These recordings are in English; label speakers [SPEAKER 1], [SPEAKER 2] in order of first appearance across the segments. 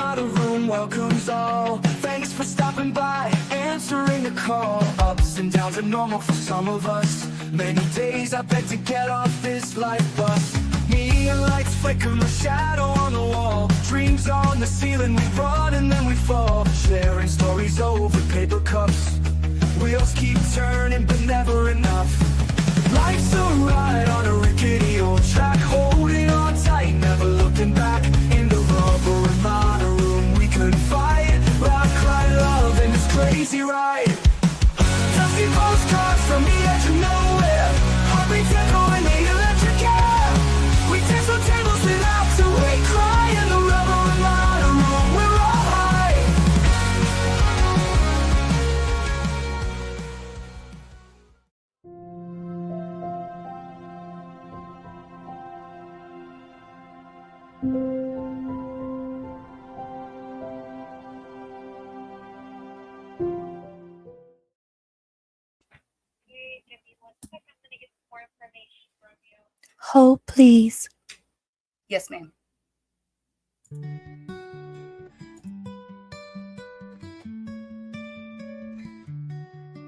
[SPEAKER 1] Ramada room welcomes all. Thanks for stopping by, answering the call. Ups and downs are normal for some of us. Many days I beg to get off this life bus. Neon lights flicker, my shadow on the wall. Dreams on the ceiling, we run and then we fall. Sharing stories over paper cups. Wheels keep turning but never enough. Life's a ride on a rickety old track. Holding on tight, never looking back. In the rubber Ramada room we couldn't fight. Laugh, cry, love in this crazy ride. Dusty postcards from the edge of nowhere. Heartbeats echoing the electric air. We dance on tables lit out to wait. Cry in the rubber Ramada room, we're all high.
[SPEAKER 2] Give me 1 second. I'm going to get some more information from you.
[SPEAKER 3] Hold, please.
[SPEAKER 4] Yes, ma'am.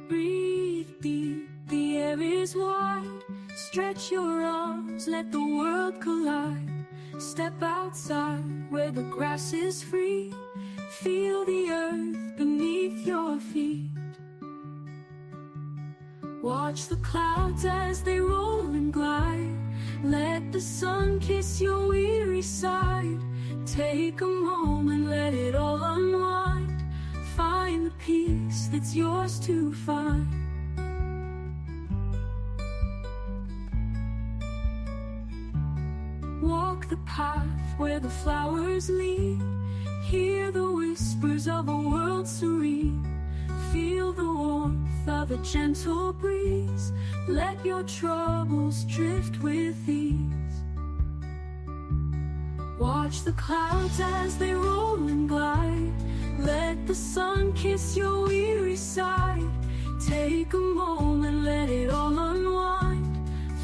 [SPEAKER 5] Breathe deep, the air is wide. Stretch your arms, let the world collide. Step outside where the grass is free. Feel the earth beneath your feet. Watch the clouds as they roll and glide. Let the sun kiss your weary side. Take a moment, let it all unwind. Find the peace that's yours to find. Walk the path where the flowers lead. Hear the whispers of a world serene. Feel the warmth of a gentle breeze. Let your troubles drift with ease. Watch the clouds as they roll and glide. Let the sun kiss your weary side. Take a moment, let it all unwind.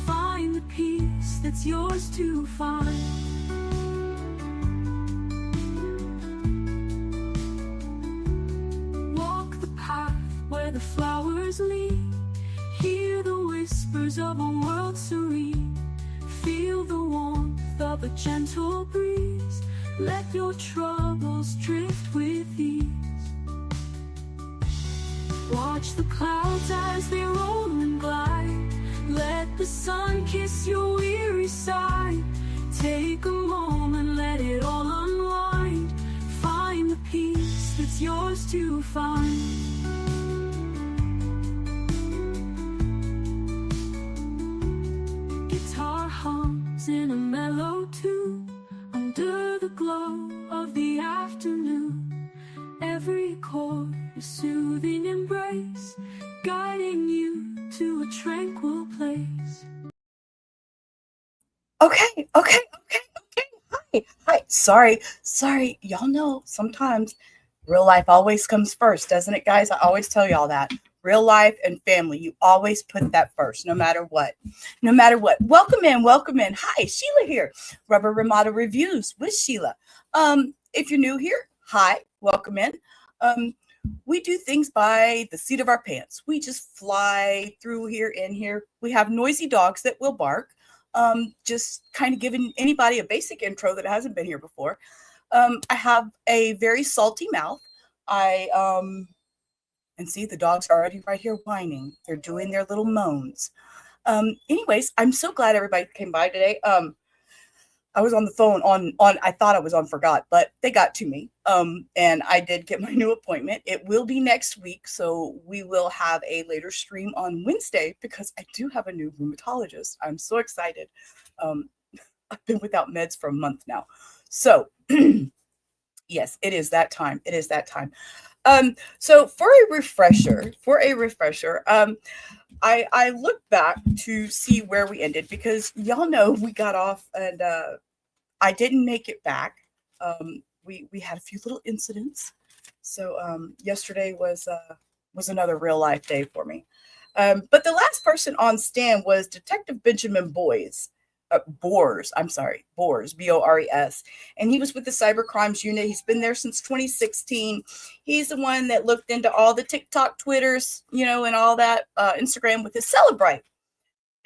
[SPEAKER 5] Find the peace that's yours to find. Walk the path where the flowers lead. Hear the whispers of a world serene. Feel the warmth of a gentle breeze. Let your troubles drift with ease. Watch the clouds as they roll and glide. Let the sun kiss your weary side. Take a moment, let it all unwind. Find the peace that's yours to find. Guitar hums in a mellow tune. Under the glow of the afternoon, every chord a soothing embrace, guiding you to a tranquil place.
[SPEAKER 4] Okay. Hi. Sorry. Y'all know sometimes real life always comes first, doesn't it, guys? I always tell y'all that. Real life and family, you always put that first, no matter what. Welcome in. Hi, Sheila here. Rubber Ramada Reviews with Sheila. If you're new here, hi, welcome in. We do things by the seat of our pants. We just fly through here, in here. We have noisy dogs that will bark. Just kind of giving anybody a basic intro that hasn't been here before. I have a very salty mouth. And see, the dogs are already right here whining. They're doing their little moans. Anyways, I'm so glad everybody came by today. I was on the phone I thought I was on Forgot, but they got to me. And I did get my new appointment. It will be next week. So we will have a later stream on Wednesday because I do have a new rheumatologist. I'm so excited. I've been without meds for a month now. So yes, it is that time. So for a refresher, I looked back to see where we ended because y'all know we got off and I didn't make it back. We had a few little incidents. So yesterday was another real life day for me. But the last person on stand was Detective Benjamin Boyes. Bores. I'm sorry, Bores, Bores. And he was with the cyber crimes unit. He's been there since 2016. He's the one that looked into all the TikTok, Twitters, and all that Instagram with his Celebrate.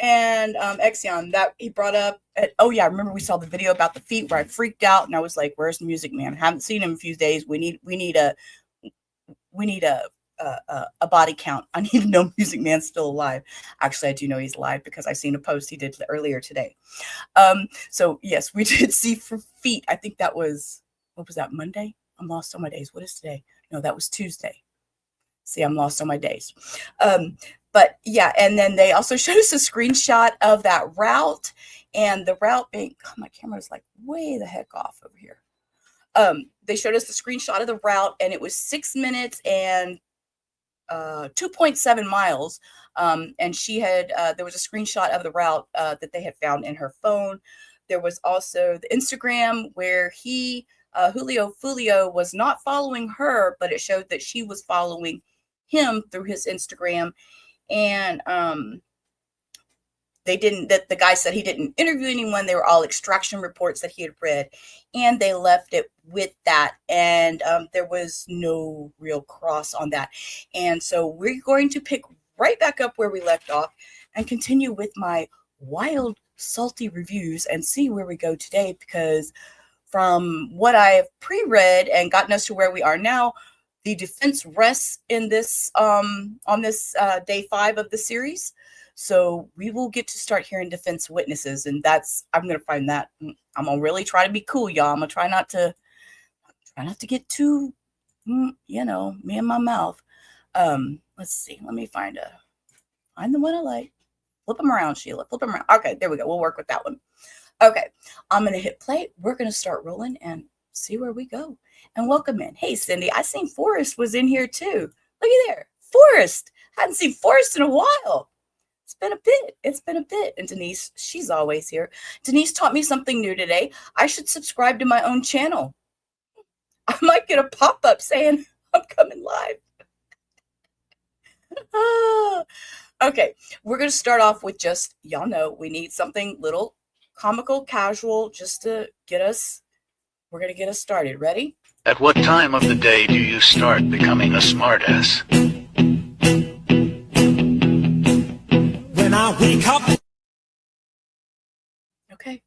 [SPEAKER 4] And Exion, that he brought up. Oh yeah, I remember we saw the video about the feet where I freaked out and I was like, "Where's the Music Man? I haven't seen him in a few days. We need a body count. I need to know Music Man's still alive." Actually, I do know he's alive because I seen a post he did earlier today. So yes, we did see for feet. I think that was, what was that, Monday? I'm lost on my days. What is today? No, that was Tuesday. See, I'm lost on my days. But yeah, and then they also showed us a screenshot of that route, and the route being, oh, my camera is like way the heck off over here. They showed us the screenshot of the route, and it was 6 minutes and 2.7 miles. And she had, there was a screenshot of the route that they had found in her phone. There was also the Instagram where Julio Foolio was not following her, but it showed that she was following him through his Instagram. And the guy said he didn't interview anyone. They were all extraction reports that he had read, and they left it with that. And there was no real cross on that. And so we're going to pick right back up where we left off and continue with my wild, salty reviews and see where we go today, because from what I have pre-read and gotten us to where we are now, the defense rests in this on this day 5 of the series. So we will get to start hearing defense witnesses, and I'm going to find that. I'm going to really try to be cool, y'all. I'm going to try not to get too, me in my mouth. Let's see. Let me find the one I like. Flip them around, Sheila. Flip them around. Okay, there we go. We'll work with that one. Okay, I'm going to hit play. We're going to start rolling and see where we go. And welcome in. Hey, Cindy, I seen Forrest was in here too. Looky there. Forrest. Hadn't seen Forrest in a while. It's been a bit. And Denise, she's always here. Denise taught me something new today. I should subscribe to my own channel. I might get a pop-up saying I'm coming live. Okay, we're going to start off with just, y'all know, we need something little comical, casual, just to get us, we're going to get us started. Ready?
[SPEAKER 6] At what time of the day do you start becoming a smartass?
[SPEAKER 1] When I wake up.
[SPEAKER 4] Okay.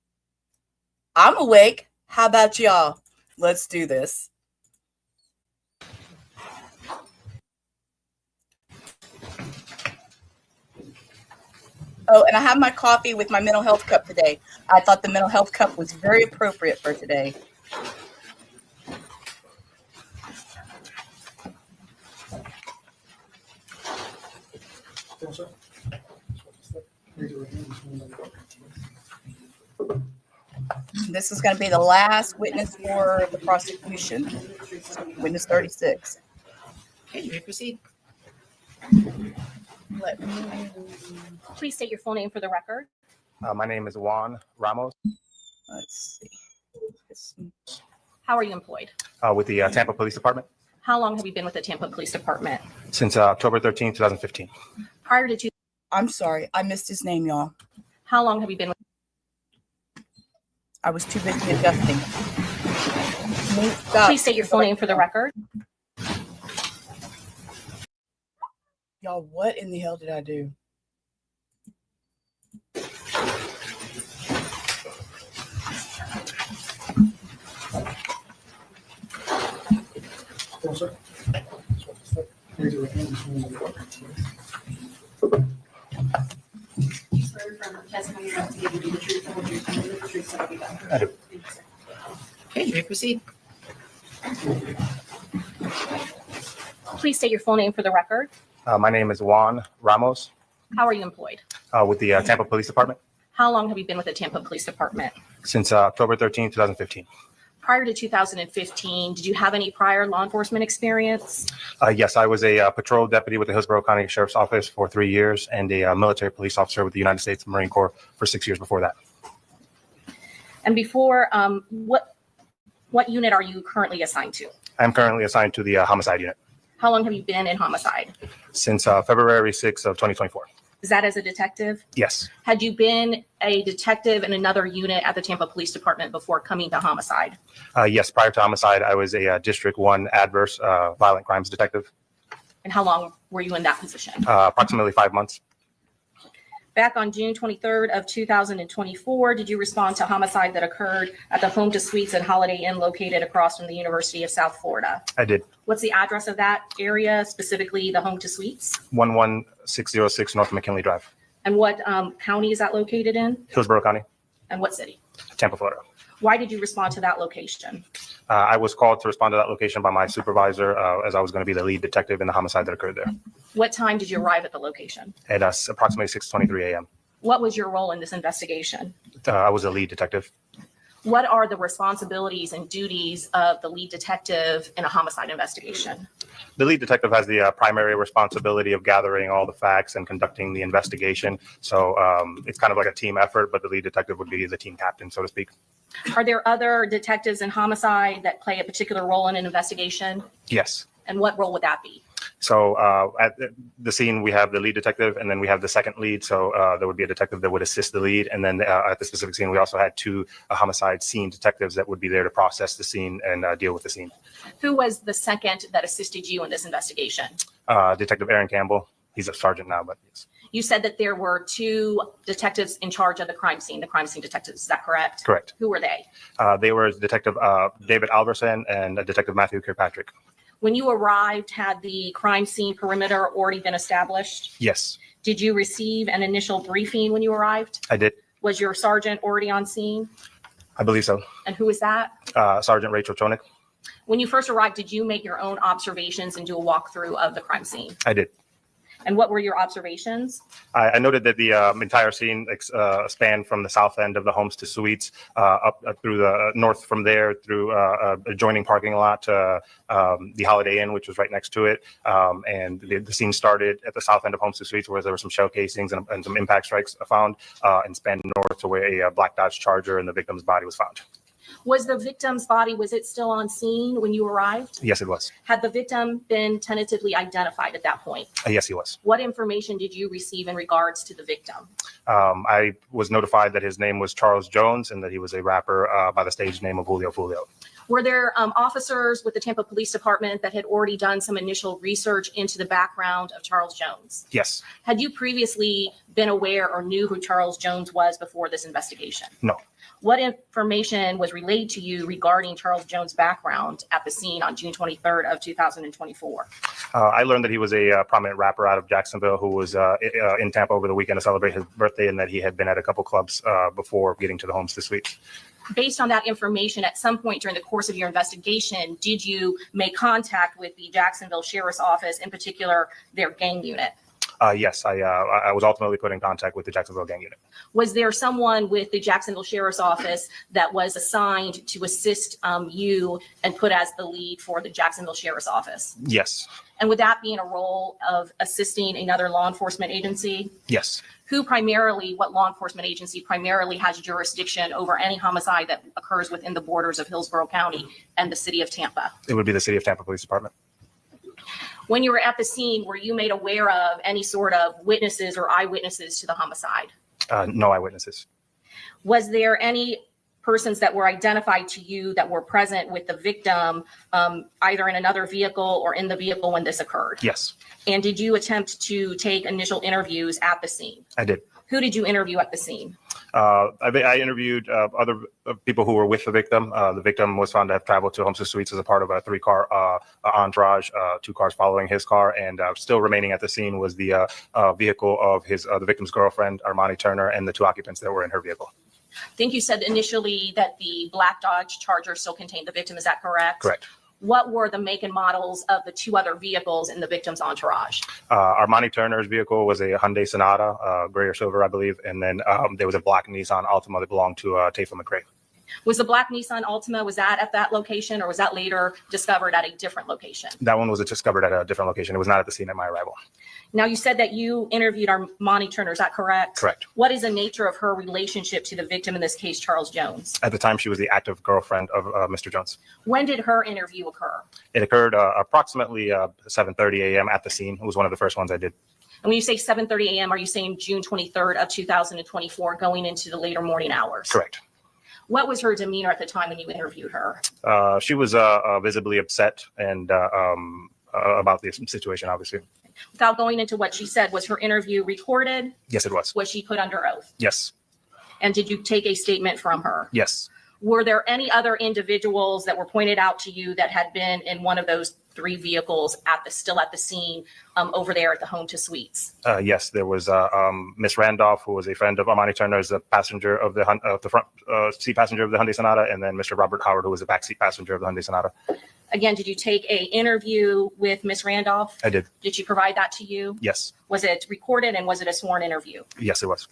[SPEAKER 4] I'm awake. How about y'all? Let's do this. Oh, and I have my coffee with my mental health cup today. I thought the mental health cup was very appropriate for today. This is going to be the last witness for the prosecution. Witness 36.
[SPEAKER 7] Okay, you may proceed.
[SPEAKER 8] Please state your full name for the record.
[SPEAKER 9] My name is Juan Ramos.
[SPEAKER 4] Let's see.
[SPEAKER 8] How are you employed?
[SPEAKER 9] With the Tampa Police Department
[SPEAKER 8] How long have you been with the Tampa Police Department?
[SPEAKER 9] since October 13, 2015.
[SPEAKER 8] Prior to
[SPEAKER 4] I'm sorry. I missed his name, y'all.
[SPEAKER 8] how long have you been with?
[SPEAKER 4] I was too busy adjusting.
[SPEAKER 8] Please state your full name for the record.
[SPEAKER 4] Y'all, what in the hell did I do?
[SPEAKER 9] I do.
[SPEAKER 7] Okay, you may proceed.
[SPEAKER 8] Please state your full name for the record.
[SPEAKER 9] My name is Juan Ramos.
[SPEAKER 8] How are you employed?
[SPEAKER 9] With the Tampa Police Department
[SPEAKER 8] How long have you been with the Tampa Police Department?
[SPEAKER 9] since October 13, 2015.
[SPEAKER 8] Prior to 2015, did you have any prior law enforcement experience?
[SPEAKER 9] Yes, I was a patrol deputy with the Hillsborough County Sheriff's Office for 3 years and a military police officer with the United States Marine Corps for 6 years before that.
[SPEAKER 8] And before, what unit are you currently assigned to?
[SPEAKER 9] I'm currently assigned to the homicide unit
[SPEAKER 8] How long have you been in homicide?
[SPEAKER 9] since February 6th of 2024.
[SPEAKER 8] Is that as a detective?
[SPEAKER 9] Yes.
[SPEAKER 8] Had you been a detective in another unit at the Tampa Police Department before coming to homicide?
[SPEAKER 9] Yes. Prior to homicide, I was a District 1 adverse violent crimes detective.
[SPEAKER 8] And how long were you in that position?
[SPEAKER 9] Approximately 5 months.
[SPEAKER 8] Back on June 23rd of 2024, did you respond to homicide that occurred at the Home to Suites and Holiday Inn located across from the University of South Florida?
[SPEAKER 9] I did.
[SPEAKER 8] What's the address of that area, specifically the Home to Suites?
[SPEAKER 9] 11606 North McKinley Drive,
[SPEAKER 8] And what county is that located in?
[SPEAKER 9] Hillsborough County,
[SPEAKER 8] And what city?
[SPEAKER 9] Tampa, Florida.
[SPEAKER 8] Why did you respond to that location?
[SPEAKER 9] I was called to respond to that location by my supervisor as I was going to be the lead detective in the homicide that occurred there
[SPEAKER 8] What time did you arrive at the location?
[SPEAKER 9] at approximately 6:23 a.m.
[SPEAKER 8] What was your role in this investigation?
[SPEAKER 9] I was a lead detective.
[SPEAKER 8] What are the responsibilities and duties of the lead detective in a homicide investigation?
[SPEAKER 9] The lead detective has the primary responsibility of gathering all the facts and conducting the investigation. So it's kind of like a team effort, but the lead detective would be the team captain, so to speak.
[SPEAKER 8] Are there other detectives in homicide that play a particular role in an investigation?
[SPEAKER 9] Yes.
[SPEAKER 8] And what role would that be?
[SPEAKER 9] So at the scene, we have the lead detective, and then we have the second lead. So there would be a detective that would assist the lead. And then at the specific scene, we also had two homicide scene detectives that would be there to process the scene and deal with the scene.
[SPEAKER 8] Who was the second that assisted you in this investigation?
[SPEAKER 9] Detective Aaron Campbell. He's a sergeant now, but yes.
[SPEAKER 8] You said that there were two detectives in charge of the crime scene detectives. Is that correct?
[SPEAKER 9] Correct.
[SPEAKER 8] Who were they?
[SPEAKER 9] They were Detective David Alverson and Detective Matthew Kirkpatrick.
[SPEAKER 8] When you arrived, had the crime scene perimeter already been established?
[SPEAKER 9] Yes,
[SPEAKER 8] Did you receive an initial briefing when you arrived?
[SPEAKER 9] I did.
[SPEAKER 8] Was your sergeant already on scene?
[SPEAKER 9] I believe so.
[SPEAKER 8] And who is that?
[SPEAKER 9] Sergeant Rachel Chonik.
[SPEAKER 8] When you first arrived, did you make your own observations and do a walkthrough of the crime scene?
[SPEAKER 9] I did.
[SPEAKER 8] And what were your observations?
[SPEAKER 9] I noted that the entire scene spanned from the south end of the homes to suites up through the north from there through adjoining parking lot to the Holiday Inn, which was right next to it. And the scene started at the south end of homes to suites where there were some shell casings and some impact strikes found and spanned north to where a black Dodge Charger and the victim's body was found.
[SPEAKER 8] Was the victim's body, was it still on scene when you arrived?
[SPEAKER 9] Yes, it was.
[SPEAKER 8] Had the victim been tentatively identified at that point?
[SPEAKER 9] Yes, he was.
[SPEAKER 8] What information did you receive in regards to the victim?
[SPEAKER 9] I was notified that his name was Charles Jones and that he was a rapper by the stage name of Julio Foolio.
[SPEAKER 8] Were there officers with the Tampa Police Department that had already done some initial research into the background of Charles Jones?
[SPEAKER 9] Yes.
[SPEAKER 8] Had you previously been aware or knew who Charles Jones was before this investigation?
[SPEAKER 9] No.
[SPEAKER 8] What information was relayed to you regarding Charles Jones' background at the scene on June 23rd of 2024?
[SPEAKER 9] I learned that he was a prominent rapper out of Jacksonville who was in Tampa over the weekend to celebrate his birthday and that he had been at a couple clubs before getting to the homes to suites.
[SPEAKER 8] Based on that information, at some point during the course of your investigation, did you make contact with the Jacksonville Sheriff's Office, in particular, their gang unit?
[SPEAKER 9] Yes, I was ultimately put in contact with the Jacksonville gang unit.
[SPEAKER 8] Was there someone with the Jacksonville Sheriff's Office that was assigned to assist you and put as the lead for the Jacksonville Sheriff's Office?
[SPEAKER 9] Yes.
[SPEAKER 8] And would that be in a role of assisting another law enforcement agency?
[SPEAKER 9] Yes.
[SPEAKER 8] What law enforcement agency primarily has jurisdiction over any homicide that occurs within the borders of Hillsborough County and the city of Tampa?
[SPEAKER 9] It would be the City of Tampa Police Department.
[SPEAKER 8] When you were at the scene, were you made aware of any sort of witnesses or eyewitnesses to the homicide?
[SPEAKER 9] No eyewitnesses.
[SPEAKER 8] Was there any persons that were identified to you that were present with the victim, either in another vehicle or in the vehicle when this occurred?
[SPEAKER 9] Yes,
[SPEAKER 8] And did you attempt to take initial interviews at the scene?
[SPEAKER 9] I did.
[SPEAKER 8] Who did you interview at the scene?
[SPEAKER 9] I interviewed other people who were with the victim. The victim was found to have traveled to Homestead Suites as a part of a 3-car entourage, 2 cars following his car, and still remaining at the scene was the vehicle of the victim's girlfriend, Armani Turner, and the 2 occupants that were in her vehicle.
[SPEAKER 8] I think you said initially that the black Dodge Charger still contained the victim. Is that correct?
[SPEAKER 9] Correct.
[SPEAKER 8] What were the make and models of the 2 other vehicles in the victim's entourage?
[SPEAKER 9] Armani Turner's vehicle was a Hyundai Sonata, gray or silver, I believe. And then there was a black Nissan Altima that belonged to Tafa McRae.
[SPEAKER 8] Was the black Nissan Altima, was that at that location or was that later discovered at a different location?
[SPEAKER 9] That one was discovered at a different location. It was not at the scene at my arrival.
[SPEAKER 8] Now, you said that you interviewed Armani Turner. Is that correct?
[SPEAKER 9] Correct.
[SPEAKER 8] What is the nature of her relationship to the victim, in this case, Charles Jones?
[SPEAKER 9] At the time, she was the active girlfriend of Mr. Jones.
[SPEAKER 8] When did her interview occur?
[SPEAKER 9] It occurred approximately 7:30 a.m. at the scene. It was one of the first ones I did.
[SPEAKER 8] And when you say 7:30 a.m., are you saying June 23rd of 2024, going into the later morning hours?
[SPEAKER 9] Correct.
[SPEAKER 8] What was her demeanor at the time when you interviewed her?
[SPEAKER 9] She was visibly upset and about the situation, obviously.
[SPEAKER 8] Without going into what she said, was her interview recorded?
[SPEAKER 9] Yes, it was.
[SPEAKER 8] Was she put under oath?
[SPEAKER 9] Yes.
[SPEAKER 8] And did you take a statement from her?
[SPEAKER 9] Yes.
[SPEAKER 8] Were there any other individuals that were pointed out to you that had been in one of those 3 vehicles still at the scene over there at the Home to Suites?
[SPEAKER 9] Yes, there was Miss Randolph, who was a friend of Armani Turner's, the passenger of the front seat passenger of the Hyundai Sonata, and then Mr. Robert Howard, who was the backseat passenger of the Hyundai Sonata.
[SPEAKER 8] Again, did you take a interview with Miss Randolph?
[SPEAKER 9] I did.
[SPEAKER 8] Did she provide that to you?
[SPEAKER 9] Yes.
[SPEAKER 8] Was it recorded and was it a sworn interview?
[SPEAKER 9] Yes, it was.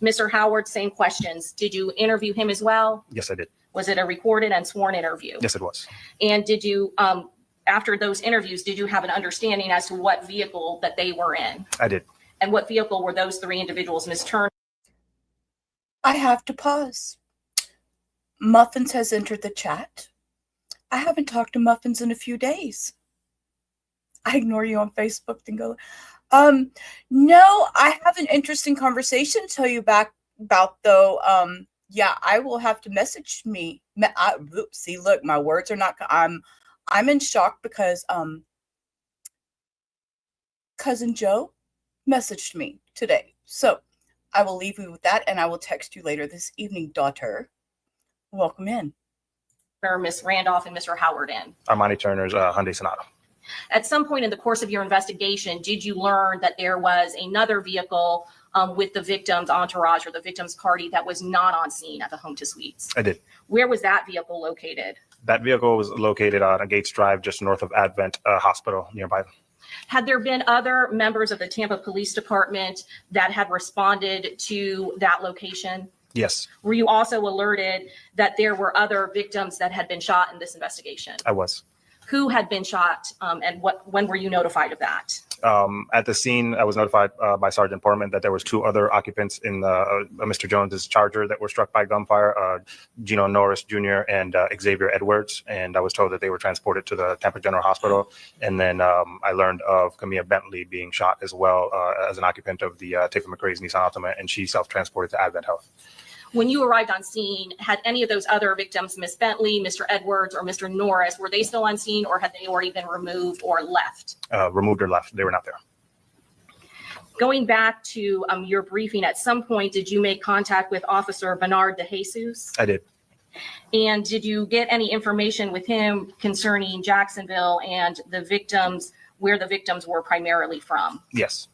[SPEAKER 8] Mr. Howard, same questions. Did you interview him as well?
[SPEAKER 9] Yes, I did.
[SPEAKER 8] Was it a recorded and sworn interview?
[SPEAKER 9] Yes, it was.
[SPEAKER 8] And did you, after those interviews, did you have an understanding as to what vehicle that they were in?
[SPEAKER 9] I did.
[SPEAKER 8] And what vehicle were those 3 individuals? Ms. Turner?
[SPEAKER 4] I have to pause. Muffins has entered the chat. I haven't talked to Muffins in a few days. I ignore you on Facebook and go, no, I have an interesting conversation to tell you about though. Yeah, I will have to message me. See, look, my words are not, I'm in shock because, Cousin Joe messaged me today. So I will leave you with that and I will text you later this evening, daughter. Welcome in.
[SPEAKER 8] Miss Randolph and Mr. Howard in?
[SPEAKER 9] Armani Turner's Hyundai Sonata.
[SPEAKER 8] At some point in the course of your investigation, did you learn that there was another vehicle with the victim's entourage or the victim's party that was not on scene at the Home to Suites?
[SPEAKER 9] I did.
[SPEAKER 8] Where was that vehicle located?
[SPEAKER 9] That vehicle was located on Gates Drive, just north of Advent Hospital nearby.
[SPEAKER 8] Had there been other members of the Tampa Police Department that had responded to that location?
[SPEAKER 9] Yes,
[SPEAKER 8] Were you also alerted that there were other victims that had been shot in this investigation?
[SPEAKER 9] I was.
[SPEAKER 8] Who had been shot and when were you notified of that?
[SPEAKER 9] At the scene, I was notified by Sergeant Portman that there was 2 other occupants in Mr. Jones's Charger that were struck by gunfire, Gino Norris Jr. and Xavier Edwards. And I was told that they were transported to the Tampa General Hospital. And then I learned of Camilla Bentley being shot as well as an occupant of the Tiffany McRae's Nissan Altima, and she self-transported to Advent Health.
[SPEAKER 8] When you arrived on scene, had any of those other victims, Miss Bentley, Mr. Edwards, or Mr. Norris, were they still on scene or had they already been removed or left?
[SPEAKER 9] Removed or left. They were not there.
[SPEAKER 8] Going back to your briefing, at some point, did you make contact with Officer Bernard De Jesus?
[SPEAKER 9] I did.
[SPEAKER 8] And did you get any information with him concerning Jacksonville and the victims, where the victims were primarily from?
[SPEAKER 9] Yes.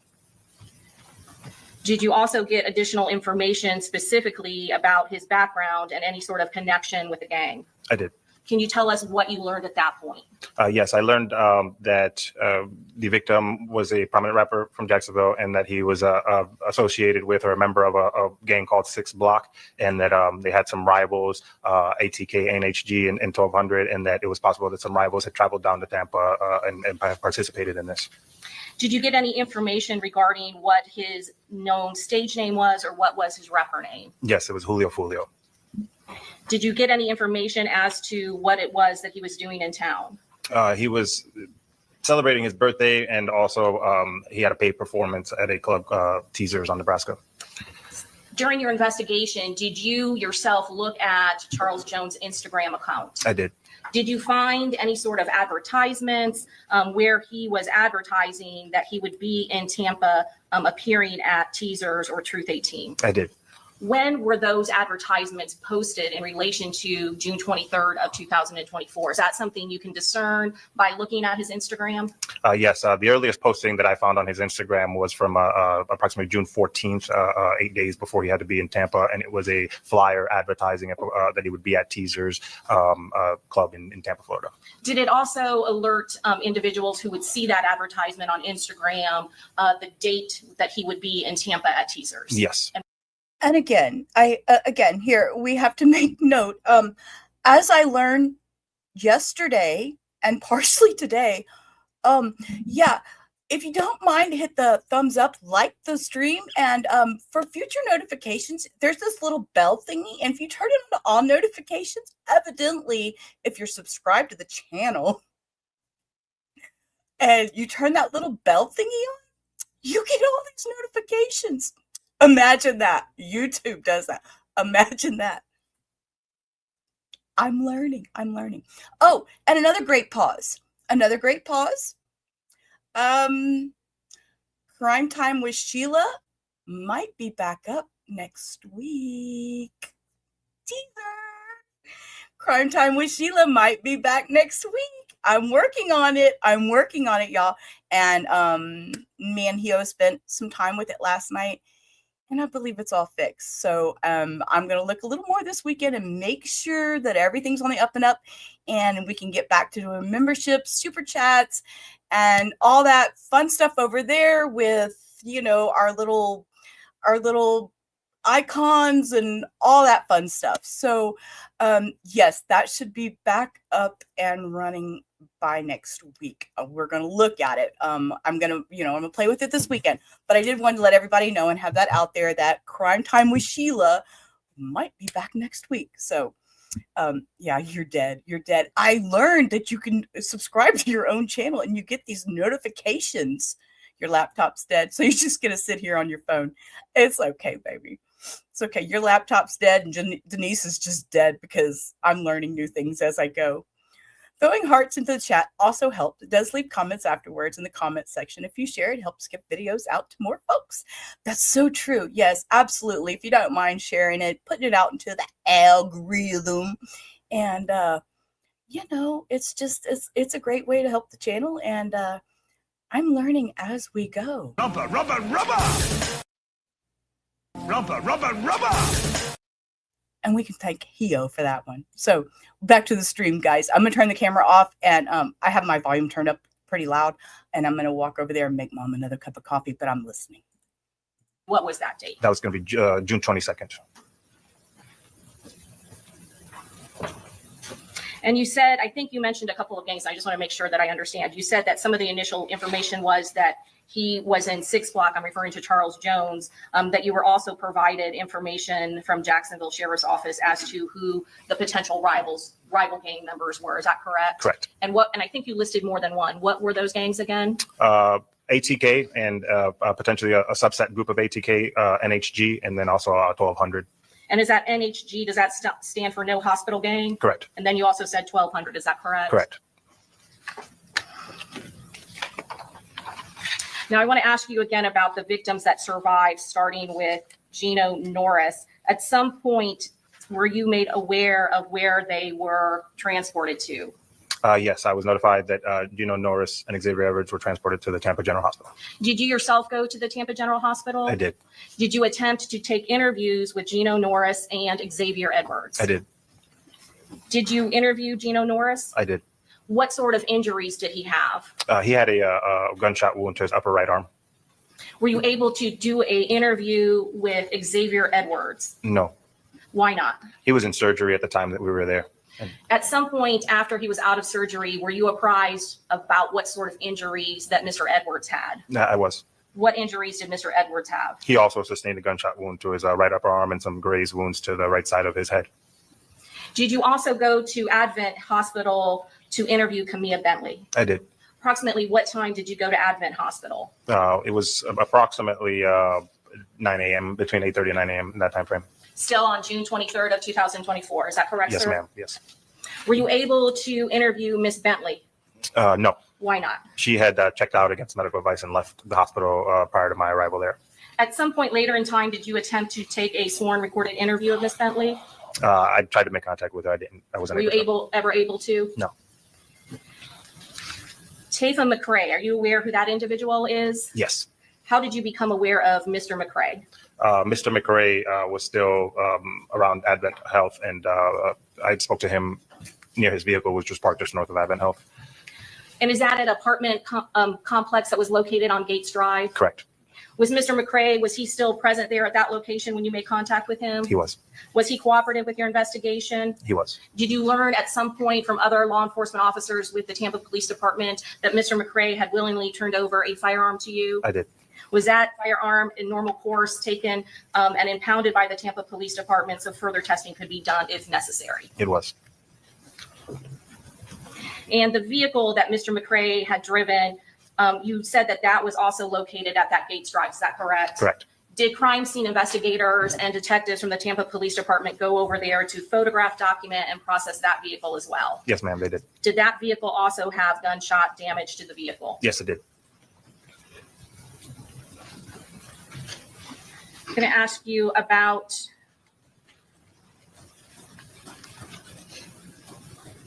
[SPEAKER 8] Did you also get additional information specifically about his background and any sort of connection with the gang?
[SPEAKER 9] I did.
[SPEAKER 8] Can you tell us what you learned at that point?
[SPEAKER 9] Yes, I learned that the victim was a prominent rapper from Jacksonville and that he was associated with or a member of a gang called 6 Block, and that they had some rivals, ATK, NHG, and 1200, and that it was possible that some rivals had traveled down to Tampa and participated in this.
[SPEAKER 8] Did you get any information regarding what his known stage name was or what was his rapper name?
[SPEAKER 9] Yes, it was Julio Foolio.
[SPEAKER 8] Did you get any information as to what it was that he was doing in town?
[SPEAKER 9] He was celebrating his birthday, and also he had a paid performance at a club, Twizzlers on Nebraska.
[SPEAKER 8] During your investigation, did you yourself look at Charles Jones' Instagram account?
[SPEAKER 9] I did.
[SPEAKER 8] Did you find any sort of advertisements where he was advertising that he would be in Tampa appearing at Teasers or Truth 18?
[SPEAKER 9] I did.
[SPEAKER 8] When were those advertisements posted in relation to June 23rd of 2024? Is that something you can discern by looking at his Instagram?
[SPEAKER 9] Yes, the earliest posting that I found on his Instagram was from approximately June 14th, 8 days before he had to be in Tampa, and it was a flyer advertising that he would be at Teasers Club in Tampa, Florida.
[SPEAKER 8] Did it also alert individuals who would see that advertisement on Instagram the date that he would be in Tampa at Teasers?
[SPEAKER 9] Yes.
[SPEAKER 4] And again, again, here we have to make note. As I learned yesterday and partially today, yeah, if you don't mind, hit the thumbs up, like the stream, and for future notifications, there's this little bell thingy, and if you turn it on all notifications, evidently, if you're subscribed to the channel and you turn that little bell thingy on, You get all these notifications. Imagine that. YouTube does that. Imagine that. I'm learning. I'm learning. Oh, and another great pause. Another great pause. Crime Time with Sheila might be back up next week. Teaser. Crime Time with Sheila might be back next week. I'm working on it. I'm working on it, y'all. And me and Hio spent some time with it last night, and I believe it's all fixed. So I'm going to look a little more this weekend and make sure that everything's on the up and up, and we can get back to doing memberships, super chats, and all that fun stuff over there with, you know, our little icons and all that fun stuff. So yes, that should be back up and running by next week. We're going to look at it. I'm going to play with it this weekend, but I did want to let everybody know and have that out there that Crime Time with Sheila might be back next week. So yeah, you're dead. You're dead. I learned that you can subscribe to your own channel and you get these notifications. Your laptop's dead, so you're just going to sit here on your phone. It's okay, baby. It's okay. Your laptop's dead, and Denise is just dead because I'm learning new things as I go. Throwing hearts into the chat also helped. It does leave comments afterwards in the comment section. If you share, it helps get videos out to more folks. That's so true. Yes, absolutely. If you don't mind sharing it, putting it out into the algorithm. And, you know, it's a great way to help the channel. And I'm learning as we go.
[SPEAKER 1] Rubber, rubber, rubber! Rubber, rubber, rubber!
[SPEAKER 4] And we can thank Hio for that one. So back to the stream, guys. I'm going to turn the camera off, and I have my volume turned up pretty loud, and I'm going to walk over there and make Mom another cup of coffee, but I'm listening.
[SPEAKER 8] What was that date?
[SPEAKER 9] That was going to be June 22nd.
[SPEAKER 8] And you said, I think you mentioned a couple of things. I just want to make sure that I understand. You said that some of the initial information was that he was in 6th block. I'm referring to Charles Jones, that you were also provided information from Jacksonville Sheriff's Office as to who the potential rival gang members were. Is that correct?
[SPEAKER 9] Correct.
[SPEAKER 8] And I think you listed more than one. What were those gangs again?
[SPEAKER 9] ATK and potentially a subset group of ATK, NHG, and then also 1200.
[SPEAKER 8] And is that NHG, does that stand for No Hospital Gang?
[SPEAKER 9] Correct.
[SPEAKER 8] And then you also said 1200, is that correct?
[SPEAKER 9] Correct.
[SPEAKER 8] Now, I want to ask you again about the victims that survived, starting with Gino Norris. At some point, were you made aware of where they were transported to?
[SPEAKER 9] Yes, I was notified that Gino Norris and Xavier Edwards were transported to the Tampa General Hospital.
[SPEAKER 8] Did you yourself go to the Tampa General Hospital?
[SPEAKER 9] I did.
[SPEAKER 8] Did you attempt to take interviews with Gino Norris and Xavier Edwards?
[SPEAKER 9] I did.
[SPEAKER 8] Did you interview Gino Norris?
[SPEAKER 9] I did.
[SPEAKER 8] What sort of injuries did he have?
[SPEAKER 9] He had a gunshot wound to his upper right arm.
[SPEAKER 8] Were you able to do an interview with Xavier Edwards?
[SPEAKER 9] No.
[SPEAKER 8] Why not?
[SPEAKER 9] He was in surgery at the time that we were there.
[SPEAKER 8] At some point after he was out of surgery, were you apprised about what sort of injuries that Mr. Edwards had?
[SPEAKER 9] I was.
[SPEAKER 8] What injuries did Mr. Edwards have?
[SPEAKER 9] He also sustained a gunshot wound to his right upper arm and some grazed wounds to the right side of his head.
[SPEAKER 8] Did you also go to Advent Hospital to interview Camilla Bentley?
[SPEAKER 9] I did.
[SPEAKER 8] Approximately what time did you go to Advent Hospital?
[SPEAKER 9] It was approximately 9 a.m., between 8:30 and 9 a.m. in that time frame.
[SPEAKER 8] Still on June 23rd of 2024. Is that correct,
[SPEAKER 9] Yes,
[SPEAKER 8] sir?
[SPEAKER 9] ma'am. Yes.
[SPEAKER 8] Were you able to interview Miss Bentley?
[SPEAKER 9] No.
[SPEAKER 8] Why not?
[SPEAKER 9] She had checked out against medical advice and left the hospital prior to my arrival there.
[SPEAKER 8] At some point later in time, did you attempt to take a sworn recorded interview of Miss Bentley?
[SPEAKER 9] I tried to make contact with her. I didn't. I wasn't.
[SPEAKER 8] Were you ever able to?
[SPEAKER 9] No.
[SPEAKER 8] Tafa McRae, are you aware who that individual is?
[SPEAKER 9] Yes.
[SPEAKER 8] How did you become aware of Mr. McRae?
[SPEAKER 9] Mr. McRae was still around Advent Health, and I spoke to him near his vehicle, which was parked just north of Advent Health.
[SPEAKER 8] And is that an apartment complex that was located on Gates Drive?
[SPEAKER 9] Correct.
[SPEAKER 8] Was Mr. McRae, was he still present there at that location when you made contact with him?
[SPEAKER 9] He was.
[SPEAKER 8] Was he cooperative with your investigation?
[SPEAKER 9] He was.
[SPEAKER 8] Did you learn at some point from other law enforcement officers with the Tampa Police Department that Mr. McRae had willingly turned over a firearm to you?
[SPEAKER 9] I did.
[SPEAKER 8] Was that firearm in normal course taken and impounded by the Tampa Police Department so further testing could be done if necessary?
[SPEAKER 9] It was.
[SPEAKER 8] And the vehicle that Mr. McRae had driven, You said that that was also located at that Gates Drive. Is that correct?
[SPEAKER 9] Correct.
[SPEAKER 8] Did crime scene investigators and detectives from the Tampa Police Department go over there to photograph, document, and process that vehicle as well?
[SPEAKER 9] Yes, ma'am, they did.
[SPEAKER 8] Did that vehicle also have gunshot damage to the vehicle?
[SPEAKER 9] Yes, it did.
[SPEAKER 8] I'm going to ask you about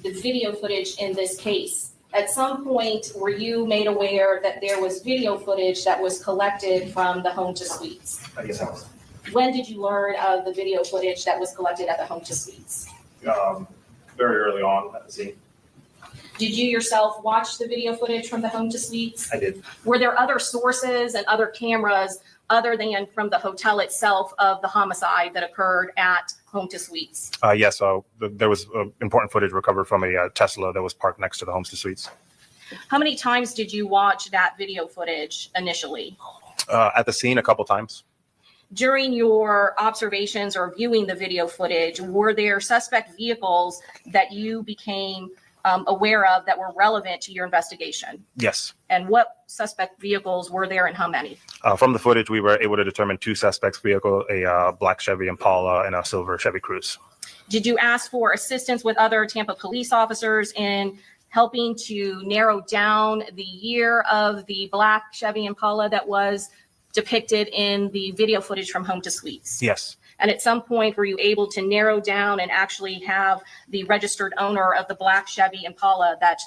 [SPEAKER 8] the video footage in this case. At some point, were you made aware that there was video footage that was collected from the home to suites?
[SPEAKER 9] Yes, I was.
[SPEAKER 8] When did you learn of the video footage that was collected at the home to suites?
[SPEAKER 9] Very early on at the scene.
[SPEAKER 8] Did you yourself watch the video footage from the home to suites?
[SPEAKER 9] I did.
[SPEAKER 8] Were there other sources and other cameras other than from the hotel itself of the homicide that occurred at home to suites?
[SPEAKER 9] Yes, there was important footage recovered from a Tesla that was parked next to the homes to suites.
[SPEAKER 8] How many times did you watch that video footage initially?
[SPEAKER 9] At the scene, a couple times.
[SPEAKER 8] During your observations or viewing the video footage, were there suspect vehicles that you became aware of that were relevant to your investigation?
[SPEAKER 9] Yes.
[SPEAKER 8] And what suspect vehicles were there and how many?
[SPEAKER 9] From the footage, we were able to determine 2 suspects' vehicles, a black Chevy Impala and a silver Chevy Cruze.
[SPEAKER 8] Did you ask for assistance with other Tampa police officers in helping to narrow down the year of the black Chevy Impala that was depicted in the video footage from home to suites?
[SPEAKER 9] Yes.
[SPEAKER 8] And at some point, were you able to narrow down and actually have the registered owner of the black Chevy Impala that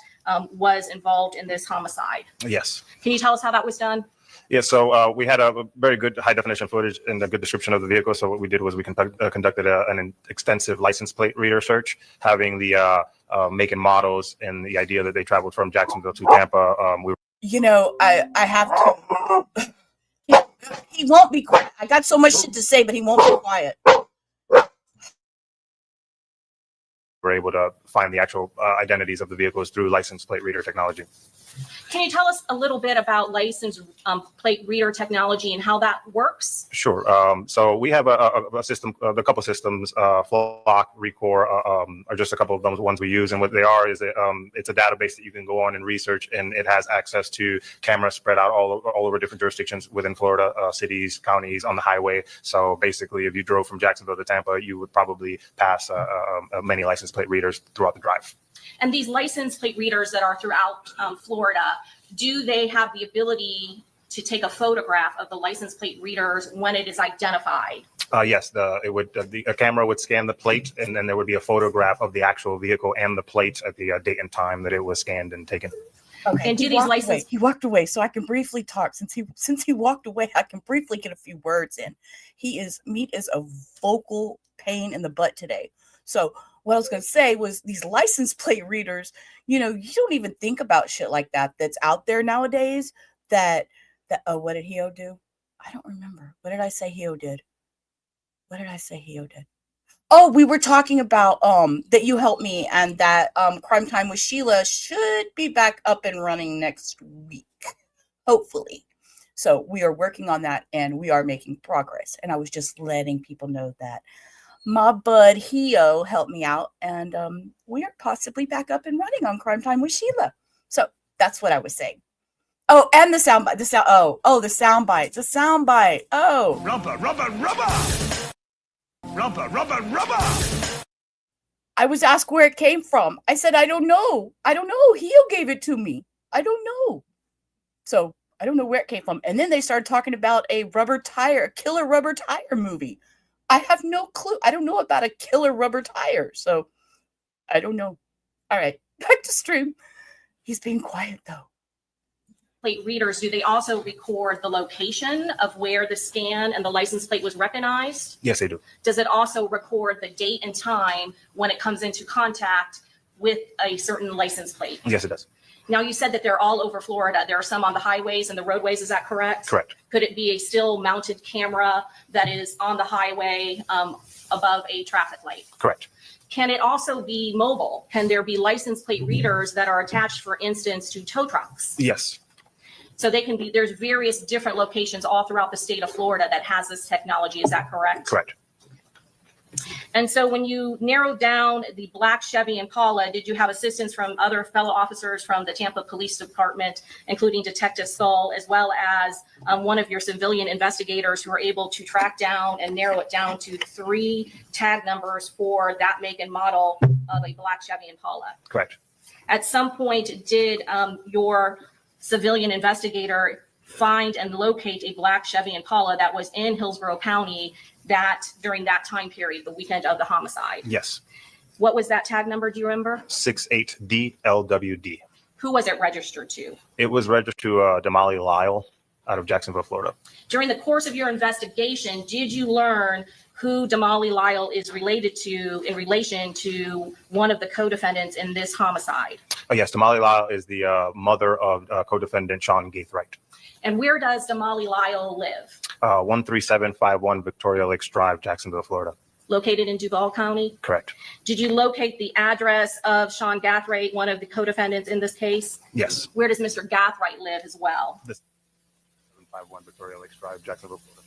[SPEAKER 8] was involved in this homicide?
[SPEAKER 9] Yes.
[SPEAKER 8] Can you tell us how that was done?
[SPEAKER 9] Yeah, so we had a very good high definition footage and a good description of the vehicle. So what we did was we conducted an extensive license plate reader search, having the make and models and the idea that they traveled from Jacksonville to Tampa.
[SPEAKER 4] I have to. He won't be quiet. I got so much shit to say, but he won't be quiet.
[SPEAKER 9] We're able to find the actual identities of the vehicles through license plate reader technology.
[SPEAKER 8] Can you tell us a little bit about license plate reader technology and how that works?
[SPEAKER 9] Sure. So we have a system, a couple systems, Flock, Recore, are just a couple of those ones we use. And what they are is it's a database that you can go on and research, and it has access to cameras spread out all over different jurisdictions within Florida, cities, counties, on the highway. So basically, if you drove from Jacksonville to Tampa, you would probably pass many license plate readers throughout the drive.
[SPEAKER 8] And these license plate readers that are throughout Florida, do they have the ability to take a photograph of the license plate readers when it is identified?
[SPEAKER 9] Yes, a camera would scan the plate, and then there would be a photograph of the actual vehicle and the plate at the date and time that it was scanned and taken.
[SPEAKER 4] Okay.
[SPEAKER 8] And do these license?
[SPEAKER 4] He walked away, so I can briefly talk. Since he walked away, I can briefly get a few words in. Meat is a vocal pain in the butt today. So what I was going to say was these license plate readers, you don't even think about shit like that that's out there nowadays. What did Heo do? I don't remember. What did I say Heo did? Oh, we were talking about that you helped me, and that Crime Time with Sheila should be back up and running next week, hopefully. So we are working on that, and we are making progress. And I was just letting people know that my bud Heo helped me out, and we are possibly back up and running on Crime Time with Sheila. So that's what I was saying. Oh, and the soundbite. The soundbite. Oh. Rubber. I was asked where it came from. I said, I don't know. Heo gave it to me. I don't know. So I don't know where it came from. And then they started talking about a killer rubber tire movie. I have no clue. I don't know about a killer rubber tire. So I don't know. All right, back to stream. He's being quiet though.
[SPEAKER 8] Plate readers, do they also record the location of where the scan and the license plate was recognized?
[SPEAKER 9] Yes, they do.
[SPEAKER 8] Does it also record the date and time when it comes into contact with a certain license plate?
[SPEAKER 9] Yes, it does.
[SPEAKER 8] Now, you said that they're all over Florida. There are some on the highways and the roadways. Is that correct?
[SPEAKER 9] Correct.
[SPEAKER 8] Could it be a still mounted camera that is on the highway above a traffic light?
[SPEAKER 9] Correct.
[SPEAKER 8] Can it also be mobile? Can there be license plate readers that are attached, for instance, to tow trucks?
[SPEAKER 9] Yes.
[SPEAKER 8] So they can be, there's various different locations all throughout the state of Florida that has this technology. Is that correct?
[SPEAKER 9] Correct.
[SPEAKER 8] And so when you narrowed down the black Chevy Impala, did you have assistance from other fellow officers from the Tampa Police Department, including Detective Skull, as well as one of your civilian investigators who were able to track down and narrow it down to 3 tag numbers for that make and model of a black Chevy Impala?
[SPEAKER 9] Correct.
[SPEAKER 8] At some point, did your civilian investigator find and locate a black Chevy Impala that was in Hillsborough County that during that time period, the weekend of the homicide?
[SPEAKER 9] Yes.
[SPEAKER 8] What was that tag number? Do you remember?
[SPEAKER 9] 68DLWD.
[SPEAKER 8] Who was it registered to?
[SPEAKER 9] It was registered to Damali Lyle out of Jacksonville, Florida.
[SPEAKER 8] During the course of your investigation, did you learn who Damali Lyle is related to in relation to one of the co-defendants in this homicide?
[SPEAKER 9] Oh, yes, Damali Lyle is the mother of co-defendant Sean Gaithright.
[SPEAKER 8] And where does Damali Lyle live?
[SPEAKER 9] 13751 Victoria Lakes Drive, Jacksonville, Florida.
[SPEAKER 8] Located in Duval County?
[SPEAKER 9] Correct.
[SPEAKER 8] Did you locate the address of Sean Gaithright, one of the co-defendants in this case?
[SPEAKER 9] Yes.
[SPEAKER 8] Where does Mr. Gaithright live as well?
[SPEAKER 9] 751 Victoria Lakes Drive, Jacksonville, Florida.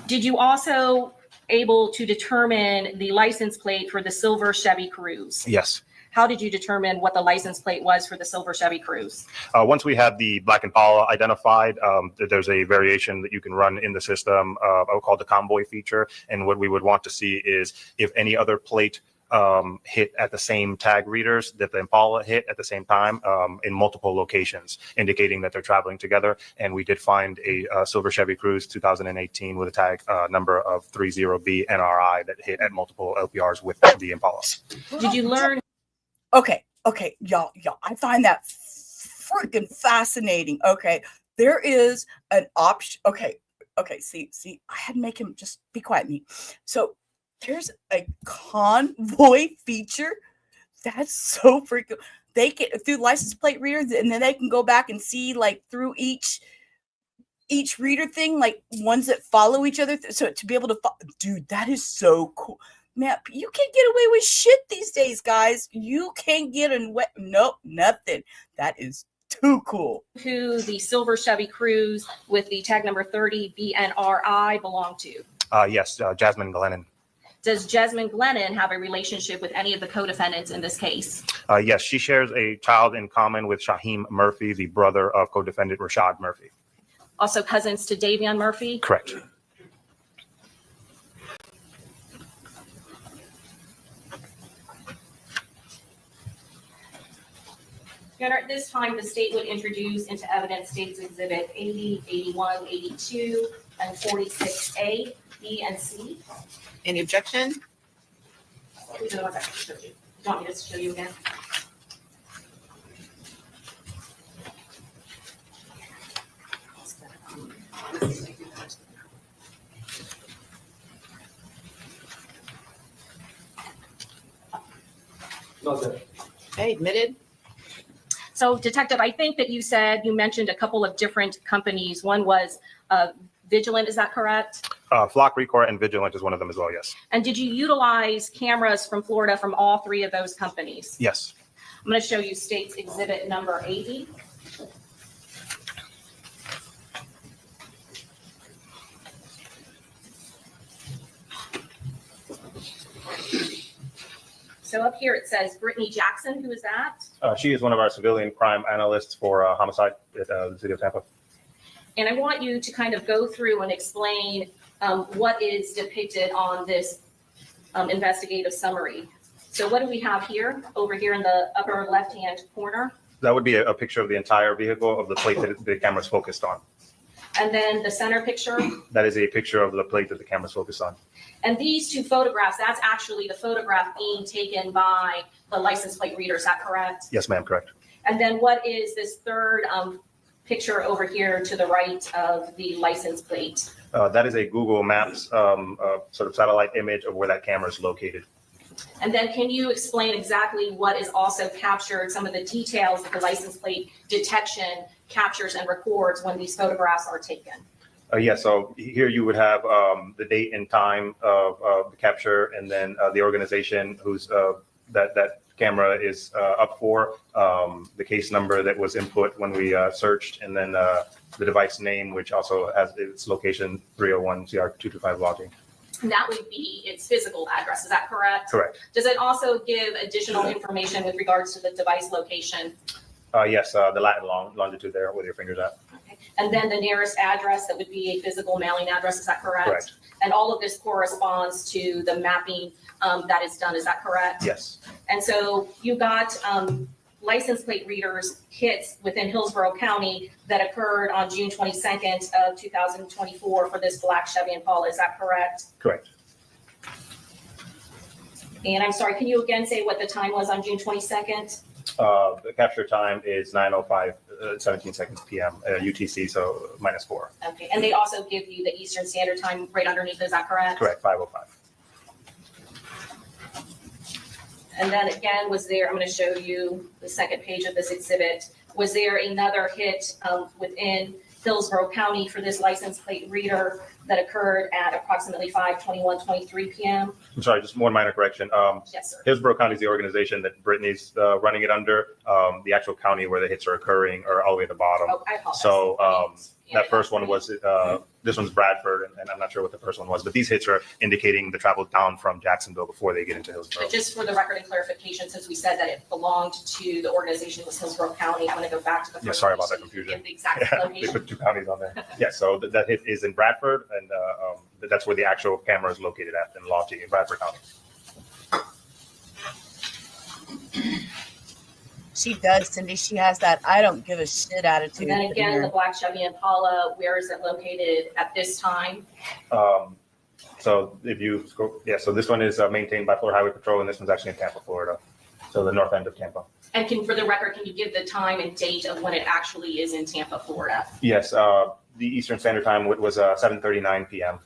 [SPEAKER 8] Did you also able to determine the license plate for the silver Chevy Cruze?
[SPEAKER 9] Yes.
[SPEAKER 8] How did you determine what the license plate was for the silver Chevy Cruze?
[SPEAKER 9] Once we had the black Impala identified, there's a variation that you can run in the system called the convoy feature. And what we would want to see is if any other plate hit at the same tag readers that the Impala hit at the same time in multiple locations, indicating that they're traveling together. And we did find a silver Chevy Cruze 2018 with a tag number of 30B NRI that hit at multiple LPRs with the Impala.
[SPEAKER 8] Did you learn?
[SPEAKER 4] Okay, y'all, I find that freaking fascinating. Okay, there is an option. Okay, see, I had to make him just be quiet. Me. So there's a convoy feature. That's so freaking. They get through license plate readers, and then they can go back and see like through each reader thing, like ones that follow each other. So to be able to, dude, that is so cool. Man, you can't get away with shit these days, guys. You can't get in wet. Nope, nothing. That is too cool.
[SPEAKER 8] Who the silver Chevy Cruze with the tag number 30 BNRI belong to?
[SPEAKER 9] Yes, Jasmine Glennon.
[SPEAKER 8] Does Jasmine Glennon have a relationship with any of the co-defendants in this case?
[SPEAKER 9] Yes, she shares a child in common with Shaheem Murphy, the brother of co-defendant Rashad Murphy.
[SPEAKER 8] Also cousins to Davion Murphy?
[SPEAKER 9] Correct.
[SPEAKER 8] Your Honor, at this time, the state would introduce into evidence States Exhibit 80, 81, 82, and 46A, B, and C.
[SPEAKER 7] Any objection?
[SPEAKER 8] These are the ones I showed you. Do you want me to show you again?
[SPEAKER 7] Okay, admitted.
[SPEAKER 8] So, Detective, I think that you mentioned a couple of different companies. One was Vigilant, is that correct?
[SPEAKER 9] Flock Record and Vigilant is one of them as well, yes.
[SPEAKER 8] And did you utilize cameras from Florida from all 3 of those companies?
[SPEAKER 9] Yes.
[SPEAKER 8] I'm going to show you State's Exhibit number 80. So up here it says Brittany Jackson. Who is that?
[SPEAKER 9] She is one of our civilian crime analysts for homicide at the city of Tampa.
[SPEAKER 8] And I want you to kind of go through and explain what is depicted on this investigative summary. So what do we have here, over here in the upper left-hand corner?
[SPEAKER 9] That would be a picture of the entire vehicle of the plate that the camera's focused on.
[SPEAKER 8] And then the center picture?
[SPEAKER 9] That is a picture of the plate that the camera's focused on.
[SPEAKER 8] And these 2 photographs, that's actually the photograph being taken by the license plate reader, is that correct?
[SPEAKER 9] Yes, ma'am, correct.
[SPEAKER 8] And then what is this third picture over here to the right of the license plate?
[SPEAKER 9] That is a Google Maps sort of satellite image of where that camera is located.
[SPEAKER 8] And then can you explain exactly what is also captured, some of the details that the license plate detection captures and records when these photographs are taken?
[SPEAKER 9] Yes, so here you would have the date and time of the capture, and then the organization who's that camera is up for, the case number that was input when we searched, and then the device name, which also has its location 301 CR225 logging.
[SPEAKER 8] And that would be its physical address, is that correct?
[SPEAKER 9] Correct.
[SPEAKER 8] Does it also give additional information with regards to the device location?
[SPEAKER 9] Yes, the Latin longitude there where your finger's at.
[SPEAKER 8] Okay. And then the nearest address, that would be a physical mailing address, is that correct?
[SPEAKER 9] Correct.
[SPEAKER 8] And all of this corresponds to the mapping that is done, is that correct?
[SPEAKER 9] Yes.
[SPEAKER 8] And so you got license plate readers hits within Hillsborough County that occurred on June 22nd of 2024 for this black Chevy Impala, is that correct?
[SPEAKER 9] Correct.
[SPEAKER 8] And I'm sorry, can you again say what the time was on June 22nd?
[SPEAKER 9] The capture time is 9:05, 17 seconds PM, UTC, so -4.
[SPEAKER 8] Okay, and they also give you the Eastern Standard Time right underneath, is that correct?
[SPEAKER 9] Correct, 5:05.
[SPEAKER 8] And then again, was there, I'm going to show you the second page of this exhibit. Was there another hit within Hillsborough County for this license plate reader that occurred at approximately 5:21:23 PM?
[SPEAKER 9] I'm sorry, just one minor correction.
[SPEAKER 8] Yes, sir.
[SPEAKER 9] Hillsborough County is the organization that Brittany's running it under. The actual county where the hits are occurring are all the way at the bottom.
[SPEAKER 8] Oh, I apologize.
[SPEAKER 9] So that first one was, this one's Bradford, and I'm not sure what the first one was, but these hits are indicating the travel down from Jacksonville before they get into Hillsborough.
[SPEAKER 8] But just for the record and clarification, since we said that it belonged to the organization was Hillsborough County, I'm going to go back to the first.
[SPEAKER 9] Yeah, sorry about that
[SPEAKER 8] page to
[SPEAKER 9] confusion.
[SPEAKER 8] give the exact
[SPEAKER 9] Yeah, they
[SPEAKER 8] location.
[SPEAKER 9] put two counties on there. Yeah, so that hit is in Bradford, and that's where the actual camera is located at in Lofty, in Bradford County.
[SPEAKER 4] She does, Cindy. She has that I don't give a shit attitude.
[SPEAKER 8] And then
[SPEAKER 4] in
[SPEAKER 8] again,
[SPEAKER 4] her.
[SPEAKER 8] the black Chevy Impala, where is it located at this time?
[SPEAKER 9] So if you scroll, yeah, so this one is maintained by Florida Highway Patrol, and this one's actually in Tampa, Florida. So the north end of Tampa.
[SPEAKER 8] And for the record, can you give the time and date of when it actually is in Tampa, Florida?
[SPEAKER 9] Yes, the Eastern Standard Time was 7:39 p.m.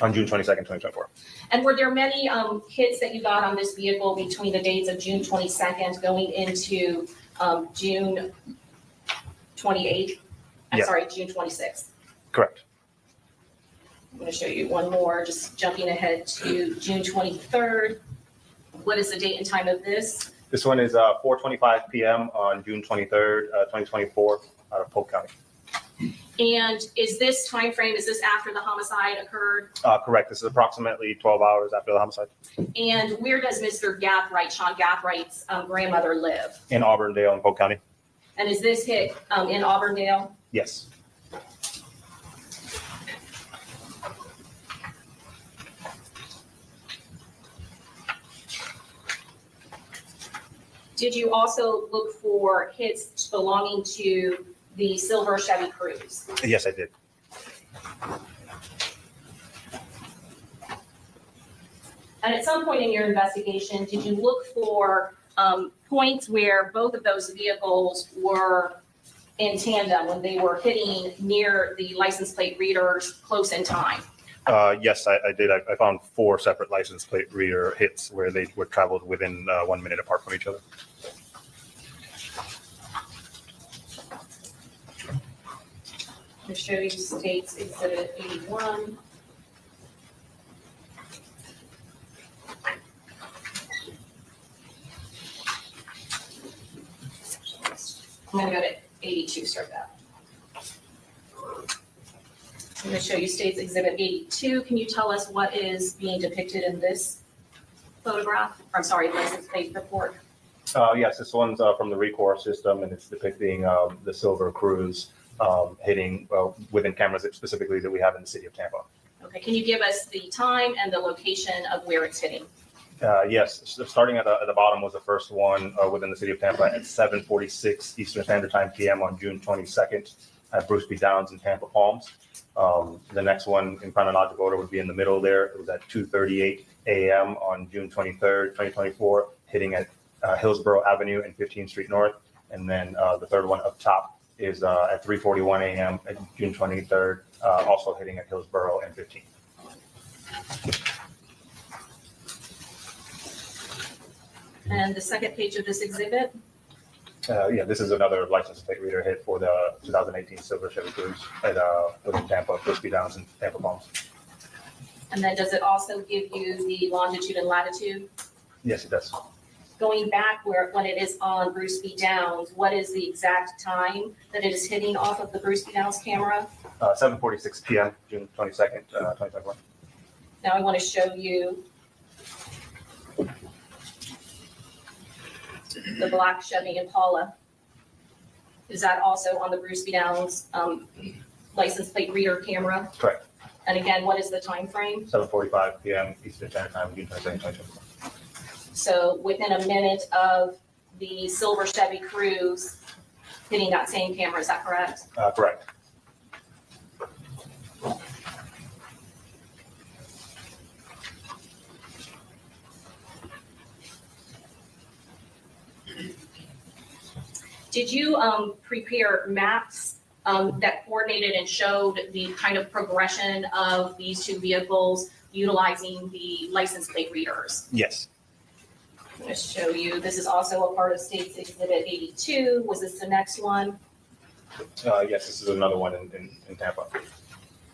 [SPEAKER 9] on June 22nd, 2024.
[SPEAKER 8] And were there many hits that you got on this vehicle between the dates of June 22nd going into June 28th?
[SPEAKER 9] Yeah.
[SPEAKER 8] June 26th.
[SPEAKER 9] Correct.
[SPEAKER 8] I'm going to show you one more, just jumping ahead to June 23rd. What is the date and time of this?
[SPEAKER 9] This one is 4:25 p.m. on June 23rd, 2024, out of Polk County.
[SPEAKER 8] And is this time frame? Is this after the homicide occurred?
[SPEAKER 9] Correct. This is approximately 12 hours after the homicide.
[SPEAKER 8] And where does Mr. Gathright, Sean Gathwright's grandmother live?
[SPEAKER 9] In Auburndale in Polk County.
[SPEAKER 8] And is this hit in Auburndale?
[SPEAKER 9] Yes.
[SPEAKER 8] Did you also look for hits belonging to the silver Chevy Cruze?
[SPEAKER 9] Yes, I did.
[SPEAKER 8] And at some point in your investigation, did you look for points where both of those vehicles were in tandem when they were hitting near the license plate readers close in time?
[SPEAKER 9] Yes, I did. I found 4 separate license plate reader hits where they were traveled within 1 minute apart from each other.
[SPEAKER 8] To show you States Exhibit 81. I'm going to go to 82, start that. I'm going to show you States Exhibit 82. Can you tell us what is being depicted in this photograph? I'm sorry, license plate report.
[SPEAKER 9] Yes, this one's from the RECORE system, and it's depicting the silver Cruze hitting within cameras specifically that we have in the city of Tampa.
[SPEAKER 8] Okay, can you give us the time and the location of where it's hitting?
[SPEAKER 9] Yes, so starting at the bottom was the first one within the city of Tampa at 7:46 Eastern Standard Time PM on June 22nd at Bruce B. Downs in Tampa Palms. The next one in chronological order would be in the middle there. It was at 2:38 a.m. on June 23rd, 2024, hitting at Hillsborough Avenue and 15th Street North. And then the third one up top is at 3:41 a.m. at June 23rd, also hitting at Hillsborough and 15th.
[SPEAKER 8] And the second page of this exhibit?
[SPEAKER 9] Yeah, this is another license plate reader hit for the 2018 silver Chevy Cruze at within Tampa, Bruce B. Downs in Tampa Palms.
[SPEAKER 8] And then does it also give you the longitude and latitude?
[SPEAKER 9] Yes, it does.
[SPEAKER 8] Going back when it is on Bruce B. Downs, what is the exact time that it is hitting off of the Bruce B. Downs camera?
[SPEAKER 9] 7:46 p.m., June 22nd, 2021.
[SPEAKER 8] Now I want to show you the black Chevy Impala. Is that also on the Bruce B. Downs license plate reader camera?
[SPEAKER 9] Correct.
[SPEAKER 8] And again, what is the time frame?
[SPEAKER 9] 7:45 p.m. Eastern Standard Time, June 22nd, 2024.
[SPEAKER 8] So within a minute of the silver Chevy Cruze hitting that same camera, is that correct?
[SPEAKER 9] Correct.
[SPEAKER 8] Did you prepare maps that coordinated and showed the kind of progression of these two vehicles utilizing the license plate readers?
[SPEAKER 9] Yes.
[SPEAKER 8] I'm going to show you. This is also a part of State's Exhibit 82. Was this the next one?
[SPEAKER 9] Yes, this is another one in Tampa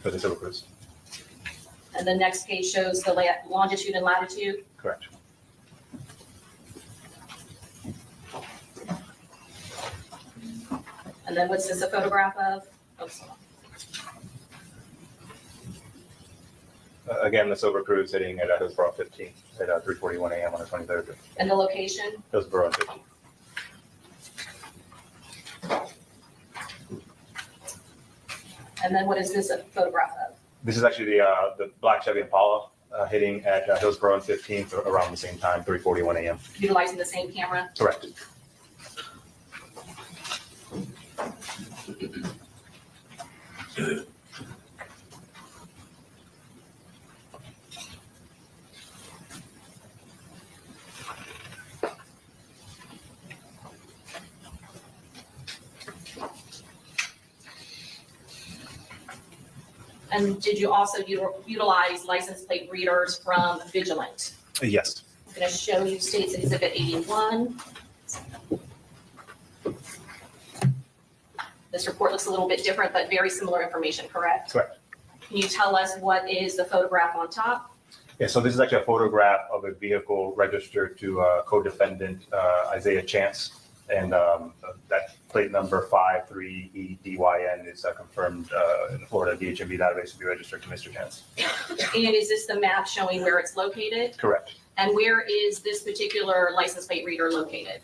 [SPEAKER 9] for the Silver Cruise.
[SPEAKER 8] And the next page shows the longitude and latitude.
[SPEAKER 9] Correct.
[SPEAKER 8] And then what's this a photograph of? Oops.
[SPEAKER 9] Again, the Silver Cruise hitting at Hillsborough 15 at 3:41 a.m. on the 23rd.
[SPEAKER 8] And the location?
[SPEAKER 9] Hillsborough 15.
[SPEAKER 8] And then what is this a photograph of?
[SPEAKER 9] This is actually the black Chevy Impala hitting at Hillsborough and 15th around the same time, 3:41 a.m.
[SPEAKER 8] Utilizing the same camera?
[SPEAKER 9] Correct.
[SPEAKER 8] And did you also utilize license plate readers from Vigilant?
[SPEAKER 9] Yes.
[SPEAKER 8] I'm going to show you State's Exhibit 81. This report looks a little bit different, but very similar information, correct?
[SPEAKER 9] Correct.
[SPEAKER 8] Can you tell us what is the photograph on top?
[SPEAKER 9] Yeah, so this is actually a photograph of a vehicle registered to co-defendant Isaiah Chance. And that plate number 53EDYN is confirmed in the Florida DHMV database to be registered to Mr. Chance.
[SPEAKER 8] And is this the map showing where it's located?
[SPEAKER 9] Correct.
[SPEAKER 8] And where is this particular license plate reader located?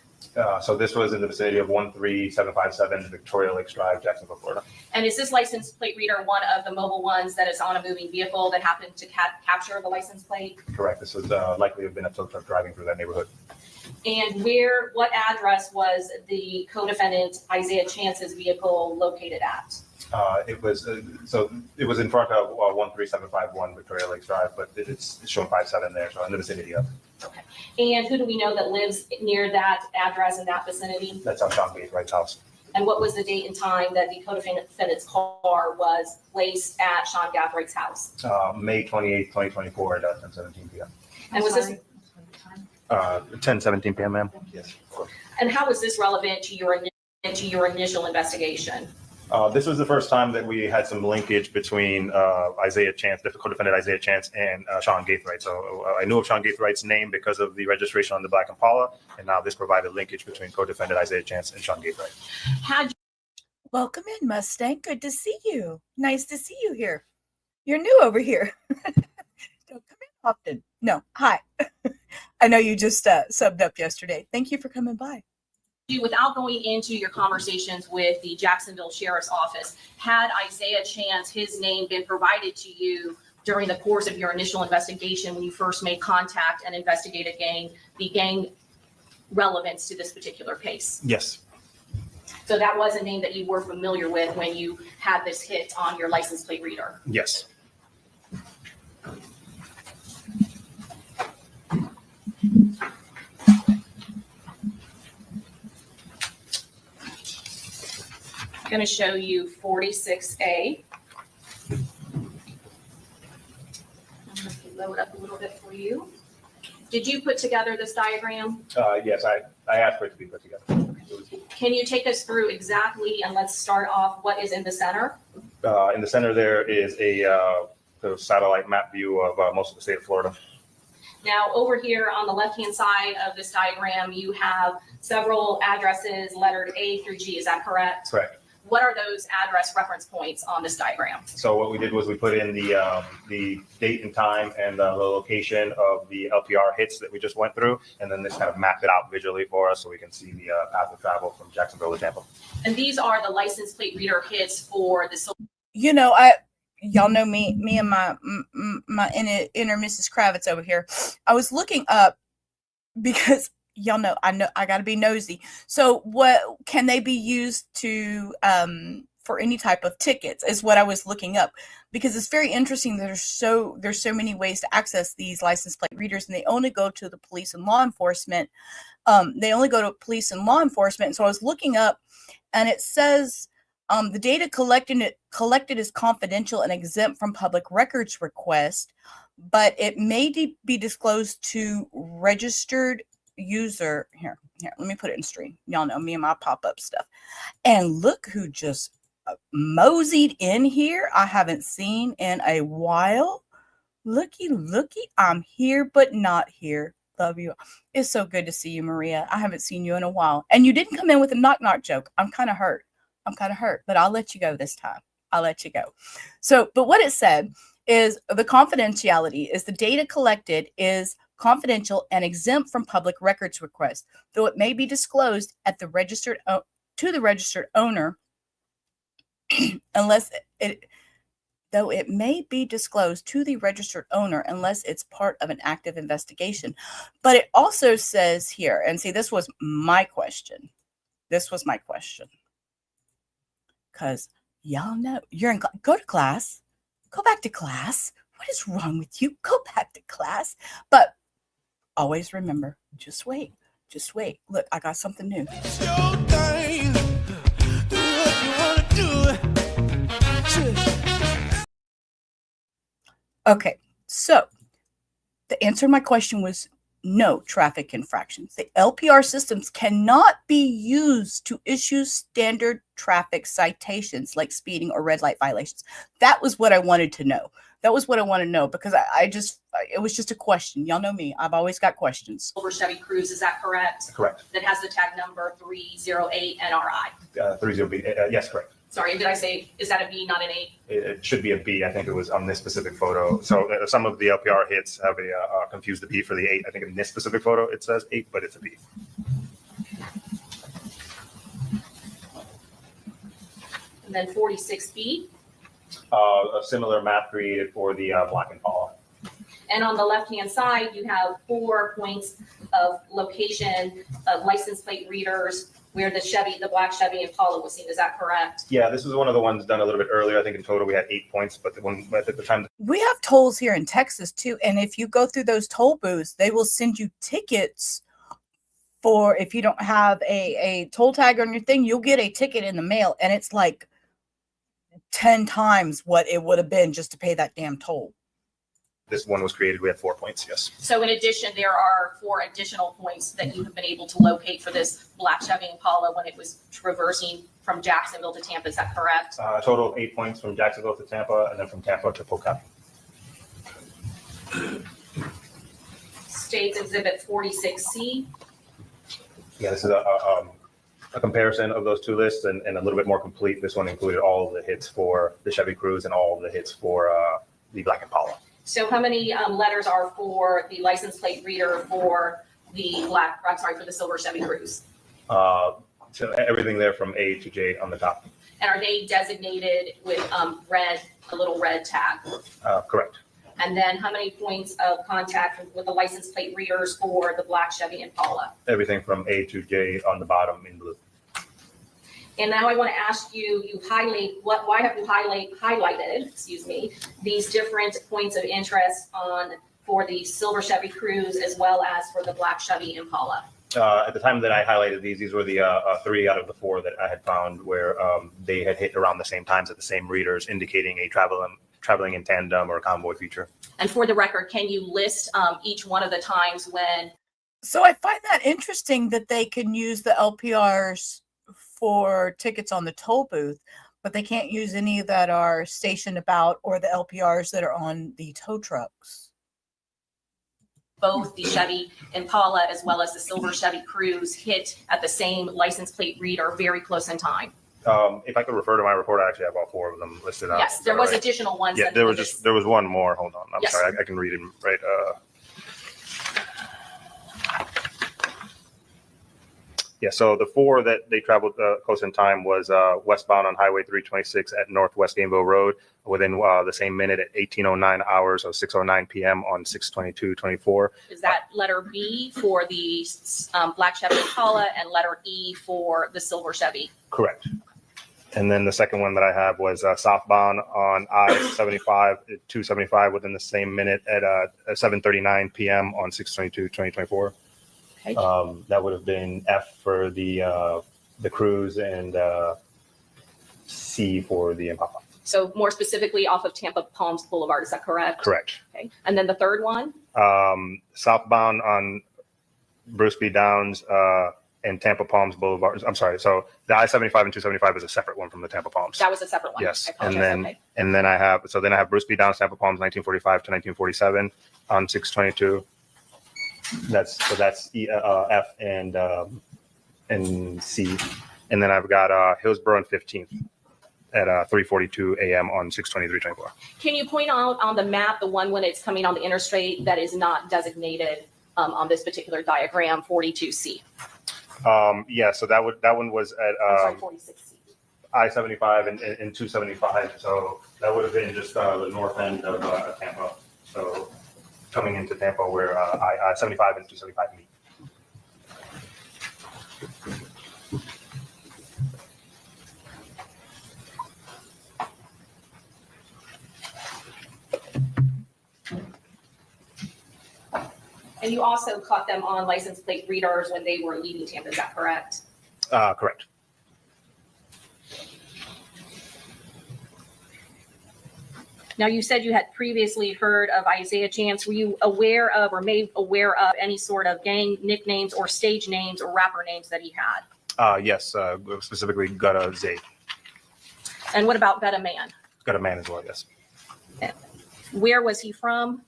[SPEAKER 9] So this was in the vicinity of 13757 Victoria Lakes Drive, Jacksonville, Florida.
[SPEAKER 8] And is this license plate reader one of the mobile ones that is on a moving vehicle that happened to capture the license plate?
[SPEAKER 9] Correct. This was likely have been a tow truck driving through that neighborhood.
[SPEAKER 8] And what address was the co-defendant Isaiah Chance's vehicle located at?
[SPEAKER 9] It was it was in front of 13751 Victoria Lakes Drive, but it's showing 57 there, so in the vicinity of.
[SPEAKER 8] Okay. And who do we know that lives near that address in that vicinity?
[SPEAKER 9] That's on Sean Gaithwright's house.
[SPEAKER 8] And what was the date and time that the co-defendant's car was placed at Sean Gaithwright's house?
[SPEAKER 9] May 28th, 2024 at 10:17 p.m.
[SPEAKER 8] And was this?
[SPEAKER 9] 10:17 p.m., ma'am. Yes, of course.
[SPEAKER 8] And how was this relevant to your initial investigation?
[SPEAKER 9] This was the first time that we had some linkage between Isaiah Chance, the co-defendant Isaiah Chance, and Sean Gaithwright. So I knew of Sean Gaithwright's name because of the registration on the Black Impala, and now this provided linkage between co-defendant Isaiah Chance and Sean Gaithwright.
[SPEAKER 4] Welcome in, Mustang. Good to see you. Nice to see you here. You're new over here. Don't come in often. No, hi. I know you just subbed up yesterday. Thank you for coming by.
[SPEAKER 8] Without going into your conversations with the Jacksonville Sheriff's Office, had Isaiah Chance, his name, been provided to you during the course of your initial investigation when you first made contact and investigated the gang relevance to this particular case?
[SPEAKER 9] Yes.
[SPEAKER 8] So that was a name that you were familiar with when you had this hit on your license plate reader?
[SPEAKER 9] Yes.
[SPEAKER 8] I'm going to show you 46A. I'm going to load up a little bit for you. Did you put together this diagram?
[SPEAKER 9] Yes, I asked for it to be put together.
[SPEAKER 8] Can you take us through exactly, and let's start off, what is in the center?
[SPEAKER 9] In the center there is a satellite map view of most of the state of Florida.
[SPEAKER 8] Now, over here on the left-hand side of this diagram, you have several addresses lettered A through G. Is that correct?
[SPEAKER 9] Correct.
[SPEAKER 8] what are those address reference points on this diagram?
[SPEAKER 9] So what we did was we put in the date and time and the location of the LPR hits that we just went through, and then this kind of mapped it out visually for us so we can see the path of travel from Jacksonville to Tampa.
[SPEAKER 8] And these are the license plate reader hits for the silver.
[SPEAKER 4] You know, y'all know me and my inner Mrs. Kravitz over here. I was looking up because y'all know I got to be nosy. So what can they be used to for any type of tickets is what I was looking up, because it's very interesting that there's so many ways to access these license plate readers, and they only go to the police and law enforcement. And so I was looking up, and it says the data collected is confidential and exempt from public records request, but it may be disclosed to registered user. Here, let me put it in stream. Y'all know me and my pop-up stuff. And look who just moseyed in here. I haven't seen in a while. Looky, I'm here but not here. Love you. It's so good to see you, Maria. I haven't seen you in a while. And you didn't come in with a knock joke. I'm kind of hurt, but I'll let you go this time. I'll let you go. So, but what it said is the confidentiality is the data collected is confidential and exempt from public records request, though it may be disclosed at the registered to the registered owner unless it's part of an active investigation. But it also says here, and see, this was my question. Because y'all know you're in go to class. Go back to class. What is wrong with you? Go back to class. But always remember, just wait. Look, I got something new.
[SPEAKER 1] It's your thing. Do what you want to do.
[SPEAKER 4] Okay, so the answer to my question was no traffic infractions. The LPR systems cannot be used to issue standard traffic citations like speeding or red light violations. That was what I wanted to know. Because it was just a question. Y'all know me. I've always got questions.
[SPEAKER 8] Silver Chevy Cruze, is that correct?
[SPEAKER 9] Correct.
[SPEAKER 8] That has the tag number 308 NRI.
[SPEAKER 9] 30B. Yes, correct.
[SPEAKER 8] Sorry, did I say, is that a B, not an A?
[SPEAKER 9] It should be a B. I think it was on this specific photo. So some of the LPR hits have confused the B for the 8. I think in this specific photo it says 8, but it's a B.
[SPEAKER 8] And then 46B.
[SPEAKER 9] A similar map created for the Black Impala.
[SPEAKER 8] And on the left-hand side, you have 4 points of location of license plate readers where the black Chevy Impala was seen. Is that correct?
[SPEAKER 9] Yeah, this was one of the ones done a little bit earlier. I think in total we had 8 points, but at the time.
[SPEAKER 4] We have tolls here in Texas too. And if you go through those toll booths, they will send you tickets for, if you don't have a toll tag on your thing, you'll get a ticket in the mail. And it's like 10 times what it would have been just to pay that damn toll.
[SPEAKER 9] This one was created, we had 4 points, yes.
[SPEAKER 8] So in addition, there are 4 additional points that you have been able to locate for this black Chevy Impala when it was traversing from Jacksonville to Tampa. Is that correct?
[SPEAKER 9] A total of 8 points from Jacksonville to Tampa, and then from Tampa to Polk County.
[SPEAKER 8] States Exhibit 46C.
[SPEAKER 9] Yeah, this is a comparison of those 2 lists and a little bit more complete. This one included all of the hits for the Chevy Cruze and all of the hits for the Black Impala.
[SPEAKER 8] So how many letters are for the license plate reader for the for the silver Chevy Cruze?
[SPEAKER 9] So everything there from A to J on the top.
[SPEAKER 8] And are they designated with a little red tag?
[SPEAKER 9] Correct.
[SPEAKER 8] And then how many points of contact with the license plate readers for the black Chevy Impala?
[SPEAKER 9] Everything from A to J on the bottom in blue.
[SPEAKER 8] And now I want to ask you, why have you highlighted, these different points of interest for the silver Chevy Cruze as well as for the black Chevy Impala?
[SPEAKER 9] At the time that I highlighted these were the 3 out of the 4 that I had found where they had hit around the same times at the same readers, indicating a traveling in tandem or convoy feature.
[SPEAKER 8] And for the record, can you list each one of the times when?
[SPEAKER 4] So I find that interesting that they can use the LPRs for tickets on the toll booth, but they can't use any that are stationed about or the LPRs that are on the tow trucks.
[SPEAKER 8] Both the Chevy Impala as well as the silver Chevy Cruze hit at the same license plate reader very close in time.
[SPEAKER 9] If I could refer to my report, I actually have all 4 of them listed out.
[SPEAKER 8] Yes, there was additional ones.
[SPEAKER 9] Yeah,
[SPEAKER 8] that
[SPEAKER 9] there was
[SPEAKER 8] this-
[SPEAKER 9] there was one more. Hold on. I'm
[SPEAKER 8] Yes.
[SPEAKER 9] sorry. I can read it right. Yeah, so the 4 that they traveled close in time was westbound on Highway 326 at Northwest Gameville Road within the same minute at 18:09 hours or 6:09 p.m. on 6/22/24.
[SPEAKER 8] Is that letter B for the black Chevy Impala and letter E for the silver Chevy?
[SPEAKER 9] Correct. And then the second one that I have was southbound on I-75, 275 within the same minute at 7:39 p.m. on 6/22/2024.
[SPEAKER 8] Okay.
[SPEAKER 9] That would have been F for the cruise and C for the Impala.
[SPEAKER 8] So more specifically off of Tampa Palms Boulevard, is that correct?
[SPEAKER 9] Correct.
[SPEAKER 8] Okay. And then the third one?
[SPEAKER 9] Southbound on Bruce B. Downs and Tampa Palms Boulevard. I'm sorry. So the I-75 and 275 is a separate one from the Tampa Palms.
[SPEAKER 8] That was a separate one.
[SPEAKER 9] Yes.
[SPEAKER 8] I
[SPEAKER 9] And
[SPEAKER 8] apologize.
[SPEAKER 9] then
[SPEAKER 8] Okay.
[SPEAKER 9] and then I have Bruce B. Downs, Tampa Palms, 1945 to 1947 on 6/22. That's E, F and C. And then I've got Hillsborough and 15th at 3:42 a.m. on 6/23/24.
[SPEAKER 8] Can you point out on the map, the one when it's coming on the interstate that is not designated on this particular diagram, 42C?
[SPEAKER 9] Yeah, so that one was at
[SPEAKER 8] I'm sorry, 46C.
[SPEAKER 9] I-75 and 275. So that would have been just the north end of Tampa. So coming into Tampa where I-75 and 275 meet.
[SPEAKER 8] And you also caught them on license plate readers when they were leaving Tampa, is that correct?
[SPEAKER 9] Correct.
[SPEAKER 8] Now, you said you had previously heard of Isaiah Chance. Were you aware of or made aware of any sort of gang nicknames or stage names or rapper names that he had?
[SPEAKER 9] Yes, specifically Gutta Zay.
[SPEAKER 8] And what about Gutta Man?
[SPEAKER 9] Gutta Man as well, yes.
[SPEAKER 8] Where was he from?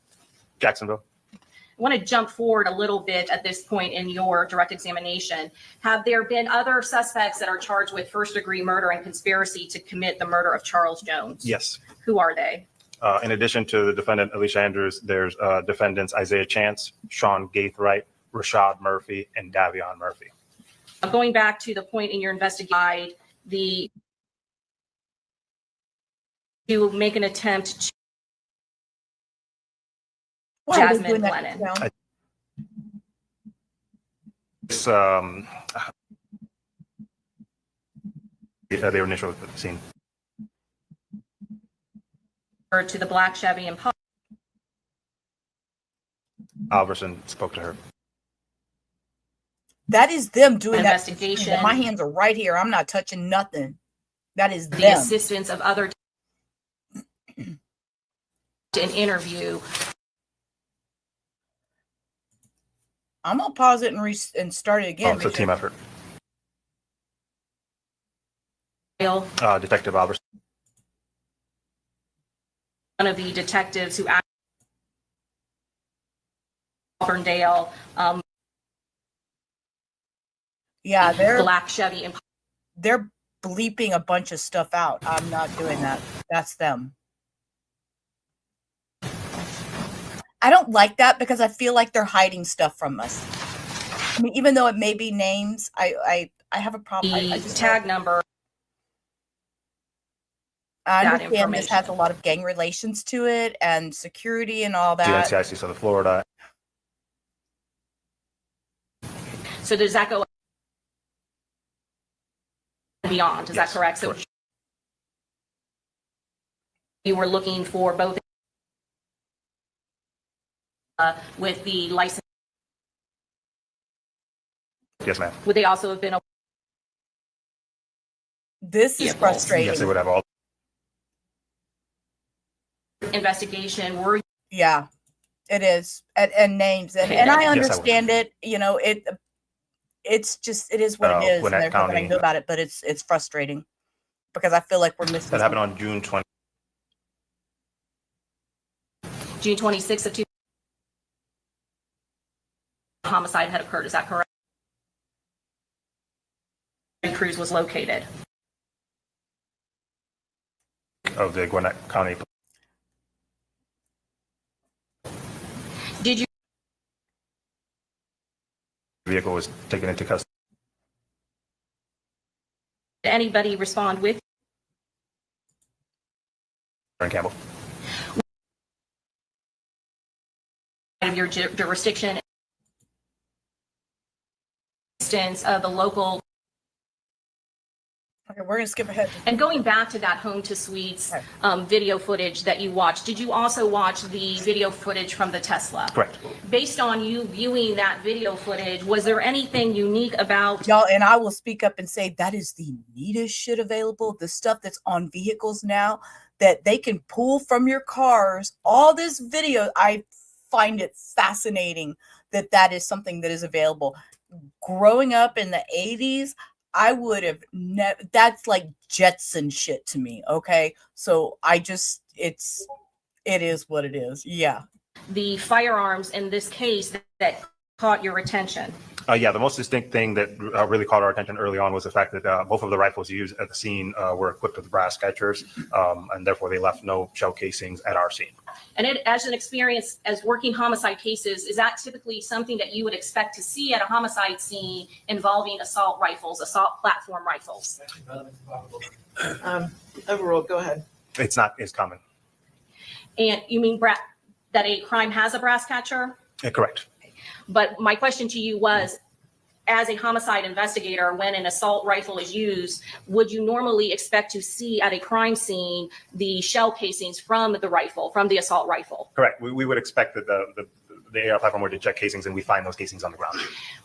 [SPEAKER 9] Jacksonville.
[SPEAKER 8] I want to jump forward a little bit at this point in your direct examination. Have there been other suspects that are charged with first-degree murder and conspiracy to commit the murder of Charles Jones?
[SPEAKER 9] Yes.
[SPEAKER 8] Who are they?
[SPEAKER 9] In addition to the defendant, Alicia Andrews, there's defendants Isaiah Chance, Sean Gaithright, Rashad Murphy, and Davion Murphy.
[SPEAKER 8] Going back to the point in your investigation, to make an attempt to
[SPEAKER 4] Why are they
[SPEAKER 8] Jasmine
[SPEAKER 4] doing that
[SPEAKER 8] Glennon.
[SPEAKER 4] down?
[SPEAKER 9] It's, their initial scene.
[SPEAKER 8] her to the black Chevy Impala.
[SPEAKER 9] Alverson spoke to her.
[SPEAKER 4] That is them doing that.
[SPEAKER 8] Investigation.
[SPEAKER 4] My hands are right here. I'm not touching nothing. That is
[SPEAKER 8] The
[SPEAKER 4] them.
[SPEAKER 8] assistance of other an interview.
[SPEAKER 4] I'm gonna pause it and start it again.
[SPEAKER 9] It's a team effort.
[SPEAKER 8] One
[SPEAKER 9] Detective Alverson.
[SPEAKER 8] of the detectives who acted in Auburndale,
[SPEAKER 4] Yeah,
[SPEAKER 8] black Chevy Impala.
[SPEAKER 4] they're bleeping a bunch of stuff out. I'm not doing that. That's them. I don't like that because I feel like they're hiding stuff from us. I mean, even though it may be names, I have a problem. I
[SPEAKER 8] The
[SPEAKER 4] just
[SPEAKER 8] tag number.
[SPEAKER 4] I
[SPEAKER 8] that
[SPEAKER 4] understand this has a
[SPEAKER 8] information.
[SPEAKER 4] lot of gang relations to it and security and all
[SPEAKER 9] The
[SPEAKER 4] that.
[SPEAKER 9] NCIC Southern Florida.
[SPEAKER 8] So does that go beyond? Is
[SPEAKER 9] Yes,
[SPEAKER 8] that correct? So
[SPEAKER 9] correct.
[SPEAKER 8] you were looking for both with the license.
[SPEAKER 9] Yes, ma'am.
[SPEAKER 8] Would they also have been a
[SPEAKER 4] This is
[SPEAKER 8] Yes,
[SPEAKER 4] frustrating.
[SPEAKER 9] Yes, they would have all.
[SPEAKER 8] investigation? Were
[SPEAKER 4] Yeah, it is. And names. And I
[SPEAKER 8] Yes,
[SPEAKER 9] I would.
[SPEAKER 4] understand it. You know, it's just, it is what it is. And
[SPEAKER 9] Gwinnett
[SPEAKER 4] there's nothing I can
[SPEAKER 9] County.
[SPEAKER 4] do about it, but it's frustrating because I feel like we're missing
[SPEAKER 9] That happened
[SPEAKER 4] something.
[SPEAKER 9] on June 20.
[SPEAKER 8] June 26th of 2000, homicide had occurred. Is that correct? Cruz was located.
[SPEAKER 9] of the Gwinnett County.
[SPEAKER 8] Did you
[SPEAKER 9] Vehicle was taken into custody.
[SPEAKER 8] did anybody respond with
[SPEAKER 9] In Campbell.
[SPEAKER 8] of your jurisdiction instance of the local?
[SPEAKER 4] Okay, we're gonna skip ahead.
[SPEAKER 8] And going back to that home to suites video footage that you watched, did you also watch the video footage from the Tesla?
[SPEAKER 9] Correct.
[SPEAKER 8] Based on you viewing that video footage, was there anything unique about
[SPEAKER 4] Y'all, and I will speak up and say that is the neatest shit available. The stuff that's on vehicles now that they can pull from your cars. All this video, I find it fascinating that that is something that is available. Growing up in the 80s, I would have never, that's like Jetson shit to me. Okay. So it is what it is. Yeah.
[SPEAKER 8] the firearms in this case that caught your attention?
[SPEAKER 9] Yeah, the most distinct thing that really caught our attention early on was the fact that both of the rifles used at the scene were equipped with brass catchers, and therefore they left no shell casings at our scene.
[SPEAKER 8] And as an experience as working homicide cases, is that typically something that you would expect to see at a homicide scene involving assault rifles, assault platform rifles?
[SPEAKER 7] Overall, go ahead.
[SPEAKER 9] It's not as common.
[SPEAKER 8] And you mean that a crime has a brass catcher?
[SPEAKER 9] Correct.
[SPEAKER 8] But my question to you was, as a homicide investigator, when an assault rifle is used, would you normally expect to see at a crime scene the shell casings from the rifle, from the assault rifle?
[SPEAKER 9] Correct. We would expect that the AR platform would eject casings, and we find those casings on the ground.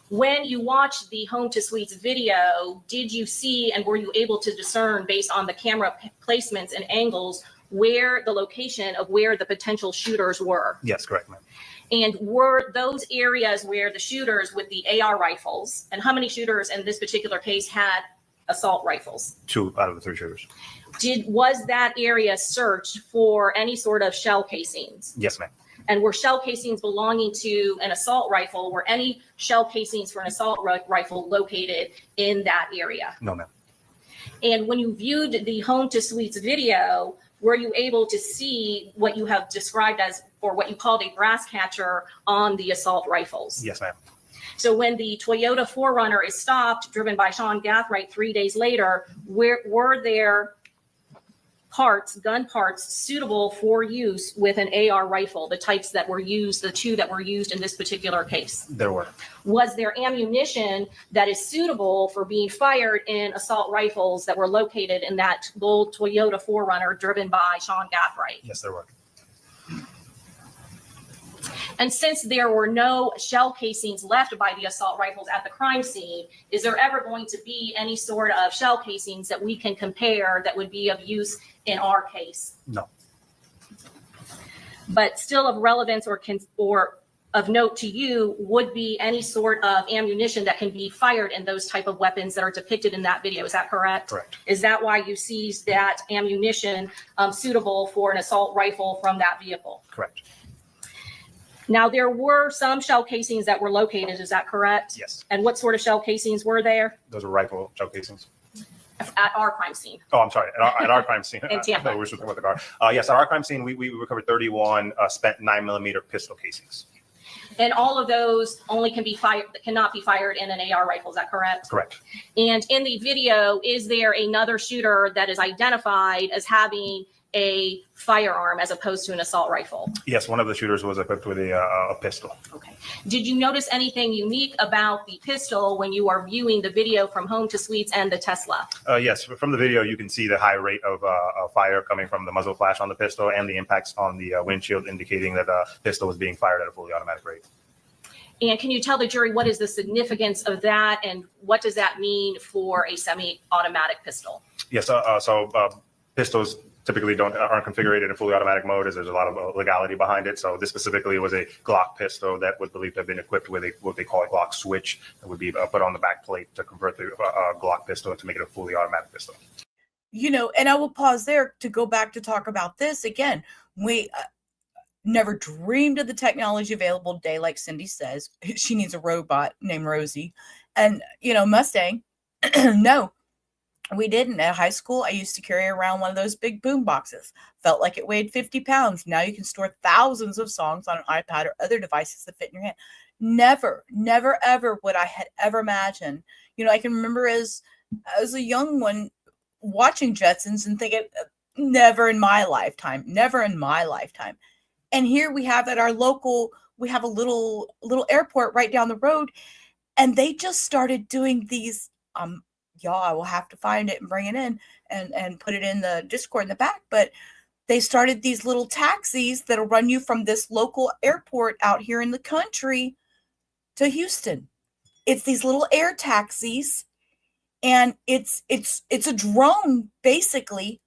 [SPEAKER 8] When you watched the Home to Suites video, did you see and were you able to discern based on the camera placements and angles where the location of where the potential shooters were?
[SPEAKER 9] Yes, correct, ma'am.
[SPEAKER 8] And were those areas where the shooters with the AR rifles, and how many shooters in this particular case had assault rifles? 2
[SPEAKER 9] out of the 3 shooters.
[SPEAKER 8] Was that area searched for any sort of shell casings?
[SPEAKER 9] Yes, ma'am.
[SPEAKER 8] And were shell casings belonging to an assault rifle? Were any shell casings for an assault rifle located in that area?
[SPEAKER 9] No, ma'am.
[SPEAKER 8] And when you viewed the Home to Suites video, were you able to see what you have described as, or what you called a brass catcher on the assault rifles?
[SPEAKER 9] Yes, ma'am.
[SPEAKER 8] So when the Toyota 4Runner is stopped, driven by Sean Gathright 3 days later, were there gun parts suitable for use with an AR rifle, the types that were used, the 2 that were used in this particular case?
[SPEAKER 9] There were.
[SPEAKER 8] Was there ammunition that is suitable for being fired in assault rifles that were located in that gold Toyota 4Runner driven by Sean Gathright?
[SPEAKER 9] Yes, there were.
[SPEAKER 8] And since there were no shell casings left by the assault rifles at the crime scene, is there ever going to be any sort of shell casings that we can compare that would be of use in our case?
[SPEAKER 9] No.
[SPEAKER 8] But still of relevance or of note to you would be any sort of ammunition that can be fired in those type of weapons that are depicted in that video. Is that correct?
[SPEAKER 9] Correct.
[SPEAKER 8] Is that why you seized that ammunition suitable for an assault rifle from that vehicle?
[SPEAKER 9] Correct.
[SPEAKER 8] Now, there were some shell casings that were located. Is that correct?
[SPEAKER 9] Yes.
[SPEAKER 8] And what sort of shell casings were there?
[SPEAKER 9] Those were rifle shell casings.
[SPEAKER 8] At our crime scene.
[SPEAKER 9] Oh, I'm sorry. At our crime scene.
[SPEAKER 8] In Tampa.
[SPEAKER 9] I thought we were talking about the car. Yes, at our crime scene, we recovered 31 spent 9mm pistol casings.
[SPEAKER 8] And all of those only cannot be fired in an AR rifle. Is that correct?
[SPEAKER 9] Correct.
[SPEAKER 8] And in the video, is there another shooter that is identified as having a firearm as opposed to an assault rifle?
[SPEAKER 9] Yes, one of the shooters was equipped with a pistol.
[SPEAKER 8] Okay. Did you notice anything unique about the pistol when you are viewing the video from Home to Suites and the Tesla?
[SPEAKER 9] Yes, from the video, you can see the high rate of fire coming from the muzzle flash on the pistol and the impacts on the windshield, indicating that the pistol was being fired at a fully automatic rate.
[SPEAKER 8] And can you tell the jury what is the significance of that and what does that mean for a semi-automatic pistol?
[SPEAKER 9] Yes, pistols typically aren't configured in fully automatic mode, as there's a lot of legality behind it. So this specifically was a Glock pistol that was believed to have been equipped with what they call a Glock switch that would be put on the back plate to convert the Glock pistol to make it a fully automatic pistol.
[SPEAKER 4] You know, and I will pause there to go back to talk about this again. We never dreamed of the technology available today. Like Cindy says, she needs a robot named Rosie. And, you know, Mustang, no. We didn't. At high school, I used to carry around one of those big boom boxes. Felt like it weighed 50 pounds. Now you can store thousands of songs on an iPad or other devices that fit in your hand. Never, never, ever would I had ever imagined. You know, I can remember as a young one watching Jetsons and thinking, never in my lifetime, never in my lifetime. And here we have at our local, we have a little airport right down the road, and they just started doing these. Y'all, I will have to find it and bring it in and put it in the Discord in the back. But they started these little taxis that'll run you from this local airport out here in the country to Houston. It's these little air taxis, and it's a drone basically,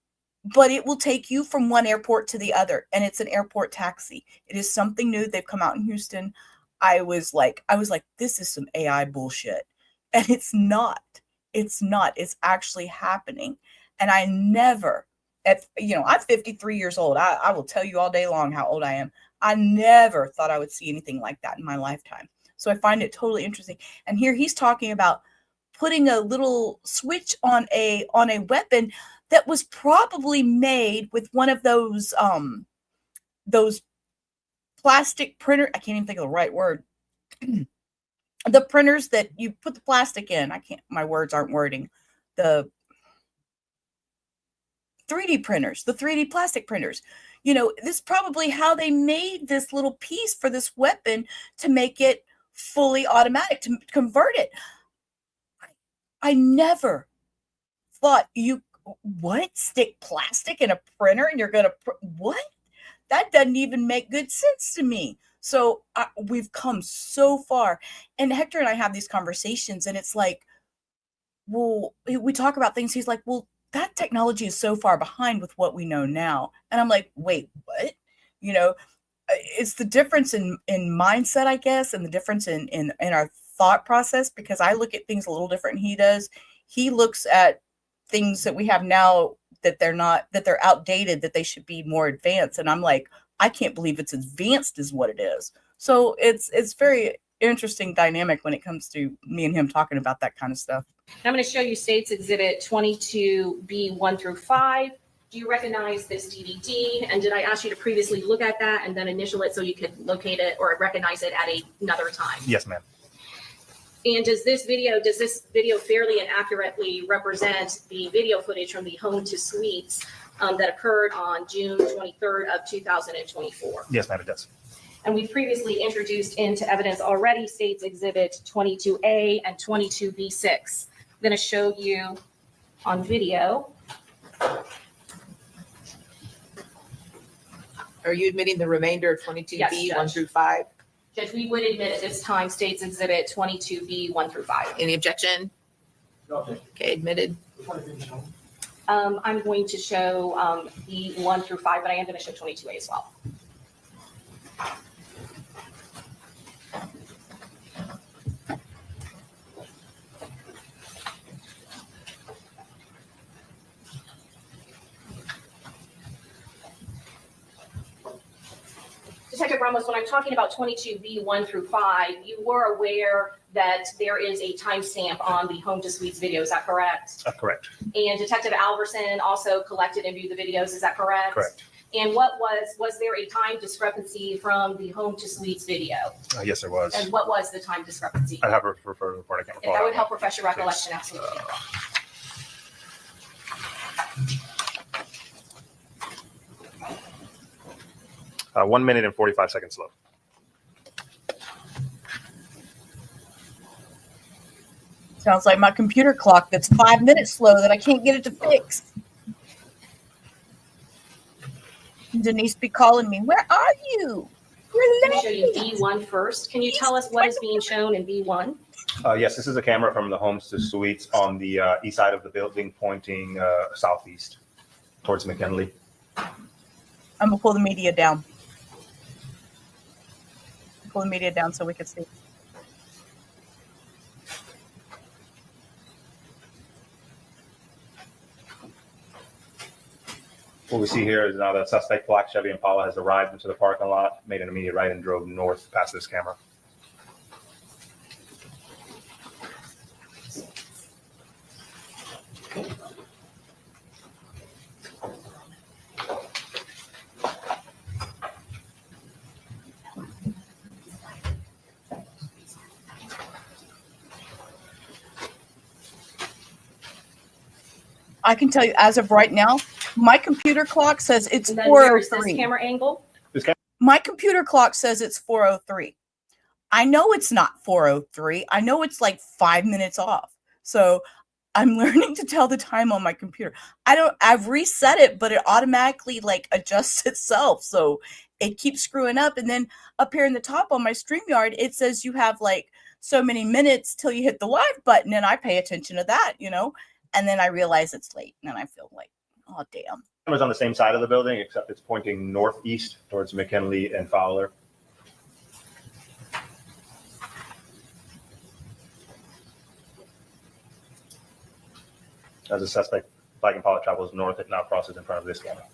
[SPEAKER 4] but it will take you from one airport to the other, and it's an airport taxi. It is something new. They've come out in Houston. I was like, this is some AI bullshit, and it's not. It's not. It's actually happening. And I never, I'm 53 years old. I will tell you all day long how old I am. I never thought I would see anything like that in my lifetime. So I find it totally interesting. And here he's talking about putting a little switch on a weapon that was probably made with one of those plastic printer. I can't even think of the right word. The printers that you put the plastic in. My words aren't wording. The 3D printers, the 3D plastic printers. You know, this is probably how they made this little piece for this weapon to make it fully automatic, to convert it. I never thought stick plastic in a printer and you're going to, what? That doesn't even make good sense to me. So we've come so far. And Hector and I have these conversations, and it's like, well, we talk about things. He's like, well, that technology is so far behind with what we know now. And I'm like, wait, what? You know, it's the difference in mindset, I guess, and the difference in our thought process, because I look at things a little different than he does. He looks at things that we have now that they're outdated, that they should be more advanced. And I'm like, I can't believe it's advanced is what it is. So it's very interesting dynamic when it comes to me and him talking about that kind of stuff.
[SPEAKER 8] I'm going to show you States Exhibit 22B 1 through 5. Do you recognize this DVD? And did I ask you to previously look at that and then initial it so you could locate it or recognize it at another time?
[SPEAKER 9] Yes, ma'am.
[SPEAKER 8] And does this video fairly and accurately represent the video footage from the home to suites that occurred on June 23rd of 2024?
[SPEAKER 9] Yes, ma'am, it does.
[SPEAKER 8] And we previously introduced into evidence already States Exhibit 22A and 22B6. I'm going to show you on video.
[SPEAKER 7] Are you admitting the remainder of 22B,
[SPEAKER 8] Yes,
[SPEAKER 7] 1
[SPEAKER 8] Judge.
[SPEAKER 7] through 5?
[SPEAKER 8] Judge, we would admit at this time States Exhibit 22B 1 through 5.
[SPEAKER 7] Any objection? Okay, admitted.
[SPEAKER 8] I'm going to show B 1 through 5, but I am going to show 22A as well. Detective Ramos, when I'm talking about 22B 1 through 5, you were aware that there is a timestamp on the home to suites video. Is that correct?
[SPEAKER 9] Correct.
[SPEAKER 8] And Detective Alverson also collected and viewed the videos. Is that correct?
[SPEAKER 9] Correct.
[SPEAKER 8] And was there a time discrepancy from the home to suites video?
[SPEAKER 9] Yes, there was.
[SPEAKER 8] And what was the time discrepancy?
[SPEAKER 9] I have a referred report. I can't
[SPEAKER 8] If
[SPEAKER 9] recall.
[SPEAKER 8] that would help refresh your recollection, absolutely.
[SPEAKER 9] 1 minute and 45 seconds slow.
[SPEAKER 4] Sounds like my computer clock that's 5 minutes slow that I can't get it to fix. Denise be calling me. Where are you?
[SPEAKER 8] Let me show you B1 first. Can you tell us what is being shown in B1?
[SPEAKER 9] Yes, this is a camera from the homes to suites on the east side of the building, pointing southeast towards McKinley.
[SPEAKER 4] I'm gonna pull the media down. Pull the media down so we can see.
[SPEAKER 9] What we see here is now the suspect black Chevy Impala has arrived into the parking lot, made an immediate right, and drove north past this camera.
[SPEAKER 4] I can tell you as of right now, my computer clock says it's
[SPEAKER 8] And then where is this
[SPEAKER 4] 4:03.
[SPEAKER 8] camera angle?
[SPEAKER 4] My computer clock says it's 4:03. I know it's not 4:03. I know it's like 5 minutes off. So I'm learning to tell the time on my computer. I've reset it, but it automatically like adjusts itself. So it keeps screwing up. And then up here in the top on my StreamYard, it says you have like so many minutes till you hit the live button. And I pay attention to that, you know, and then I realize it's late and then I feel like, oh, damn.
[SPEAKER 9] Camera's on the same side of the building, except it's pointing northeast towards McKinley and Fowler. As a suspect, Black Impala travels north, it now crosses in front of this camera.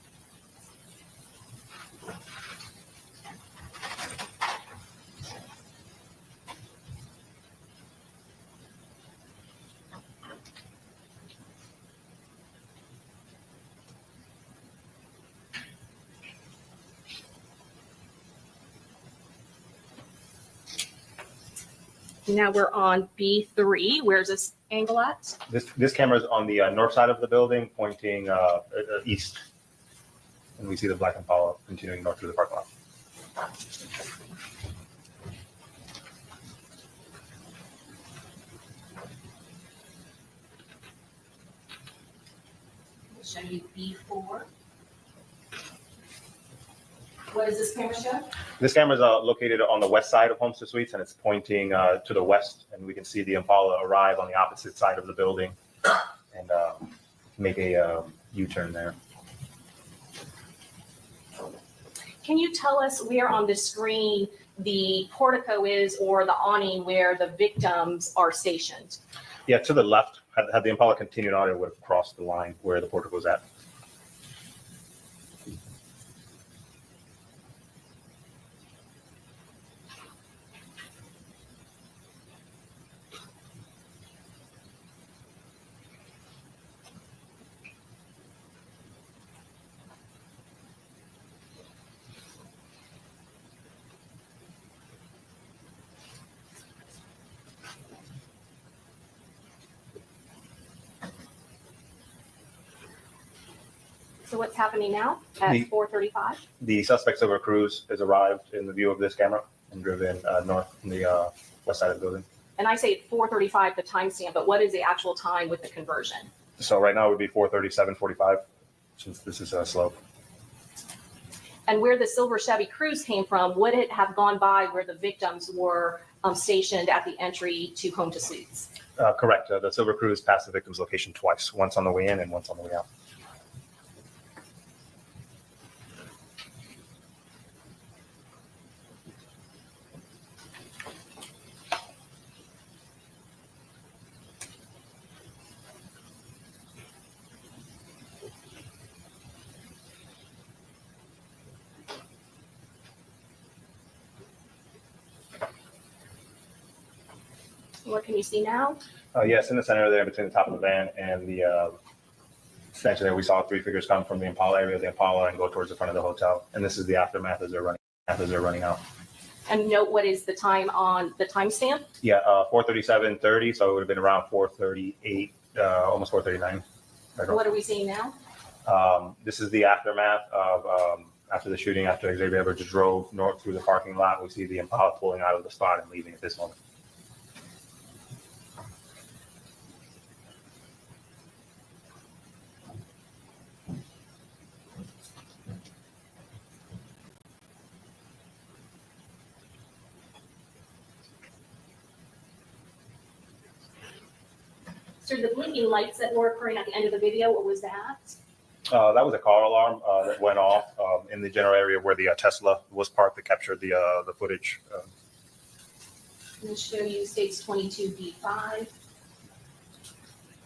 [SPEAKER 8] Now we're on B3. Where's this angle at?
[SPEAKER 9] This camera is on the north side of the building, pointing east, and we see the Black Impala continuing north through the parking lot.
[SPEAKER 8] We'll show you B4. What does this camera show?
[SPEAKER 9] This camera is located on the west side of Homestead Suites, and it's pointing to the west, and we can see the Impala arrive on the opposite side of the building and make a U-turn there.
[SPEAKER 8] Can you tell us where on the screen the portico is or the awning where the victims are stationed?
[SPEAKER 9] Yeah, to the left. Had the Impala continued on, it would have crossed the line where the portico was at.
[SPEAKER 8] So what's happening now at
[SPEAKER 9] The-
[SPEAKER 8] 4:35?
[SPEAKER 9] The suspect Silver Cruise has arrived in the view of this camera and driven north from the west side of the building.
[SPEAKER 8] And I say 4:35, the timestamp, but what is the actual time with the conversion?
[SPEAKER 9] So right now it would be 4:37:45, since this is a slope.
[SPEAKER 8] And where the silver Chevy Cruze came from, would it have gone by where the victims were stationed at the entry to Home to Suites?
[SPEAKER 9] Correct. The Silver Cruise passed the victim's location twice, once on the way in and once on the way out.
[SPEAKER 8] What can you see now?
[SPEAKER 9] Yes, in the center there, between the top of the van and the extension there, we saw three figures come from the Impala area of the Impala and go towards the front of the hotel. And this is the aftermath as they're running out.
[SPEAKER 8] And note what is the time on the timestamp?
[SPEAKER 9] Yeah, 4:37:30, so it would have been around 4:38, almost 4:39.
[SPEAKER 8] What are we seeing now?
[SPEAKER 9] This is the aftermath of after the shooting, after Xavier Edwards drove north through the parking lot. We see the Impala pulling out of the spot and leaving at this moment.
[SPEAKER 8] So the blinking lights that were occurring at the end of the video, what was that?
[SPEAKER 9] That was a car alarm that went off in the general area where the Tesla was parked that captured the footage.
[SPEAKER 8] Let me show you states 22B5.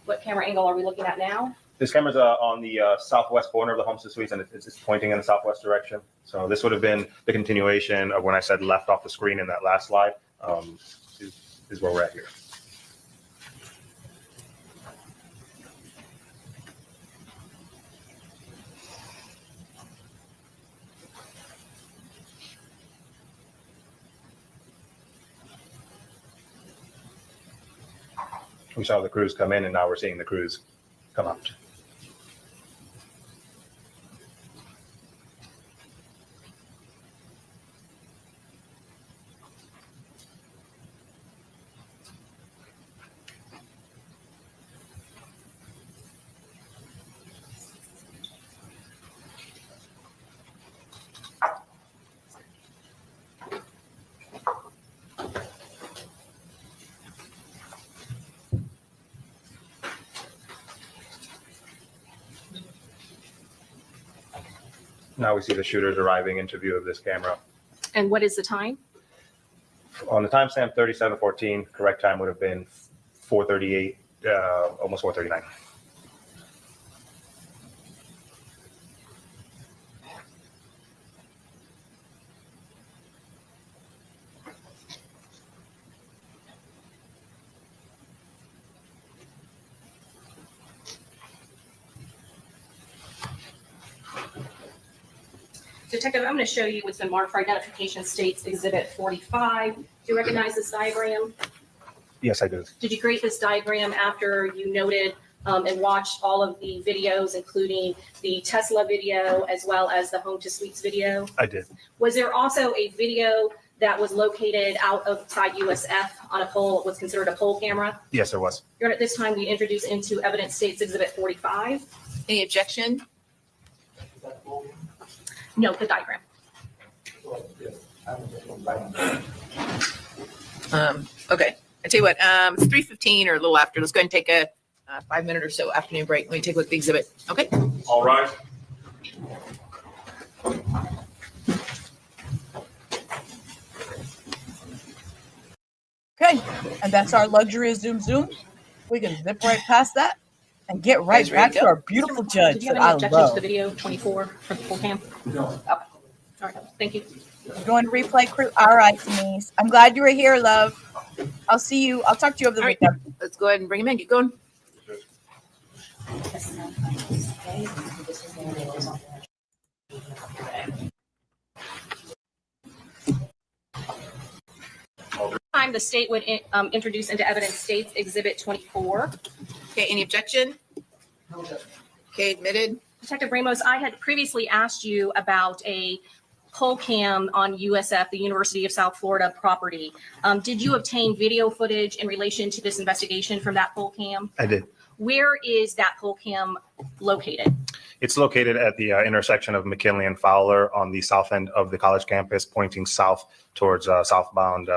[SPEAKER 8] What camera angle are we looking at now?
[SPEAKER 9] This camera's on the southwest corner of the Homestead Suites, and it's pointing in the southwest direction. So this would have been the continuation of when I said left off the screen in that last slide, is where we're at here. We saw the Cruze come in, and now we're seeing the Cruze come out. Now we see the shooters arriving into view of this camera.
[SPEAKER 8] And what is the time?
[SPEAKER 9] On the timestamp 37:14, correct time would have been 4:38, almost 4:39.
[SPEAKER 8] Detective, I'm going to show you what's been marked for identification states Exhibit 45. Do you recognize this diagram?
[SPEAKER 9] Yes, I do.
[SPEAKER 8] Did you create this diagram after you noted and watched all of the videos, including the Tesla video as well as the Home to Suites video?
[SPEAKER 9] I did.
[SPEAKER 8] Was there also a video that was located outside USF on a pole, what's considered a pole camera?
[SPEAKER 9] Yes, there was.
[SPEAKER 8] Your Honor, at this time, we introduce into evidence states Exhibit 45.
[SPEAKER 7] Any objection?
[SPEAKER 8] No, the diagram.
[SPEAKER 7] Okay. I tell you what, it's 3:15 or a little after. Let's go ahead and take a 5-minute or so afternoon break. Let me take a look at the exhibit. Okay.
[SPEAKER 9] All rise.
[SPEAKER 4] Okay, and that's our luxury of Zoom. We can zip right past that and get right
[SPEAKER 7] Guys ready
[SPEAKER 4] back
[SPEAKER 7] to
[SPEAKER 4] to
[SPEAKER 7] go?
[SPEAKER 4] our beautiful judge
[SPEAKER 8] Did you have
[SPEAKER 4] that
[SPEAKER 8] any
[SPEAKER 4] I
[SPEAKER 8] objections to
[SPEAKER 4] love.
[SPEAKER 8] the video 24 for the full cam? No. Okay. All right. Thank you.
[SPEAKER 4] You going to replay crew? All right, Denise. I'm glad you were here, love. I'll see you. I'll talk to you over the
[SPEAKER 7] All right.
[SPEAKER 4] weekend.
[SPEAKER 7] Let's go ahead and bring him in. Get going.
[SPEAKER 8] Time the state would introduce into evidence states Exhibit 24.
[SPEAKER 7] Okay. Any objection? Okay. Admitted.
[SPEAKER 8] Detective Ramos, I had previously asked you about a pole cam on USF, the University of South Florida property. Did you obtain video footage in relation to this investigation from that pole cam?
[SPEAKER 9] I did.
[SPEAKER 8] Where is that pole cam located?
[SPEAKER 9] It's located at the intersection of McKinley and Fowler on the south end of the college campus, pointing south towards southbound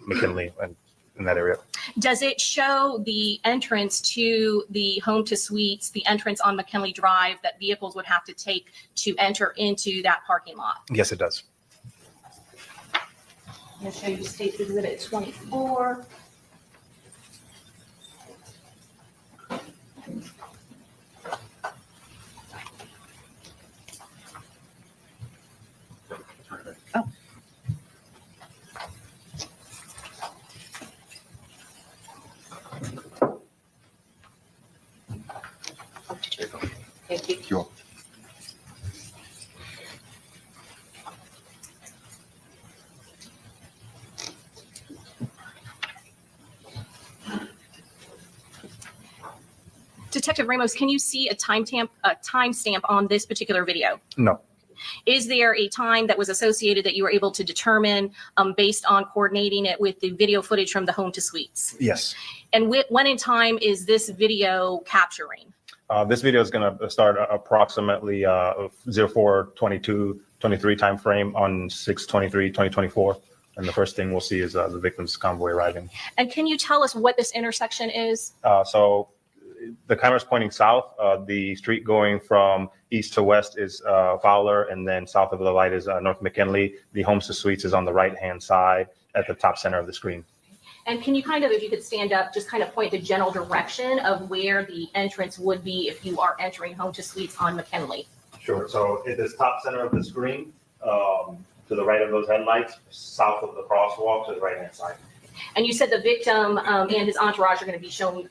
[SPEAKER 9] McKinley and in that area.
[SPEAKER 8] Does it show the entrance to the Home to Suites, the entrance on McKinley Drive that vehicles would have to take to enter into that parking lot?
[SPEAKER 9] Yes, it does.
[SPEAKER 8] I'm going to show you State Exhibit 24.
[SPEAKER 7] Thank you.
[SPEAKER 8] Detective Ramos, can you see a timestamp on this particular video?
[SPEAKER 9] No.
[SPEAKER 8] Is there a time that was associated that you were able to determine based on coordinating it with the video footage from the Home to Suites?
[SPEAKER 9] Yes.
[SPEAKER 8] And when in time is this video capturing?
[SPEAKER 9] This video is going to start approximately 04/22/23 time frame on 6/23/2024. And the first thing we'll see is the victim's convoy arriving.
[SPEAKER 8] And can you tell us what this intersection is?
[SPEAKER 9] So the camera's pointing south. The street going from east to west is Fowler, and then south of the light is North McKinley. The Homes to Suites is on the right-hand side at the top center of the screen.
[SPEAKER 8] And can you kind of, if you could stand up, just kind of point the general direction of where the entrance would be if you are entering Home to Suites on McKinley?
[SPEAKER 9] Sure. So it is top center of the screen, to the right of those headlights, south of the crosswalk to the right-hand side.
[SPEAKER 8] And you said the victim and his entourage are going to be shown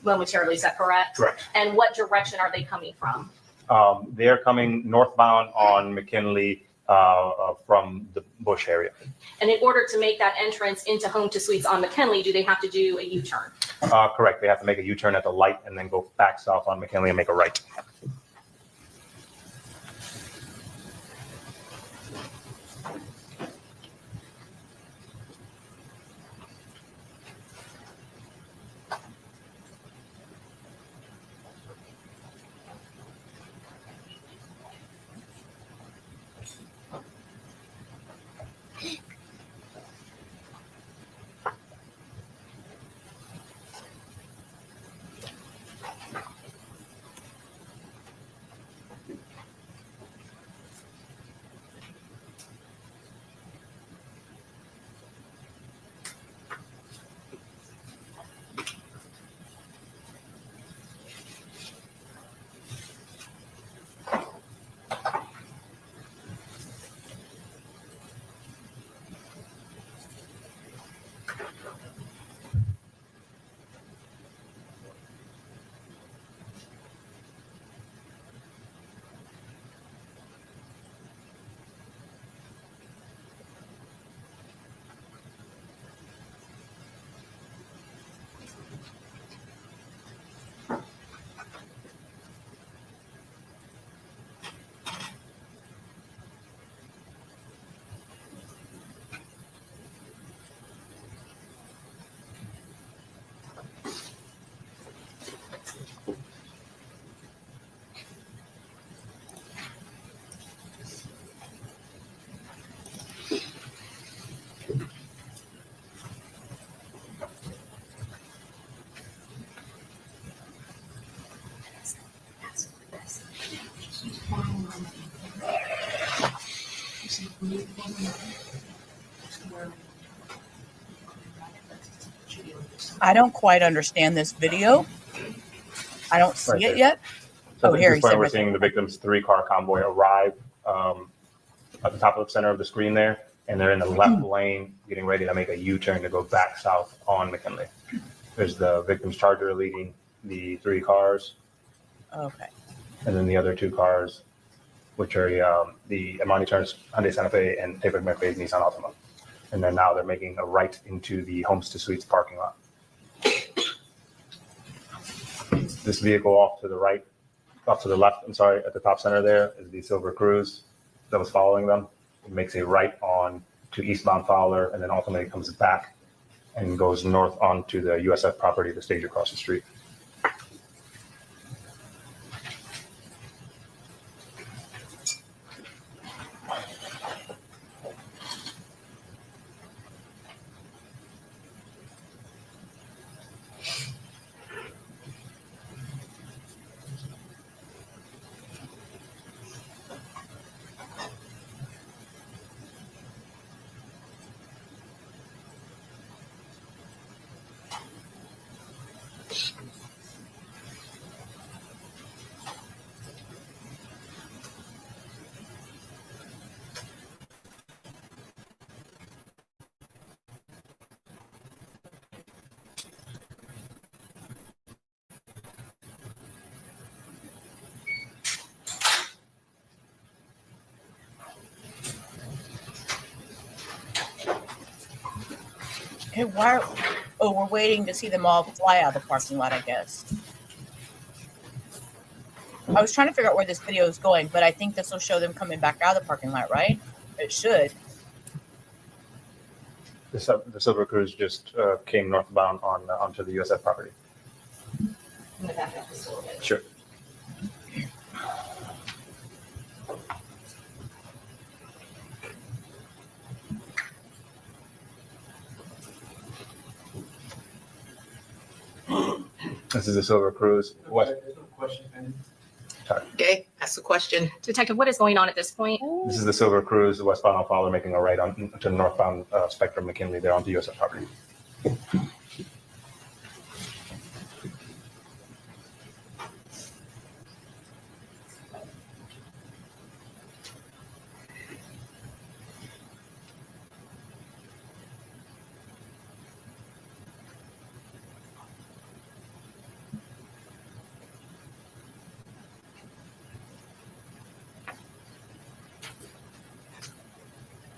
[SPEAKER 8] momentarily, is that correct?
[SPEAKER 9] Correct.
[SPEAKER 8] And what direction are they coming from?
[SPEAKER 9] They're coming northbound on McKinley from the Bush area.
[SPEAKER 8] And in order to make that entrance into Home to Suites on McKinley, do they have to do a U-turn?
[SPEAKER 9] Correct. They have to make a U-turn at the light and then go back south on McKinley and make a right.
[SPEAKER 4] I don't quite understand this video. I don't see
[SPEAKER 9] Right
[SPEAKER 4] it
[SPEAKER 9] there.
[SPEAKER 4] yet.
[SPEAKER 9] So
[SPEAKER 4] Oh,
[SPEAKER 9] at
[SPEAKER 4] here,
[SPEAKER 9] this
[SPEAKER 4] he
[SPEAKER 9] point,
[SPEAKER 4] said
[SPEAKER 9] we're
[SPEAKER 4] right
[SPEAKER 9] seeing
[SPEAKER 4] there.
[SPEAKER 9] the victim's 3-car convoy arrive at the top of the center of the screen there, and they're in the left lane, getting ready to make a U-turn to go back south on McKinley. There's the victim's Charger leading the 3 cars,
[SPEAKER 4] Okay.
[SPEAKER 9] and then the other 2 cars, which are the Amani Turner's Hyundai Santa Fe and David McVeigh's Nissan Altima. And then now they're making a right into the Homes to Suites parking lot. This vehicle off to the right, off to the left, I'm sorry, at the top center there is the Silver Cruise that was following them. It makes a right on to eastbound Fowler and then ultimately comes back and goes north onto the USF property, the stage across the street.
[SPEAKER 4] Okay, why? Oh, we're waiting to see them all fly out of the parking lot, I guess. I was trying to figure out where this video is going, but I think this will show them coming back out of the parking lot, right? It should.
[SPEAKER 9] The Silver Cruise just came northbound onto the USF property.
[SPEAKER 8] I'm gonna back up just a little bit.
[SPEAKER 9] Sure. This is the Silver Cruise. What?
[SPEAKER 7] Okay, ask the question.
[SPEAKER 8] Detective, what is going on at this point?
[SPEAKER 9] This is the Silver Cruise, westbound on Fowler, making a right on to the northbound Spectrum McKinley there onto USF property.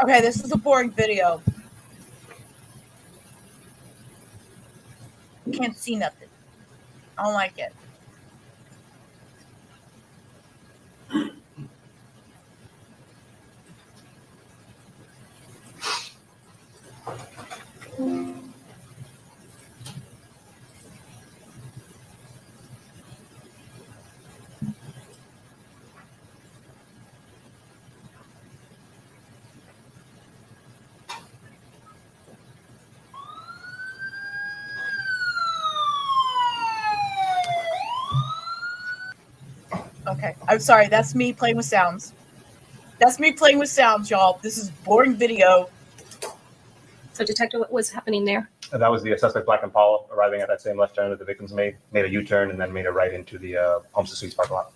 [SPEAKER 4] Okay, this is a boring video. Can't see nothing. I don't like it. Okay, I'm sorry. That's me playing with sounds. That's me playing with sounds, y'all. This is boring video.
[SPEAKER 8] So, Detective, what was happening there?
[SPEAKER 9] And that was the suspect Black Impala arriving at that same left turn that the victims made a U-turn, and then made a right into the Homes to Suites parking lot.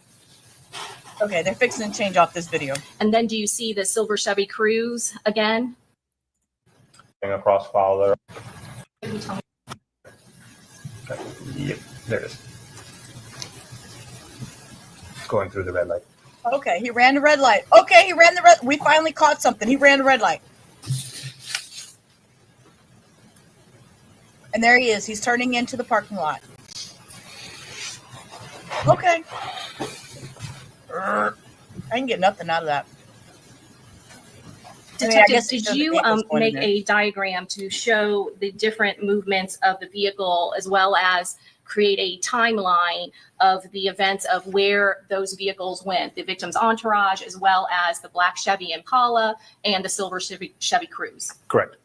[SPEAKER 4] Okay, they're fixing to change off this video.
[SPEAKER 8] And then do you see the silver Chevy Cruise again?
[SPEAKER 9] Across Fowler.
[SPEAKER 8] Can you tell me?
[SPEAKER 9] Okay. Yep, there it is. Going through the red light.
[SPEAKER 4] Okay, he ran the red light. Okay, he ran the red. We finally caught something. He ran the red light. And there he is. He's turning into the parking lot. Okay. I didn't get nothing out of that. I mean, I
[SPEAKER 8] Detective,
[SPEAKER 4] guess it
[SPEAKER 8] did
[SPEAKER 4] showed the
[SPEAKER 8] you
[SPEAKER 4] vehicles going in
[SPEAKER 8] make
[SPEAKER 4] there.
[SPEAKER 8] a diagram to show the different movements of the vehicle, as well as create a timeline of the events of where those vehicles went, the victim's entourage, as well as the black Chevy Impala and the silver Chevy Cruise?
[SPEAKER 9] Correct.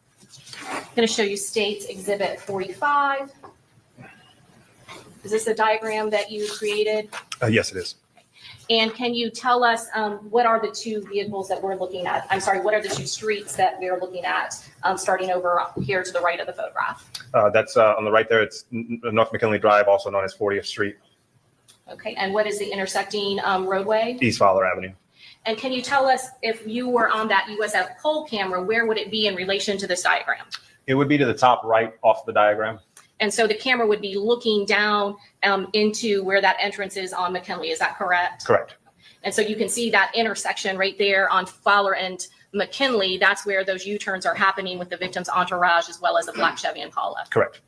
[SPEAKER 8] I'm going to show you States Exhibit 45. Is this the diagram that you created?
[SPEAKER 9] Yes, it is.
[SPEAKER 8] And can you tell us what are the two vehicles that we're looking at? I'm sorry, what are the two streets that we're looking at, starting over here to the right of the photograph?
[SPEAKER 9] That's on the right there. It's North McKinley Drive, also known as 40th Street,
[SPEAKER 8] Okay, and what is the intersecting roadway?
[SPEAKER 9] East Fowler Avenue.
[SPEAKER 8] And can you tell us if you were on that USF poll camera, where would it be in relation to this diagram?
[SPEAKER 9] It would be to the top right off the diagram.
[SPEAKER 8] And so the camera would be looking down into where that entrance is on McKinley. Is that correct?
[SPEAKER 9] Correct.
[SPEAKER 8] And so you can see that intersection right there on Fowler and McKinley. That's where those U-turns are happening with the victim's entourage as well as the black Chevy Impala.
[SPEAKER 9] Correct.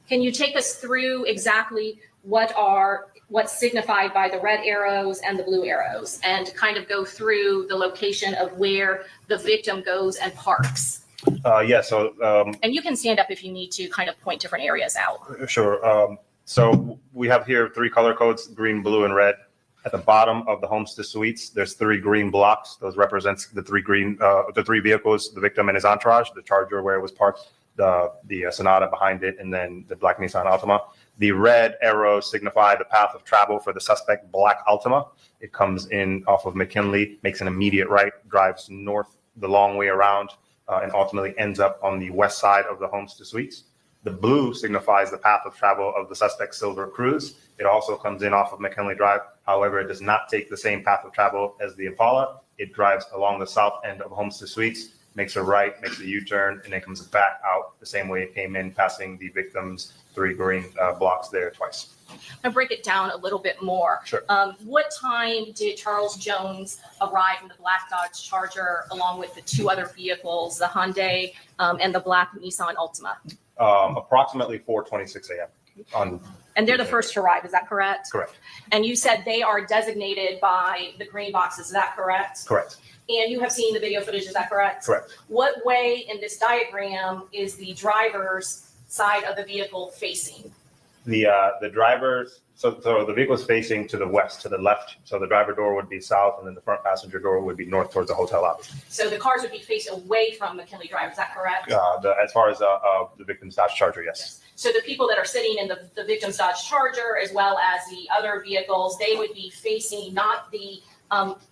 [SPEAKER 8] Can you take us through exactly what's signified by the red arrows and the blue arrows, and kind of go through the location of where the victim goes and parks?
[SPEAKER 9] Yeah, so
[SPEAKER 8] And you can stand up if you need to kind of point different areas out.
[SPEAKER 9] sure. So we have here 3 color codes, green, blue, and red. At the bottom of the Homestead Suites, there's 3 green blocks. Those represents the 3 vehicles, the victim and his entourage, the Charger where it was parked, the Sonata behind it, and then the black Nissan Altima. The red arrows signify the path of travel for the suspect black Altima. It comes in off of McKinley, makes an immediate right, drives north the long way around, and ultimately ends up on the west side of the Homestead Suites. The blue signifies the path of travel of the suspect's silver Cruise. It also comes in off of McKinley Drive. However, it does not take the same path of travel as the Impala. It drives along the south end of Homestead Suites, makes a right, makes a U-turn, and then comes back out the same way it came in, passing the victim's 3 green blocks there twice.
[SPEAKER 8] I'll break it down a little bit more.
[SPEAKER 9] Sure.
[SPEAKER 8] What time did Charles Jones arrive in the black Dodge Charger along with the 2 other vehicles, the Hyundai and the black Nissan Altima?
[SPEAKER 9] Approximately 4:26 a.m.
[SPEAKER 8] And they're the first to arrive, is that correct?
[SPEAKER 9] Correct.
[SPEAKER 8] And you said they are designated by the green boxes, is that correct?
[SPEAKER 9] Correct.
[SPEAKER 8] And you have seen the video footage, is that correct?
[SPEAKER 9] Correct.
[SPEAKER 8] What way in this diagram is the driver's side of the vehicle facing?
[SPEAKER 9] The driver's, so the vehicle is facing to the west, to the left. So the driver door would be south, and then the front passenger door would be north towards the hotel lobby.
[SPEAKER 8] So the cars would be faced away from McKinley Drive, is that correct?
[SPEAKER 9] As far as the victim's Dodge Charger, yes.
[SPEAKER 8] So the people that are sitting in the victim's Dodge Charger, as well as the other vehicles, they would be facing not the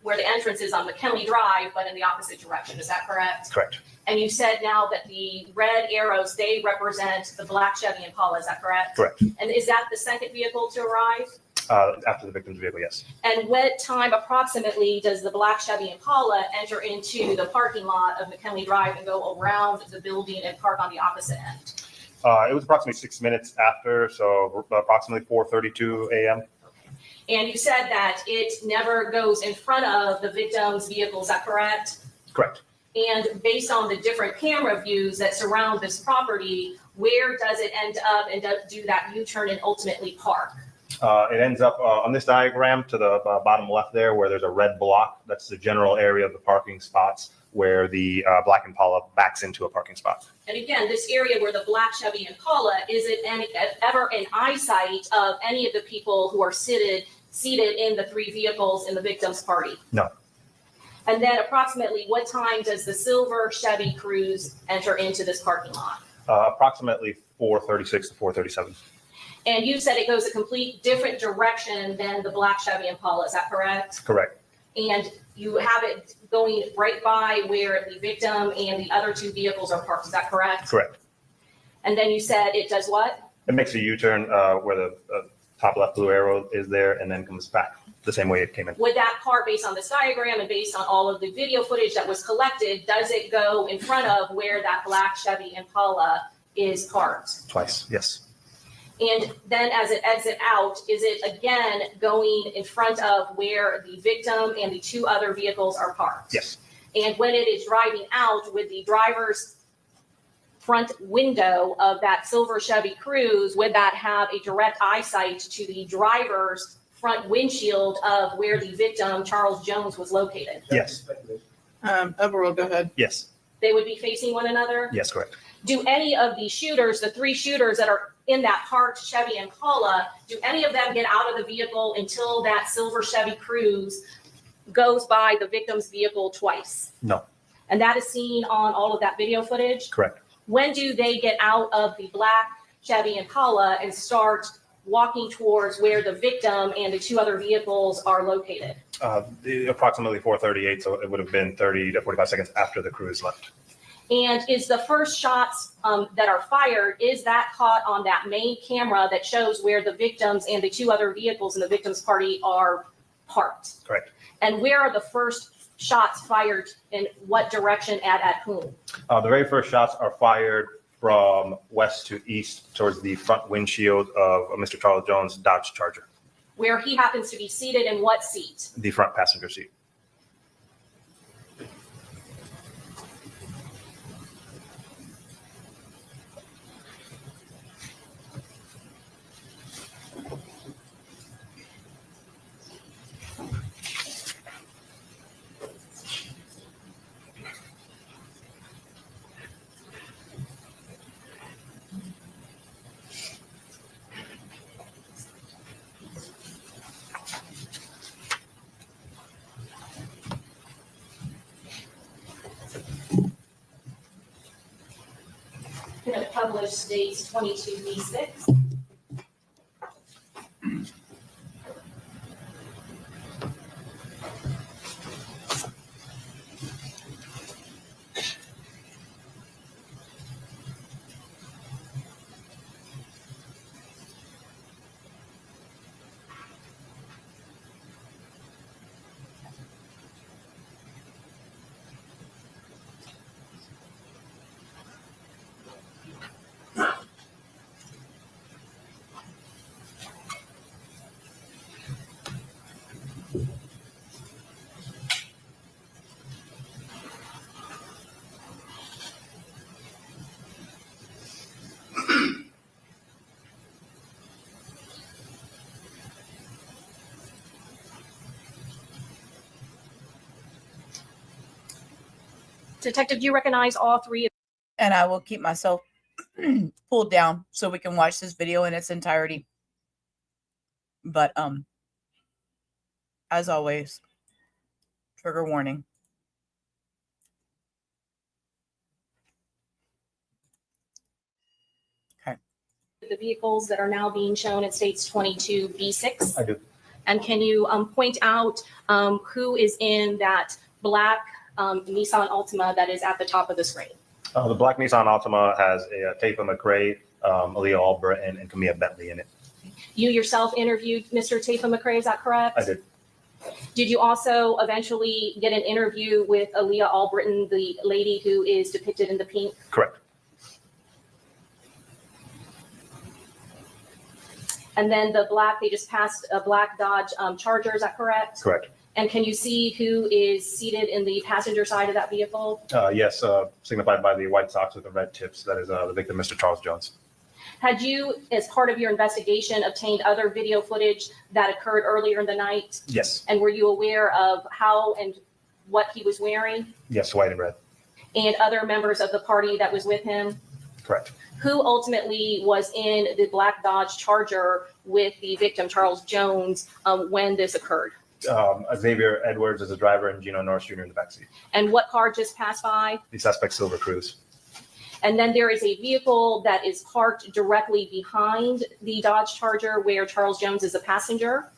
[SPEAKER 8] where the entrance is on McKinley Drive, but in the opposite direction. Is that correct?
[SPEAKER 9] Correct.
[SPEAKER 8] And you said now that the red arrows, they represent the black Chevy Impala. Is that correct?
[SPEAKER 9] Correct.
[SPEAKER 8] And is that the second vehicle to arrive?
[SPEAKER 9] After the victim's vehicle, yes.
[SPEAKER 8] And what time approximately does the black Chevy Impala enter into the parking lot of McKinley Drive and go around the building and park on the opposite end?
[SPEAKER 9] It was approximately 6 minutes after, so approximately 4:32 a.m.
[SPEAKER 8] And you said that it never goes in front of the victim's vehicle, is that correct?
[SPEAKER 9] Correct.
[SPEAKER 8] And based on the different camera views that surround this property, where does it end up and do that U-turn and ultimately park?
[SPEAKER 9] It ends up on this diagram to the bottom left there where there's a red block. That's the general area of the parking spots where the black Impala backs into a parking spot.
[SPEAKER 8] And again, this area where the black Chevy Impala, is it ever in eyesight of any of the people who are seated in the 3 vehicles in the victim's party?
[SPEAKER 9] No.
[SPEAKER 8] And then approximately what time does the silver Chevy Cruise enter into this parking lot?
[SPEAKER 9] Approximately 4:36 to 4:37.
[SPEAKER 8] And you said it goes a complete different direction than the black Chevy Impala, is that correct?
[SPEAKER 9] Correct.
[SPEAKER 8] And you have it going right by where the victim and the other 2 vehicles are parked, is that correct?
[SPEAKER 9] Correct.
[SPEAKER 8] And then you said it does what?
[SPEAKER 9] It makes a U-turn where the top left blue arrow is there and then comes back the same way it came in.
[SPEAKER 8] Would that car, based on this diagram and based on all of the video footage that was collected, does it go in front of where that black Chevy Impala is parked?
[SPEAKER 9] Twice, yes.
[SPEAKER 8] And then as it exits out, is it again going in front of where the victim and the 2 other vehicles are parked?
[SPEAKER 9] Yes.
[SPEAKER 8] And when it is driving out with the driver's front window of that silver Chevy Cruise, would that have a direct eyesight to the driver's front windshield of where the victim, Charles Jones, was located?
[SPEAKER 9] Yes.
[SPEAKER 4] Overall, go ahead.
[SPEAKER 9] Yes.
[SPEAKER 8] They would be facing one another?
[SPEAKER 9] Yes, correct.
[SPEAKER 8] Do any of the shooters, the 3 shooters that are in that parked Chevy Impala, do any of them get out of the vehicle until that silver Chevy Cruise goes by the victim's vehicle twice?
[SPEAKER 9] No.
[SPEAKER 8] And that is seen on all of that video footage?
[SPEAKER 9] Correct.
[SPEAKER 8] When do they get out of the black Chevy Impala and start walking towards where the victim and the two other vehicles are located?
[SPEAKER 9] Approximately 4:38, so it would have been 30 to 45 seconds after the crews left.
[SPEAKER 8] And is the first shots that are fired, is that caught on that main camera that shows where the victims and the two other vehicles in the victim's party are parked?
[SPEAKER 9] Correct.
[SPEAKER 8] And where are the first shots fired, in what direction at whom?
[SPEAKER 9] The very first shots are fired from west to east towards the front windshield of Mr. Charles Jones' Dodge Charger,
[SPEAKER 8] Where he happens to be seated in what seat?
[SPEAKER 9] the front passenger seat.
[SPEAKER 8] Published states 22B6. Detective, do you recognize all three?
[SPEAKER 4] And I will keep myself pulled down so we can watch this video in its entirety. But as always, trigger warning. Okay.
[SPEAKER 8] The vehicles that are now being shown in states 22B6?
[SPEAKER 9] I do.
[SPEAKER 8] And can you point out who is in that black Nissan Altima that is at the top of the screen?
[SPEAKER 9] The black Nissan Altima has a Tampa McRae, Aaliyah Albritton, and Camilla Bentley in it.
[SPEAKER 8] You yourself interviewed Mr. Tampa McRae, is that correct?
[SPEAKER 9] I did.
[SPEAKER 8] Did you also eventually get an interview with Aaliyah Albritton, the lady who is depicted in the pink?
[SPEAKER 9] Correct.
[SPEAKER 8] And then the black, they just passed a black Dodge Charger, is that correct?
[SPEAKER 9] Correct.
[SPEAKER 8] And can you see who is seated in the passenger side of that vehicle?
[SPEAKER 9] Yes, signified by the white socks with the red tips. That is the victim, Mr. Charles Jones.
[SPEAKER 8] Had you, as part of your investigation, obtained other video footage that occurred earlier in the night?
[SPEAKER 9] Yes.
[SPEAKER 8] And were you aware of how and what he was wearing?
[SPEAKER 9] Yes, white and red.
[SPEAKER 8] And other members of the party that was with him?
[SPEAKER 9] Correct.
[SPEAKER 8] Who ultimately was in the black Dodge Charger with the victim, Charles Jones, when this occurred?
[SPEAKER 9] Xavier Edwards is the driver and Gino Norris Jr. in the backseat.
[SPEAKER 8] And what car just passed by?
[SPEAKER 9] The suspect, Silver Cruz.
[SPEAKER 8] And then there is a vehicle that is parked directly behind the Dodge Charger where Charles Jones is a passenger.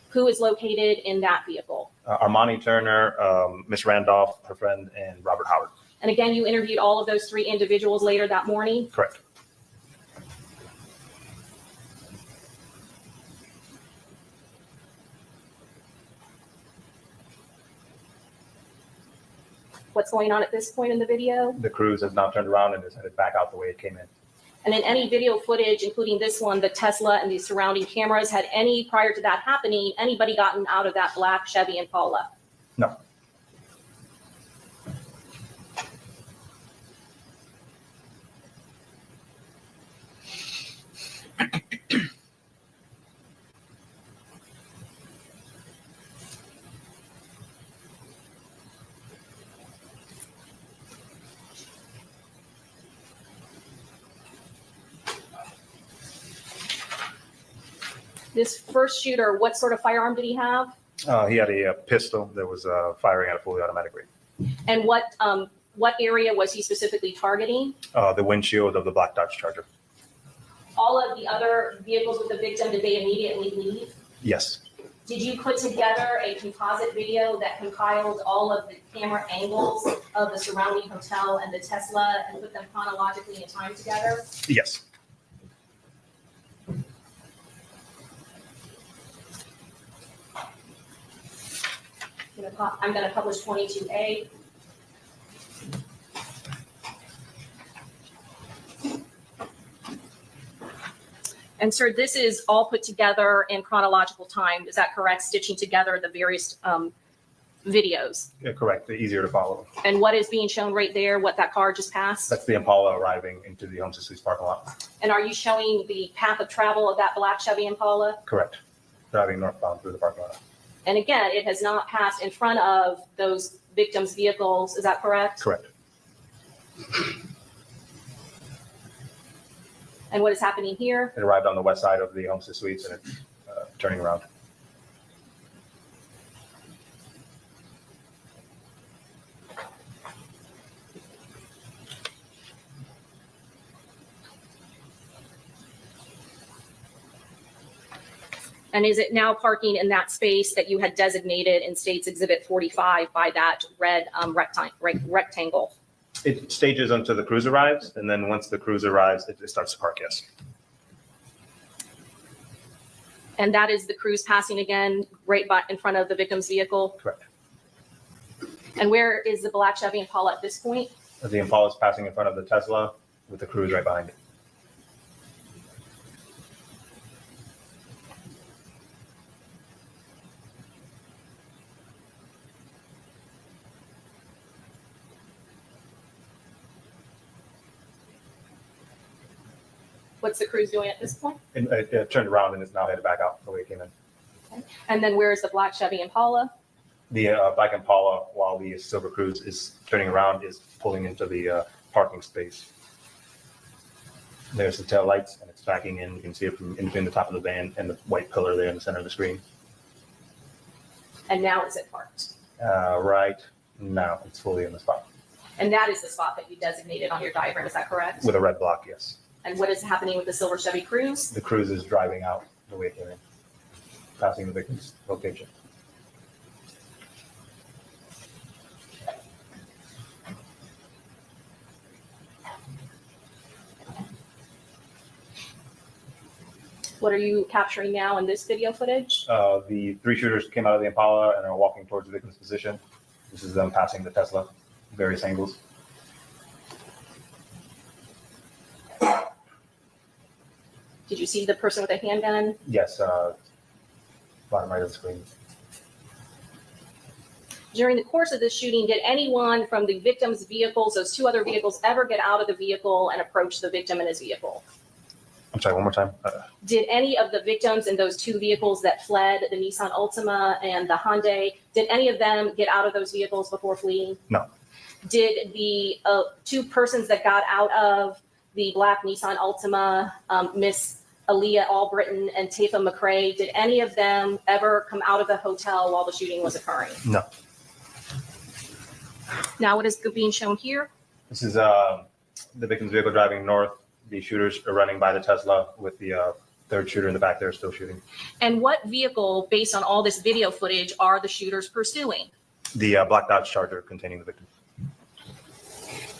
[SPEAKER 8] Who is located in that vehicle?
[SPEAKER 9] Armani Turner, Miss Randolph, her friend, and Robert Howard.
[SPEAKER 8] And again, you interviewed all of those three individuals later that morning?
[SPEAKER 9] Correct.
[SPEAKER 8] What's going on at this point in the video?
[SPEAKER 9] The Cruz has now turned around and is headed back out the way it came in.
[SPEAKER 8] And in any video footage, including this one, the Tesla and the surrounding cameras, had any, prior to that happening, anybody gotten out of that black Chevy Impala?
[SPEAKER 9] No.
[SPEAKER 8] This first shooter, what sort of firearm did he have?
[SPEAKER 9] He had a pistol that was firing at a fully automatic rate.
[SPEAKER 8] And what area was he specifically targeting?
[SPEAKER 9] The windshield of the black Dodge Charger.
[SPEAKER 8] all of the other vehicles with the victim, did they immediately leave?
[SPEAKER 9] Yes.
[SPEAKER 8] Did you put together a composite video that compiled all of the camera angles of the surrounding hotel and the Tesla and put them chronologically in time together?
[SPEAKER 9] Yes.
[SPEAKER 8] I'm going to publish 22A. And sir, this is all put together in chronological time. Is that correct? Stitching together the various videos.
[SPEAKER 9] Yeah, correct. The easier to follow.
[SPEAKER 8] And what is being shown right there, what that car just passed?
[SPEAKER 9] That's the Impala arriving into the Homes to Suites parking lot.
[SPEAKER 8] And are you showing the path of travel of that black Chevy Impala?
[SPEAKER 9] Correct. Driving northbound through the parking lot.
[SPEAKER 8] And again, it has not passed in front of those victims' vehicles. Is that correct?
[SPEAKER 9] Correct.
[SPEAKER 8] And what is happening here?
[SPEAKER 9] It arrived on the west side of the Homes to Suites and it's turning around.
[SPEAKER 8] And is it now parking in that space that you had designated in States Exhibit 45 by that red rectangle?
[SPEAKER 9] It stages until the cruise arrives, and then once the cruise arrives, it starts to park, yes.
[SPEAKER 8] And that is the cruise passing again right in front of the victim's vehicle?
[SPEAKER 9] Correct.
[SPEAKER 8] And where is the black Chevy Impala at this point?
[SPEAKER 9] The Impala is passing in front of the Tesla with the cruise right behind it.
[SPEAKER 8] What's the cruise doing at this point?
[SPEAKER 9] And it turned around and is now headed back out the way it came in.
[SPEAKER 8] Okay. And then where is the black Chevy Impala?
[SPEAKER 9] The black Impala, while the silver cruise is turning around, is pulling into the parking space. There's the tail lights, and it's backing in. You can see it from in between the top of the van and the white pillar there in the center of the screen.
[SPEAKER 8] And now is it parked?
[SPEAKER 9] Right now, it's fully in the spot.
[SPEAKER 8] And that is the spot that you designated on your diagram, is that correct?
[SPEAKER 9] With a red block, yes.
[SPEAKER 8] And what is happening with the silver Chevy Cruze?
[SPEAKER 9] The cruise is driving out the way it came in, passing the victim's location.
[SPEAKER 8] What are you capturing now in this video footage?
[SPEAKER 9] The three shooters came out of the Impala and are walking towards the victim's position. This is them passing the Tesla, various angles.
[SPEAKER 8] Did you see the person with a handgun?
[SPEAKER 9] Yes, bottom right of the screen.
[SPEAKER 8] During the course of this shooting, did anyone from the victim's vehicles, those two other vehicles, ever get out of the vehicle and approach the victim in his vehicle?
[SPEAKER 9] I'm sorry, one more time.
[SPEAKER 8] Did any of the victims in those two vehicles that fled, the Nissan Altima and the Hyundai, did any of them get out of those vehicles before fleeing?
[SPEAKER 9] No.
[SPEAKER 8] Did the two persons that got out of the black Nissan Altima, Miss Aaliyah Albritton and Tampa McCrae, did any of them ever come out of the hotel while the shooting was occurring?
[SPEAKER 9] No.
[SPEAKER 8] Now, what is being shown here?
[SPEAKER 9] This is the victim's vehicle driving north. The shooters are running by the Tesla with the third shooter in the back there still shooting.
[SPEAKER 8] And what vehicle, based on all this video footage, are the shooters pursuing?
[SPEAKER 9] The black Dodge Charger containing the victim.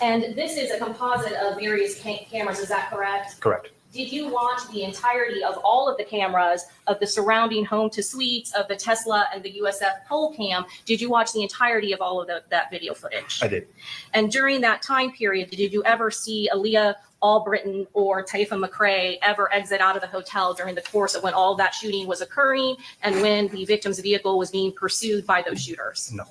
[SPEAKER 8] And this is a composite of various cameras, is that correct?
[SPEAKER 9] Correct.
[SPEAKER 8] Did you watch the entirety of all of the cameras of the surrounding home to suites, of the Tesla and the USF pole cam? Did you watch the entirety of all of that video footage?
[SPEAKER 9] I did.
[SPEAKER 8] And during that time period, did you ever see Aaliyah Albritton or Taifa McCrae ever exit out of the hotel during the course of when all that shooting was occurring and when the victim's vehicle was being pursued by those shooters?
[SPEAKER 9] No.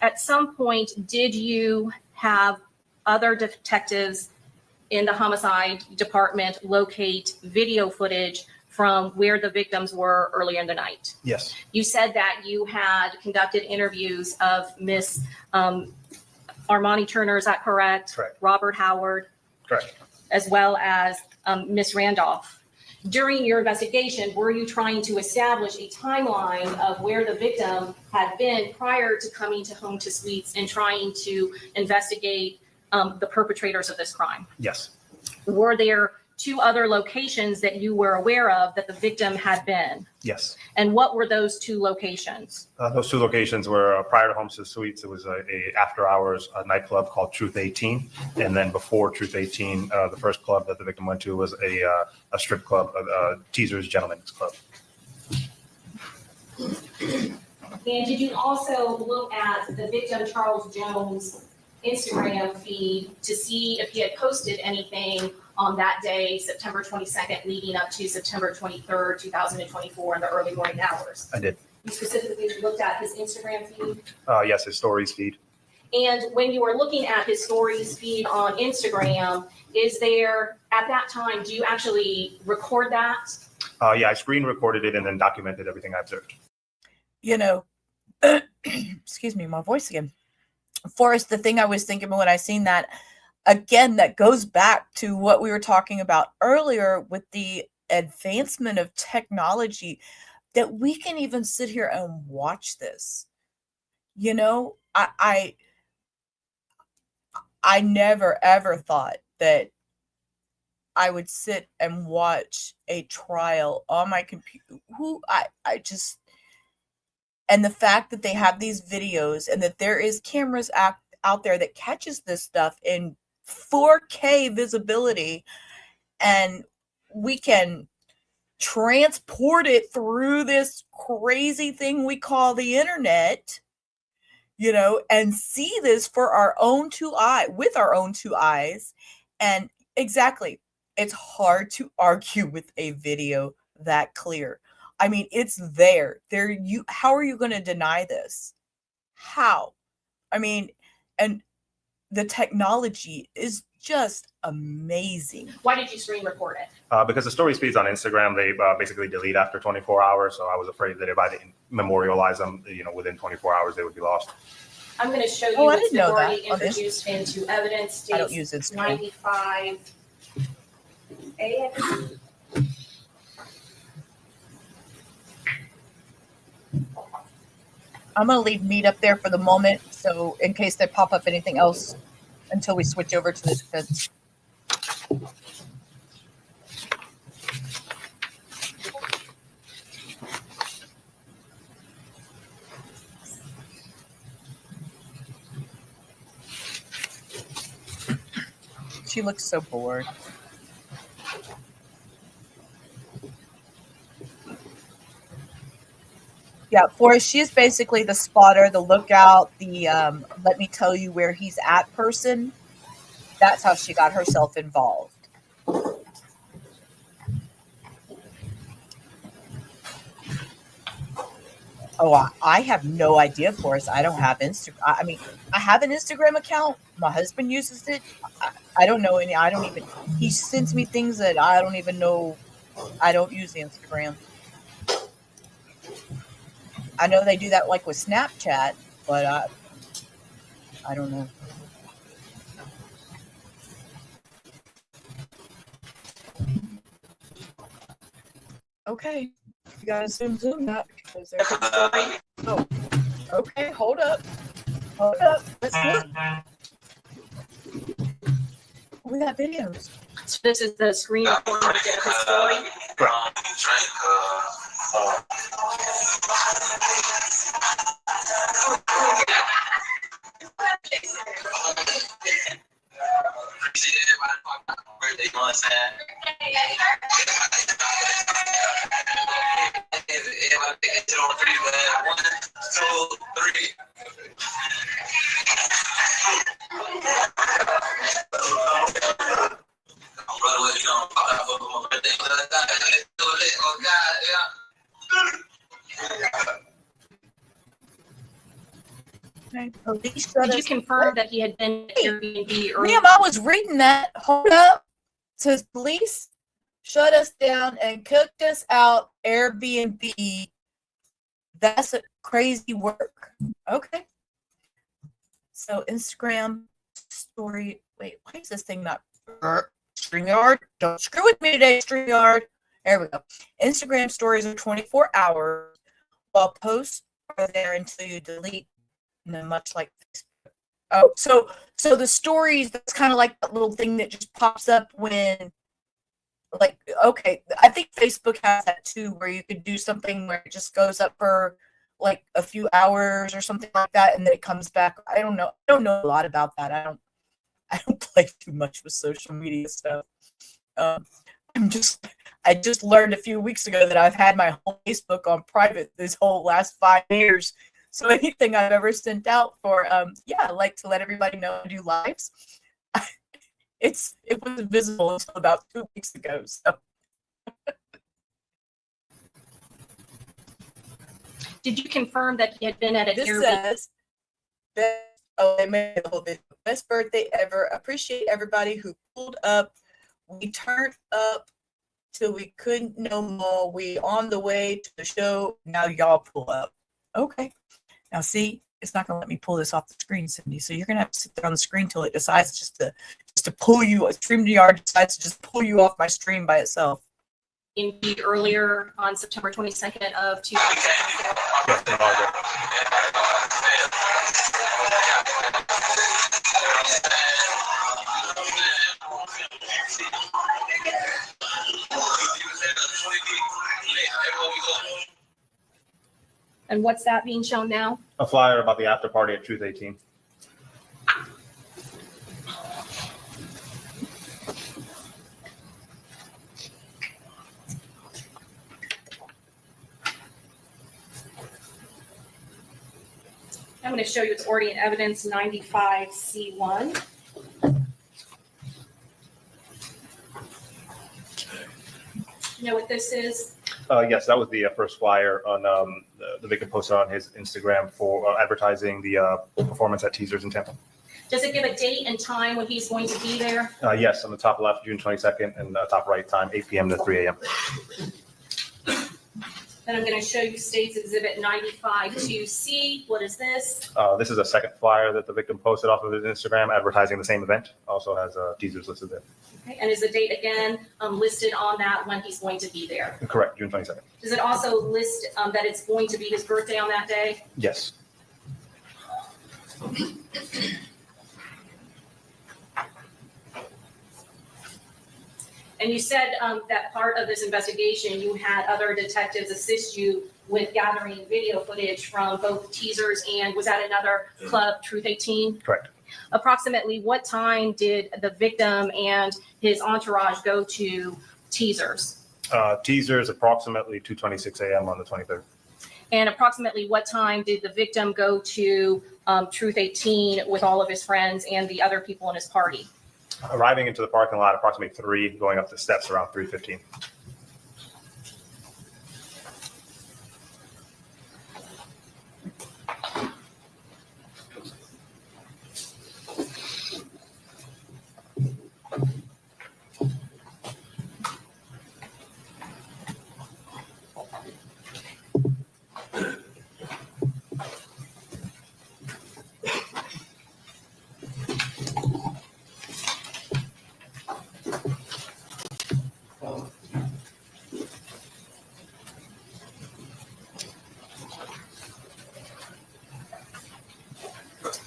[SPEAKER 8] At some point, did you have other detectives in the homicide department locate video footage from where the victims were earlier in the night?
[SPEAKER 9] Yes.
[SPEAKER 8] You said that you had conducted interviews of Miss Armani Turner, is that correct?
[SPEAKER 9] Correct.
[SPEAKER 8] Robert Howard,
[SPEAKER 9] Correct.
[SPEAKER 8] as well as Ms. Randolph. During your investigation, were you trying to establish a timeline of where the victim had been prior to coming to Home to Suites and trying to investigate the perpetrators of this crime?
[SPEAKER 9] Yes.
[SPEAKER 8] Were there 2 other locations that you were aware of that the victim had been?
[SPEAKER 9] Yes.
[SPEAKER 8] And what were those 2 locations?
[SPEAKER 9] Those 2 locations were prior to Homes to Suites. It was a after hours nightclub called Truth 18, and then before Truth 18, the first club that the victim went to was a strip club, Teasers Gentlemen's Club.
[SPEAKER 8] And did you also look at the victim Charles Jones' Instagram feed to see if he had posted anything on that day, September 22nd, leading up to September 23rd, 2024, in the early morning hours?
[SPEAKER 9] I did.
[SPEAKER 8] You specifically looked at his Instagram feed?
[SPEAKER 9] Yes, his stories feed.
[SPEAKER 8] And when you were looking at his stories feed on Instagram, is there, at that time, do you actually record that?
[SPEAKER 9] Yeah, I screen recorded it and then documented everything I observed.
[SPEAKER 4] You know, excuse me, my voice again. Forrest, the thing I was thinking when I seen that, again, that goes back to what we were talking about earlier with the advancement of technology, that we can even sit here and watch this. You know, I never ever thought that I would sit and watch a trial on my computer. And the fact that they have these videos and that there is cameras out there that catches this stuff in 4K visibility, and we can transport it through this crazy thing we call the internet, you know, and see this for our own 2 eyes, with our own 2 eyes. And exactly, it's hard to argue with a video that clear. I mean, it's there. How are you going to deny this? How? I mean, and the technology is just amazing.
[SPEAKER 8] Why did you screen record it?
[SPEAKER 9] Because the story feeds on Instagram, they basically delete after 24 hours. So I was afraid that if I didn't memorialize them, within 24 hours, they would be lost.
[SPEAKER 8] I'm going to show you
[SPEAKER 4] I
[SPEAKER 8] what's
[SPEAKER 4] didn't
[SPEAKER 8] been
[SPEAKER 4] know that.
[SPEAKER 8] already introduced into evidence.
[SPEAKER 4] I don't
[SPEAKER 8] States
[SPEAKER 4] use Instagram.
[SPEAKER 8] 95A.
[SPEAKER 4] I'm going to leave Meat up there for the moment, so in case they pop up anything else until we switch over to the defense. She looks so bored. Yeah, Forrest, she is basically the spotter, the lookout, the let me tell you where he's at person. That's how she got herself involved. Oh, I have no idea, Forrest. I don't have Instagram. I mean, I have an Instagram account. My husband uses it. I don't know any. I don't even. He sends me things that I don't even know. I don't use the Instagram. I know they do that like with Snapchat, but I don't know. Okay, you gotta zoom that because there's a story. Oh, okay, hold up. Let's look. We got videos.
[SPEAKER 8] So this is the screen recording of his story.
[SPEAKER 4] Okay. Alicia,
[SPEAKER 8] Did you confirm that he had been at Airbnb earlier?
[SPEAKER 4] Ma'am, I was reading that. Hold up. It says police shut us down and cooked us out Airbnb. That's a crazy work. Okay. So Instagram story. Wait, why is this thing not? StreamYard. Don't screw with me today, StreamYard. There we go. Instagram stories are 24 hours, while posts are there until you delete them, much like Facebook. Oh, so the stories, that's kind of like that little thing that just pops up when, like, okay, I think Facebook has that too, where you could do something where it just goes up for like a few hours or something like that, and then it comes back. I don't know. I don't know a lot about that. I don't play too much with social media stuff. I just learned a few weeks ago that I've had my whole Facebook on private this whole last 5 years. So anything I've ever sent out for, I like to let everybody know I do lives. It was visible until about 2 weeks ago. So.
[SPEAKER 8] Did you confirm that he had been at a
[SPEAKER 4] This
[SPEAKER 8] Airbnb?
[SPEAKER 4] says, they made the whole video. Best birthday ever. Appreciate everybody who pulled up. We turned up till we couldn't no more. We on the way to the show. Now y'all pull up. Okay. Now see, it's not gonna let me pull this off the screen, Cindy. So you're gonna have to sit there on the screen till it decides just to pull you. StreamYard decides to just pull you off my stream by itself.
[SPEAKER 8] Indeed, earlier on September 22nd of 2017. And what's that being shown now?
[SPEAKER 9] A flyer about the after party at Truth 18.
[SPEAKER 8] I'm going to show you it's already in evidence 95C1. You know what this is?
[SPEAKER 9] Yes, that was the first flyer on the victim posted on his Instagram for advertising the performance at Twizzlers in Tampa.
[SPEAKER 8] Does it give a date and time when he's going to be there?
[SPEAKER 9] Yes, on the top left, June 22nd, and the top right time, 8 p.m. to 3 a.m.
[SPEAKER 8] Then I'm going to show you State's Exhibit 95-2C. What is this?
[SPEAKER 9] This is a second flyer that the victim posted off of his Instagram advertising the same event. Also has teasers listed there.
[SPEAKER 8] Okay. And is the date again listed on that when he's going to be there?
[SPEAKER 9] Correct, June 22nd.
[SPEAKER 8] Does it also list that it's going to be his birthday on that day?
[SPEAKER 9] Yes.
[SPEAKER 8] And you said that part of this investigation, you had other detectives assist you with gathering video footage from both teasers and was that another club, Truth 18?
[SPEAKER 9] Correct.
[SPEAKER 8] Approximately what time did the victim and his entourage go to teasers?
[SPEAKER 9] Teasers approximately 2:26 a.m. on the 23rd.
[SPEAKER 8] And approximately what time did the victim go to Truth 18 with all of his friends and the other people in his party?
[SPEAKER 9] Arriving into the parking lot approximately 3, going up the steps around 3:15.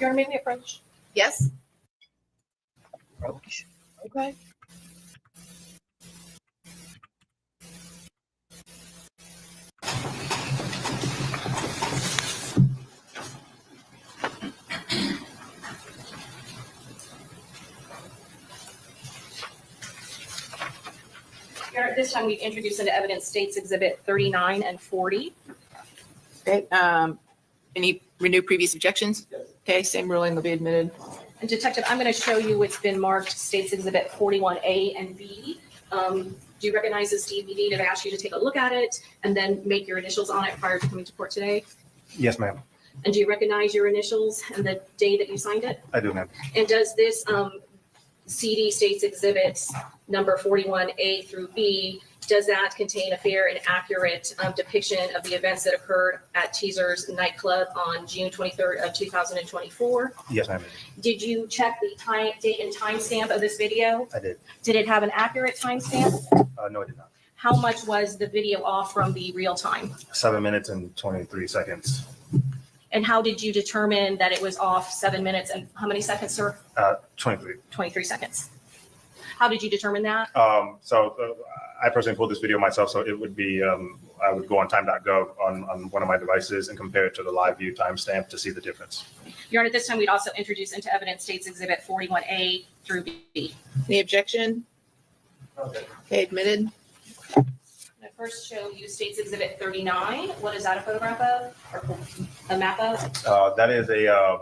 [SPEAKER 8] You want to make me approach?
[SPEAKER 7] Yes?
[SPEAKER 4] Approach. Okay.
[SPEAKER 8] This time we've introduced into evidence States Exhibit 39 and 40.
[SPEAKER 7] Okay. Any renew previous objections? Okay, same ruling will be admitted.
[SPEAKER 8] And Detective, I'm going to show you it's been marked States Exhibit 41A and B. Do you recognize this DVD? Did I ask you to take a look at it and then make your initials on it prior to coming to court today?
[SPEAKER 9] Yes, ma'am.
[SPEAKER 8] And do you recognize your initials and the day that you signed it?
[SPEAKER 9] I do, ma'am.
[SPEAKER 8] And does this CD States Exhibits number 41A through B Does that contain a fair and accurate depiction of the events that occurred at Teasers nightclub on June 23rd of 2024?
[SPEAKER 9] Yes, ma'am.
[SPEAKER 8] Did you check the time, date and timestamp of this video?
[SPEAKER 9] I did.
[SPEAKER 8] Did it have an accurate timestamp?
[SPEAKER 9] No, I did not.
[SPEAKER 8] How much was the video off from the real time?
[SPEAKER 9] 7 minutes and 23 seconds.
[SPEAKER 8] And how did you determine that it was off 7 minutes and how many seconds, sir?
[SPEAKER 9] 23.
[SPEAKER 8] 23 seconds. How did you determine that?
[SPEAKER 9] I personally pulled this video myself, so it would be, I would go on time.gov on one of my devices and compare it to the live view timestamp to see the difference.
[SPEAKER 8] Your Honor, at this time, we'd also introduce into evidence States Exhibit 41A through B.
[SPEAKER 7] Any objection? Okay, admitted.
[SPEAKER 8] I first show you States Exhibit 39. What is that a photograph of or a map of?
[SPEAKER 9] That is a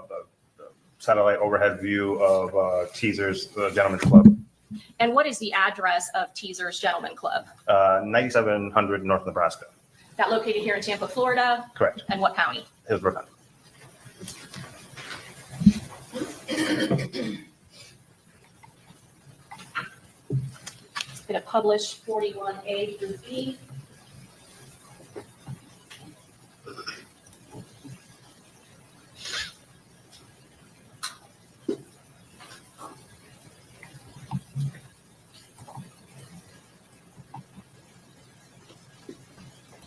[SPEAKER 9] satellite overhead view of Teasers, the Gentleman's Club.
[SPEAKER 8] And what is the address of Teasers Gentleman Club?
[SPEAKER 9] 9700 North Nebraska.
[SPEAKER 8] That located here in Tampa, Florida?
[SPEAKER 9] Correct.
[SPEAKER 8] And what county?
[SPEAKER 9] Hillsborough County.
[SPEAKER 8] It's going to publish 41A through B.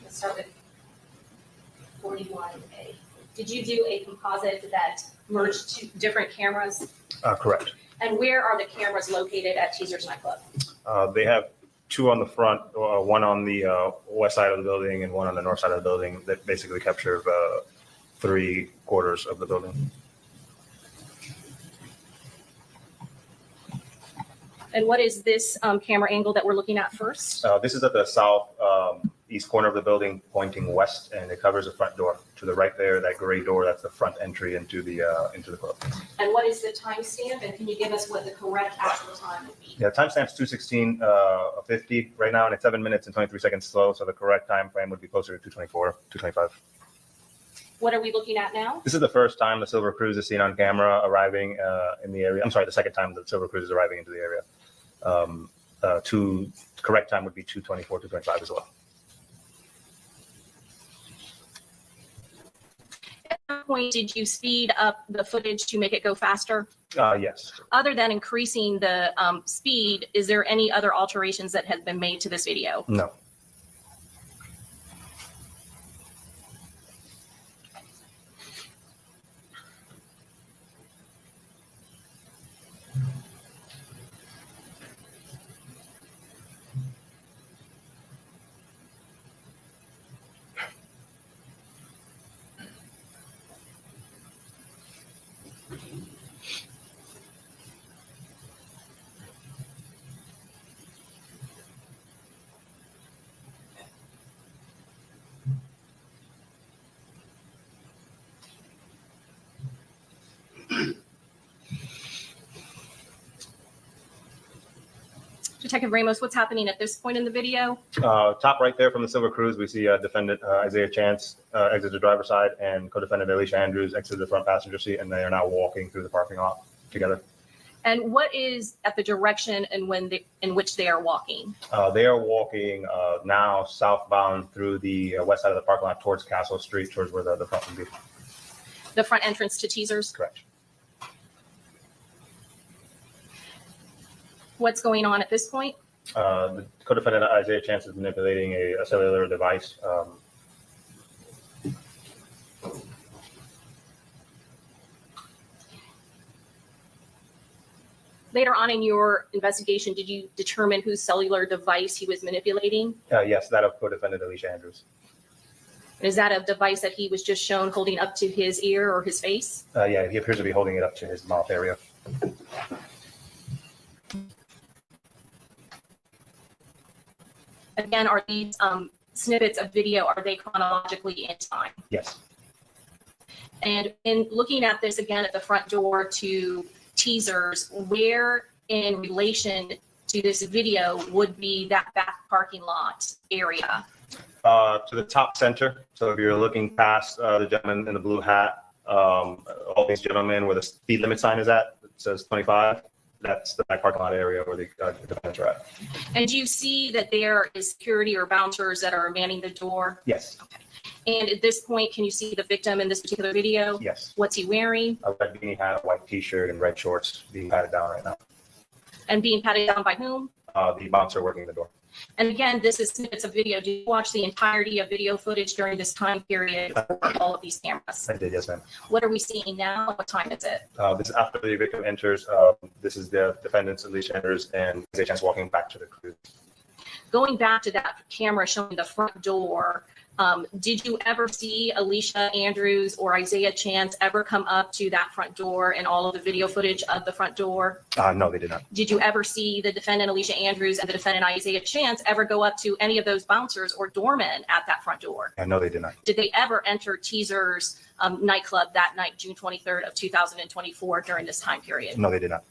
[SPEAKER 8] Let's start with 41A. Did you do a composite that merged two different cameras?
[SPEAKER 9] Correct.
[SPEAKER 8] And where are the cameras located at Teasers nightclub?
[SPEAKER 9] They have two on the front, one on the west side of the building and one on the north side of the building that basically capture 3/4 of the building.
[SPEAKER 8] And what is this camera angle that we're looking at first?
[SPEAKER 9] This is at the south east corner of the building pointing west, and it covers the front door. To the right there, that gray door, that's the front entry into the club.
[SPEAKER 8] And what is the timestamp? And can you give us what the correct actual time would be?
[SPEAKER 9] Yeah, timestamp's 2:16:50 right now, and it's 7 minutes and 23 seconds slow. So the correct time frame would be closer to 2:24, 2:25.
[SPEAKER 8] What are we looking at now?
[SPEAKER 9] This is the first time the Silver Cruise is seen on camera arriving in the area. I'm sorry, the second time the Silver Cruise is arriving into the area. Correct time would be 2:24, 2:25 as well.
[SPEAKER 8] At what point did you speed up the footage to make it go faster?
[SPEAKER 9] Yes.
[SPEAKER 8] Other than increasing the speed, is there any other alterations that have been made to this video?
[SPEAKER 9] No.
[SPEAKER 8] Detective Ramos, what's happening at this point in the video?
[SPEAKER 9] Top right there from the Silver Cruise, we see defendant Isaiah Chance exit the driver's side and co-defendant Alicia Andrews exit the front passenger seat, and they are now walking through the parking lot together.
[SPEAKER 8] And what is at the direction and in which they are walking?
[SPEAKER 9] They are walking now southbound through the west side of the parking lot towards Castle Street, towards where the front would be.
[SPEAKER 8] The front entrance to Teasers?
[SPEAKER 9] Correct.
[SPEAKER 8] What's going on at this point?
[SPEAKER 9] The co-defendant Isaiah Chance is manipulating a cellular device.
[SPEAKER 8] Later on in your investigation, did you determine whose cellular device he was manipulating?
[SPEAKER 9] Yes, that of co-defendant Alicia Andrews.
[SPEAKER 8] Is that a device that he was just shown holding up to his ear or his face?
[SPEAKER 9] Yeah, he appears to be holding it up to his mouth area.
[SPEAKER 8] Again, are these snippets of video, are they chronologically in time?
[SPEAKER 9] Yes.
[SPEAKER 8] And in looking at this again at the front door to Teasers, where in relation to this video would be that back parking lot area?
[SPEAKER 9] To the top center. So if you're looking past the gentleman in the blue hat, all these gentlemen where the speed limit sign is at, it says 25. That's the back parking lot area where the defendants are at.
[SPEAKER 8] And do you see that there is security or bouncers that are manning the door?
[SPEAKER 9] Yes.
[SPEAKER 8] And at this point, can you see the victim in this particular video?
[SPEAKER 9] Yes.
[SPEAKER 8] What's he wearing?
[SPEAKER 9] A red beanie hat, a white T-shirt, and red shorts being patted down right now.
[SPEAKER 8] And being patted down by whom?
[SPEAKER 9] The bouncer working the door.
[SPEAKER 8] And again, this is snippets of video. Do you watch the entirety of video footage during this time period for all of these cameras?
[SPEAKER 9] I did, yes, ma'am.
[SPEAKER 8] What are we seeing now? What time is it?
[SPEAKER 9] This is after the victim enters. This is the defendants, Alicia enters, and Isaiah Chance walking back to the cruise.
[SPEAKER 8] Going back to that camera showing the front door, did you ever see Alicia Andrews or Isaiah Chance ever come up to that front door and all of the video footage of the front door?
[SPEAKER 9] No, they did not.
[SPEAKER 8] Did you ever see the defendant Alicia Andrews and the defendant Isaiah Chance ever go up to any of those bouncers or doormen at that front door?
[SPEAKER 9] No, they did not.
[SPEAKER 8] Did they ever enter Teasers nightclub that night, June 23rd of 2024 during this time period?
[SPEAKER 9] No, they did not.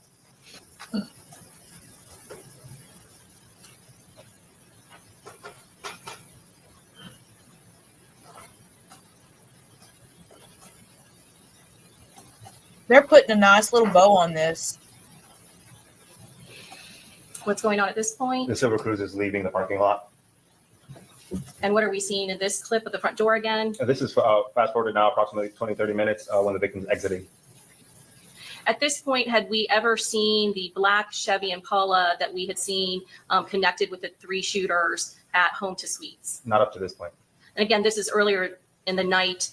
[SPEAKER 10] They're putting a nice little bow on this.
[SPEAKER 8] What's going on at this point?
[SPEAKER 9] The Silver Cruise is leaving the parking lot.
[SPEAKER 8] And what are we seeing in this clip of the front door again?
[SPEAKER 9] This is fast forwarded now approximately 20-30 minutes when the victim's exiting.
[SPEAKER 8] At this point, had we ever seen the black Chevy Impala that we had seen connected with the 3 shooters at Home to Suites?
[SPEAKER 9] Not up to this point.
[SPEAKER 8] And again, this is earlier in the night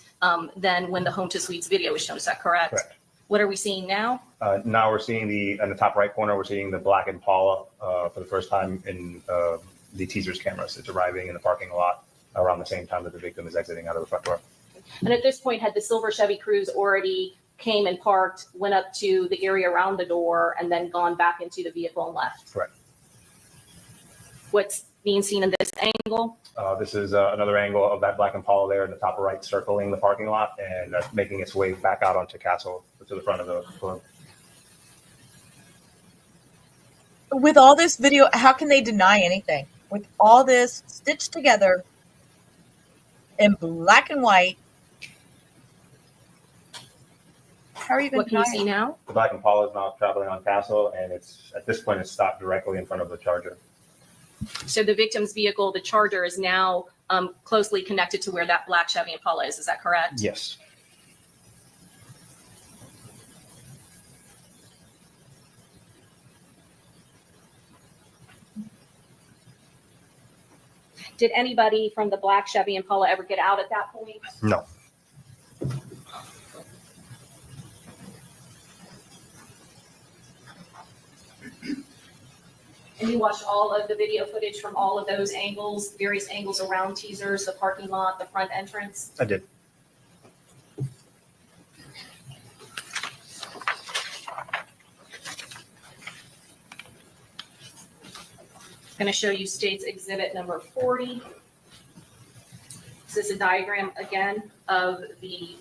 [SPEAKER 8] than when the Home to Suites video was shown. Is that correct?
[SPEAKER 9] Correct.
[SPEAKER 8] What are we seeing now?
[SPEAKER 9] Now we're seeing in the top right corner, we're seeing the black Impala for the first time in the teaser's cameras. It's arriving in the parking lot around the same time that the victim is exiting out of the front door.
[SPEAKER 8] And at this point, had the silver Chevy Cruze already came and parked, went up to the area around the door, and then gone back into the vehicle and left?
[SPEAKER 9] Correct.
[SPEAKER 8] What's being seen in this angle?
[SPEAKER 9] This is another angle of that black Impala there in the top right, circling the parking lot and making its way back out onto Castle to the front of the club.
[SPEAKER 10] With all this video, how can they deny anything? With all this stitched together in black and white, how are you going
[SPEAKER 8] What
[SPEAKER 10] to
[SPEAKER 8] can you
[SPEAKER 10] deny
[SPEAKER 8] see
[SPEAKER 10] it?
[SPEAKER 8] now?
[SPEAKER 9] The black Impala is now traveling on Castle, and it's at this point it's stopped directly in front of the Charger.
[SPEAKER 8] So the victim's vehicle, the Charger, is now closely connected to where that black Chevy Impala is. Is that correct?
[SPEAKER 9] Yes.
[SPEAKER 8] Did anybody from the black Chevy Impala ever get out at that point?
[SPEAKER 9] No.
[SPEAKER 8] And you watched all of the video footage from all of those angles, various angles around Teasers, the parking lot, the front entrance?
[SPEAKER 9] I did.
[SPEAKER 8] Going to show you State's Exhibit number 40. This is a diagram again of the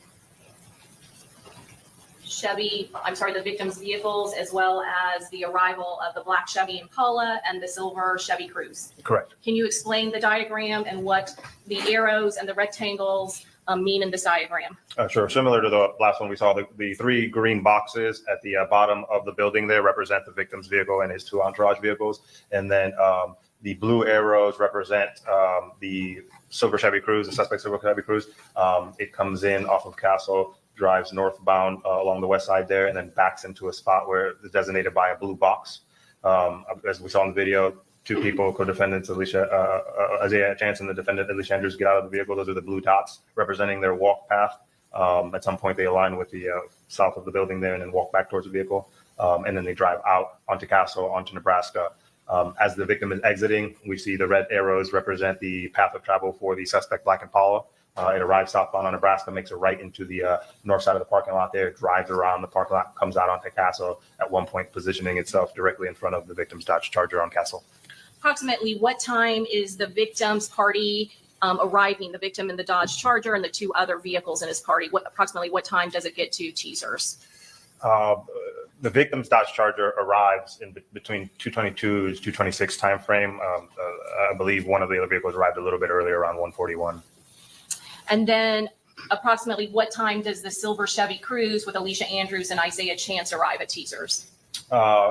[SPEAKER 8] the victim's vehicles, as well as the arrival of the black Chevy Impala and the silver Chevy Cruze.
[SPEAKER 9] Correct.
[SPEAKER 8] Can you explain the diagram and what the arrows and the rectangles mean in this diagram?
[SPEAKER 9] Sure. Similar to the last one we saw, the 3 green boxes at the bottom of the building there represent the victim's vehicle and his 2 entourage vehicles. And then the blue arrows represent the silver Chevy Cruze, the suspect silver Chevy Cruze. It comes in off of Castle, drives northbound along the west side there, and then backs into a spot where it's designated by a blue box. As we saw in the video, 2 people, co-defendants, Isaiah Chance and the defendant, Alicia Andrews, get out of the vehicle. Those are the blue dots representing their walk path. At some point, they align with the south of the building there and then walk back towards the vehicle. And then they drive out onto Castle, onto Nebraska. As the victim is exiting, we see the red arrows represent the path of travel for the suspect black Impala. It arrives southbound on Nebraska, makes a right into the north side of the parking lot there, drives around the parking lot, comes out onto Castle, at one point positioning itself directly in front of the victim's Dodge Charger on Castle.
[SPEAKER 8] Approximately what time is the victim's party arriving, the victim in the Dodge Charger and the 2 other vehicles in his party? Approximately what time does it get to Teasers?
[SPEAKER 9] The victim's Dodge Charger arrives in between 2:22 to 2:26 time frame. I believe one of the other vehicles arrived a little bit earlier, around 1:41.
[SPEAKER 8] And then approximately what time does the silver Chevy Cruze with Alicia Andrews and Isaiah Chance arrive at Teasers?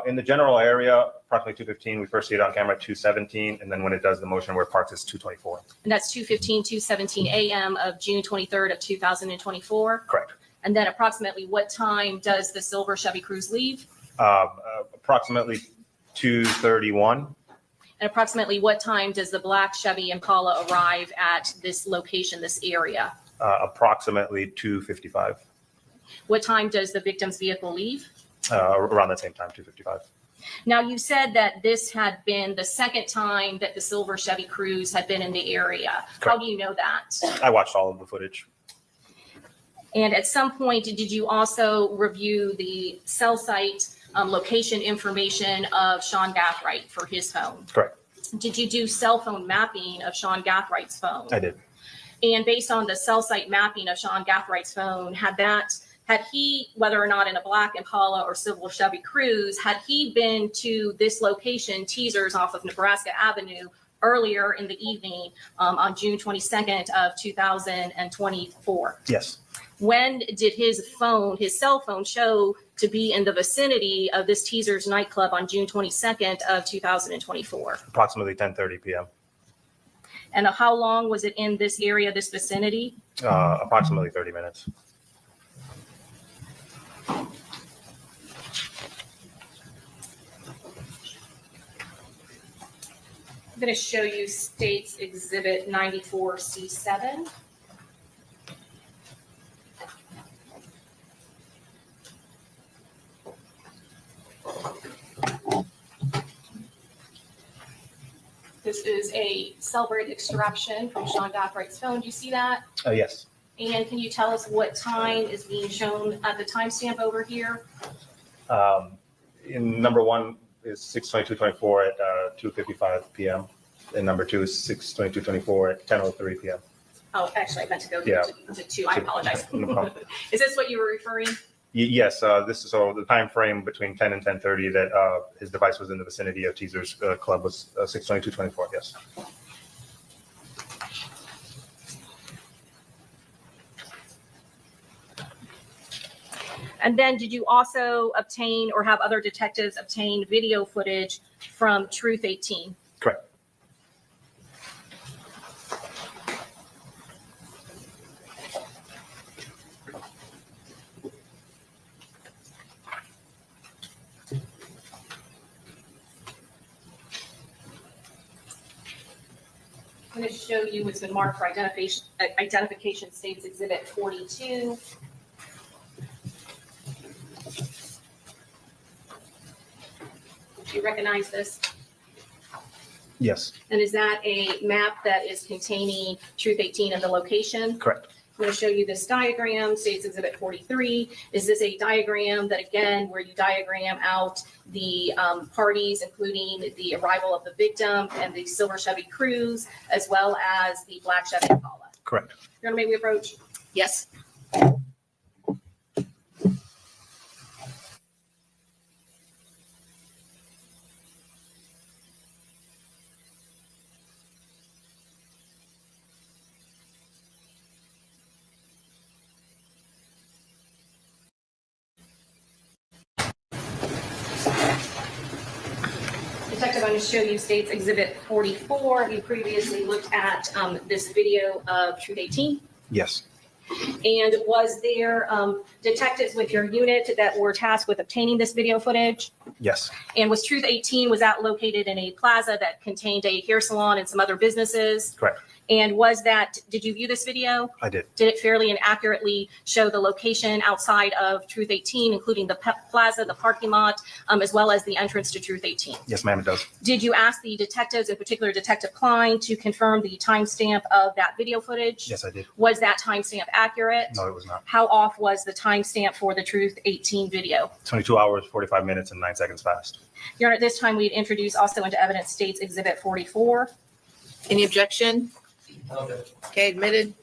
[SPEAKER 9] In the general area, approximately 215. We first see it on camera at 217, and then when it does the motion where it parks, it's 224.
[SPEAKER 8] And that's 2:15, 2:17 a.m. of June 23rd of 2024.
[SPEAKER 9] Correct.
[SPEAKER 8] And then approximately what time does the silver Chevy Cruze leave?
[SPEAKER 9] Approximately 2:31.
[SPEAKER 8] And approximately what time does the black Chevy Impala arrive at this location, this area?
[SPEAKER 9] Approximately 2:55.
[SPEAKER 8] What time does the victim's vehicle leave?
[SPEAKER 9] Around that same time, 2:55.
[SPEAKER 8] Now, you said that this had been the second time that the silver Chevy Cruze had been in the area. How
[SPEAKER 9] Correct.
[SPEAKER 8] do you know that?
[SPEAKER 9] I watched all of the footage.
[SPEAKER 8] And at some point, did you also review the cell site location information of Sean Gathright for his phone?
[SPEAKER 9] Correct.
[SPEAKER 8] Did you do cell phone mapping of Sean Gathright's phone?
[SPEAKER 9] I did.
[SPEAKER 8] And based on the cell site mapping of Sean Gathright's phone, had he, whether or not in a black Impala or silver Chevy Cruze, had he been to this location, Twizzlers off of Nebraska Avenue, earlier in the evening on June 22nd of 2024?
[SPEAKER 9] Yes.
[SPEAKER 8] When did his cell phone show to be in the vicinity of this Twizzlers nightclub on June 22nd of 2024?
[SPEAKER 9] Approximately 10:30 p.m.
[SPEAKER 8] And how long was it in this area, this vicinity?
[SPEAKER 9] Approximately 30 minutes.
[SPEAKER 8] I'm going to show you State's Exhibit 94C7. This is a celebrate extraction from Sean Gathright's phone. Do you see that?
[SPEAKER 9] Yes.
[SPEAKER 8] And can you tell us what time is being shown at the timestamp over here?
[SPEAKER 9] In number one is 6:22:24 at 2:55 p.m. And number two is 6:22:24 at 10:03 p.m.
[SPEAKER 8] Oh, actually, I meant to go
[SPEAKER 9] Yeah.
[SPEAKER 8] to two. I apologize.
[SPEAKER 9] No problem.
[SPEAKER 8] Is this what you were referring?
[SPEAKER 9] Yes, this is so the time frame between 10 and 10:30 that his device was in the vicinity of Twizzlers Club was 6:22:24. Yes.
[SPEAKER 8] And then did you also obtain or have other detectives obtain video footage from Truth 18?
[SPEAKER 9] Correct.
[SPEAKER 8] I'm going to show you what's been marked for identification States Exhibit 42. Do you recognize this?
[SPEAKER 9] Yes.
[SPEAKER 8] And is that a map that is containing Truth 18 and the location?
[SPEAKER 9] Correct.
[SPEAKER 8] I'm going to show you this diagram, States Exhibit 43. Is this a diagram that, again, where you diagram out the parties, including the arrival of the victim and the silver Chevy Cruze, as well as the black Chevy Impala?
[SPEAKER 9] Correct.
[SPEAKER 8] Your Honor, may we approach? Yes. Detective, I'm going to show you States Exhibit 44. You previously looked at this video of Truth 18.
[SPEAKER 9] Yes.
[SPEAKER 8] And was there detectives with your unit that were tasked with obtaining this video footage?
[SPEAKER 9] Yes.
[SPEAKER 8] And was Truth 18, was that located in a plaza that contained a hair salon and some other businesses?
[SPEAKER 9] Correct.
[SPEAKER 8] And did you view this video?
[SPEAKER 9] I did.
[SPEAKER 8] Did it fairly and accurately show the location outside of Truth 18, including the plaza, the parking lot, as well as the entrance to Truth 18?
[SPEAKER 9] Yes, ma'am, it does.
[SPEAKER 8] Did you ask the detectives, in particular Detective Klein, to confirm the timestamp of that video footage?
[SPEAKER 9] Yes, I did.
[SPEAKER 8] Was that timestamp accurate?
[SPEAKER 9] No, it was not.
[SPEAKER 8] How off was the timestamp for the Truth 18 video?
[SPEAKER 9] 22 hours, 45 minutes, and 9 seconds fast.
[SPEAKER 8] Your Honor, at this time, we'd introduce also into evidence States Exhibit 44.
[SPEAKER 7] Any objection? Okay, admitted.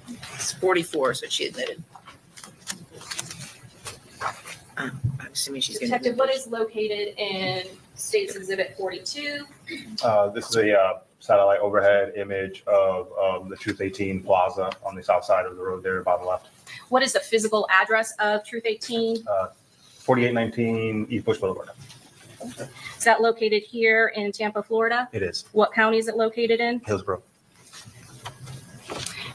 [SPEAKER 7] It's 44, so she admitted. I'm assuming she's going to.
[SPEAKER 8] Detective, what is located in States Exhibit 42?
[SPEAKER 9] This is a satellite overhead image of the Truth 18 Plaza on the south side of the road there, bottom left.
[SPEAKER 8] What is the physical address of Truth 18?
[SPEAKER 9] 4819 East Bush Boulevard.
[SPEAKER 8] Is that located here in Tampa, Florida?
[SPEAKER 9] It is.
[SPEAKER 8] What county is it located in?
[SPEAKER 9] Hillsborough.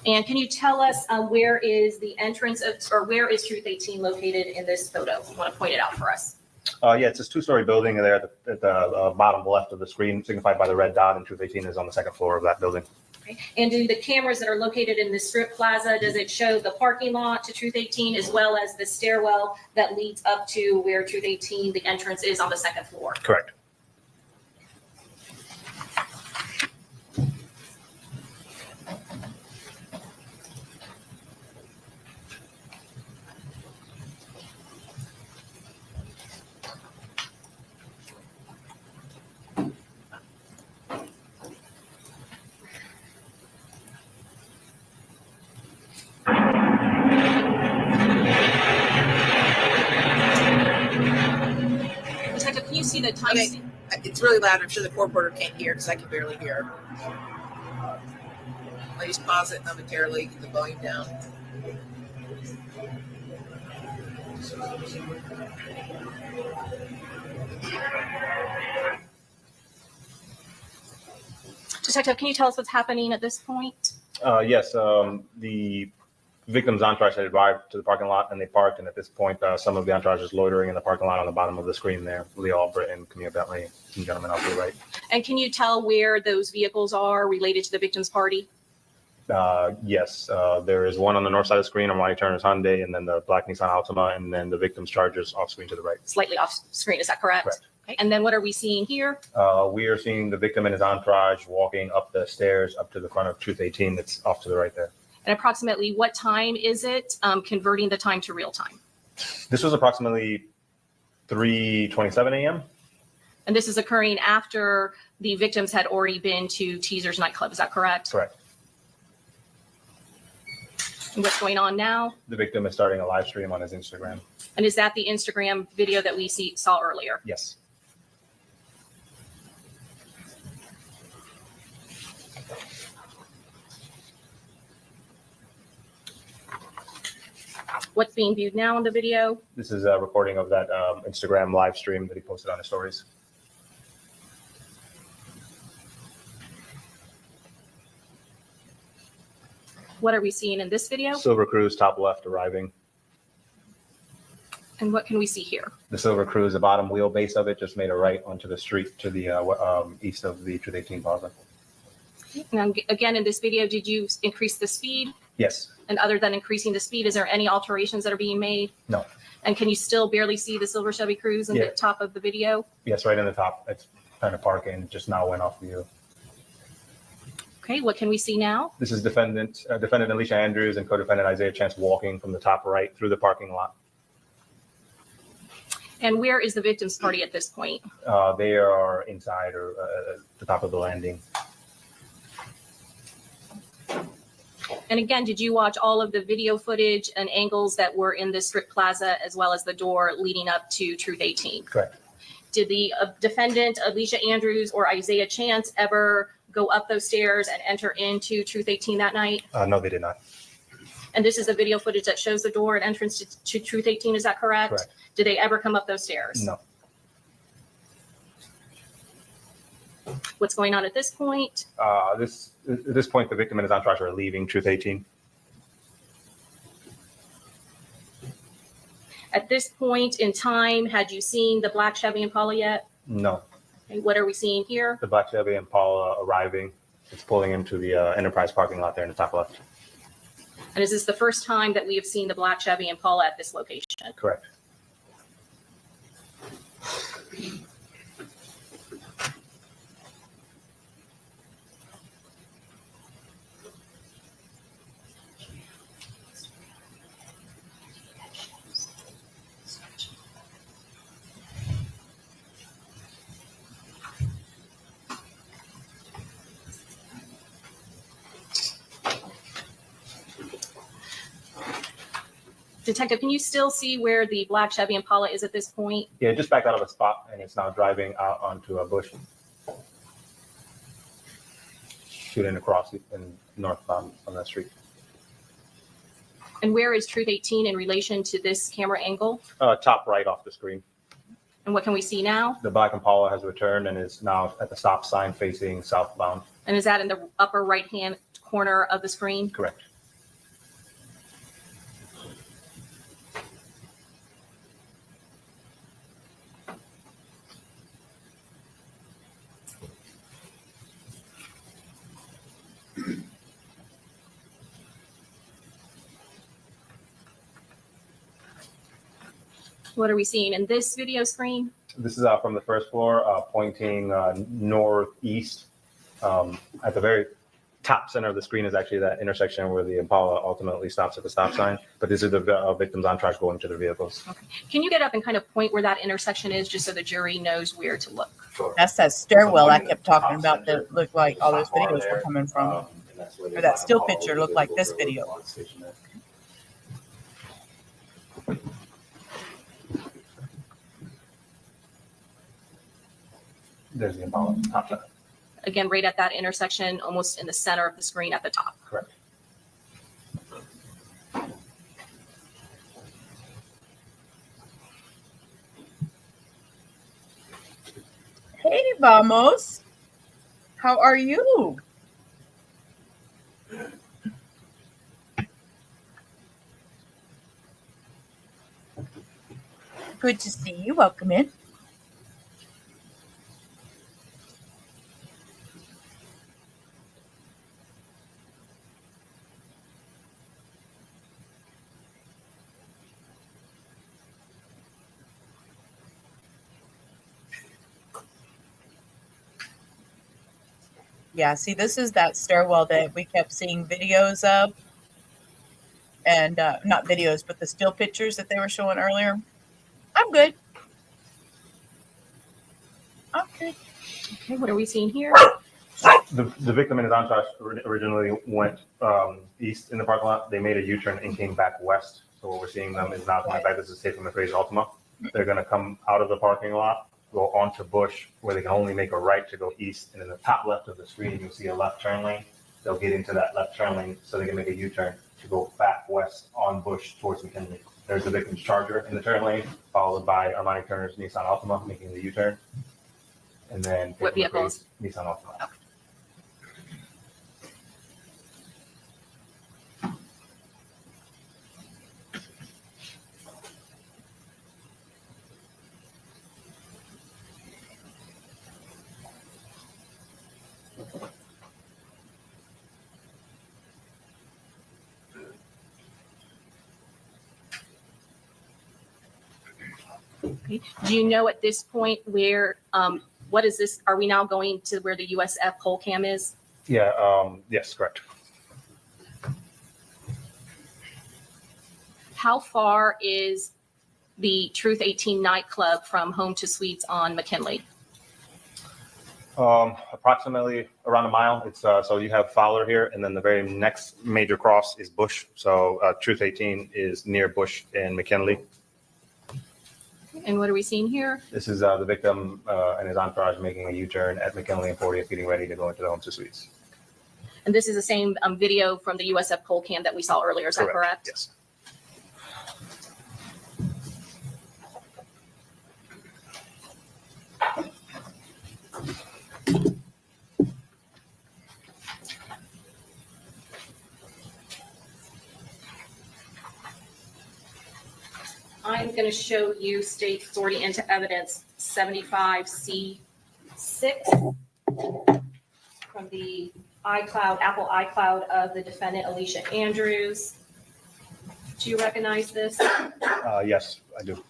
[SPEAKER 8] And can you tell us where is the entrance of, or where is Truth 18 located in this photo? You want to point it out for us?
[SPEAKER 9] Yeah, it's this two-story building there at the bottom left of the screen, signified by the red dot, and Truth 18 is on the second floor of that building.
[SPEAKER 8] Okay. And do the cameras that are located in the strip plaza, does it show the parking lot to Truth 18 as well as the stairwell that leads up to where Truth 18, the entrance is on the second floor?
[SPEAKER 9] Correct.
[SPEAKER 8] Detective, can you see the time?
[SPEAKER 7] Okay, it's really loud. I'm sure the court reporter can't hear because I can barely hear. I just pause it momentarily, get the volume down.
[SPEAKER 8] Detective, can you tell us what's happening at this point?
[SPEAKER 9] Yes, the victim's entourage had arrived to the parking lot and they parked. And at this point, some of the entourage is loitering in the parking lot on the bottom of the screen there. Lee Albert and Camille Bentley, some gentlemen off to the right.
[SPEAKER 8] And can you tell where those vehicles are related to the victim's party?
[SPEAKER 9] Yes, there is one on the north side of the screen on Ronnie Turner's Hyundai, and then the black Nissan Altima, and then the victim's Charger's off screen to the right.
[SPEAKER 8] Slightly off screen, is that correct?
[SPEAKER 9] Correct.
[SPEAKER 8] Okay. And then what are we seeing here?
[SPEAKER 9] We are seeing the victim and his entourage walking up the stairs up to the front of Truth 18 that's off to the right there.
[SPEAKER 8] And approximately what time is it, converting the time to real time?
[SPEAKER 9] This was approximately 3:27 a.m.
[SPEAKER 8] And this is occurring after the victims had already been to Teaser's nightclub, is that correct?
[SPEAKER 9] Correct.
[SPEAKER 8] And what's going on now?
[SPEAKER 9] The victim is starting a live stream on his Instagram.
[SPEAKER 8] And is that the Instagram video that we saw earlier?
[SPEAKER 9] Yes.
[SPEAKER 8] What's being viewed now on the video?
[SPEAKER 9] This is a recording of that Instagram live stream that he posted on his stories.
[SPEAKER 8] What are we seeing in this video?
[SPEAKER 9] Silver Cruise, top left, arriving.
[SPEAKER 8] And what can we see here?
[SPEAKER 9] The Silver Cruise, the bottom wheelbase of it just made a right onto the street to the east of the Truth 18 Plaza.
[SPEAKER 8] Now, again, in this video, did you increase the speed?
[SPEAKER 9] Yes.
[SPEAKER 8] And other than increasing the speed, is there any alterations that are being made?
[SPEAKER 9] No.
[SPEAKER 8] And can you still barely see the silver Chevy Cruise in
[SPEAKER 9] Yeah.
[SPEAKER 8] the top of the video?
[SPEAKER 9] Yes, right in the top. It's trying to park in, just now went off view.
[SPEAKER 8] Okay, what can we see now?
[SPEAKER 9] This is defendant Alicia Andrews and co-defendant Isaiah Chance walking from the top right through the parking lot.
[SPEAKER 8] And where is the victim's party at this point?
[SPEAKER 9] They are inside or at the top of the landing.
[SPEAKER 8] And again, did you watch all of the video footage and angles that were in the strip plaza as well as the door leading up to Truth 18?
[SPEAKER 9] Correct.
[SPEAKER 8] Did the defendant, Alicia Andrews or Isaiah Chance, ever go up those stairs and enter into Truth 18 that night?
[SPEAKER 9] No, they did not.
[SPEAKER 8] And this is the video footage that shows the door and entrance to Truth 18, is that correct?
[SPEAKER 9] Correct.
[SPEAKER 8] Did they ever come up those stairs?
[SPEAKER 9] No.
[SPEAKER 8] What's going on at this point?
[SPEAKER 9] At this point, the victim and his entourage are leaving Truth 18.
[SPEAKER 8] At this point in time, had you seen the black Chevy Impala yet?
[SPEAKER 9] No.
[SPEAKER 8] Okay, what are we seeing here?
[SPEAKER 9] The black Chevy Impala arriving. It's pulling into the Enterprise parking lot there in the top left.
[SPEAKER 8] And is this the first time that we have seen the black Chevy Impala at this location?
[SPEAKER 9] Correct.
[SPEAKER 8] Detective, can you still see where the black Chevy Impala is at this point?
[SPEAKER 9] Yeah, it just backed out of a spot and it's now driving out onto a bush. Shooting across and northbound on that street.
[SPEAKER 8] And where is Truth 18 in relation to this camera angle?
[SPEAKER 9] Top right off the screen.
[SPEAKER 8] And what can we see now?
[SPEAKER 9] The black Impala has returned and is now at the stop sign facing southbound.
[SPEAKER 8] And is that in the upper right-hand corner of the screen?
[SPEAKER 9] Correct.
[SPEAKER 8] What are we seeing in this video screen?
[SPEAKER 9] This is from the first floor, pointing northeast. At the very top center of the screen is actually that intersection where the Impala ultimately stops at the stop sign. But these are the victims' entourage going to their vehicles.
[SPEAKER 8] Okay. Can you get up and kind of point where that intersection is, just so the jury knows where to look?
[SPEAKER 9] Sure.
[SPEAKER 4] That's that stairwell I kept talking about that looked like all those videos were coming from. Or that still picture looked like this video.
[SPEAKER 9] There's the Impala top center.
[SPEAKER 8] Again, right at that intersection, almost in the center of the screen at the top.
[SPEAKER 9] Correct.
[SPEAKER 10] Hey, vamos. How are you? Good to see you. Welcome in.
[SPEAKER 4] Yeah, see, this is that stairwell that we kept seeing videos of. And not videos, but the still pictures that they were showing earlier. I'm good. I'm good.
[SPEAKER 8] Okay, what are we seeing here?
[SPEAKER 9] The victim and his entourage originally went east in the parking lot. They made a U-turn and came back west. So what we're seeing them is now coming back. This is safe from the Fraser Ultima. They're going to come out of the parking lot, go onto Bush, where they can only make a right to go east. And in the top left of the screen, you'll see a left turn lane. They'll get into that left turn lane so they can make a U-turn to go back west on Bush towards McKinley. There's the victim's Charger in the turn lane, followed by Armani Turner's Nissan Altima making the U-turn. And then
[SPEAKER 8] What vehicles?
[SPEAKER 9] Nissan Altima.
[SPEAKER 8] Okay. Okay. Do you know at this point where, what is this? Are we now going to where the USF pole cam is?
[SPEAKER 9] Yeah, yes, correct.
[SPEAKER 8] How far is the Truth 18 nightclub from Home to Suites on McKinley?
[SPEAKER 9] Approximately around a mile. It's so you have Fowler here, and then the very next major cross is Bush. So Truth 18 is near Bush and McKinley.
[SPEAKER 8] And what are we seeing here?
[SPEAKER 9] This is the victim and his entourage making a U-turn at McKinley and 40th, getting ready to go into the Home to Suites.
[SPEAKER 8] And this is the same video from the USF pole cam that we saw earlier. Is that correct?
[SPEAKER 9] Yes.
[SPEAKER 8] I'm going to show you State 40 into evidence 75C6 from the iCloud, Apple iCloud of the defendant, Alicia Andrews. Do you recognize this?
[SPEAKER 9] Yes, I do.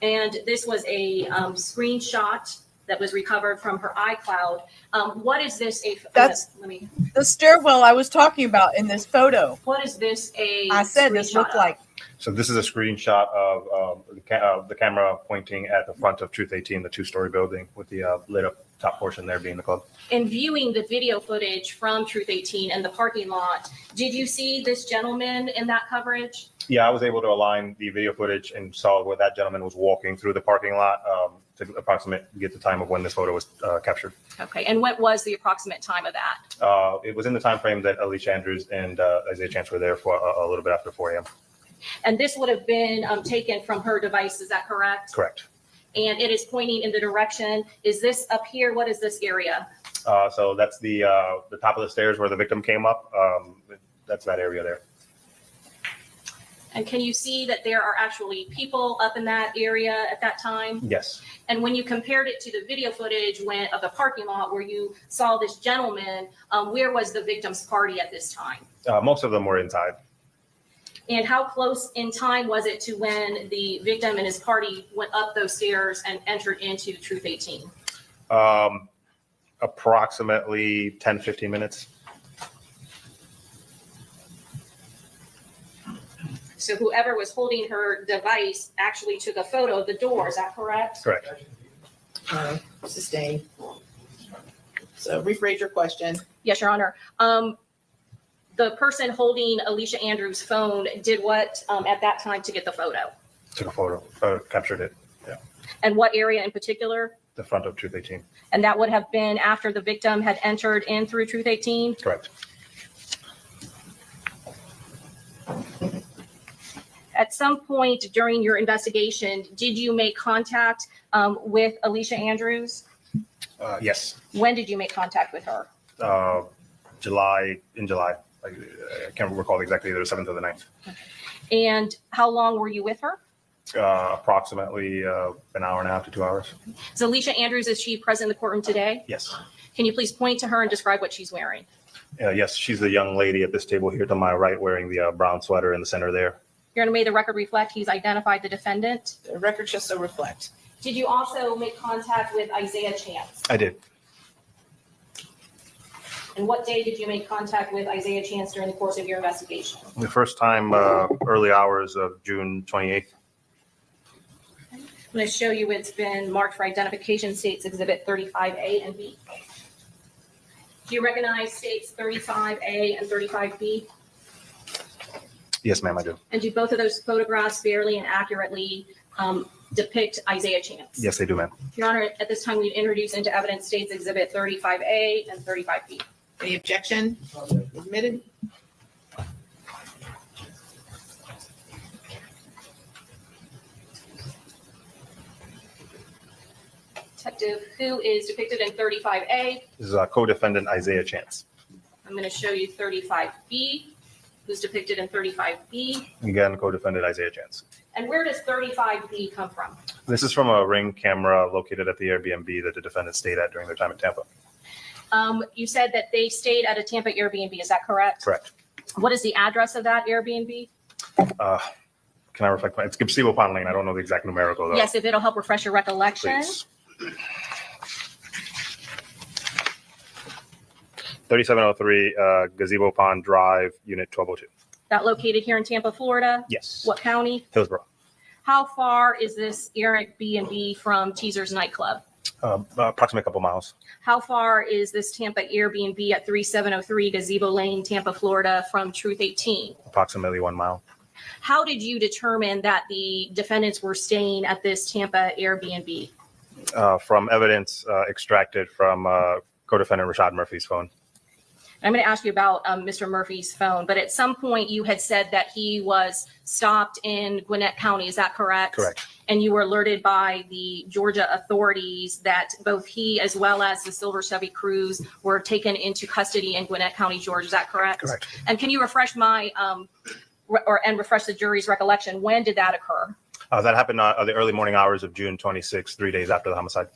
[SPEAKER 8] And this was a screenshot that was recovered from her iCloud. What is this?
[SPEAKER 4] That's the stairwell I was talking about in this photo.
[SPEAKER 8] What is this?
[SPEAKER 4] I said this looked like.
[SPEAKER 9] So this is a screenshot of the camera pointing at the front of Truth 18, the two-story building with the lit up top portion there being the club.
[SPEAKER 8] In viewing the video footage from Truth 18 and the parking lot, did you see this gentleman in that coverage?
[SPEAKER 9] Yeah, I was able to align the video footage and saw where that gentleman was walking through the parking lot to get the time of when this photo was captured.
[SPEAKER 8] Okay, and what was the approximate time of that?
[SPEAKER 9] It was in the time frame that Alicia Andrews and Isaiah Chance were there for a little bit after 4 a.m.
[SPEAKER 8] And this would have been taken from her device, is that correct?
[SPEAKER 9] Correct.
[SPEAKER 8] And it is pointing in the direction, is this up here? What is this area?
[SPEAKER 9] So that's the top of the stairs where the victim came up. That's that area there.
[SPEAKER 8] And can you see that there are actually people up in that area at that time?
[SPEAKER 9] Yes.
[SPEAKER 8] And when you compared it to the video footage of the parking lot where you saw this gentleman, where was the victim's party at this time?
[SPEAKER 9] Most of them were inside.
[SPEAKER 8] And how close in time was it to when the victim and his party went up those stairs and entered into Truth 18?
[SPEAKER 9] Approximately 10, 15 minutes.
[SPEAKER 8] So whoever was holding her device actually took a photo of the door, is that correct?
[SPEAKER 9] Correct.
[SPEAKER 7] Sustained. So rephrase your question.
[SPEAKER 8] Yes, Your Honor. The person holding Alicia Andrews' phone did what at that time to get the photo?
[SPEAKER 9] Took a photo, captured it. Yeah.
[SPEAKER 8] And what area in particular?
[SPEAKER 9] The front of Truth 18.
[SPEAKER 8] And that would have been after the victim had entered in through Truth 18?
[SPEAKER 9] Correct.
[SPEAKER 8] At some point during your investigation, did you make contact with Alicia Andrews?
[SPEAKER 9] Yes.
[SPEAKER 8] When did you make contact with her?
[SPEAKER 9] In July. I can't recall exactly, either the 7th or the 9th.
[SPEAKER 8] And how long were you with her?
[SPEAKER 9] Approximately an hour and a half to 2 hours.
[SPEAKER 8] Is Alicia Andrews, is she present in the courtroom today?
[SPEAKER 9] Yes.
[SPEAKER 8] Can you please point to her and describe what she's wearing?
[SPEAKER 9] Yes, she's the young lady at this table here to my right wearing the brown sweater in the center there.
[SPEAKER 8] Your Honor, may the record reflect he's identified the defendant.
[SPEAKER 7] The record shall so reflect.
[SPEAKER 8] Did you also make contact with Isaiah Chance?
[SPEAKER 9] I did.
[SPEAKER 8] And what day did you make contact with Isaiah Chance during the course of your investigation?
[SPEAKER 9] The first time, early hours of June 28th.
[SPEAKER 8] I'm going to show you it's been marked for identification, states exhibit 35A and B. Do you recognize states 35A and 35B?
[SPEAKER 9] Yes, ma'am, I do.
[SPEAKER 8] And do both of those photographs fairly and accurately depict Isaiah Chance?
[SPEAKER 9] Yes, they do, ma'am.
[SPEAKER 8] Your Honor, at this time, we introduce into evidence states exhibit 35A and 35B.
[SPEAKER 7] Any objection? Admitted.
[SPEAKER 8] Detective, who is depicted in 35A?
[SPEAKER 9] This is co-defendant Isaiah Chance.
[SPEAKER 8] I'm going to show you 35B, who's depicted in 35B.
[SPEAKER 9] Again, co-defendant Isaiah Chance.
[SPEAKER 8] And where does 35B come from?
[SPEAKER 9] This is from a Ring camera located at the Airbnb that the defendant stayed at during their time in Tampa.
[SPEAKER 8] You said that they stayed at a Tampa Airbnb, is that correct?
[SPEAKER 9] Correct.
[SPEAKER 8] What is the address of that Airbnb?
[SPEAKER 9] Can I reflect? It's Gazebo Pond Lane. I don't know the exact numerical though.
[SPEAKER 8] Yes, if it'll help refresh your recollection.
[SPEAKER 9] Please. 3703 Gazebo Pond Drive, Unit 1202.
[SPEAKER 8] That located here in Tampa, Florida?
[SPEAKER 9] Yes.
[SPEAKER 8] What county?
[SPEAKER 9] Hillsborough.
[SPEAKER 8] How far is this Airbnb from Twizzlers nightclub?
[SPEAKER 9] Approximately a couple miles.
[SPEAKER 8] How far is this Tampa Airbnb at 3703 Gazebo Lane, Tampa, Florida from Truth 18?
[SPEAKER 9] Approximately 1 mile.
[SPEAKER 8] How did you determine that the defendants were staying at this Tampa Airbnb?
[SPEAKER 9] From evidence extracted from co-defendant Rashad Murphy's phone.
[SPEAKER 8] I'm going to ask you about Mr. Murphy's phone, but at some point you had said that he was stopped in Gwinnett County. Is that correct?
[SPEAKER 9] Correct.
[SPEAKER 8] And you were alerted by the Georgia authorities that both he as well as the Silver Chevy Cruise were taken into custody in Gwinnett County, Georgia. Is that correct?
[SPEAKER 9] Correct.
[SPEAKER 8] And can you refresh my refresh the jury's recollection? When did that occur?
[SPEAKER 9] That happened the early morning hours of June 26, 3 days after the homicide.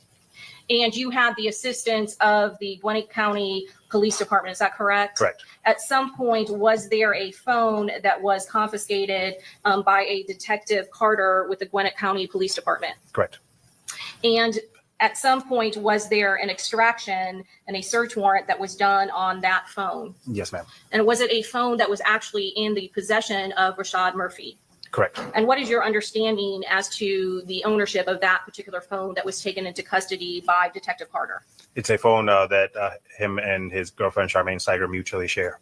[SPEAKER 8] And you had the assistance of the Gwinnett County Police Department. Is that correct?
[SPEAKER 9] Correct.
[SPEAKER 8] At some point, was there a phone that was confiscated by a Detective Carter with the Gwinnett County Police Department?
[SPEAKER 9] Correct.
[SPEAKER 8] And at some point, was there an extraction and a search warrant that was done on that phone?
[SPEAKER 9] Yes, ma'am.
[SPEAKER 8] And was it a phone that was actually in the possession of Rashad Murphy?
[SPEAKER 9] Correct.
[SPEAKER 8] And what is your understanding as to the ownership of that particular phone that was taken into custody by Detective Carter?
[SPEAKER 9] It's a phone that him and his girlfriend Charmaine Steiger mutually share.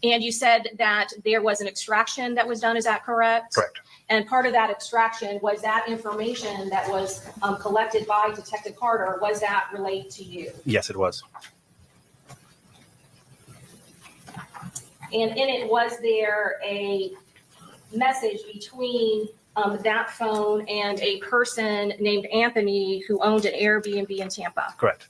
[SPEAKER 8] And you said that there was an extraction that was done. Is that correct?
[SPEAKER 9] Correct.
[SPEAKER 8] And part of that extraction was that information that was collected by Detective Carter. Was that relayed to you?
[SPEAKER 9] Yes, it was.
[SPEAKER 8] And in it, was there a message between that phone and a person named Anthony who owned an Airbnb in Tampa.
[SPEAKER 9] Correct.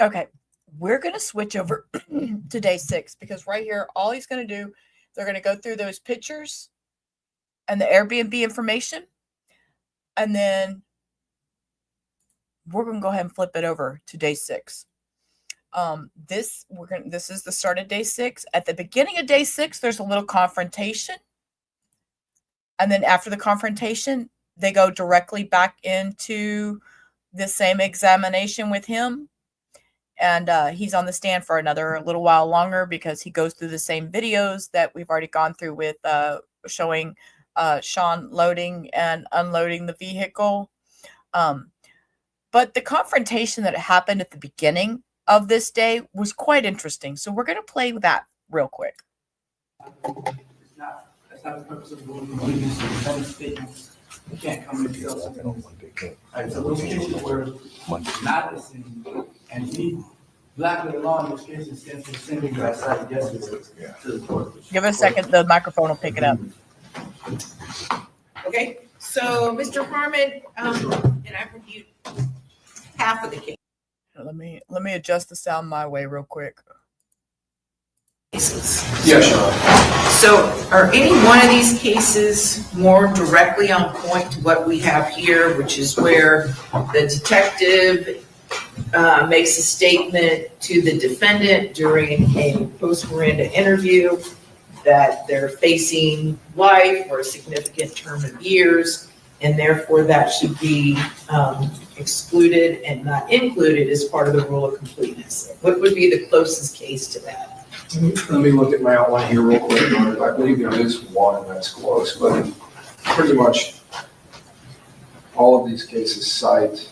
[SPEAKER 4] Okay, we're going to switch over to day 6 because right here, all he's going to do, they're going to go through those pictures and the Airbnb information, and then we're going to go ahead and flip it over to day 6. This is the start of day 6. At the beginning of day 6, there's a little confrontation, and then after the confrontation, they go directly back into the same examination with him. And he's on the stand for another little while longer because he goes through the same videos that we've already gone through with showing Sean loading and unloading the vehicle. But the confrontation that happened at the beginning of this day was quite interesting. So we're going to play with that real quick.
[SPEAKER 11] That's not the purpose of the rule of completeness. The defendant's statements can't come and tell something. It's a little case where not listening, and he blacked the law in those cases stands for the same thing that I cited yesterday to the court.
[SPEAKER 4] Give it a second. The microphone will pick it up.
[SPEAKER 7] Okay, so Mr. Harmon, and I've reviewed half of the case.
[SPEAKER 4] Let me adjust the sound my way real quick.
[SPEAKER 11] Yeah, sure.
[SPEAKER 7] So are any one of these cases more directly on point to what we have here, which is where the detective makes a statement to the defendant during a post-Miranda interview that they're facing life or a significant term of years, and therefore that should be excluded and not included as part of the rule of completeness? What would be the closest case to that?
[SPEAKER 11] Let me look at my outline here real quick. I believe there is one that's close, but pretty much all of these cases cite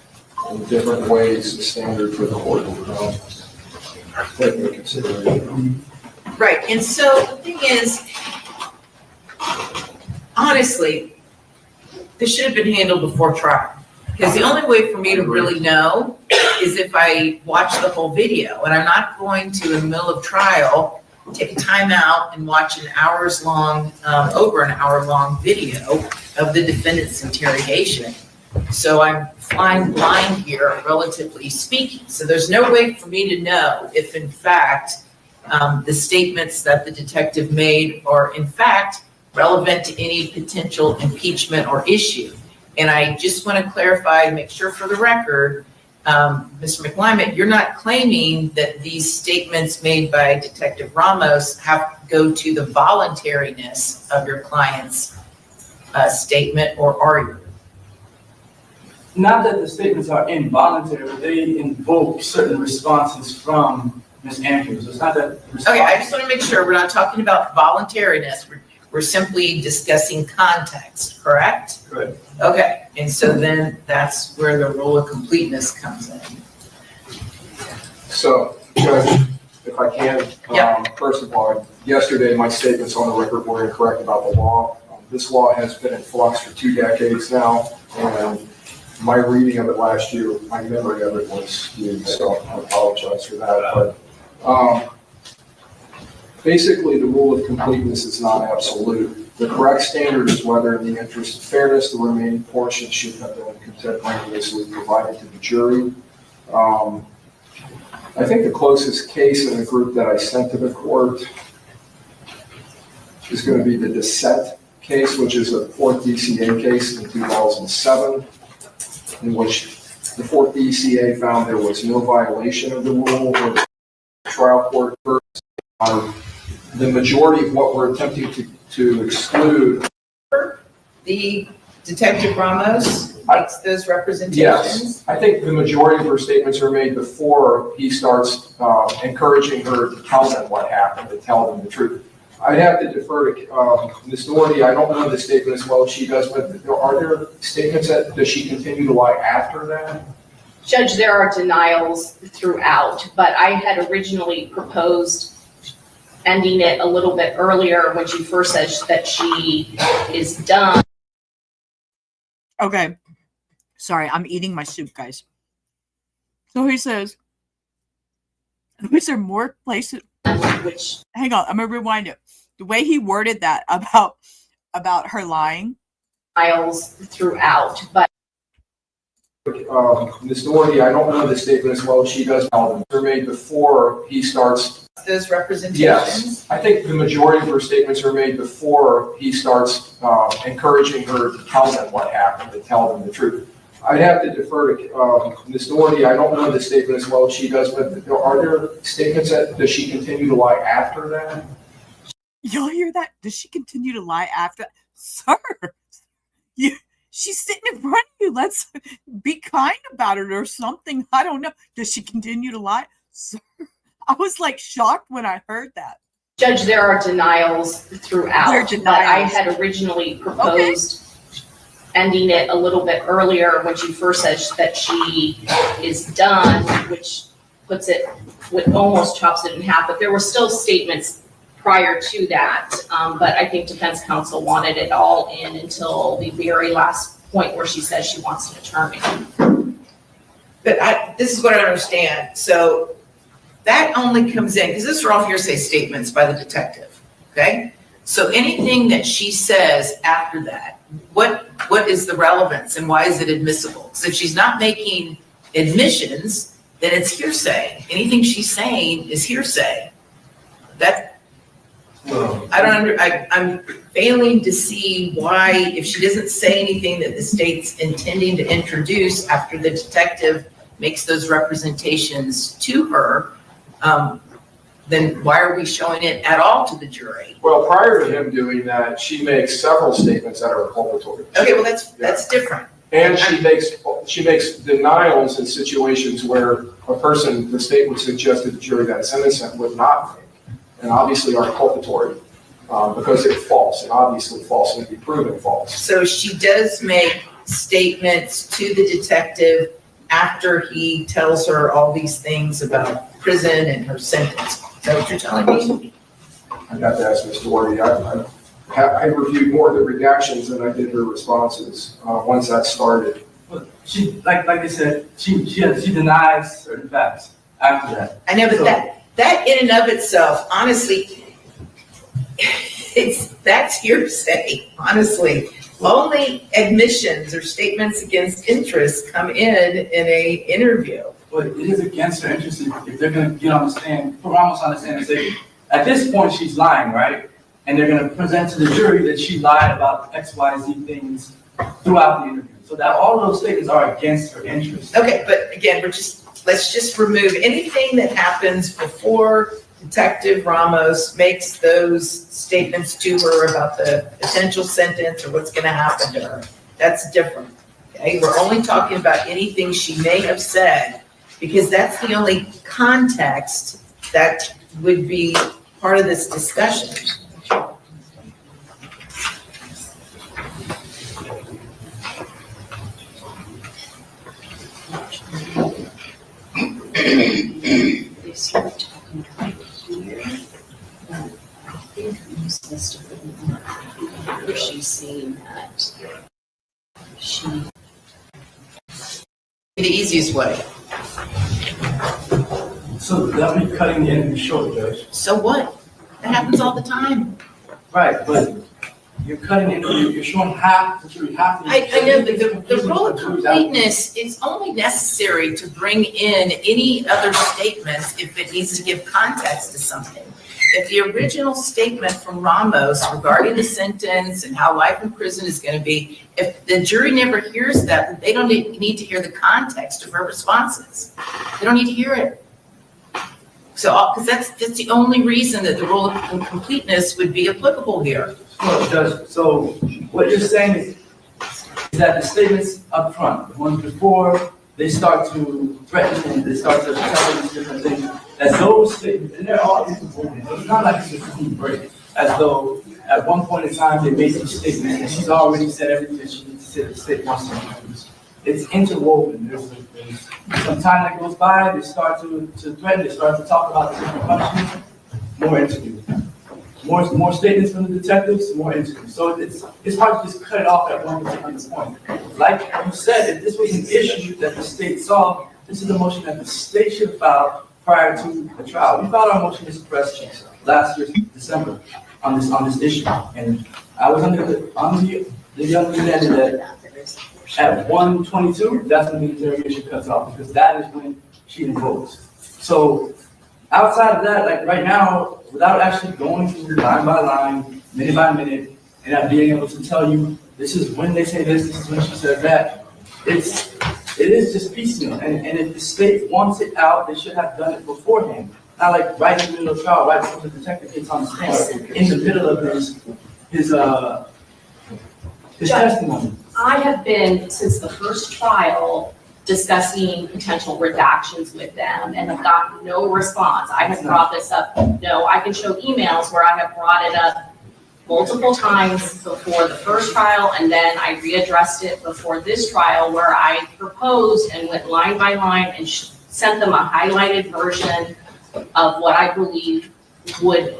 [SPEAKER 11] in different ways the standard for the court to take into consideration.
[SPEAKER 7] Right, and so the thing is, honestly, this should have been handled before trial. Because the only way for me to really know is if I watch the whole video. And I'm not going to, in the middle of trial, take a time out and watch an over an hour long video of the defendant's interrogation. So I'm flying blind here, relatively speaking. So there's no way for me to know if, in fact, the statements that the detective made are, in fact, relevant to any potential impeachment or issue. And I just want to clarify, make sure for the record, Mr. McClimate, you're not claiming that these statements made by Detective Ramos go to the voluntariness of your client's statement, or are you?
[SPEAKER 11] Not that the statements are involuntary, but they invoke certain responses from Ms. Andrews. It's not that.
[SPEAKER 7] Okay, I just want to make sure we're not talking about voluntariness. We're simply discussing context, correct?
[SPEAKER 11] Correct.
[SPEAKER 7] Okay, and so then that's where the rule of completeness comes in.
[SPEAKER 11] So, Judge, if I can, first of all, yesterday my statements on the record were incorrect about the law. This law has been in flux for 2 decades now, and my reading of it last year, my memory of it was skewed, so I apologize for that. But basically, the rule of completeness is not absolute. The correct standard is whether, in the interest of fairness, the remaining portion should have been contemporaneously provided to the jury. I think the closest case in the group that I sent to the court is going to be the dissent case, which is a 4th DCA case in 2007, in which the 4th DCA found there was no violation of the rule, or the trial court the majority of what we're attempting to exclude.
[SPEAKER 7] The Detective Ramos makes those representations?
[SPEAKER 11] Yes, I think the majority of her statements are made before he starts encouraging her to tell them what happened, to tell them the truth. I'd have to defer to Ms. Doherty. I don't know the statement as well as she does, but are there statements that, does she continue to lie after that?
[SPEAKER 8] Judge, there are denials throughout, but I had originally proposed ending it a little bit earlier when she first says that she is done.
[SPEAKER 10] Okay. Sorry, I'm eating my soup, guys. So he says, is there more places?
[SPEAKER 8] Which,
[SPEAKER 10] hang on, I'm gonna rewind it. The way he worded that about her lying.
[SPEAKER 8] denials throughout, but
[SPEAKER 11] Ms. Doherty, I don't know the statement as well as she does. They're made before he starts.
[SPEAKER 7] Those representations?
[SPEAKER 11] Yes, I think the majority of her statements are made before he starts encouraging her to tell them what happened, to tell them the truth. I'd have to defer to Ms. Doherty. I don't know the statement as well as she does, but are there statements that, does she continue to lie after that?
[SPEAKER 10] Y'all hear that? Does she continue to lie after? Sir, she's sitting in front of you. Let's be kind about it or something. I don't know. Does she continue to lie? Sir, I was like shocked when I heard that.
[SPEAKER 8] Judge, there are denials throughout.
[SPEAKER 10] There are denials.
[SPEAKER 8] But I had originally proposed ending it a little bit earlier when she first says that she is done, which puts it, almost chops it in half. But there were still statements prior to that. But I think defense counsel wanted it all in until the very last point where she says she wants an attorney.
[SPEAKER 7] But this is what I don't understand. So that only comes in, because these are all hearsay statements by the detective, okay? So anything that she says after that, what is the relevance and why is it admissible? So if she's not making admissions, then it's hearsay. Anything she's saying is hearsay. I'm failing to see why, if she doesn't say anything that the state's intending to introduce after the detective makes those representations to her, then why are we showing it at all to the jury?
[SPEAKER 11] Well, prior to him doing that, she makes several statements that are inculpatory.
[SPEAKER 7] Okay, well, that's different.
[SPEAKER 11] And she makes denials in situations where a person, the state would suggest to the jury that it's innocent, would not make, and obviously are inculpatory because they're false, and obviously false and be proven false.
[SPEAKER 7] So she does make statements to the detective after he tells her all these things about prison and her sentence. Is that what you're telling me?
[SPEAKER 11] I'd have to ask Ms. Doherty. I reviewed more of the redactions than I did her responses once that started.
[SPEAKER 12] She, like I said, she denies certain facts after that.
[SPEAKER 7] I know, but
[SPEAKER 12] So-
[SPEAKER 7] that in and of itself, honestly, that's hearsay, honestly. Only admissions or statements against interest come in a interview.
[SPEAKER 12] But it is against her interest if they're gonna get on the stand, put Ramos on the stand and say, at this point, she's lying, right? And they're gonna present to the jury that she lied about X, Y, Z things throughout the interview. So that all of those statements are against her interest.
[SPEAKER 7] Okay, but again, let's just remove anything that happens before Detective Ramos makes those statements to her about the potential sentence or what's gonna happen to her. That's different, okay? We're only talking about anything she may have said, because that's the only context that would be part of this discussion.
[SPEAKER 8] They start talking right here. I think most of the she's saying that she.
[SPEAKER 7] The easiest way.
[SPEAKER 12] So that'll be cutting the interview short, Judge.
[SPEAKER 7] So what? That happens all the time.
[SPEAKER 12] Right, but you're cutting the interview, you're showing half the jury, half the.
[SPEAKER 7] I know, but the rule of completeness is only necessary to bring in any other statements if it needs to give context to something. If the original statement from Ramos regarding the sentence and how life in prison is going to be, if the jury never hears that, then they don't need to hear the context of her responses. They don't need to hear it. So, because that's the only reason that the rule of completeness would be applicable here.
[SPEAKER 12] No, Judge, so what you're saying is that the statements up front, the ones before, they start to threaten and they start to tell these different things, that those statements, and they're all interwoven, so it's not like it's a clean break. as though at one point in time they made these statements and she's already said everything that she needs to say. The state wants to use. It's interwoven. There's some time that goes by, they start to threaten, they start to talk about the different punishments, more interviews. More statements from the detectives, more interviews. So it's hard to just cut it off at one particular point. Like you said, if this was an issue that the state saw, this is a motion that the state should have filed prior to the trial. We filed our motion to suppress last year, December, on this issue. And I was under the understanding that at 1:22, that's when the interrogation cuts off, because that is when she invokes. So outside of that, like right now, without actually going through line by line, minute by minute, and not being able to tell you, this is when they say this is when she says that, it is just piecemeal. And if the state wants it out, they should have done it beforehand. Not like right in the middle of trial, right before the detective gets on the stand, in the middle of his testimony.
[SPEAKER 8] I have been, since the first trial, discussing potential redactions with them and have gotten no response. I have brought this up, no, I can show emails where I have brought it up multiple times before the first trial, and then I readdressed it before this trial where I proposed and went line by line and sent them a highlighted version of what I believe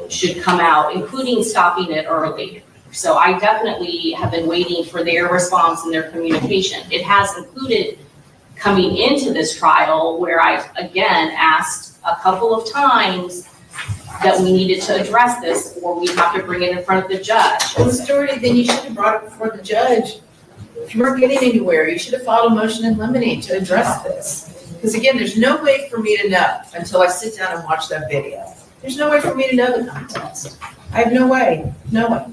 [SPEAKER 8] should come out, including stopping it early. So I definitely have been waiting for their response and their communication. It has included coming into this trial where I, again, asked a couple of times that we needed to address this or we have to bring it in front of the judge.
[SPEAKER 7] Well, the story, then you should have brought it before the judge. If you weren't getting anywhere, you should have filed a motion in limine to address this. Because again, there's no way for me to know until I sit down and watch that video. There's no way for me to know the context. I have no way, no way.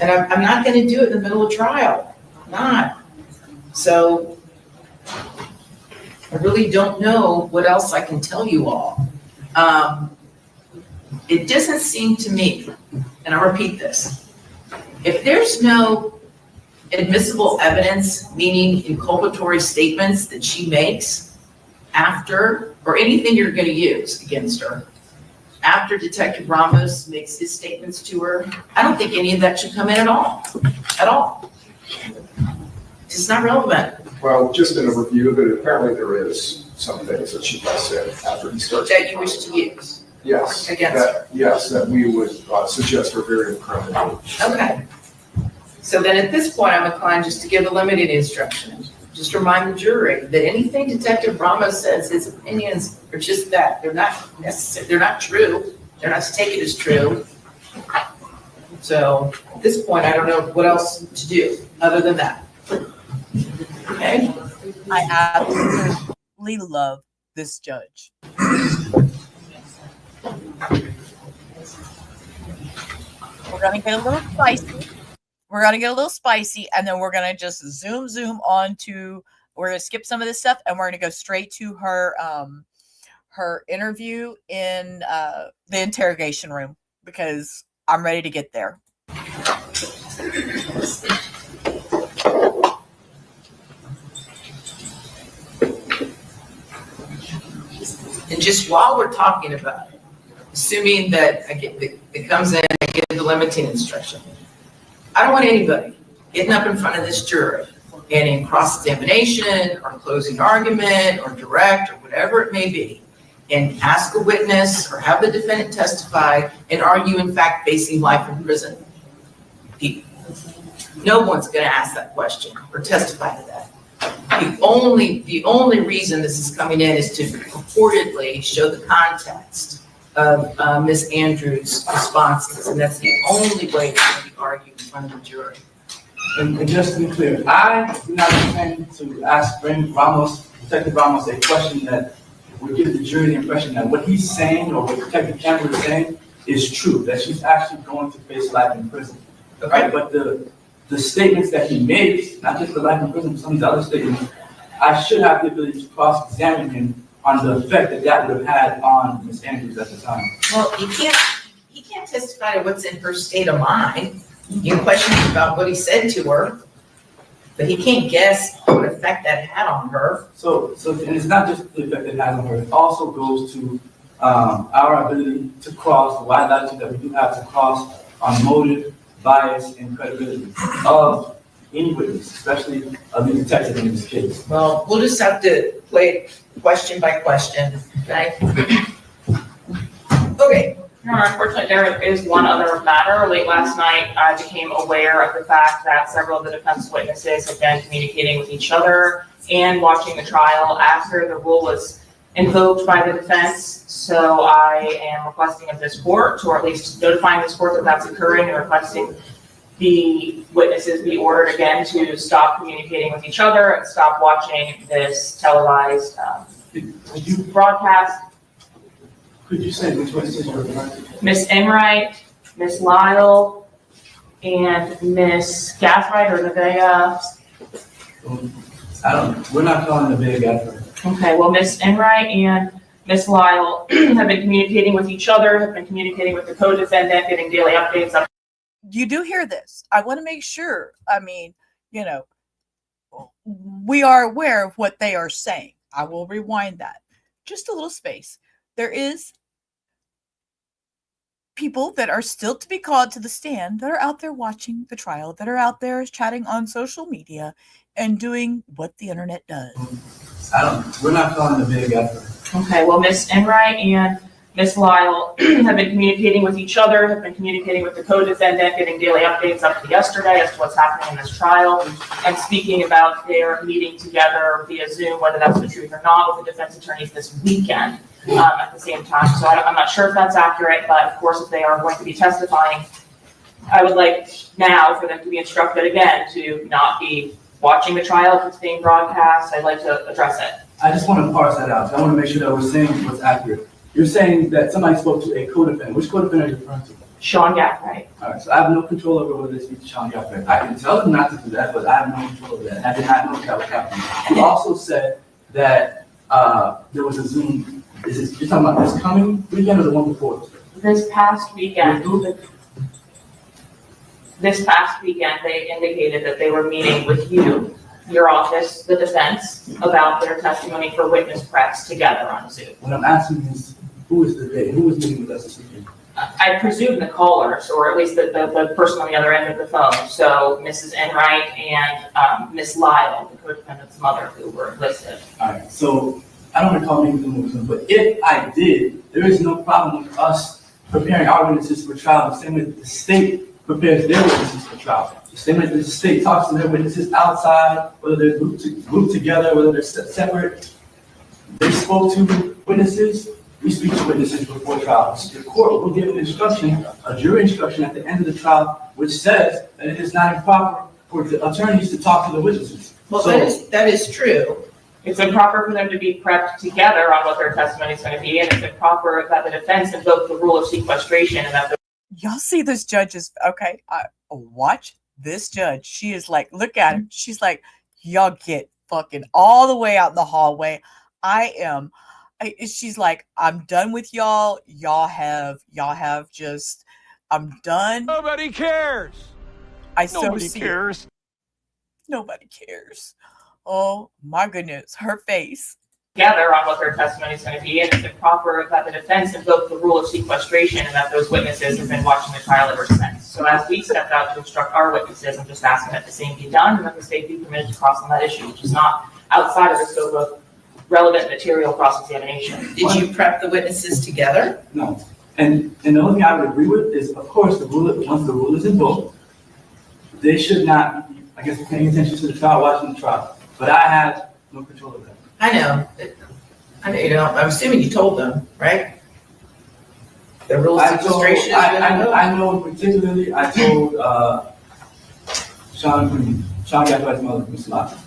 [SPEAKER 7] And I'm not gonna do it in the middle of trial, I'm not. So I really don't know what else I can tell you all. It doesn't seem to me, and I repeat this, if there's no admissible evidence, meaning inculpatory statements that she makes after, or anything you're gonna use against her, after Detective Ramos makes his statements to her, I don't think any of that should come in at all, at all. It's not relevant.
[SPEAKER 11] Well, just in a review of it, apparently there is some things that she does say after he starts.
[SPEAKER 7] That you wish to use.
[SPEAKER 11] Yes.
[SPEAKER 7] Against her.
[SPEAKER 11] Yes, that we would suggest are very incriminating.
[SPEAKER 7] Okay. So then at this point, I'm inclined just to give a limited instruction. Just remind the jury that anything Detective Ramos says, his opinions are just that. They're not necessary. They're not true. They're not to take it as true. So at this point, I don't know what else to do other than that. Okay?
[SPEAKER 10] I absolutely love this judge. We're gonna get a little spicy. And then we're gonna just zoom on to. We're gonna skip some of this stuff, and we're gonna go straight to her her interview in the interrogation room because I'm ready to get there.
[SPEAKER 7] And just while we're talking about it, assuming that it comes in and give the limiting instruction, I don't want anybody getting up in front of this jury and in cross-examination or closing argument or direct or whatever it may be, and ask a witness or have the defendant testify and are you in fact facing life in prison? No one's going to ask that question or testify to that. The only reason this is coming in is to purportedly show the context of Ms. Andrews' responses, and that's the only way it's going to be argued in front of the jury.
[SPEAKER 12] And just to be clear, I do not intend to ask Detective Ramos a question that would give the jury the impression that what he's saying or what Detective Campbell is saying is true, that she's actually going to face life in prison. Right? But the statements that he makes, not just the life in prison, but some of these other statements, I should have the ability to cross-examine him on the effect that would have had on Ms. Andrews at the time.
[SPEAKER 7] Well, he can't testify to what's in her state of mind. You can question him about what he said to her, but he can't guess what effect that had on her.
[SPEAKER 12] So, and it's not just the effect it has on her, it also goes to our ability to cross, the wide latitude that we do have to cross on motive, bias, and credibility of any witness, especially of the detective in this case.
[SPEAKER 7] Well, we'll just have to play it question by question, okay? Okay,
[SPEAKER 13] Your Honor, unfortunately, there is one other matter. Late last night, I became aware of the fact that several of the defense witnesses had been communicating with each other and watching the trial after the rule was invoked by the defense. So I am requesting of this court, or at least notifying this court that that's occurring, and requesting the witnesses be ordered again to stop communicating with each other and stop watching this televised broadcast.
[SPEAKER 12] Could you say which witnesses you're referring to?
[SPEAKER 13] Miss Enright, Miss Lyle, and Miss Gathright or Nevaeh.
[SPEAKER 12] We're not calling the big effort.
[SPEAKER 13] Okay, well, Miss Enright and Miss Lyle have been communicating with each other, have been communicating with the co-defendant, getting daily updates.
[SPEAKER 4] You do hear this. I want to make sure. I mean, you know, we are aware of what they are saying. I will rewind that. Just a little space. There is people that are still to be called to the stand that are out there watching the trial, that are out there chatting on social media and doing what the internet does.
[SPEAKER 12] We're not calling the big effort.
[SPEAKER 13] Okay, well, Miss Enright and Miss Lyle have been communicating with each other, have been communicating with the co-defendant, getting daily updates up to yesterday as to what's happening in this trial, and speaking about their meeting together via Zoom, whether that's the truth or not, with the defense attorneys this weekend at the same time. So I'm not sure if that's accurate, but of course, if they are going to be testifying, I would like now for them to be instructed again to not be watching the trial if it's being broadcast. I'd like to address it.
[SPEAKER 12] I just want to parse that out. I want to make sure that we're saying what's accurate. You're saying that somebody spoke to a co-defendant. Which co-defendant are you referring to?
[SPEAKER 13] Sean Gathright.
[SPEAKER 12] All right, so I have no control over whether they speak to Sean Gathright. I can tell them not to do that, but I have no control over that. I did not know that was happening. You also said that there was a Zoom. You're talking about this coming weekend or the one before?
[SPEAKER 13] This past weekend, they indicated that they were meeting with you, your office, the defense, about their testimony for witness preps together on Zoom.
[SPEAKER 12] What I'm asking is, who is meeting with us this weekend?
[SPEAKER 13] I presume the callers, or at least the person on the other end of the phone. So Mrs. Enright and Miss Lyle, the co-defendant's mother, who were listed.
[SPEAKER 12] All right, so I don't recall meeting with them, but if I did, there is no problem with us preparing our witnesses for trial the same way that the state prepares their witnesses for trial. The same way that the state talks to their witnesses outside, whether they're grouped together, whether they're separate. They spoke to witnesses. We speak to witnesses before trial. The court will give an instruction, a jury instruction at the end of the trial, which says that it is not improper for the attorneys to talk to the witnesses.
[SPEAKER 7] well, that is true.
[SPEAKER 13] It's improper for them to be prepped together on what their testimony is going to be, and it's improper that the defense invoke the rule of sequestration and that the
[SPEAKER 4] Y'all see this judge's, okay, watch this judge. She is like, look at her. She's like, y'all get fucking all the way out in the hallway. She's like, I'm done with y'all. Y'all have just, I'm done.
[SPEAKER 1] Nobody cares.
[SPEAKER 4] Nobody cares. Nobody cares. Oh my goodness, her face.
[SPEAKER 13] together on what their testimony is going to be, and it's improper that the defense invoke the rule of sequestration and that those witnesses have been watching the trial ever since. So as we stepped out to instruct our witnesses, I'm just asking that the same be done and that the state be permitted to cross on that issue, which is not outside of the scope of relevant material cross-examination.
[SPEAKER 7] Did you prep the witnesses together?
[SPEAKER 12] No. And the only thing I would agree with is, of course, once the rule is invoked, they should not be, I guess, paying attention to the trial, watching the trial. But I have no control of that.
[SPEAKER 7] I know you don't. I'm assuming you told them, right? The rules of sequestration.
[SPEAKER 12] I know particularly, I told Sean Gathwight's mother, Miss Locke.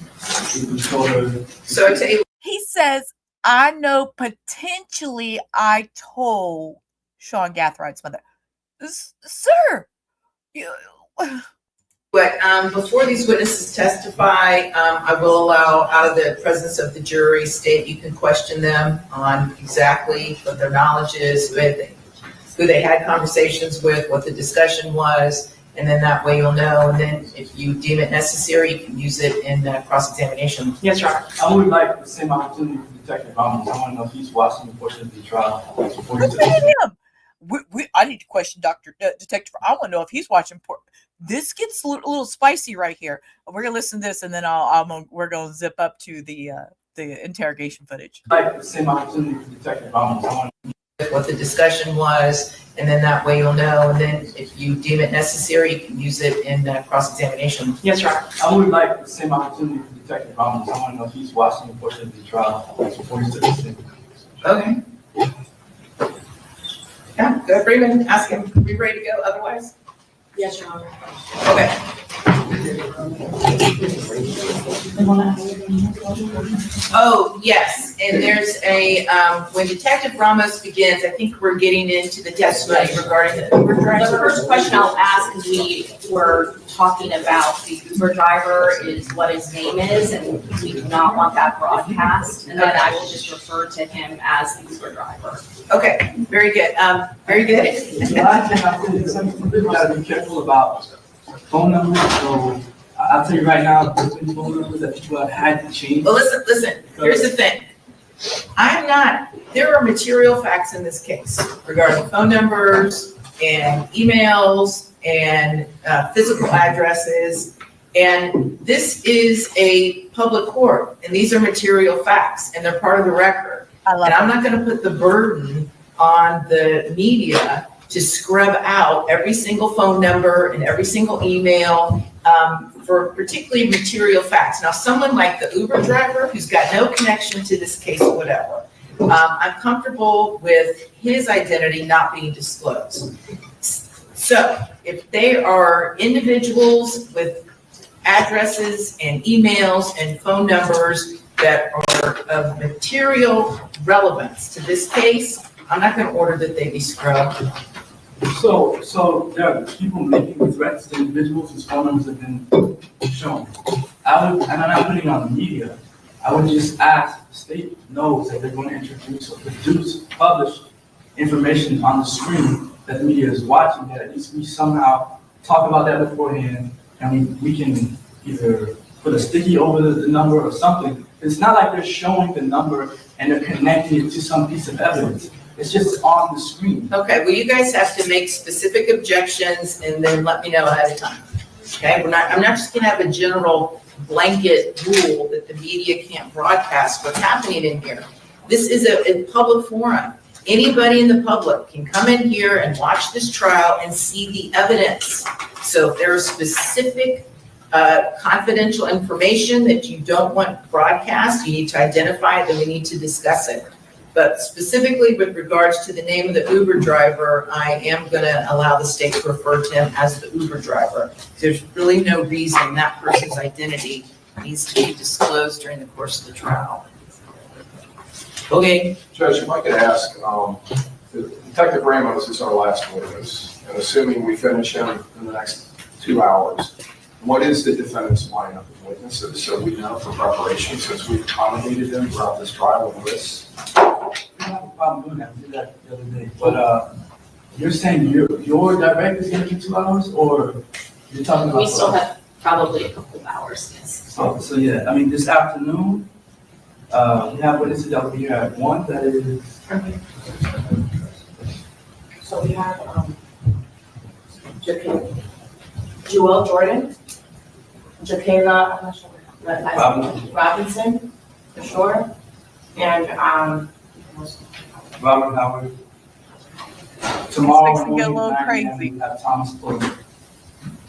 [SPEAKER 12] Told her.
[SPEAKER 7] So I tell you.
[SPEAKER 4] He says, I know potentially I told Sean Gathwight's mother. Sir,
[SPEAKER 7] But before these witnesses testify, I will allow, out of the presence of the jury, state you can question them on exactly what their knowledge is, who they had conversations with, what the discussion was, and then that way you'll know. And then if you deem it necessary, you can use it in cross-examination.
[SPEAKER 13] Yes, Your Honor.
[SPEAKER 12] I would like the same opportunity for the Detective Ramos. I want to know if he's watching the portion of the trial.
[SPEAKER 10] Look at him. I need to question Detective. I want to know if he's watching. This gets a little spicy right here. We're gonna listen to this, and then we're gonna zip up to the interrogation footage.
[SPEAKER 12] Like the same opportunity for Detective Ramos. I want
[SPEAKER 7] what the discussion was, and then that way you'll know, and then if you deem it necessary, you can use it in cross-examination.
[SPEAKER 13] Yes, Your Honor.
[SPEAKER 12] I would like the same opportunity for Detective Ramos. I want to know if he's watching the portion of the trial before he took the stand.
[SPEAKER 7] Okay. Yeah, go Freeman, ask him. Are we ready to go otherwise?
[SPEAKER 13] Yes, Your Honor.
[SPEAKER 7] Okay. Oh, yes, and there's a, when Detective Ramos begins, I think we're getting into the testimony regarding the Uber driver.
[SPEAKER 8] The first question I'll ask, because we were talking about the Uber driver, is what his name is, and we do not want that broadcast. And then I will just refer to him as the Uber driver.
[SPEAKER 7] Okay, very good, very good.
[SPEAKER 12] The last thing I think is something we gotta be careful about phone numbers. So I'll tell you right now, there's been phone numbers that people have had to change.
[SPEAKER 7] Well, listen, here's the thing. There are material facts in this case regarding phone numbers and emails and physical addresses. And this is a public court, and these are material facts, and they're part of the record. And I'm not gonna put the burden on the media to scrub out every single phone number and every single email for particularly material facts. Now, someone like the Uber driver who's got no connection to this case or whatever, I'm comfortable with his identity not being disclosed. So if they are individuals with addresses and emails and phone numbers that are of material relevance to this case, I'm not gonna order that they be scrubbed.
[SPEAKER 12] So there are people making threats to individuals whose phone numbers have been shown. And I'm not putting it on the media. I would just ask the state knows that they're going to introduce or publish information on the screen that the media is watching, that at least we somehow talk about that beforehand, and we can either put a sticky over the number or something. It's not like they're showing the number and they're connecting it to some piece of evidence. It's just on the screen.
[SPEAKER 7] Okay, well, you guys have to make specific objections and then let me know ahead of time. Okay, I'm not just gonna have a general blanket rule that the media can't broadcast what's happening in here. This is a public forum. Anybody in the public can come in here and watch this trial and see the evidence. So if there is specific confidential information that you don't want broadcast, you need to identify it, then we need to discuss it. But specifically with regards to the name of the Uber driver, I am going to allow the state to refer to him as the Uber driver. There's really no reason that person's identity needs to be disclosed during the course of the trial. Okay.
[SPEAKER 11] Judge, if I could ask, Detective Ramos is our last witness, and assuming we finish him in the next 2 hours, what is the defendant's lineup of witnesses, so we know for preparation, since we've accommodated them throughout this trial and this?
[SPEAKER 12] I don't have a problem doing that. We did that the other day. But you're saying your direct is going to be 2 hours, or you're talking about?
[SPEAKER 8] We still have probably a couple of hours, yes.
[SPEAKER 12] So yeah, I mean, this afternoon, we have witnesses that will be here at 1. That is.
[SPEAKER 13] Okay. So we have Joel Jordan, Jakayla, I'm not sure, Robinson, for sure, and
[SPEAKER 12] Robert Howard. Tomorrow
[SPEAKER 10] It's fixing to get a
[SPEAKER 12] morning,
[SPEAKER 10] little
[SPEAKER 12] 9
[SPEAKER 10] crazy.
[SPEAKER 12] a.m., we have Thomas Pullen.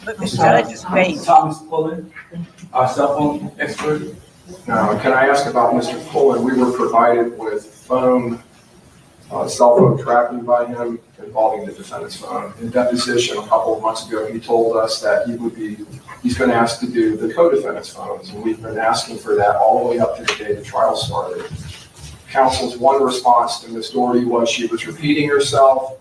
[SPEAKER 10] Look, the judge's face.
[SPEAKER 12] Thomas Pullen, our cell phone expert.
[SPEAKER 11] Now, can I ask about Mr. Pullen? We were provided with cell phone tracking by him involving the defendant's phone. In deposition a couple of months ago, he told us that he's been asked to do the co-defendant's phones, and we've been asking for that all the way up to the day the trial started. Counsel's one response to Ms. Doherty was she was repeating herself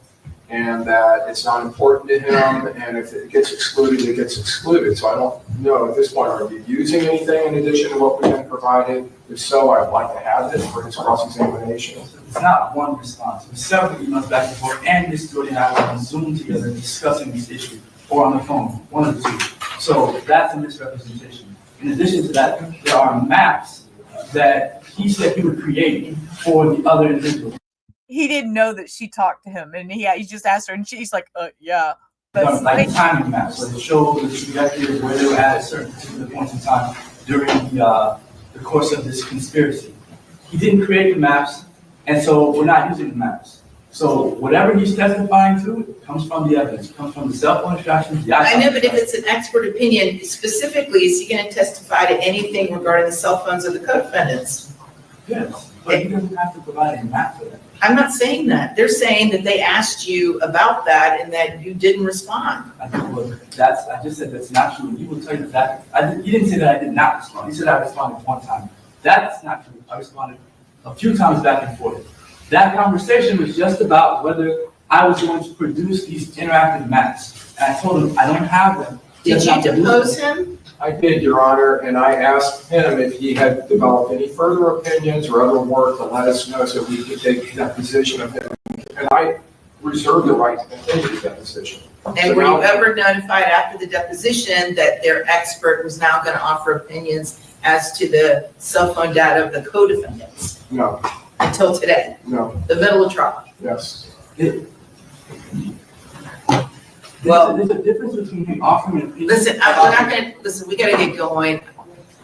[SPEAKER 11] and that it's not important to him, and if it gets excluded, it gets excluded. So I don't know at this point, are you using anything in addition to what we've been provided? If so, I'd like to have this for his cross-examination.
[SPEAKER 12] It's not one response. It's several emails back and forth, and Ms. Doherty and I were on Zoom together discussing this issue, or on the phone, one of the two. So that's a misrepresentation. In addition to that, there are maps that he said he would create for the other individual.
[SPEAKER 10] He didn't know that she talked to him, and he just asked her, and she's like, yeah. That's
[SPEAKER 12] Like timing maps, so it showed the trajectory of where they were at certain particular points in time during the course of this conspiracy. He didn't create the maps, and so we're not using the maps. So whatever he's testifying to comes from the evidence, comes from the cell phone extractions.
[SPEAKER 7] I know, but if it's an expert opinion, specifically, is he going to testify to anything regarding the cell phones of the co-defendants?
[SPEAKER 12] Yes, but he doesn't have to provide a map for that.
[SPEAKER 7] I'm not saying that. They're saying that they asked you about that and that you didn't respond.
[SPEAKER 12] I just said that's not true. He will tell you that. He didn't say that I did not respond. He said I responded one time. That's not true. I responded a few times back and forth. That conversation was just about whether I was going to produce these interactive maps. And I told him I don't have them.
[SPEAKER 7] Did you depose him?
[SPEAKER 11] I did, Your Honor, and I asked him if he had developed any further opinions or other work to let us know so we could take that position of him. And I reserve the right to continue his deposition.
[SPEAKER 7] And were you ever notified after the deposition that their expert was now going to offer opinions as to the cell phone data of the co-defendants?
[SPEAKER 11] No.
[SPEAKER 7] Until today?
[SPEAKER 11] No.
[SPEAKER 7] The middle of trial?
[SPEAKER 11] Yes.
[SPEAKER 7] Well,
[SPEAKER 12] there's a difference between him offering an opinion.
[SPEAKER 7] Listen, we're not going to, listen, we got to get going.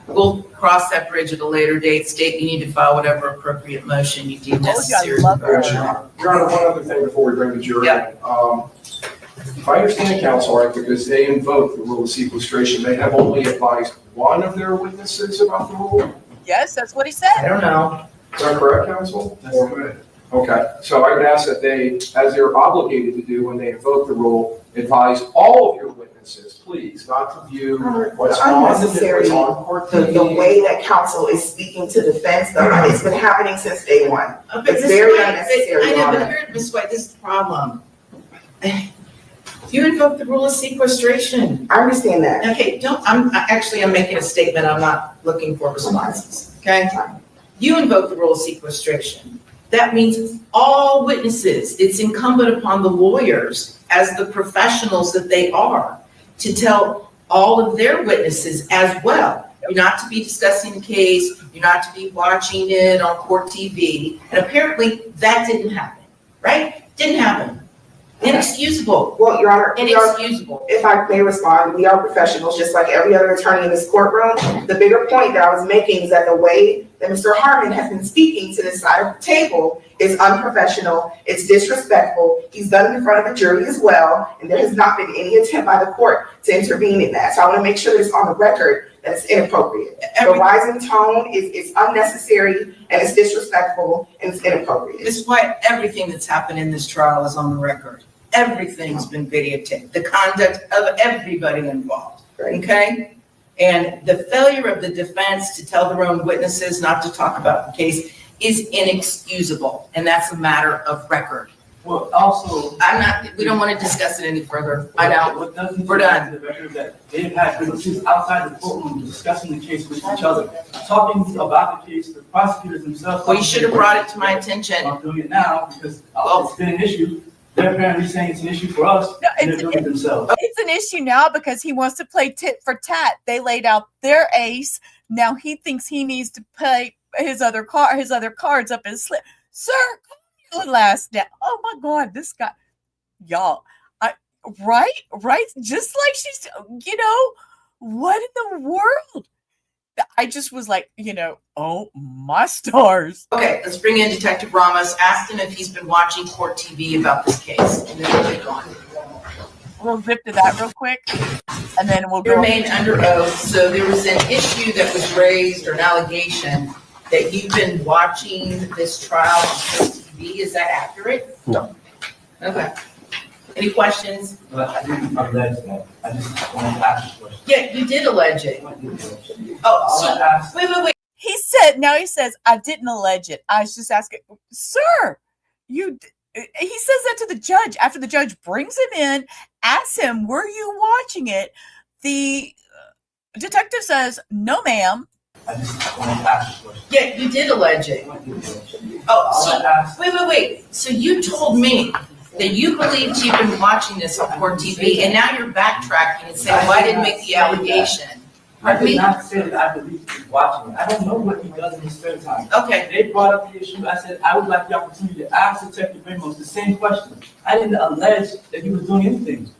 [SPEAKER 7] We'll cross that bridge at a later date. State you need to file whatever appropriate motion you deem necessary.
[SPEAKER 11] Your Honor, one other thing before we bring the jury in. If I understand counsel right, because they invoked the rule of sequestration, they have only advised one of their witnesses about the rule?
[SPEAKER 10] Yes, that's what he said.
[SPEAKER 7] I don't know.
[SPEAKER 11] Is that correct, counsel?
[SPEAKER 12] That's correct.
[SPEAKER 11] Okay, so I would ask that they, as they're obligated to do when they invoke the rule, advise all of your witnesses, please, not to view what's on court TV.
[SPEAKER 14] The way that counsel is speaking to defense, though, it's been happening since day one. It's very unnecessary.
[SPEAKER 7] I know, but here, Ms. White, this is the problem. You invoke the rule of sequestration.
[SPEAKER 14] I understand that.
[SPEAKER 7] Okay, I'm making a statement. I'm not looking for responses, okay? You invoke the rule of sequestration. That means all witnesses, it's incumbent upon the lawyers as the professionals that they are to tell all of their witnesses as well. You're not to be discussing the case, you're not to be watching it on court TV, and apparently that didn't happen, right? Didn't happen. Inexcusable.
[SPEAKER 14] Well, Your Honor,
[SPEAKER 7] inexcusable.
[SPEAKER 14] If I may respond, we are professionals, just like every other attorney in this courtroom. The bigger point that I was making is that the way that Mr. Harmon has been speaking to this side of the table is unprofessional, it's disrespectful. He's done it in front of a jury as well, and there has not been any attempt by the court to intervene in that. So I want to make sure it's on the record that it's inappropriate. The rising tone is unnecessary, and it's disrespectful, and it's inappropriate.
[SPEAKER 7] This is why everything that's happened in this trial is on the record. Everything's been videotaped. The conduct of everybody involved, okay? And the failure of the defense to tell their own witnesses not to talk about the case is inexcusable, and that's a matter of record.
[SPEAKER 12] Well, also,
[SPEAKER 7] we don't want to discuss it any further. I know, we're done.
[SPEAKER 12] The record that they've had witnesses outside the courtroom discussing the case with each other, talking about the case, the prosecutors themselves.
[SPEAKER 7] Well, you should have brought it to my attention.
[SPEAKER 12] I'm doing it now because it's been an issue. They're apparently saying it's an issue for us, and they're doing it themselves.
[SPEAKER 10] It's an issue now because he wants to play tit for tat. They laid out their ace. Now he thinks he needs to play his other cards up his sleeve. Sir, calm your last down. Oh my God, this guy, y'all, right? Just like she's, what in the world? I just was like, oh my stars.
[SPEAKER 7] Okay, let's bring in Detective Ramos. Ask him if he's been watching court TV about this case, and then we'll get on.
[SPEAKER 10] We'll zip to that real quick, and then we'll
[SPEAKER 7] remain under oath. So there was an issue that was raised, or an allegation, that you've been watching this trial on TV. Is that accurate?
[SPEAKER 9] No.
[SPEAKER 7] Okay. Any questions?
[SPEAKER 12] I didn't allege that. I just wanted to ask a question.
[SPEAKER 7] Yeah, you did allege it. Oh, so, wait.
[SPEAKER 10] He says, I didn't allege it. I was just asking, sir, he says that to the judge after the judge brings him in, asks him, were you watching it? The detective says, no, ma'am.
[SPEAKER 12] I just wanted to ask a question.
[SPEAKER 7] Yeah, you did allege it. Oh, so, wait. So you told me that you believed you've been watching this on court TV, and now you're backtracking and saying, well, I didn't make the allegation.
[SPEAKER 12] I did not say that I believe he's watching it. I don't know what he does in his spare time.
[SPEAKER 7] Okay,
[SPEAKER 12] They brought up the issue. I said, I would like the opportunity to ask Detective Ramos the same question. I didn't allege that he was doing anything.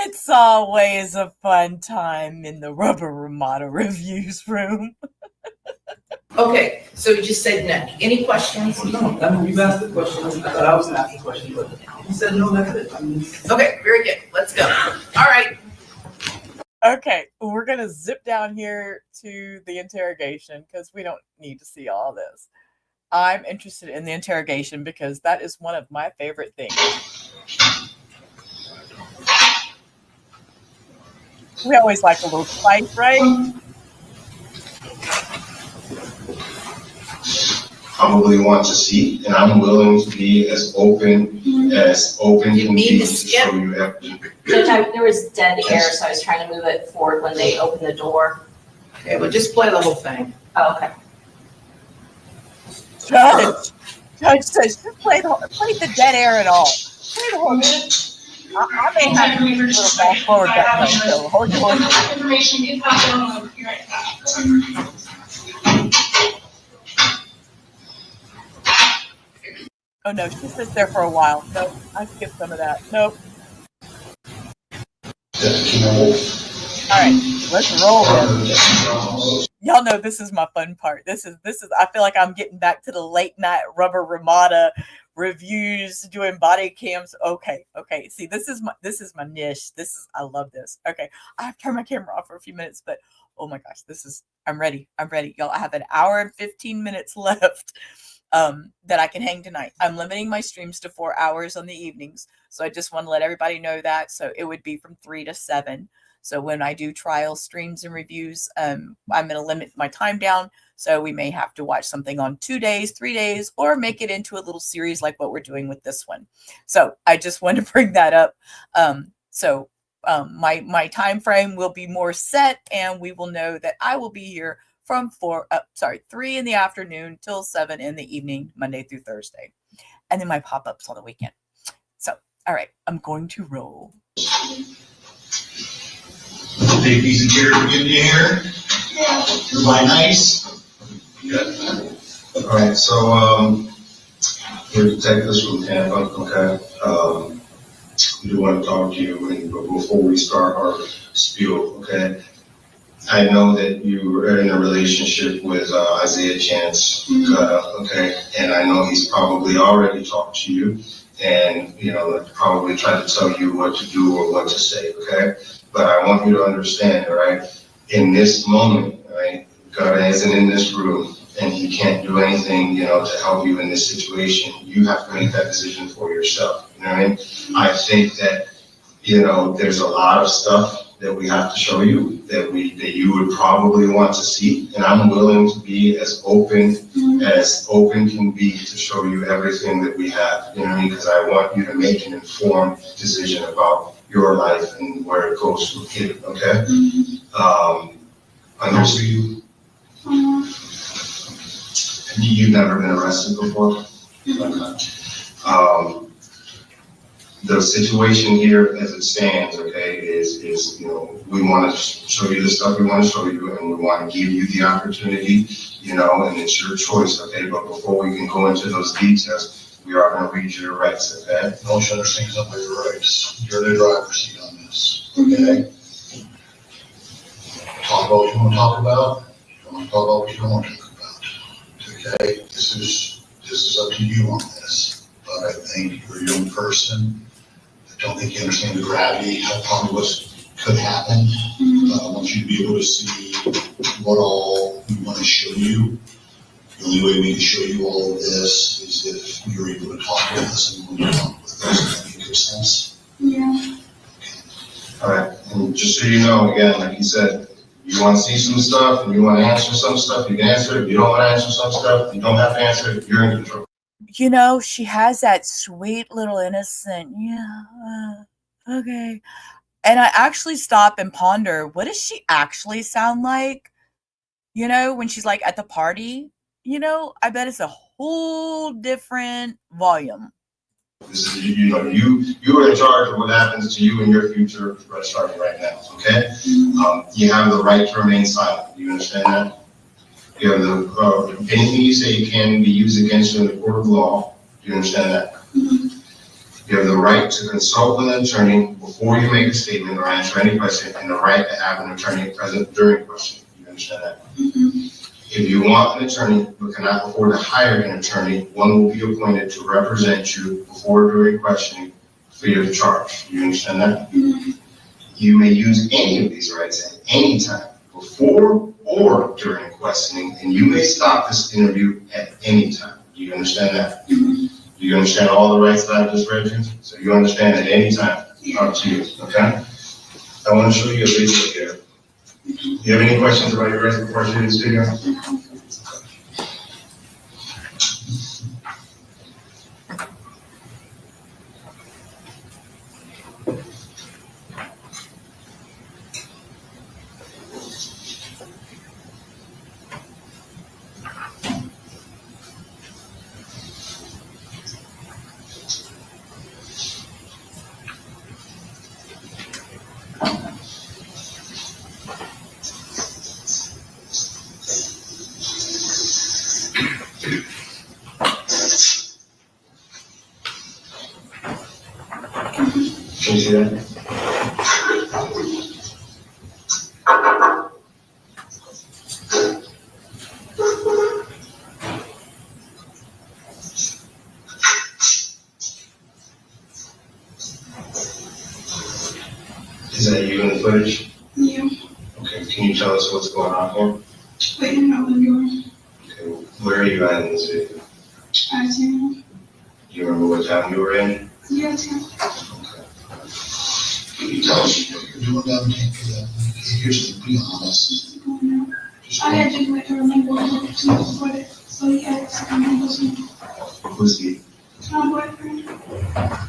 [SPEAKER 10] It's always a fun time in the Rubber Ramada reviews room.
[SPEAKER 7] okay, so you just said no. Any questions?
[SPEAKER 12] No, I mean, you've asked the question. I thought I was going to ask the question, but he said no, that's it. I mean,
[SPEAKER 7] Okay, very good. Let's go. All right.
[SPEAKER 10] Okay, we're going to zip down here to the interrogation because we don't need to see all this. I'm interested in the interrogation because that is one of my favorite things. We always like a little spice, right?
[SPEAKER 15] Probably want to see, and I'm willing to be as open can
[SPEAKER 7] need
[SPEAKER 15] be
[SPEAKER 7] to
[SPEAKER 15] to
[SPEAKER 7] skip.
[SPEAKER 15] show you everything.
[SPEAKER 8] There was dead air, so I was trying to move it forward when they opened the door.
[SPEAKER 7] Okay, well, just play the whole thing.
[SPEAKER 8] Oh, okay.
[SPEAKER 10] Judge says, just play the dead air at all. Play the whole thing. I may have to move a little ball forward that way, so hold your horses.
[SPEAKER 2] Information is not going right
[SPEAKER 10] Oh no, she sits there for a while. Nope, I skipped some of that. Nope. All right, let's roll this. Y'all know this is my fun part. This is. I feel like I'm getting back to the late night Rubber Ramada reviews, doing body cams. Okay. See, this is my niche. I love this. Okay, I have to turn my camera off for a few minutes, but oh my gosh, I'm ready. Y'all, I have an hour and 15 minutes left. That I can hang tonight. I'm limiting my streams to 4 hours on the evenings. So I just want to let everybody know that. So it would be from 3 to 7. So when I do trial streams and reviews, I'm going to limit my time down. So we may have to watch something on 2 days, 3 days, or make it into a little series like what we're doing with this one. So I just wanted to bring that up. My time frame will be more set, and we will know that I will be here from 3 in the afternoon till 7 in the evening, Monday through Thursday. And then my pop-ups on the weekend. So, all right, I'm going to roll.
[SPEAKER 15] Big piece of chair to get you here. Everybody nice? Good. All right, so we're detectives from Tampa, okay? We do want to talk to you, but before we start our spiel, okay? I know that you were in a relationship with Isaiah Chance, okay, and I know he's probably already talked to you, and probably tried to tell you what to do or what to say, okay. But I want you to understand, all right, in this moment, all right, God isn't in this room, and He can't do anything, to help you in this situation. You have to make that decision for yourself. You know what I mean? I think that there's a lot of stuff that we have to show you that you would probably want to see, and I'm willing to be as open can be to show you everything that we have, because I want you to make an informed decision about your life and where it goes from here, okay? I know you've never been arrested before? Okay. The situation here as it stands, okay, is we want to show you the stuff we want to show you, and we want to give you the opportunity, and it's your choice, okay? But before we can go into those details, we are going to read your rights, okay?
[SPEAKER 16] Don't shut us things up by your rights. You're the driver's seat on this, okay? Talk about what you want to talk about. You don't want to talk about what you don't want to talk about, okay? This is up to you on this. But I think you're a young person. I don't think you understand the gravity of probably what could happen. I want you to be able to see what all we want to show you. The only way we can show you all of this is if you're able to talk with us and we'll talk with us. Does that make good sense?
[SPEAKER 2] Yeah.
[SPEAKER 15] All right, and just so you know, again, like you said, you want to see some stuff and you want to answer some stuff, you can answer it. If you don't want to answer some stuff, you don't have to answer it. You're in control.
[SPEAKER 10] She has that sweet little innocent, okay. And I actually stop and ponder, what does she actually sound like? When she's like at the party, I bet it's a whole different volume.
[SPEAKER 15] This is, you know, you are in charge of what happens to you in your future starting right now, okay? You have the right to remain silent. You understand that? You have the, anything you say can be used against you in the court of law. Do you understand that? You have the right to consult with an attorney before you make a statement or answer any question, and the right to have an attorney present during question. Do you understand that? If you want an attorney but cannot afford to hire an attorney, one will be appointed to represent you before during questioning free of charge. Do you understand that? You may use any of these rights at any time, before or during questioning, and you may stop this interview at any time. Do you understand that? Do you understand all the rights that I just read you? So you understand at any time, up to you, okay? I want to show you a video here. Do you have any questions about your resume before I show you this video? Can you see that? Is that you in the footage?
[SPEAKER 17] Yeah.
[SPEAKER 15] Okay, can you tell us what's going on here?
[SPEAKER 17] Waiting out the door.
[SPEAKER 15] Okay, where are you at in this video?
[SPEAKER 17] I see.
[SPEAKER 15] You remember what time you were in?
[SPEAKER 17] Yeah, Tim.
[SPEAKER 16] Can you tell us what you're doing down there for that? Here's to be honest.
[SPEAKER 17] I had to wait to remember what to before it, so he asked if I was
[SPEAKER 15] Who's he?
[SPEAKER 17] my boyfriend.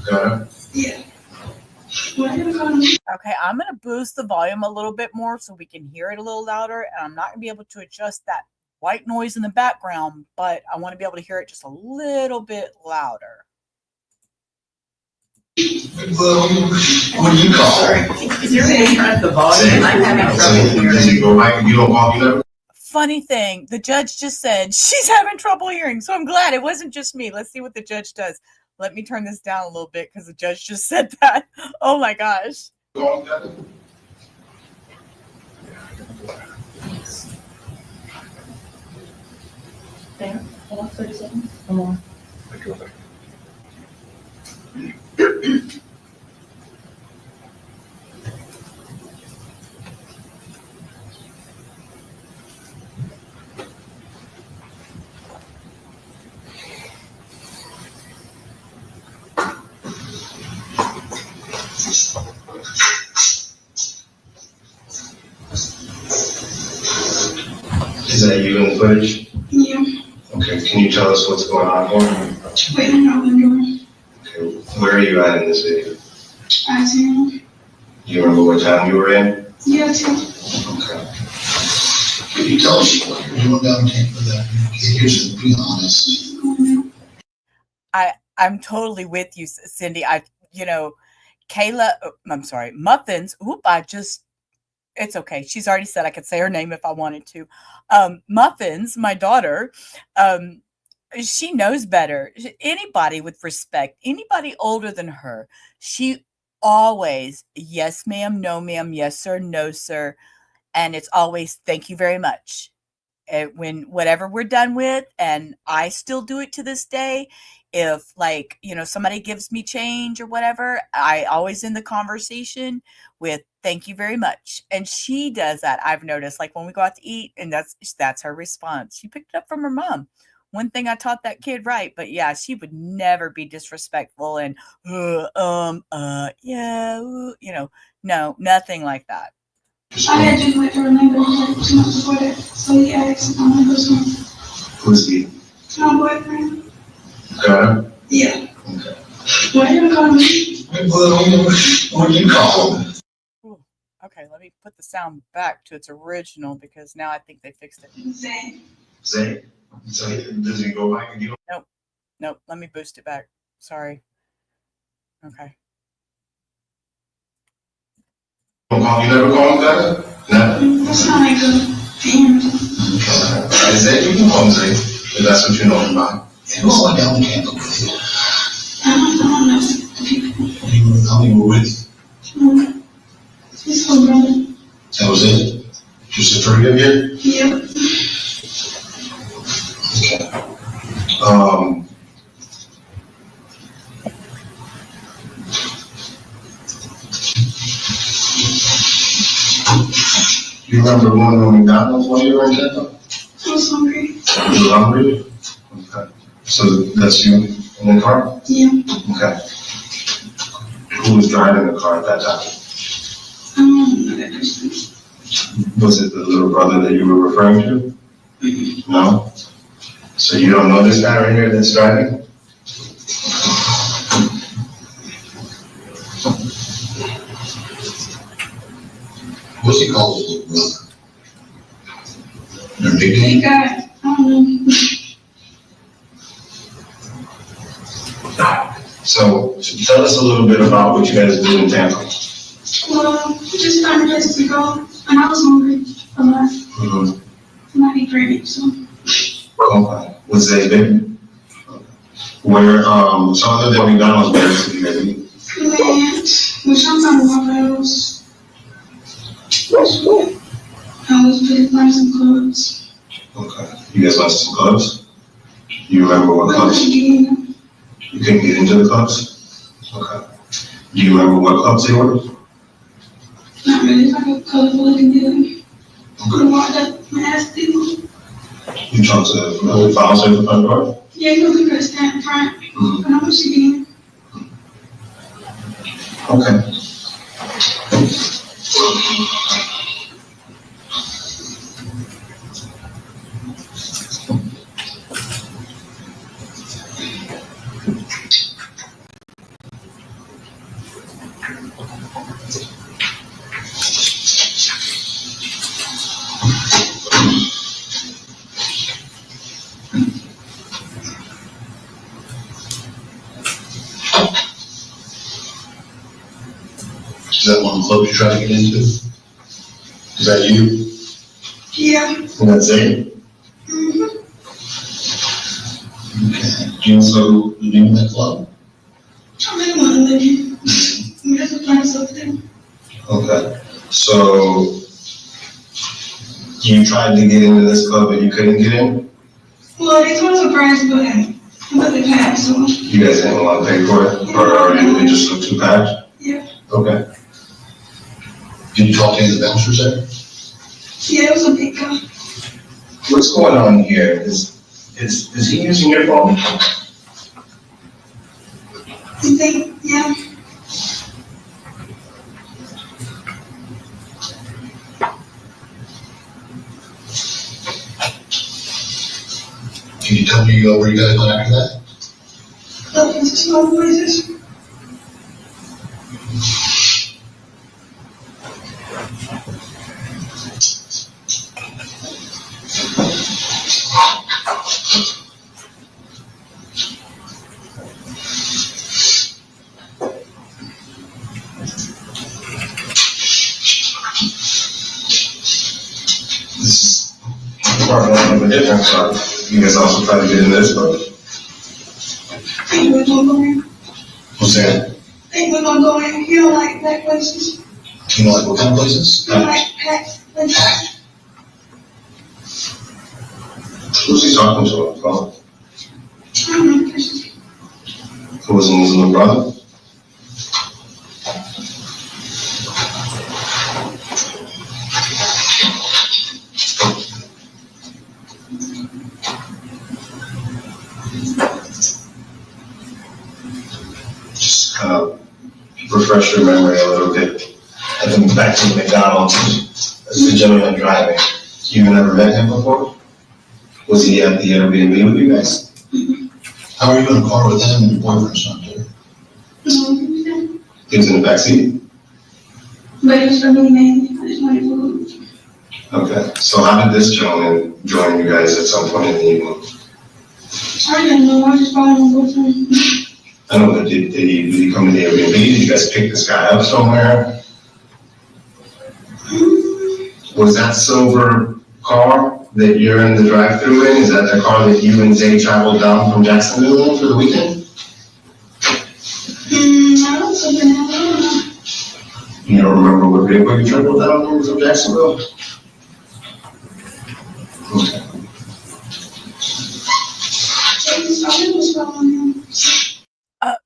[SPEAKER 15] Got it?
[SPEAKER 17] Yeah. Well, he was on me.
[SPEAKER 10] Okay, I'm going to boost the volume a little bit more so we can hear it a little louder. And I'm not going to be able to adjust that white noise in the background, but I want to be able to hear it just a little bit louder.
[SPEAKER 16] Well, what do you call it?
[SPEAKER 7] Is there any turn up the volume? I'm having trouble hearing.
[SPEAKER 15] You don't walk, you never.
[SPEAKER 10] Funny thing, the judge just said she's having trouble hearing, so I'm glad it wasn't just me. Let's see what the judge does. Let me turn this down a little bit because the judge just said that. Oh my gosh.
[SPEAKER 13] There, hold on 30 seconds. Or more.
[SPEAKER 15] Is that you in the footage?
[SPEAKER 17] Yeah.
[SPEAKER 15] Okay, can you tell us what's going on here?
[SPEAKER 17] Waiting out the door.
[SPEAKER 15] Okay, where are you at in this video?
[SPEAKER 17] I see.
[SPEAKER 15] You remember what time you were in?
[SPEAKER 17] Yeah, Tim.
[SPEAKER 15] Okay.
[SPEAKER 16] Can you tell us what you're doing down there for that? Here's to be honest.
[SPEAKER 10] I'm totally with you, Cindy. Kayla, I'm sorry, Muffins. It's okay. She's already said I could say her name if I wanted to. Muffins, my daughter, she knows better. Anybody with respect, anybody older than her, she always, yes, ma'am, no, ma'am, yes, sir, no, sir. And it's always, thank you very much. When whatever we're done with, and I still do it to this day. If somebody gives me change or whatever, I always end the conversation with thank you very much. And she does that. I've noticed, like when we go out to eat, and that's her response. She picked it up from her mom. One thing I taught that kid right, but yeah, she would never be disrespectful and no, nothing like that.
[SPEAKER 17] I had to wait to remember what to before that, so he asked if I was home.
[SPEAKER 15] Who's he?
[SPEAKER 17] My boyfriend.
[SPEAKER 15] Got it?
[SPEAKER 17] Yeah.
[SPEAKER 15] Okay.
[SPEAKER 17] Well, he was on me.
[SPEAKER 16] Well, what do you call it?
[SPEAKER 10] Okay, let me put the sound back to its original because now I think they fixed it.
[SPEAKER 17] He was saying,
[SPEAKER 15] Zay? Zay, does he go by? You
[SPEAKER 4] Nope. Let me boost it back. Sorry. Okay.
[SPEAKER 15] don't call, you never call him that? No?
[SPEAKER 17] That's not like a family.
[SPEAKER 15] Okay. Zay, you can call him Zay, if that's what you know him by.
[SPEAKER 16] It was like down the Tampa with you.
[SPEAKER 17] I don't know the people.
[SPEAKER 16] How many were with you?
[SPEAKER 17] His whole brother.
[SPEAKER 16] That was it? Just the three of you?
[SPEAKER 17] Yep.
[SPEAKER 15] Okay. You remember going to McDonald's while you were in Tampa?
[SPEAKER 17] I was hungry.
[SPEAKER 15] You were hungry? Okay. So that's you in the car?
[SPEAKER 17] Yeah.
[SPEAKER 15] Okay. Who was driving the car at that time?
[SPEAKER 17] I don't know that person.
[SPEAKER 15] Was it the little brother that you were referring to? No? So you don't know this guy right here that's driving?
[SPEAKER 16] What's he called his little brother? Their nickname?
[SPEAKER 17] Big guy. I don't know.
[SPEAKER 15] So tell us a little bit about what you guys did in Tampa.
[SPEAKER 17] Well, we just found a place to go, and I was hungry a lot.
[SPEAKER 15] Mm-hmm.
[SPEAKER 17] And I ate gravy, so.
[SPEAKER 15] Okay. Was Zay there? Where, so other than McDonald's, where else did you guys eat?
[SPEAKER 17] We went, we sometimes Waffles.
[SPEAKER 15] That's cool.
[SPEAKER 17] I was playing some clubs.
[SPEAKER 15] Okay. You guys went to some clubs? You remember what clubs? You couldn't get into the clubs? Okay. Do you remember what clubs they were?
[SPEAKER 17] Not really, it's like a colorful looking building. We walked up and asked people.
[SPEAKER 15] You talked to the bouncer at the front door?
[SPEAKER 17] Yeah, you know, we could stand in front.
[SPEAKER 15] Mm-hmm.
[SPEAKER 17] And how much you
[SPEAKER 15] Okay.
[SPEAKER 16] Is that one of the clubs you tried to get into? Is that you?
[SPEAKER 17] Yeah.
[SPEAKER 15] And that's it?
[SPEAKER 17] Mm-hmm.
[SPEAKER 16] Okay. Do you know the name of that club?
[SPEAKER 17] I really want to live here. We have to find something.
[SPEAKER 15] Okay. So you tried to get into this club and you couldn't get in?
[SPEAKER 17] Well, they told us a price, but they passed, so.
[SPEAKER 15] You guys didn't want to pay for it? Or it just looked too packed?
[SPEAKER 17] Yeah.
[SPEAKER 15] Okay.
[SPEAKER 16] Did you talk to any of the bouncers there?
[SPEAKER 17] Yeah, it was a big guy.
[SPEAKER 15] What's going on here? Is he using your phone?
[SPEAKER 17] You think, yeah.
[SPEAKER 16] Can you tell me where you guys went after that?
[SPEAKER 17] Looking for small places.
[SPEAKER 15] This is part of a different club. You guys also try to get in this club?
[SPEAKER 17] Think we're gonna go in.
[SPEAKER 15] What's that?
[SPEAKER 17] Think we're gonna go in. You don't like black places.
[SPEAKER 16] You know, like what kind of places?
[SPEAKER 17] You don't like packed places.
[SPEAKER 15] Who's he talking to on the phone?
[SPEAKER 17] I don't know the person.
[SPEAKER 15] Who was his little brother? Just kind of refresh your memory a little bit. I think back to McDonald's, as the gentleman driving. You've never met him before? Was he at the Airbnb with you guys?
[SPEAKER 16] How are you in a car with him and your boyfriend's not there?
[SPEAKER 15] He was in the back seat?
[SPEAKER 17] But it was for me mainly. I just wanted food.
[SPEAKER 15] Okay, so how did this gentleman join you guys at some point in the evening?
[SPEAKER 17] I didn't know, I just followed him with him.
[SPEAKER 15] I don't know, did he come to the Airbnb? Did you guys pick this guy up somewhere? Was that silver car that you're in the drive-thru in, is that the car that you and Zay traveled down from Jacksonville in for the weekend?
[SPEAKER 17] I don't think I don't know.
[SPEAKER 15] You don't remember what vehicle you traveled down in from Jacksonville? Okay.
[SPEAKER 17] I was following him.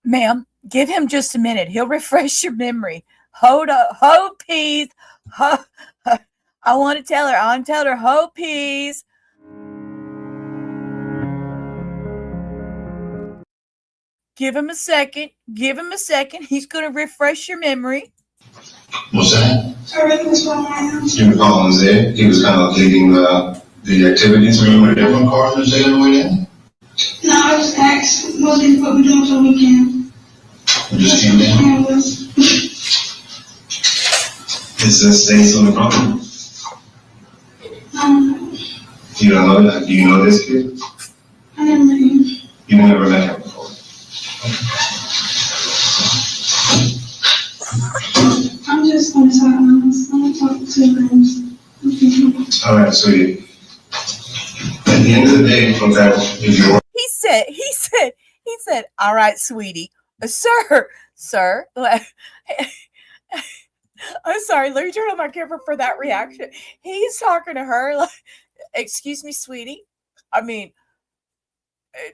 [SPEAKER 4] Ma'am, give him just a minute. He'll refresh your memory. Hold up. Ho, please. Ho. I want to tell her. I want to tell her. Ho, please. Give him a second. Give him a second. He's going to refresh your memory.
[SPEAKER 15] What's that?
[SPEAKER 17] Sorry, I was following him.
[SPEAKER 15] You were calling Zay? He was kind of leading the activities. Were you in a different car than Zay on the way in?
[SPEAKER 17] No, I just asked what we're doing for the weekend.
[SPEAKER 15] You just came in?
[SPEAKER 17] Yeah,
[SPEAKER 15] Is this Zay's on the phone? You don't know that? Do you know this kid?
[SPEAKER 17] I never met him.
[SPEAKER 15] You never met him before?
[SPEAKER 17] I'm just going to talk honest. I'm going to talk to him.
[SPEAKER 15] All right, sweetie. At the end of the day, okay, if you're...
[SPEAKER 4] He said, all right, sweetie. Sir. I'm sorry. Let me turn on my camera for that reaction. He's talking to her like, excuse me, sweetie. I mean,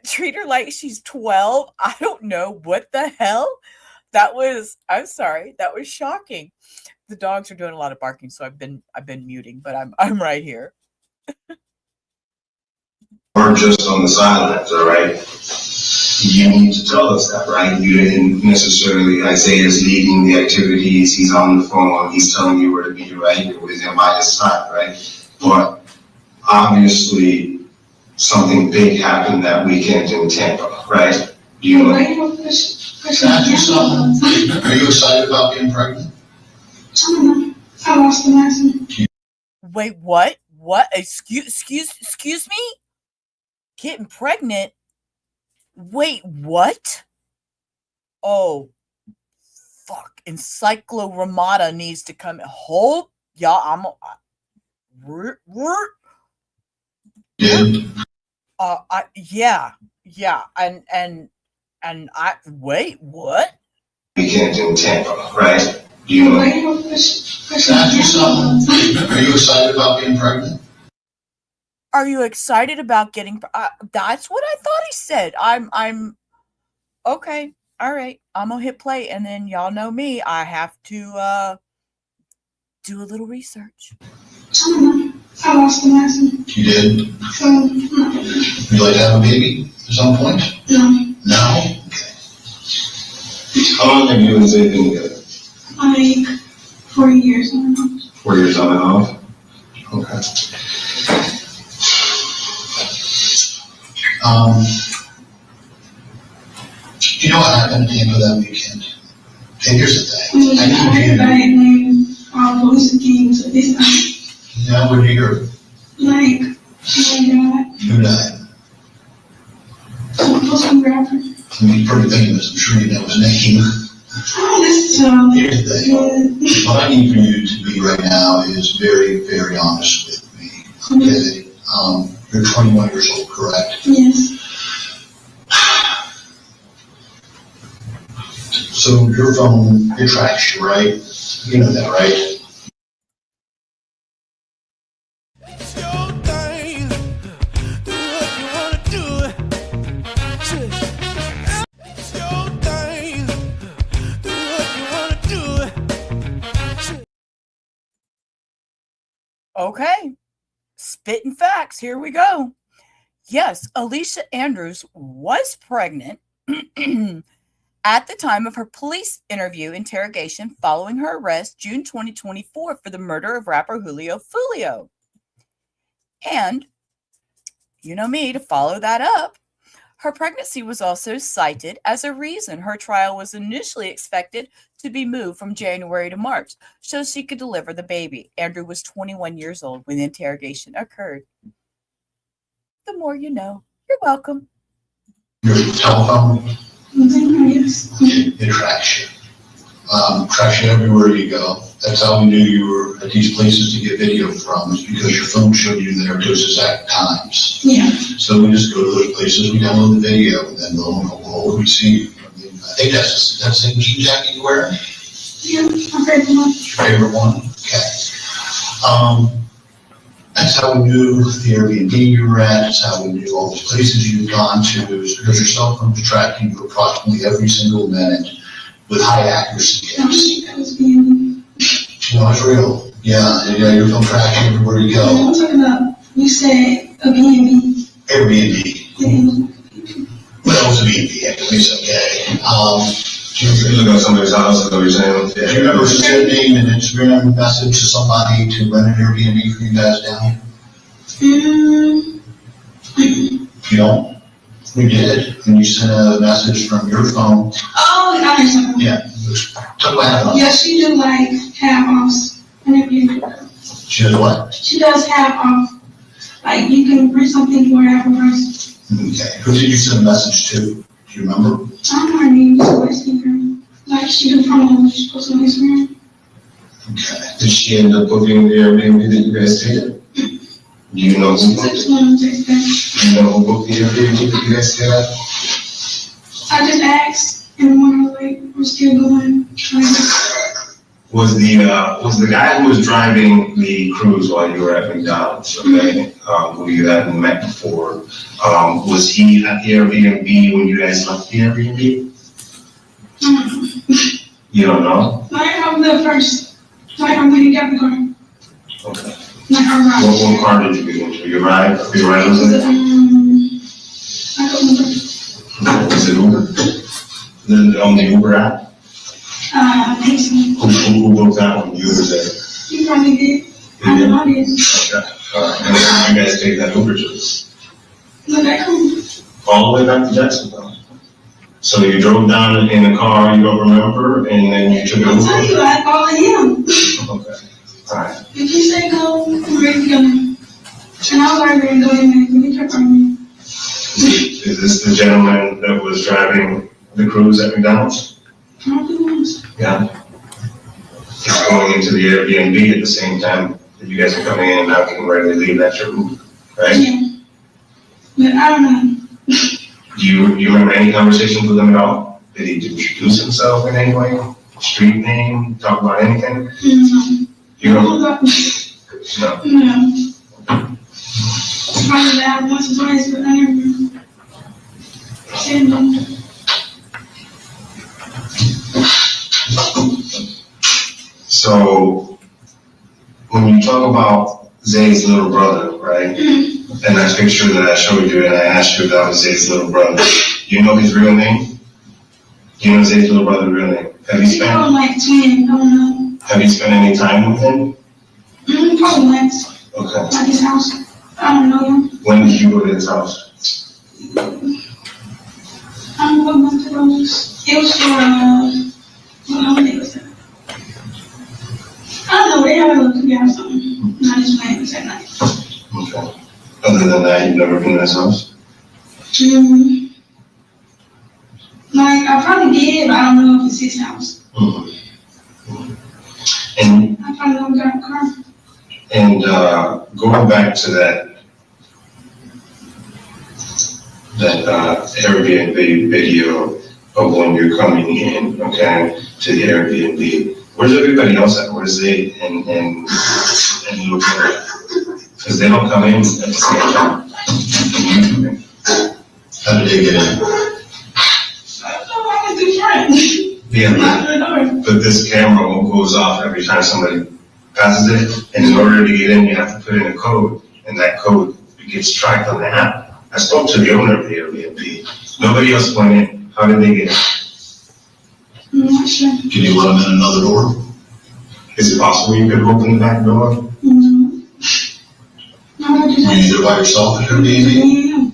[SPEAKER 4] treat her like she's 12. I don't know what the hell. I'm sorry. That was shocking. The dogs are doing a lot of barking, so I've been muting, but I'm right here.
[SPEAKER 15] Or just on the sidelines, all right? You need to tell us that, right? You didn't necessarily, Isaiah's leading the activities, he's on the phone, he's telling you where to be, right? You're with him by his side, right? But obviously, something big happened that weekend in Tampa, right? You know.
[SPEAKER 16] Can I ask you something? Are you excited about being pregnant?
[SPEAKER 17] I don't know. I lost the last one.
[SPEAKER 4] Wait, what? What? Excuse me? Getting pregnant? Wait, what? Oh, fuck. Encyclo Ramada needs to come. Hold, y'all. Yeah. And I wait, what?
[SPEAKER 15] Weekend in Tampa, right? You know.
[SPEAKER 16] Can I ask you something? Are you excited about being pregnant?
[SPEAKER 4] Are you excited about getting? That's what I thought he said. I'm okay. All right. I'm gonna hit play, and then y'all know me. I have to do a little research.
[SPEAKER 17] I don't know. I lost the last one.
[SPEAKER 16] You did?
[SPEAKER 17] So, no.
[SPEAKER 16] Would you like to have a baby at some point?
[SPEAKER 17] No.
[SPEAKER 16] No?
[SPEAKER 15] How long have you and Zay been together?
[SPEAKER 17] Like 4 years on and off.
[SPEAKER 15] 4 years on and off? Okay.
[SPEAKER 16] Do you know what happened in Tampa that weekend? Okay, here's the thing. I need you
[SPEAKER 17] Everybody named police came to this night.
[SPEAKER 16] Yeah, what did you hear?
[SPEAKER 17] Like,
[SPEAKER 16] Who died?
[SPEAKER 17] supposed to be rapper.
[SPEAKER 16] I mean, pretty famous, I'm sure you know his name.
[SPEAKER 17] Oh, this is
[SPEAKER 16] Here's the thing. What I need for you to be right now is very, very honest with me. Okay? You're 21 years old, correct?
[SPEAKER 17] Yes.
[SPEAKER 16] So your phone, it tracks you, right? You know that, right?
[SPEAKER 4] Okay. Spitting facts. Here we go. Yes, Alicia Andrews was pregnant at the time of her police interrogation following her arrest June 2024 for the murder of rapper Julio Foolio. And, you know me, to follow that up, Her pregnancy was also cited as a reason her trial was initially expected to be moved from January to March so she could deliver the baby. Andrew was 21 years old when the interrogation occurred. The more you know. You're welcome.
[SPEAKER 16] Your telephone,
[SPEAKER 17] Yes.
[SPEAKER 16] it tracks you. Tracks you everywhere you go. That's how we knew you were at these places to get video from, is because your phone showed you there at those exact times.
[SPEAKER 17] Yeah.
[SPEAKER 16] So we just go to those places, we download the video, and then lo and behold, we see you. I mean, I think that's the same jean jacket you wear.
[SPEAKER 17] Yeah, my favorite one.
[SPEAKER 16] Your favorite one? Okay. That's how we knew the Airbnb you were at. That's how we knew all those places you'd gone to, is because your cell phone was tracking you approximately every single minute with high accuracy.
[SPEAKER 17] I don't think that was being.
[SPEAKER 16] No, it's real. Yeah, your phone tracks you everywhere you go.
[SPEAKER 17] I'm talking about, you said a B&B.
[SPEAKER 16] Airbnb. Well, it was a B&B, actually, it's okay.
[SPEAKER 15] You look at somebody's house, is what you're saying?
[SPEAKER 16] Do you remember sending an Instagram message to somebody to rent an Airbnb for you guys down here? You don't? We did, and you sent a message from your phone.
[SPEAKER 17] Oh, I know something.
[SPEAKER 16] Yeah. Tell me what happened.
[SPEAKER 17] Yeah, she do like half-offs and Airbnb.
[SPEAKER 16] She does what?
[SPEAKER 17] She does half-off. Like, you can rent something for half a price.
[SPEAKER 16] Okay. Who did you send a message to? Do you remember?
[SPEAKER 17] I don't know her name, it's a Instagram. Like, she do promos, she posts on Instagram.
[SPEAKER 16] Okay.
[SPEAKER 15] Did she end up booking the Airbnb that you guys stayed at? Do you know who booked it? Do you know who booked the Airbnb that you guys stayed at?
[SPEAKER 17] I just asked, and when I was like, we're still going.
[SPEAKER 15] Was the guy who was driving the cruise while you were at McDonald's, okay, who you hadn't met before, was he at the Airbnb when you guys left the Airbnb? You don't know?
[SPEAKER 17] Like, I was there first. Like, I'm when you got the car.
[SPEAKER 15] Okay.
[SPEAKER 17] Like, I arrived.
[SPEAKER 15] What car did you get into? You arrived? You arrived? Was it?
[SPEAKER 17] I don't remember.
[SPEAKER 15] Was it Uber? On the Uber app?
[SPEAKER 17] I think so.
[SPEAKER 15] Who booked that one? You were there?
[SPEAKER 17] You probably did. I don't know this.
[SPEAKER 15] Okay. And then you guys take that Uber to us?
[SPEAKER 17] Look, I come.
[SPEAKER 15] All the way back to Jacksonville? So you drove down in a car you don't remember, and then you took an Uber?
[SPEAKER 17] I'll tell you, I follow him.
[SPEAKER 15] Okay. All right.
[SPEAKER 17] If you say go, I'm ready to go. And I was already ready to go in there. We kept arguing.
[SPEAKER 15] Is this the gentleman that was driving the cruise at McDonald's? Yeah. He's going into the Airbnb at the same time that you guys are coming in and now getting ready to leave that room, right?
[SPEAKER 17] Yeah. But I don't know.
[SPEAKER 15] Do you remember any conversations with him at all? Did he introduce himself in any way? Street name? Talk about anything?
[SPEAKER 17] No.
[SPEAKER 15] You don't?
[SPEAKER 17] No.
[SPEAKER 15] No.
[SPEAKER 17] Probably that once or twice, but I never said no.
[SPEAKER 15] So, when you talk about Zay's little brother, right? And that picture that I showed you, and I asked you if that was Zay's little brother, you know his real name? You know Zay's little brother's real name? Have you
[SPEAKER 17] Probably
[SPEAKER 15] spent?
[SPEAKER 17] like 10, I don't know.
[SPEAKER 15] Have you spent any time with him?
[SPEAKER 17] Probably once.
[SPEAKER 15] Okay.
[SPEAKER 17] Like his house. I don't know him.
[SPEAKER 15] When did you go to his house?
[SPEAKER 17] I don't know what month it was. It was for, what holiday was that? I don't know, they had a little cookout or something. Not his family that night.
[SPEAKER 15] Okay. Other than that, you've never been to his house?
[SPEAKER 17] Like, I probably did, but I don't know if it's his house.
[SPEAKER 15] And
[SPEAKER 17] I probably never got a car.
[SPEAKER 15] And going back to that Airbnb video of when you're coming in, okay, to the Airbnb, where's everybody else at? Where's they and Luke? Because they don't come in at the same time.
[SPEAKER 16] How did they get in?
[SPEAKER 17] I don't know, I was different.
[SPEAKER 15] Yeah, but this camera goes off every time somebody passes it, and in order to get in, you have to put in a code, and that code gets tracked on the app. I spoke to the owner of the Airbnb. Nobody else went in. How did they get in?
[SPEAKER 17] I'm not sure.
[SPEAKER 16] Can you let them in another door?
[SPEAKER 15] Is it possible you could open the back door?
[SPEAKER 17] No. No, I just
[SPEAKER 16] Were you there by yourself at Airbnb?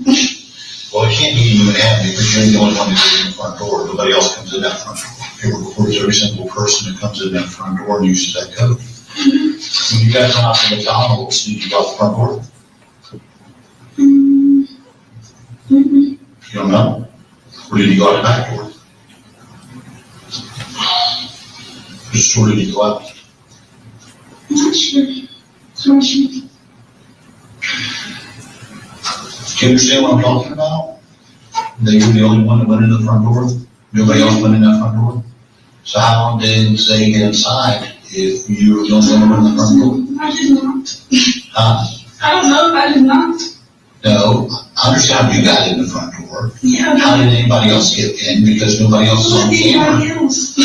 [SPEAKER 17] Yeah.
[SPEAKER 16] Well, Well, it can't be you and Abby because you're the only one that goes in the front door. Nobody else comes in that front door. It records every single person that comes in that front door and uses that code. When you guys went out to McDonald's, did you go out the front door? You don't know? Or did you go out the back door? Which door did you go out?
[SPEAKER 17] I'm not sure. I'm not sure.
[SPEAKER 16] Do you understand what I'm talking about? That you're the only one that went in the front door? Nobody else went in that front door? So how did they get inside if you were the only one that went in the front door?
[SPEAKER 17] I did not.
[SPEAKER 16] Huh?
[SPEAKER 17] I don't know if I did not.
[SPEAKER 16] No, I understand you got in the front door.
[SPEAKER 17] Yeah.
[SPEAKER 16] How did anybody else get in? Because nobody else is on camera.
[SPEAKER 17] Anybody else?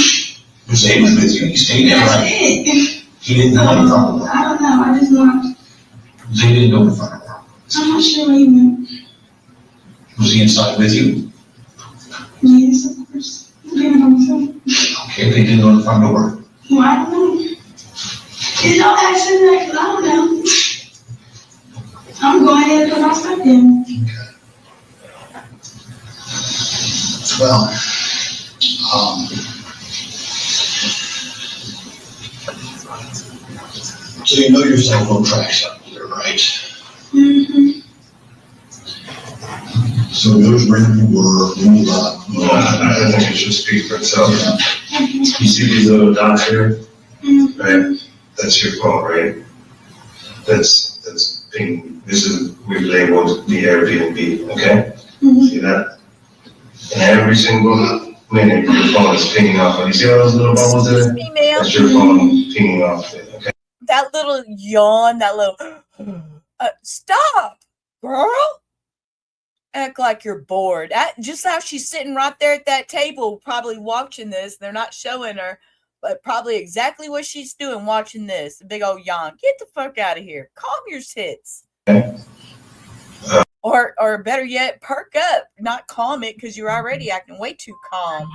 [SPEAKER 16] Was David with you? He stayed there,
[SPEAKER 17] That's
[SPEAKER 16] right?
[SPEAKER 17] it.
[SPEAKER 16] He didn't go in the front door.
[SPEAKER 17] I don't know. I just not.
[SPEAKER 16] They didn't go in the front door.
[SPEAKER 17] I'm not sure what you meant.
[SPEAKER 16] Was he inside with you?
[SPEAKER 17] Yes, of course. Yeah, myself.
[SPEAKER 16] Okay, they didn't go in the front door.
[SPEAKER 17] Well, I don't know. It don't actually like, I don't know. I'm going ahead and put my stuff in.
[SPEAKER 16] Well, so you know your cell phone tracks up here, right?
[SPEAKER 17] Mm-hmm.
[SPEAKER 16] So those where you were, move up.
[SPEAKER 15] I think it should speak for itself. You see these little dots here, right? That's your phone, right? That's ping. This is, we've labeled the Airbnb, okay? See that? And every single minute, your phone is pinging off. You see all those little bubbles there? That's your phone pinging off, okay?
[SPEAKER 4] That little yawn, that little, stop, girl. Act like you're bored. Just how she's sitting right there at that table, probably watching this. They're not showing her, but probably exactly what she's doing, watching this. A big old yawn. Get the fuck out of here. Calm your tits.
[SPEAKER 15] Okay.
[SPEAKER 4] Or better yet, perk up. Not calm it because you're already acting way too calm.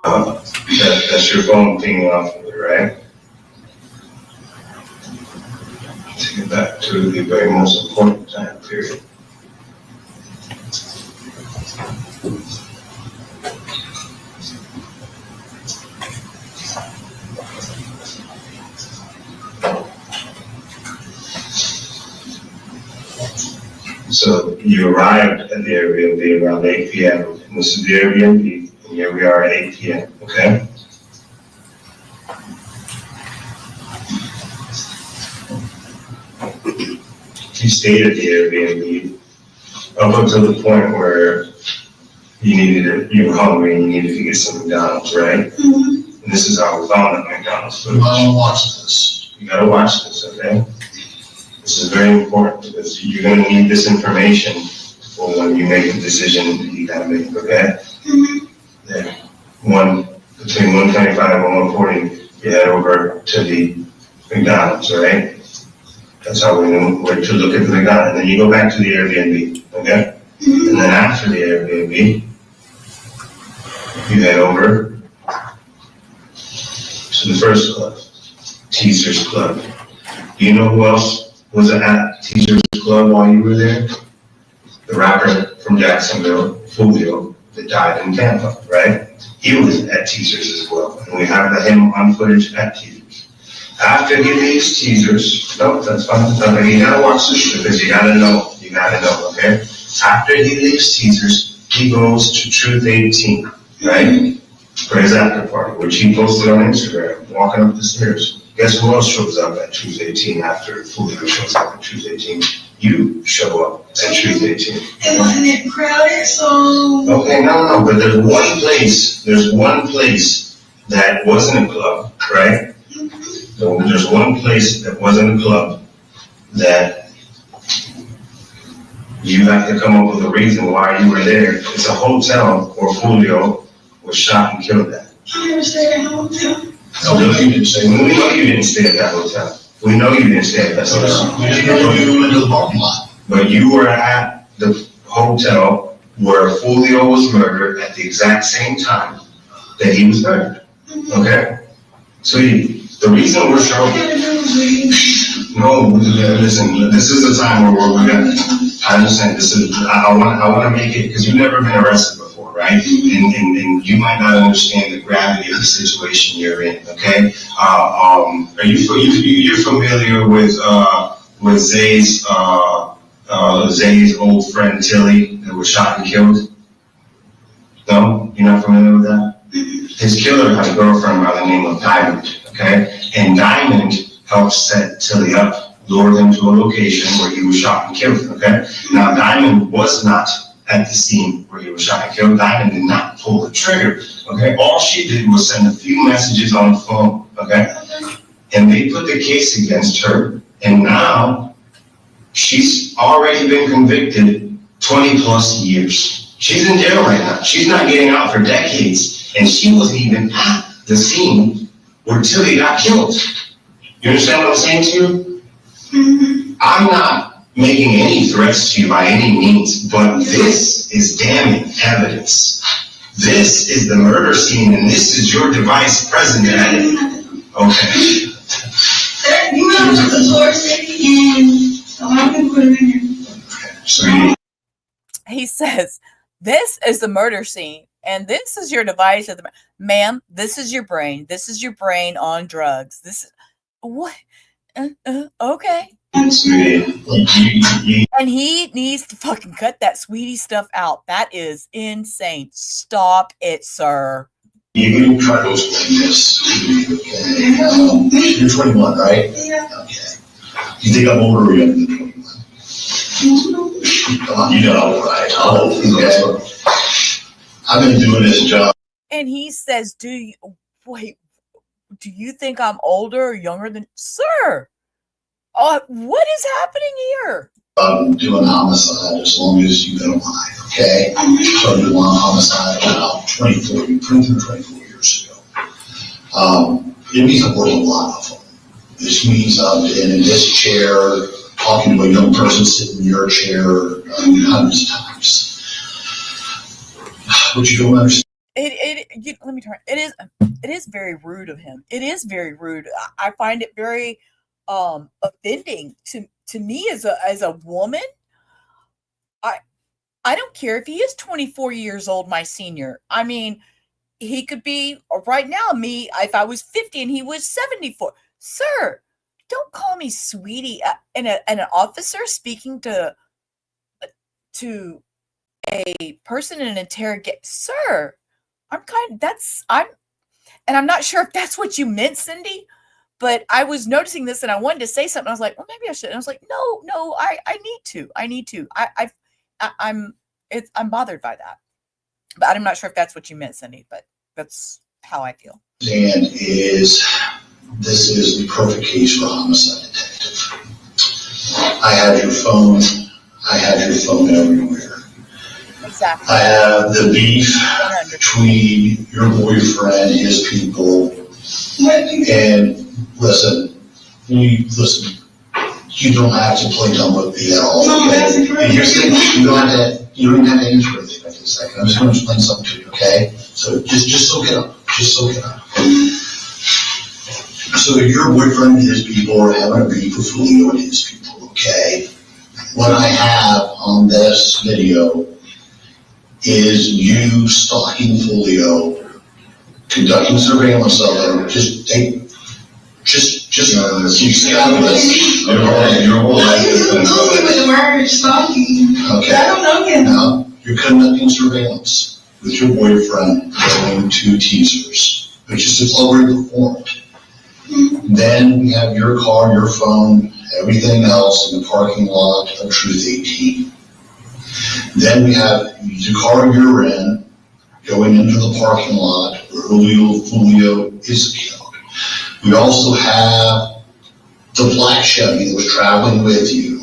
[SPEAKER 15] That's your phone pinging off of it, right? Take it back to the very most important time period. So you arrived at the Airbnb around 8 p.m. and this is the Airbnb, and here we are at 8 p.m., okay? You stayed at the Airbnb up until the point where you were hungry and you needed to get some McDonald's, right?
[SPEAKER 17] Mm-hmm.
[SPEAKER 15] And this is how we found that McDonald's food.
[SPEAKER 16] You gotta watch this.
[SPEAKER 15] You gotta watch this, okay? This is very important because you're gonna need this information for when you make a decision that you gotta make, okay?
[SPEAKER 17] Mm-hmm.
[SPEAKER 15] Then between 125 and 140, you head over to the McDonald's, right? That's how we knew where to look at the McDonald's. And then you go back to the Airbnb, okay?
[SPEAKER 17] Mm-hmm.
[SPEAKER 15] And then after the Airbnb, you head over to the first club, Teaser's Club. Do you know who else was at Teaser's Club while you were there? The rapper from Jacksonville, Julio, that died in Tampa, right? He was at Teaser's as well. And we have him on footage at Teaser's. After he leaves Teaser's, no, that's fine. You gotta watch this because you gotta know, okay? After he leaves Teaser's, he goes to Truth 18, right? For his after party, which he posted on Instagram, walking up the stairs. Guess who else shows up at Truth 18 after Julio shows up at Truth 18? You show up at Truth 18.
[SPEAKER 17] It wasn't it crowded, so.
[SPEAKER 15] Okay, no, but there's one place that wasn't a club, right? So there's one place that wasn't a club that you have to come up with a reason why you were there. It's a hotel where Julio was shot and killed at.
[SPEAKER 17] I never stayed at a hotel.
[SPEAKER 15] No, you didn't stay. We know you didn't stay at that hotel. We know you didn't stay at that hotel.
[SPEAKER 16] You went to the parking lot.
[SPEAKER 15] But you were at the hotel where Julio was murdered at the exact same time that he was murdered. Okay? So the reason we're showing. No, listen, this is the time where we're gonna. I understand this is, I want to make it, because you've never been arrested before, right? And you might not understand the gravity of the situation you're in, okay? Are you're familiar with Zay's old friend Tilly that was shot and killed? No? You're not familiar with that? His killer had a girlfriend by the name of Diamond, okay? And Diamond helped set Tilly up, lured him to a location where he was shot and killed, okay? Now, Diamond was not at the scene where he was shot and killed. Diamond did not pull the trigger, okay? All she did was send a few messages on the phone, okay? And they put the case against her, and now she's already been convicted 20 plus years. She's in jail right now. She's not getting out for decades, and she wasn't even at the scene where Tilly got killed. You understand what I'm saying to you? I'm not making any threats to you by any means, but this is damning evidence. This is the murder scene, and this is your device present at it. Okay.
[SPEAKER 17] You know what the source is, and I'm gonna put it in here.
[SPEAKER 15] So
[SPEAKER 4] He says, this is the murder scene, and this is your device of the ma'am, this is your brain. This is your brain on drugs. This is what? Okay. And he needs to fucking cut that sweetie stuff out. That is insane. Stop it, sir.
[SPEAKER 16] You try to explain this to me, okay? You're 21, right?
[SPEAKER 17] Yeah.
[SPEAKER 16] Okay. You think I'm older or younger than 21? Come on, you know, right? Okay. I've been doing this job.
[SPEAKER 4] And he says, do you think I'm older or younger than sir? What is happening here?
[SPEAKER 16] I'm doing homicide as long as you've been alive, okay? So I did one homicide about 24 years ago. It means I've worked a lot of them. This means I've been in this chair, talking to a young person sitting in your chair hundreds of times. But you don't understand.
[SPEAKER 4] Let me turn. It is very rude of him. It is very rude. I find it very offending to me as a woman. I don't care if he is 24 years old, my senior. I mean, he could be right now me if I was 50 and he was 74. Sir, don't call me sweetie. And an officer speaking to a person in an interrogation. Sir, I'm not sure if that's what you meant, Cindy, but I was noticing this and I wanted to say something. I was like, well, maybe I should. And I was like, no, I need to. I'm bothered by that, but I'm not sure if that's what you meant, Cindy, but that's how I feel.
[SPEAKER 16] Dan this is the perfect case for a homicide detective. I had your phone. I had your phone everywhere.
[SPEAKER 4] Exactly.
[SPEAKER 16] I have the beef between your boyfriend, his people, and listen, you don't have to play dumb with me at all.
[SPEAKER 17] No, that's
[SPEAKER 16] Okay?
[SPEAKER 17] great.
[SPEAKER 16] And you're saying you don't have to answer anything right this second. I'm just going to explain something to you, okay? So just soak it up. Just soak it up. So your boyfriend and his people are having a beef with Julio and his people, okay? What I have on this video is you stalking Julio, conducting surveillance of him. Just your whole life has been
[SPEAKER 17] with the murder stalking.
[SPEAKER 16] okay.
[SPEAKER 17] I don't know him.
[SPEAKER 16] Now you're conducting surveillance with your boyfriend going to Twizzlers, which is already performed. Then we have your car, your phone, everything else in the parking lot of Truth 18. Then we have the car you're in going into the parking lot where Julio Foolio is killed. We also have the black Chevy that was traveling with you.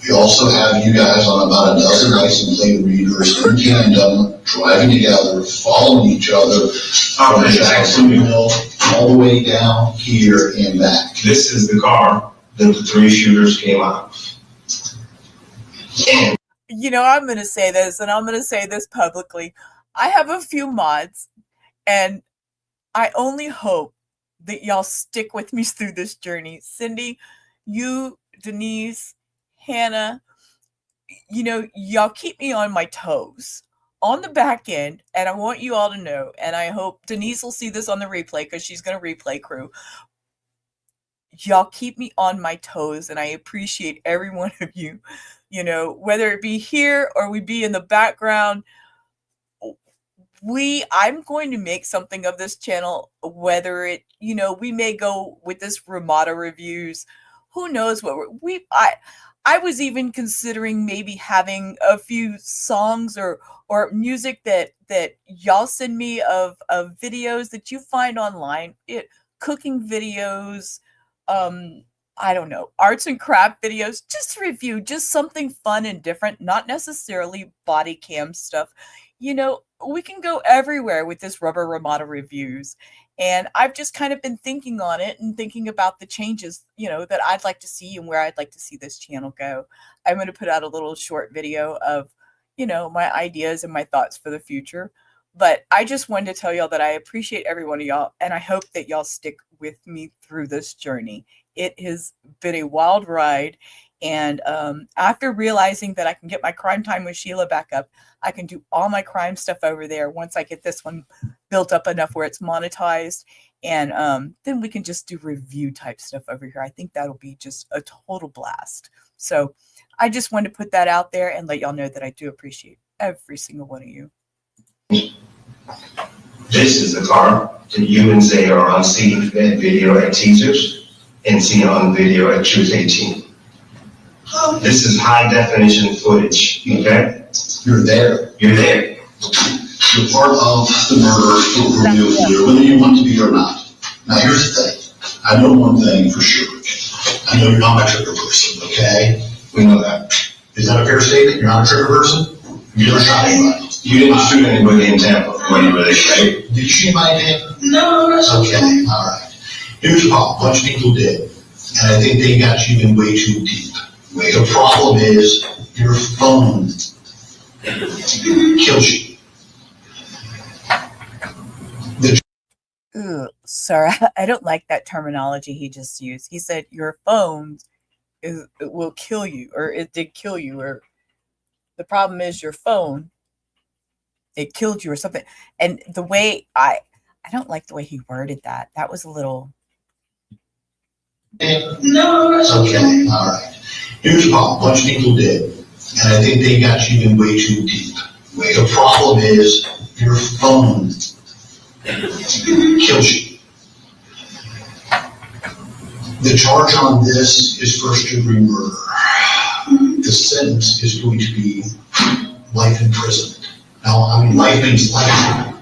[SPEAKER 16] We also have you guys on about a dozen license plate readers in tandem, driving together, following each other from Jacksonville all the way down here and back.
[SPEAKER 15] this is the car that the three shooters came out of. And
[SPEAKER 4] I'm going to say this, and I'm going to say this publicly. I have a few mods, and I only hope that y'all stick with me through this journey. Cindy, you, Denise, Hannah,
[SPEAKER 10] y'all keep me on my toes on the back end, and I want you all to know, and I hope Denise will see this on the replay because she's going to replay crew. Y'all keep me on my toes, and I appreciate every one of you, whether it be here or we be in the background. I'm going to make something of this channel, whether it, we may go with this Ramada reviews. Who knows what I was even considering maybe having a few songs or music that y'all send me of videos that you find online, cooking videos, I don't know, arts and craft videos, just review, just something fun and different, not necessarily body cam stuff. We can go everywhere with this Rubber Ramada reviews. And I've just kind of been thinking on it and thinking about the changes, that I'd like to see and where I'd like to see this channel go. I'm going to put out a little short video of, my ideas and my thoughts for the future. But I just wanted to tell y'all that I appreciate every one of y'all, and I hope that y'all stick with me through this journey. It has been a wild ride. And after realizing that I can get my Crime Time with Sheila back up, I can do all my crime stuff over there once I get this one built up enough where it's monetized. And then we can just do review type stuff over here. I think that'll be just a total blast. So I just wanted to put that out there and let y'all know that I do appreciate every single one of you.
[SPEAKER 15] This is the car that you and Zay are on scene video at Teasers and seen on video at Truth 18. This is high definition footage, okay?
[SPEAKER 16] You're there.
[SPEAKER 15] You're there.
[SPEAKER 16] You're part of the murder for Julio Foolio, whether you want to be or not. Now, here's the thing. I know one thing for sure. I know you're not my trigger person, okay?
[SPEAKER 15] We know that.
[SPEAKER 16] Is that a fair statement? You're not a trigger person? You never shot anybody?
[SPEAKER 15] You didn't shoot anybody in Tampa when you were there, right?
[SPEAKER 16] Did you shoot anybody in Tampa?
[SPEAKER 17] No, that's
[SPEAKER 16] Okay, all right. Here's the problem. A bunch of people did. And I think they got you in way too deep. The problem is your phone kills you.
[SPEAKER 10] Sorry, I don't like that terminology he just used. He said your phone will kill you, or it did kill you, or the problem is your phone, it killed you or something. And the way I don't like the way he worded that. That was a little...
[SPEAKER 17] No, that's
[SPEAKER 16] okay. All right. Here's the problem. A bunch of people did. And I think they got you in way too deep. The problem is your phone kills you. The charge on this is first-degree murder. The sentence is going to be life imprisonment. Now, life means life.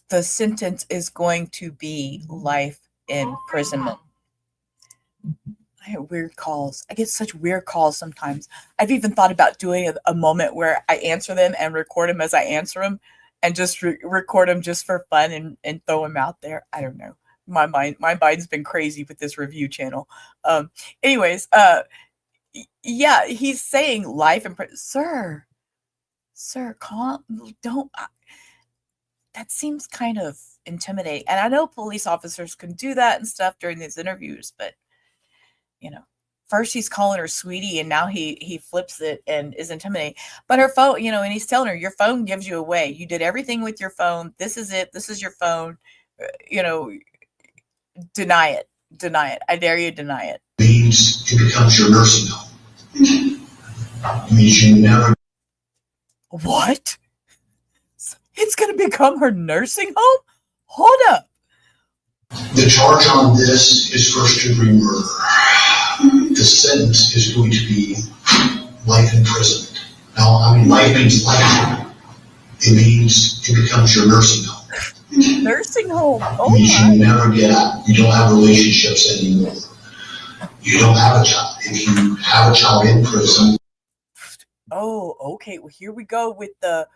[SPEAKER 10] The sentence is going to be life imprisonment. I have weird calls. I get such weird calls sometimes. I've even thought about doing a moment where I answer them and record them as I answer them, and just record them just for fun and throw them out there. I don't know. My mind's been crazy with this review channel. Anyways, yeah, he's saying life in prison. Sir, calm. Don't. That seems kind of intimidating. And I know police officers can do that and stuff during these interviews, but first he's calling her sweetie, and now he flips it and is intimidating. But her phone, and he's telling her, your phone gives you away. You did everything with your phone. This is it. This is your phone. Deny it. Deny it. I dare you deny it.
[SPEAKER 16] Means it becomes your nursing home. It means you never...
[SPEAKER 10] What? It's going to become her nursing home? Hold up.
[SPEAKER 16] The charge on this is first-degree murder. The sentence is going to be life imprisonment. Now, life means life. It means it becomes your nursing home.
[SPEAKER 10] Nursing home? Oh,
[SPEAKER 16] it means you never get out. You don't have relationships anymore. You don't have a child. If you have a child in prison...
[SPEAKER 10] Oh, okay. Well, here we go with the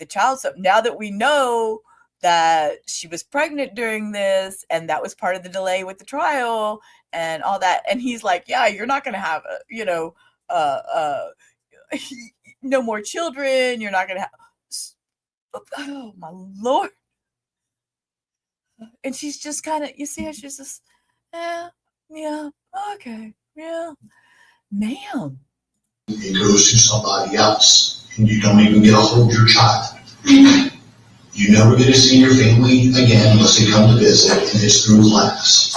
[SPEAKER 10] child stuff. Now that we know that she was pregnant during this, and that was part of the delay with the trial and all that, and he's like, yeah, you're not going to have no more children. You're not going to have... Oh, my Lord. And she's just kind of, you see how she's just, yeah, okay, yeah. Ma'am.
[SPEAKER 16] It goes to somebody else, and you don't even get to hold your child. You never get to see your family again unless they come to visit, and it's through class.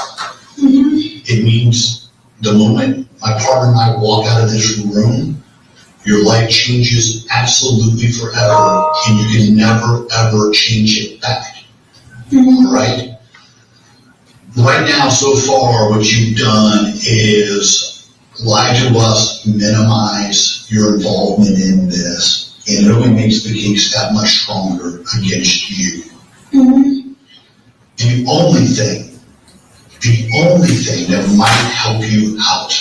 [SPEAKER 16] It means the moment my partner and I walk out of this room, your life changes absolutely forever, and you can never, ever change it back. Right? Right now, so far, what you've done is lie to us, minimize your involvement in this, and it only makes the case that much stronger against you. The only thing that might help you out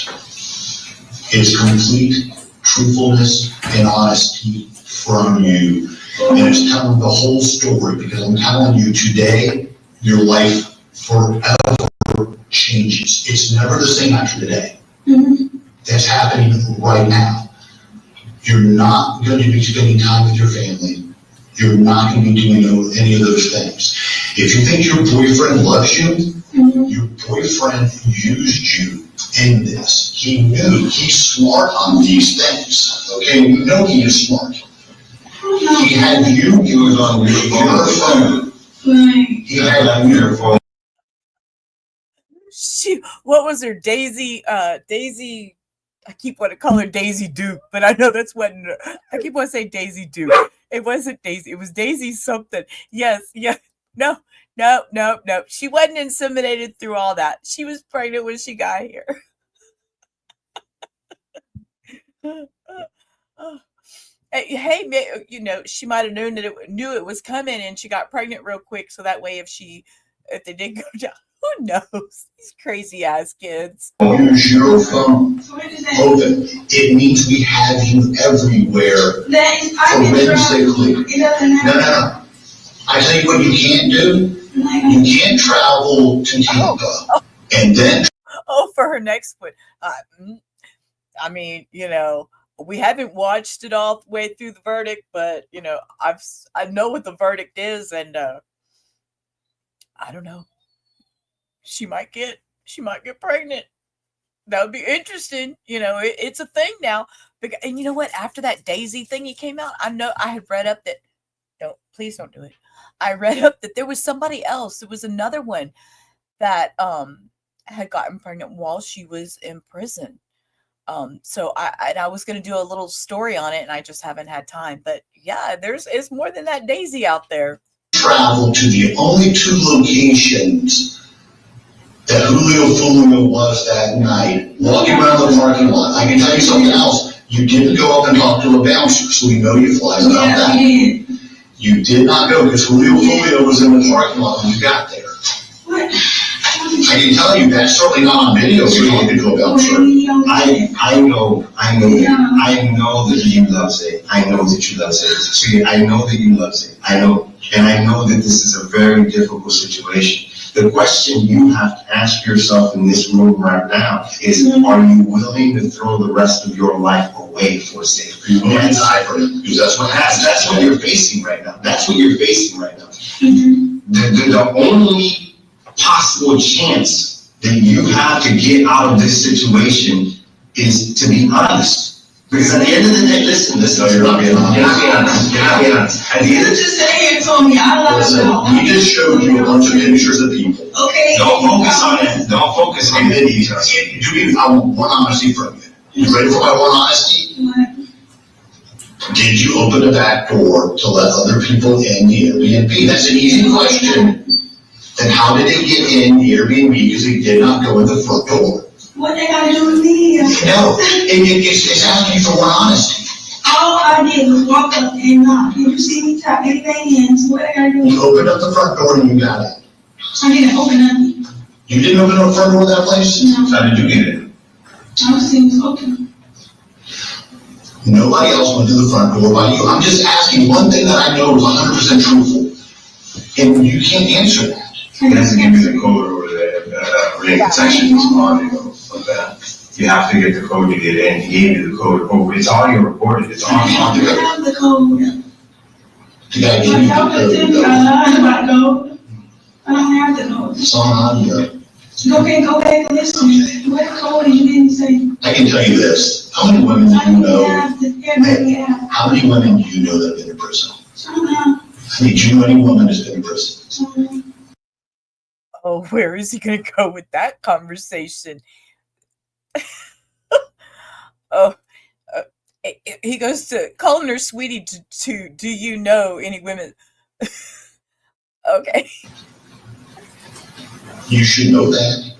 [SPEAKER 16] is complete truthfulness and honesty from you. And it's telling the whole story, because I'm telling you today, your life forever changes. It's never the same after today. That's happening right now. You're not going to be spending time with your family. You're not going to be doing any of those things. If you think your boyfriend loves you, your boyfriend used you in this. He knew he's smart on these things. Okay, we know he is smart. He had you, he was on your phone. He had on your phone.
[SPEAKER 10] What was her? Daisy, Daisy, I keep wanting to call her Daisy Duke, but I know that's what, I keep wanting to say Daisy Duke. It wasn't Daisy, it was Daisy something. Yes, no. She wasn't inseminated through all that. She was pregnant when she got here. Hey, she might have known that knew it was coming, and she got pregnant real quick, so that way if they did go down, who knows? These crazy ass kids.
[SPEAKER 16] Use your phone open. It means we have you everywhere forensically. No. I tell you what you can't do. You can't travel to Tampa and then.
[SPEAKER 10] For her next one. I mean, we haven't watched it all the way through the verdict, but I know what the verdict is, and I don't know. She might get pregnant. That would be interesting. It's a thing now. And you know what? After that Daisy thingy came out, I had read up that. No, please don't do it. I read up that there was somebody else. There was another one that had gotten pregnant while she was in prison. So I was going to do a little story on it, and I just haven't had time. But yeah, it's more than that Daisy out there.
[SPEAKER 16] Travel to the only two locations that Julio Foolio was that night, walking around the parking lot. I can tell you something else. You didn't go up and talk to a bouncer, so we know you flies about that. You did not go, because Julio Foolio was in the parking lot when you got there. I can tell you that's certainly not on video, so you don't get to a bouncer. I know that you love it. I know that you love it. See, I know that you love it. I know that this is a very difficult situation. The question you have to ask yourself in this room right now is, are you willing to throw the rest of your life away for sake? Are you willing to die for it? Because that's what you're facing right now. That's what you're facing right now. The only possible chance that you have to get out of this situation is to be honest. Because at the end of the day, listen, no, you're not being honest. You're not being honest. At the end of the day, we just showed you a bunch of pictures of people. Okay. Don't focus on it. Don't focus on the details. I want one honesty from you. You ready for my one honesty? Did you open the back door to let other people in the Airbnb? That's an easy question. Then how did they get in the Airbnb? Because they did not go in the front door.
[SPEAKER 17] What they gotta do with me?
[SPEAKER 16] No, it's asking you for one honesty.
[SPEAKER 17] All I did was walk up and knock. Did you see me tap anything in? So what they gotta do?
[SPEAKER 16] You opened up the front door and you got it.
[SPEAKER 17] I didn't open nothing.
[SPEAKER 16] You didn't open up the front door of that place?
[SPEAKER 17] No.
[SPEAKER 16] How did you get in?
[SPEAKER 17] I was seeing it was open.
[SPEAKER 16] Nobody else went to the front door but you. I'm just asking one thing that I know is 100% truthful. And you can't answer that.
[SPEAKER 15] It has to give you the code over there, section on that. You have to get the code to get in. He gave you the code. Oh, it's already recorded. It's on.
[SPEAKER 17] I don't have the code.
[SPEAKER 16] The guy gave you the code.
[SPEAKER 17] I don't have the code.
[SPEAKER 16] It's on audio.
[SPEAKER 17] Go back and listen. What code you didn't say?
[SPEAKER 16] I can tell you this, how many women do you know? How many women do you know that have been in prison? I mean, do you know any woman that's been in prison?
[SPEAKER 10] Oh, where is he going to go with that conversation? He goes to calling her sweetie to do you know any women? Okay.
[SPEAKER 16] You should know that.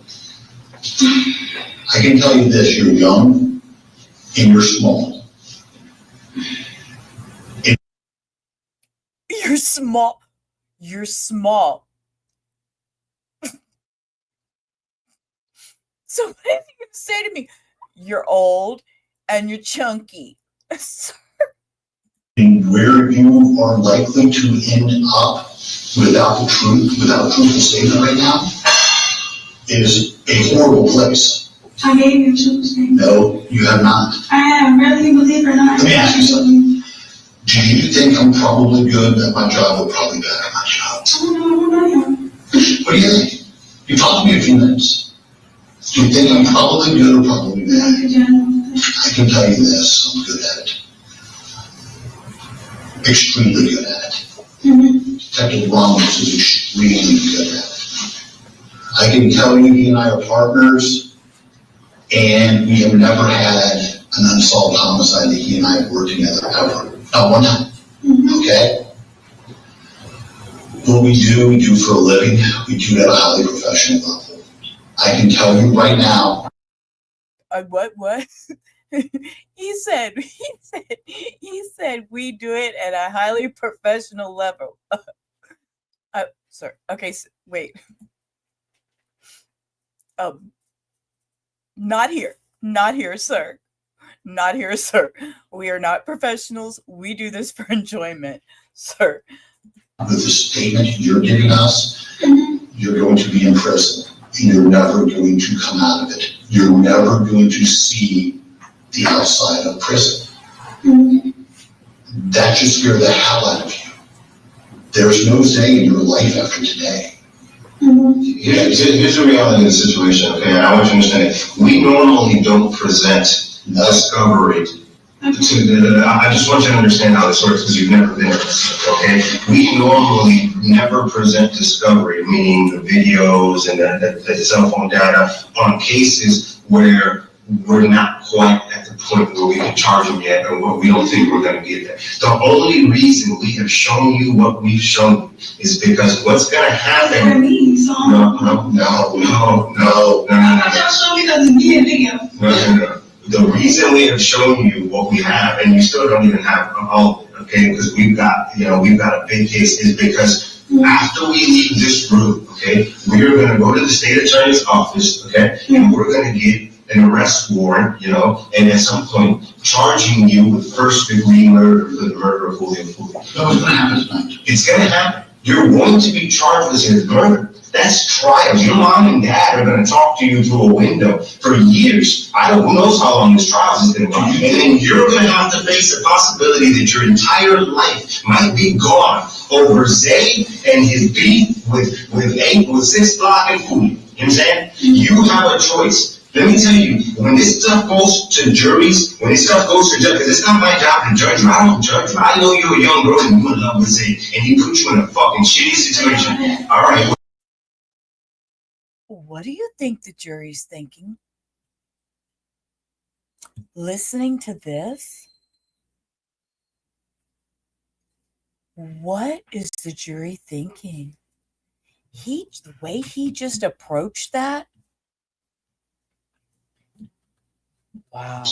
[SPEAKER 16] I can tell you this, you're young and you're small.
[SPEAKER 10] You're small. You're small. So what is he going to say to me? You're old and you're chunky.
[SPEAKER 16] And where you are likely to end up without the truth, without a truthful statement right now, is a horrible place.
[SPEAKER 17] I gave you a truthful statement.
[SPEAKER 16] No, you have not.
[SPEAKER 17] I have, whether you believe it or not.
[SPEAKER 16] Let me ask you something. Do you think I'm probably good at my job or probably bad at my job?
[SPEAKER 17] I don't know.
[SPEAKER 16] What do you think? You talked to me a few minutes. Do you think I'm probably good or probably bad? I can tell you this, I'm good at it. Extremely good at it. Detective Ramos is extremely good at it. I can tell you he and I are partners, and we have never had an unsolved homicide that he and I have worked together ever. Not one time. Okay? What we do for a living, we do at a highly professional level. I can tell you right now.
[SPEAKER 10] What? He said we do it at a highly professional level. Sorry. Okay, wait. Not here, sir. Not here, sir. We are not professionals. We do this for enjoyment, sir.
[SPEAKER 16] With the statement you're giving us, you're going to be in prison. And you're never going to come out of it. You're never going to see the outside of prison. That should scare the hell out of you. There's no say in your life after today.
[SPEAKER 15] Yeah, here's the reality of the situation, okay? And I want you to understand it. We normally don't present discovery I just want you to understand how this works because you've never been in this, okay? We normally never present discovery, meaning the videos and the cell phone data on cases where we're not quite at the point where we can charge them yet or what we don't think we're going to get there. The only reason we have shown you what we've shown you is because what's going to happen. No. The reason we have shown you what we have, and you still don't even have all of it, okay, because we've got a big case, is because after we leave this room, okay, we are going to go to the state attorney's office, okay, and we're going to get an arrest warrant, and at some point charging you with first-degree murder for the murder of Julio Foolio.
[SPEAKER 16] What's going to happen tonight?
[SPEAKER 15] It's going to happen. You're going to be charged with his murder. That's trials. Your mom and dad are going to talk to you through a window for years. Who knows how long this trial is going to be. And then you're going to have to face the possibility that your entire life might be gone over Zay and his beef with 6 Block and Foolio. You know what I'm saying? You have a choice. Let me tell you, when this stuff goes to juries, when this stuff goes to judges, it's not my job to judge you. I don't judge you. I know you're a young girl and you in love with Zay, and he put you in a fucking shitty situation. All right.
[SPEAKER 10] What do you think the jury's thinking? Listening to this? What is the jury thinking? The way he just approached that? Wow.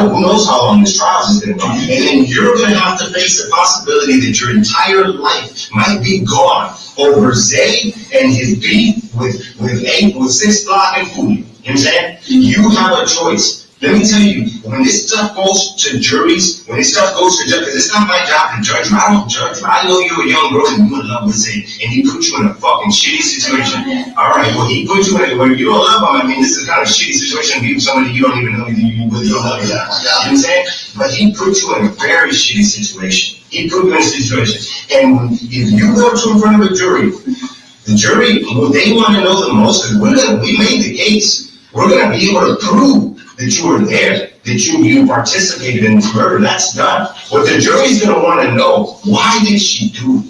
[SPEAKER 15] Who knows how long this trial is going to be. And then you're going to have to face the possibility that your entire life might be gone over Zay and his beef with 6 Block and Foolio. You know what I'm saying? You have a choice. Let me tell you, when this stuff goes to juries, when this stuff goes to judges, it's not my job to judge you. I don't judge you. I know you're a young girl and you in love with Zay, and he put you in a fucking shitty situation. All right, well, he put you in where you don't love him. I mean, this is kind of a shitty situation to be with somebody you don't even know you really don't love. You know what I'm saying? But he put you in a very shitty situation. He put you in a situation. And if you go to in front of a jury The jury, what they want to know the most, is we made the case. We're going to be able to prove that you were there, that you participated in this murder. That's done. What the jury's going to want to know, why did she do it?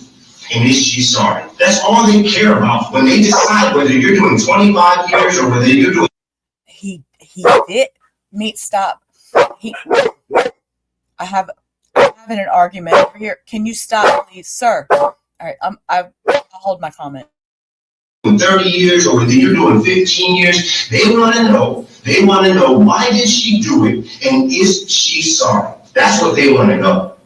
[SPEAKER 15] And is she sorry? That's all they care about when they decide whether you're doing 25 years or whether you're doing.
[SPEAKER 4] He did. Meet, stop. I have having an argument over here. Can you stop, please, sir? All right, I'll hold my comment.
[SPEAKER 15] 30 years or whether you're doing 15 years, they want to know. They want to know, why did she do it and is she sorry? That's what they want to know.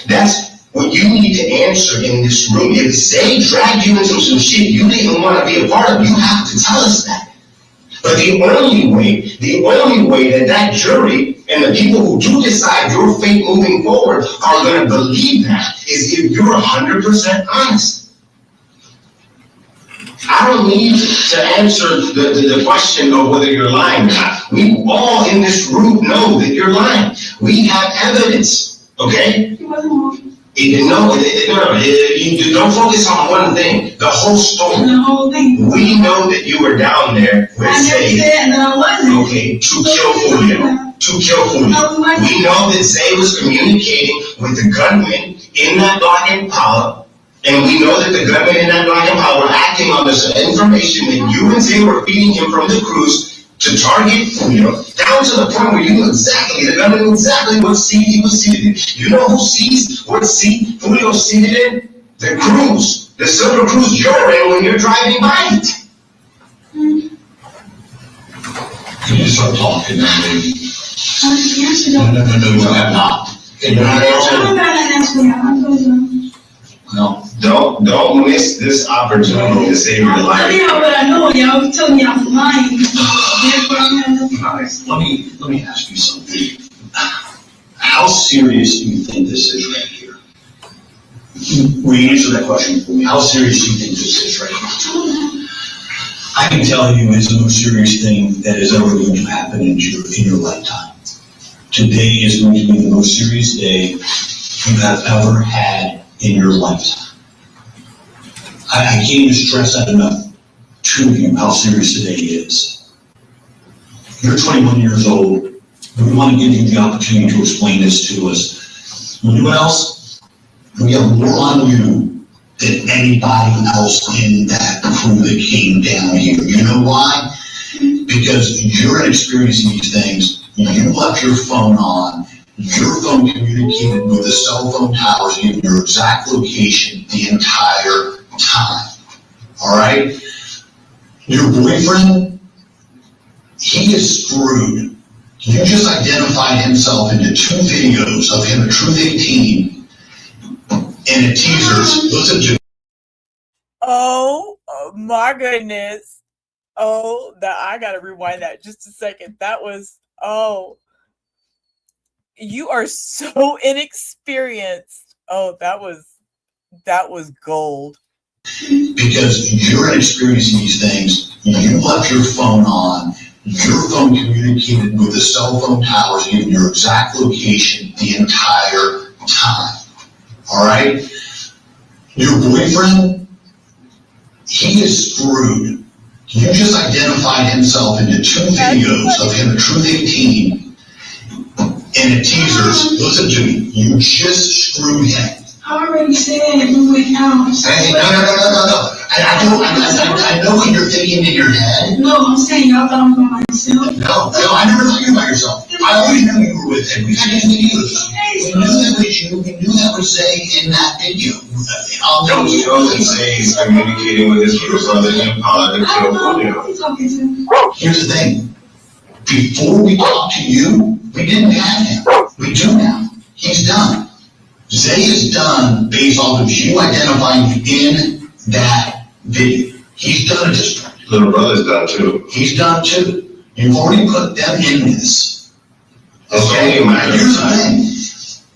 [SPEAKER 15] That's what you need to answer in this room. If they drag you into some shit you didn't want to be a part of, you have to tell us that. But the only way that jury and the people who do decide your fate moving forward are going to believe that is if you're 100% honest. I don't need to answer the question of whether you're lying or not. We all in this room know that you're lying. We have evidence, okay? No, you don't focus on one thing, the whole story.
[SPEAKER 17] The whole thing.
[SPEAKER 15] We know that you were down there with Zay. Okay, to kill Julio. We know that Zay was communicating with the gunman in that black Impala. And we know that the gunman in that black Impala were acting on this information that you and Zay were feeding him from the cruise to target Julio, down to the point where you knew exactly, the gunman knew exactly what seat he was seated in. You know who sees what seat Julio's seated in? The cruise, the silver cruise you're in when you're driving by it.
[SPEAKER 16] Can you start talking now, baby? No, you have not.
[SPEAKER 15] Can you not answer? No. Don't miss this opportunity to save your life.
[SPEAKER 17] Yeah, but I know y'all telling me I'm lying.
[SPEAKER 16] Let me ask you something. How serious do you think this is right here? Will you answer that question for me? How serious do you think this is right here? I can tell you it's the most serious thing that is ever going to happen in your lifetime. Today is going to be the most serious day you have ever had in your lifetime. I can't even stress that enough to you, how serious today is. You're 21 years old. We want to give you the opportunity to explain this to us. You know what else? We have more on you than anybody else in that crew that came down here. You know why? Because you're experiencing these things. You left your phone on. Your phone communicated with the cell phone towers in your exact location the entire time. All right? Your boyfriend, he is screwed. You just identified himself into 2 videos of him at Truth 18 and at Teasers. Listen to.
[SPEAKER 4] Oh my goodness. Oh, I gotta rewind that just a second. That was, you are so inexperienced. Oh, that was gold.
[SPEAKER 16] Because you're experiencing these things, you left your phone on. Your phone communicated with the cell phone towers in your exact location the entire time. All right? Your boyfriend, he is screwed. You just identified himself into 2 videos of him at Truth 18 and at Teasers. Listen to me. You just screwed him.
[SPEAKER 17] I already said we went out.
[SPEAKER 16] Hey, no. I know what you're thinking in your head.
[SPEAKER 17] No, I'm saying y'all thought I was by myself.
[SPEAKER 16] No, I never thought you were by yourself. I always knew you were with him. We had anything to do with him. We knew that was you. We knew that was Zay in that video.
[SPEAKER 15] Don't you know that Zay is communicating with his brother Impala to kill Julio?
[SPEAKER 16] Here's the thing. Before we talked to you, we didn't have him. We do now. He's done. Zay is done based off of you identifying in that video. He's done at this point.
[SPEAKER 15] Little brother's done too.
[SPEAKER 16] He's done too. You've already put them in this.
[SPEAKER 15] Okay,
[SPEAKER 16] here's the thing.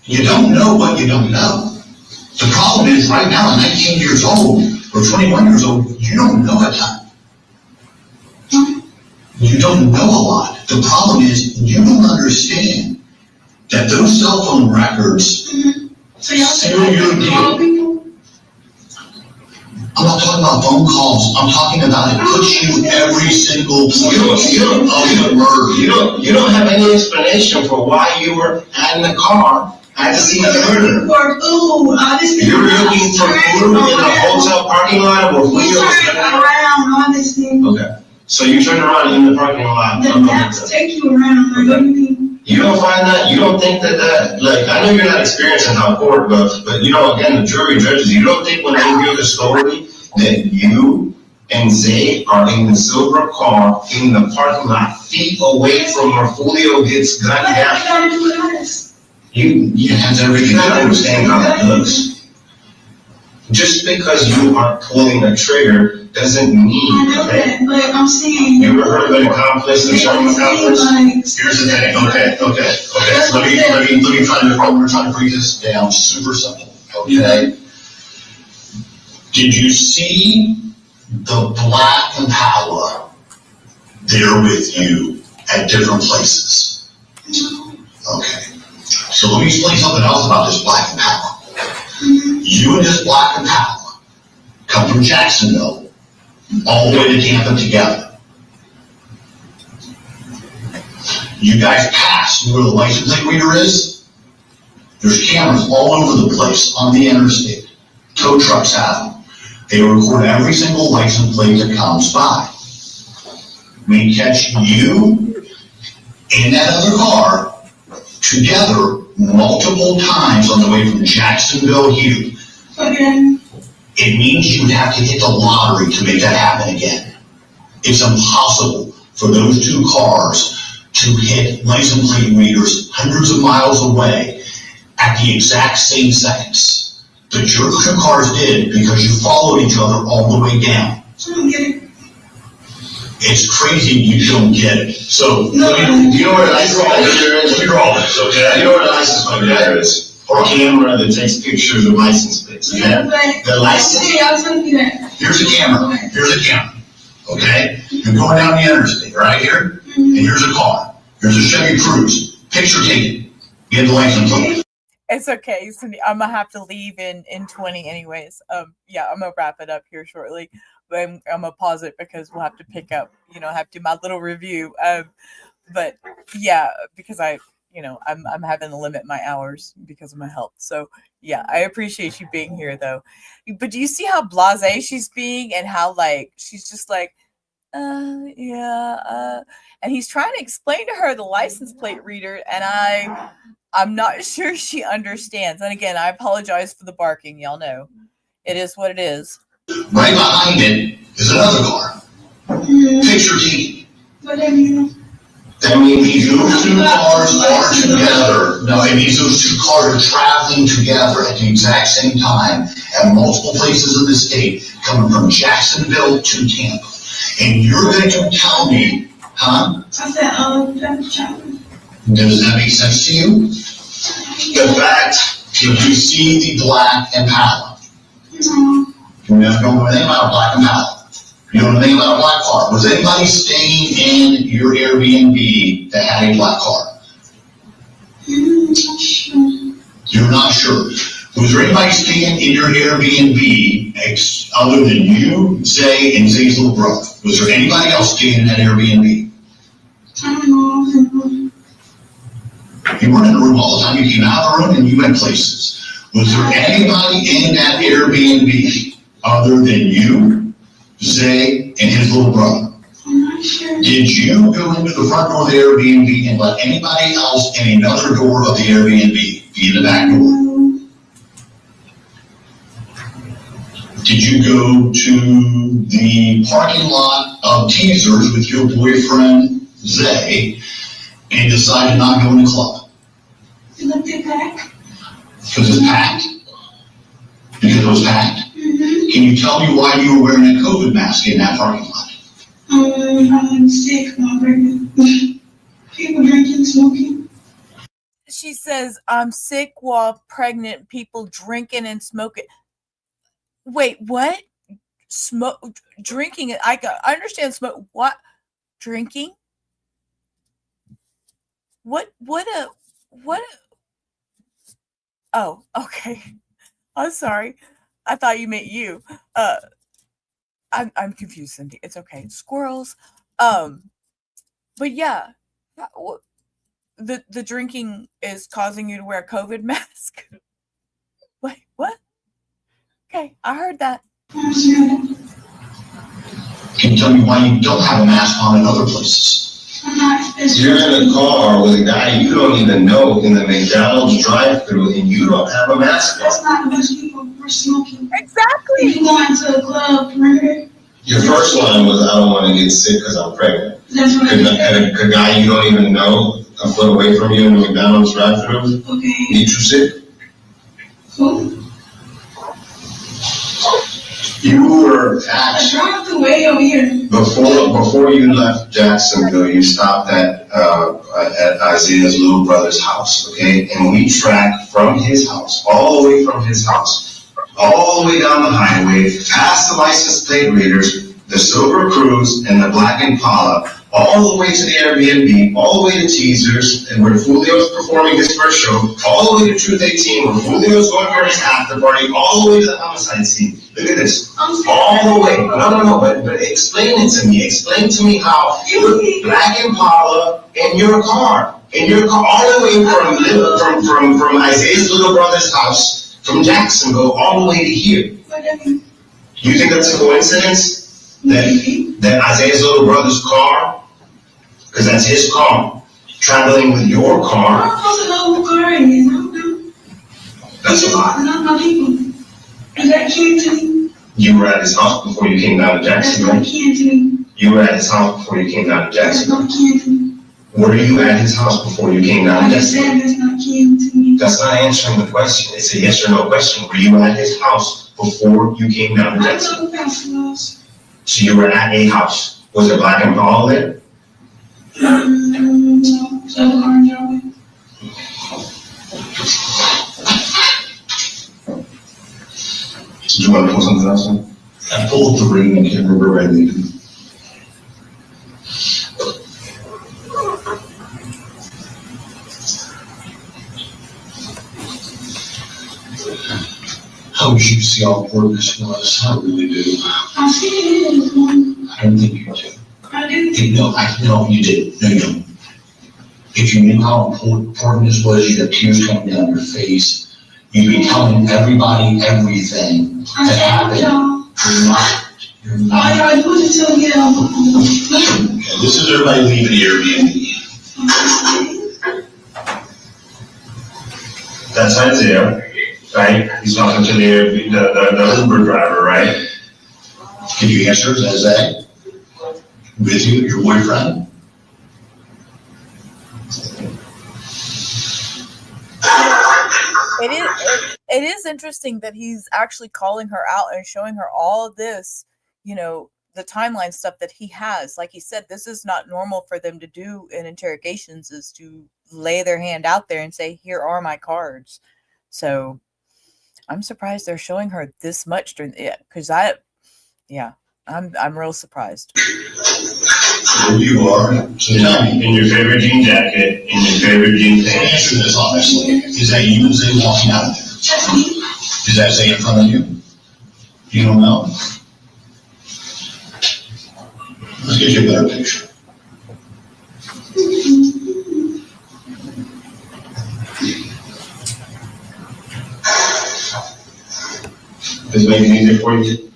[SPEAKER 16] You don't know what you don't know. The problem is right now, at 19 years old or 21 years old, you don't know a ton. You don't know a lot. The problem is you don't understand that those cell phone records
[SPEAKER 17] So y'all
[SPEAKER 16] seal your deal. I'm not talking about phone calls. I'm talking about it puts you every single place of the murder.
[SPEAKER 15] You don't have any explanation for why you were in the car. I had to see the murder.
[SPEAKER 17] For food, honestly.
[SPEAKER 15] You're looking for food in the hotel parking lot where
[SPEAKER 17] We
[SPEAKER 15] Julio was
[SPEAKER 17] turn
[SPEAKER 15] living?
[SPEAKER 17] around, honestly.
[SPEAKER 15] Okay. So you turned around in the parking lot.
[SPEAKER 17] The maps take you around, like, what do you mean?
[SPEAKER 15] You don't find that, you don't think that, like, I know you're not experienced in how court goes, but you know, again, the jury judges, you don't think when they hear the story that you and Zay are in the silver car in the parking lot, feet away from where Julio gets gunned
[SPEAKER 17] What
[SPEAKER 15] down?
[SPEAKER 17] gotta do with us?
[SPEAKER 15] You have to understand how that looks. Just because you aren't pulling a trigger doesn't mean,
[SPEAKER 17] I know
[SPEAKER 15] okay?
[SPEAKER 17] that, but I'm saying.
[SPEAKER 15] You ever heard of an accomplice and showing accomplice?
[SPEAKER 16] Here's the thing, okay. So let me try to, we're trying to break this down super simple, okay? Did you see the black Impala there with you at different places? Okay. So let me explain something else about this black Impala. You and this black Impala come from Jacksonville all the way to Tampa together. You guys pass where the license plate reader is. There's cameras all over the place on the interstate. Tow trucks have them. They record every single license plate that comes by. We catch you in that other car together multiple times on the way from Jacksonville here.
[SPEAKER 17] Okay.
[SPEAKER 16] It means you would have to hit the lottery to make that happen again. It's impossible for those two cars to hit license plate readers hundreds of miles away at the exact same seconds. But your two cars did because you followed each other all the way down.
[SPEAKER 17] I don't get it.
[SPEAKER 16] It's crazy you don't get it. So,
[SPEAKER 17] No.
[SPEAKER 16] you know where the license plate reader is? Let me draw this, okay? You know where the license plate reader is? Or a camera that takes pictures of license plates, okay?
[SPEAKER 17] Yeah, but.
[SPEAKER 16] The license.
[SPEAKER 17] Yeah, I was gonna do that.
[SPEAKER 16] Here's a camera, okay? You're going down the interstate, right here, and here's a car. Here's a Chevy Cruze, picture taken, get the license plate.
[SPEAKER 10] It's okay, Cindy. I'm gonna have to leave in 20 anyways. Yeah, I'm gonna wrap it up here shortly, but I'm gonna pause it because we'll have to pick up. Have to do my little review. But yeah, because I'm having to limit my hours because of my health. So yeah, I appreciate you being here though. But do you see how blasé she's being and how she's just like, and he's trying to explain to her the license plate reader, and I'm not sure she understands. And again, I apologize for the barking. Y'all know it is what it is.
[SPEAKER 16] Right behind it is another car. Picture taken.
[SPEAKER 17] What do you mean?
[SPEAKER 16] That means those two cars are together. No, it means those two cars are traveling together at the exact same time at multiple places in the state, coming from Jacksonville to Tampa. And you're going to tell me, huh?
[SPEAKER 17] I said, that's chocolate.
[SPEAKER 16] Does that make sense to you? The fact that you see the black Impala.
[SPEAKER 17] No.
[SPEAKER 16] You don't know anything about a black Impala. You don't know anything about a black car. Was anybody staying in your Airbnb that had a black car? You're not sure. Was there anybody staying in your Airbnb other than you, Zay, and Zay's little brother? Was there anybody else staying in that Airbnb?
[SPEAKER 17] I don't know.
[SPEAKER 16] You weren't in the room all the time. You came out of the room and you went places. Was there anybody in that Airbnb other than you, Zay, and his little brother?
[SPEAKER 17] I'm not sure.
[SPEAKER 16] Did you go into the front door of the Airbnb and let anybody else in another door of the Airbnb be in the back door? Did you go to the parking lot of Twizzlers with your boyfriend, Zay, and decide to not go in the club?
[SPEAKER 17] You looked at that?
[SPEAKER 16] Because it's packed? Because it was packed?
[SPEAKER 17] Mm-hmm.
[SPEAKER 16] Can you tell me why you were wearing a COVID mask in that parking lot?
[SPEAKER 17] I'm sick, my pregnant. People drinking, smoking.
[SPEAKER 10] She says, I'm sick while pregnant, people drinking and smoking. Wait, what? Drinking? I understand what? Drinking? Oh, okay. I'm sorry. I thought you meant you.
[SPEAKER 4] I'm confused, Cindy. It's okay. Squirrels. But yeah, the drinking is causing you to wear a COVID mask. Wait, what? Okay, I heard that.
[SPEAKER 16] Can you tell me why you don't have a mask on in other places?
[SPEAKER 15] You're in a car with a guy you don't even know in the McDonald's drive-thru and you don't have a mask on.
[SPEAKER 17] That's not a bunch of people who are smoking.
[SPEAKER 4] Exactly.
[SPEAKER 17] You going to a club, remember?
[SPEAKER 15] Your first line was, I don't want to get sick because I'm pregnant.
[SPEAKER 17] That's what I said.
[SPEAKER 15] Could a guy you don't even know a foot away from you in the McDonald's drive-thru
[SPEAKER 17] Okay.
[SPEAKER 15] need you sick?
[SPEAKER 17] Who?
[SPEAKER 15] You were
[SPEAKER 17] I
[SPEAKER 15] actually,
[SPEAKER 17] dropped the way over here.
[SPEAKER 15] before you left Jacksonville, you stopped at Isaiah's little brother's house, okay? And we tracked from his house, all the way from his house, all the way down the highway, past the license plate readers, the Silver Cruise, and the Black Impala, all the way to the Airbnb, all the way to Teasers, and where Julio's performing his first show, all the way to Truth 18, where Julio's going for his after party, all the way to the homicide scene. Look at this. All the way. No, but explain it to me. Explain to me how Black Impala in your car, all the way from Isaiah's little brother's house, from Jacksonville, all the way to here. You think that's a coincidence? That Isaiah's little brother's car, because that's his car, traveling with your car.
[SPEAKER 17] I'm supposed to know who car it is. I don't know.
[SPEAKER 15] That's a lot.
[SPEAKER 17] Not my people. Is that kin to me?
[SPEAKER 15] You were at his house before you came down to
[SPEAKER 17] That's
[SPEAKER 15] Jacksonville.
[SPEAKER 17] not kin to me.
[SPEAKER 15] You were at his house before you came down to
[SPEAKER 17] That's
[SPEAKER 15] Jacksonville.
[SPEAKER 17] not kin to me.
[SPEAKER 15] Were you at his house before you came down
[SPEAKER 17] I
[SPEAKER 15] to
[SPEAKER 17] just said
[SPEAKER 15] Jacksonville?
[SPEAKER 17] that's not kin to me.
[SPEAKER 15] That's not answering the question. It's a yes or no question. Were you at his house before you came down to
[SPEAKER 17] I
[SPEAKER 15] Jacksonville?
[SPEAKER 17] know who Pastor was.
[SPEAKER 15] So you were at a house. Was it Black Impala there?
[SPEAKER 17] No. So the car in Yahweh.
[SPEAKER 15] Did you want to pull something else in?
[SPEAKER 16] I pulled the ring and can't remember where I needed it. I wish you could see how important this was. I really do.
[SPEAKER 17] I see it this morning.
[SPEAKER 16] I don't think you do.
[SPEAKER 17] I do.
[SPEAKER 16] No, you didn't. No, you don't. If you knew how important this was, you'd have tears coming down your face. You'd be telling everybody everything
[SPEAKER 17] I
[SPEAKER 16] that
[SPEAKER 17] told
[SPEAKER 16] happened.
[SPEAKER 17] y'all.
[SPEAKER 16] You're
[SPEAKER 17] All
[SPEAKER 16] not.
[SPEAKER 17] y'all do is tell me
[SPEAKER 16] Okay, this is everybody leaving the Airbnb.
[SPEAKER 15] That's Isaiah, right? He's talking to the Uber driver, right?
[SPEAKER 16] Can you answer, is that with you, your boyfriend?
[SPEAKER 4] It is interesting that he's actually calling her out and showing her all of this, the timeline stuff that he has. Like he said, this is not normal for them to do in interrogations, is to lay their hand out there and say, here are my cards. So I'm surprised they're showing her this much during because I'm real surprised.
[SPEAKER 16] There you are. So tell me,
[SPEAKER 15] In your favorite jean jacket, in your favorite jean pants.
[SPEAKER 16] answer this honestly. Is that you and Zay walking out of there?
[SPEAKER 17] Just me.
[SPEAKER 16] Is that Zay in front of you? You don't know? Let's get you a better picture.
[SPEAKER 15] Does it make it easier for you?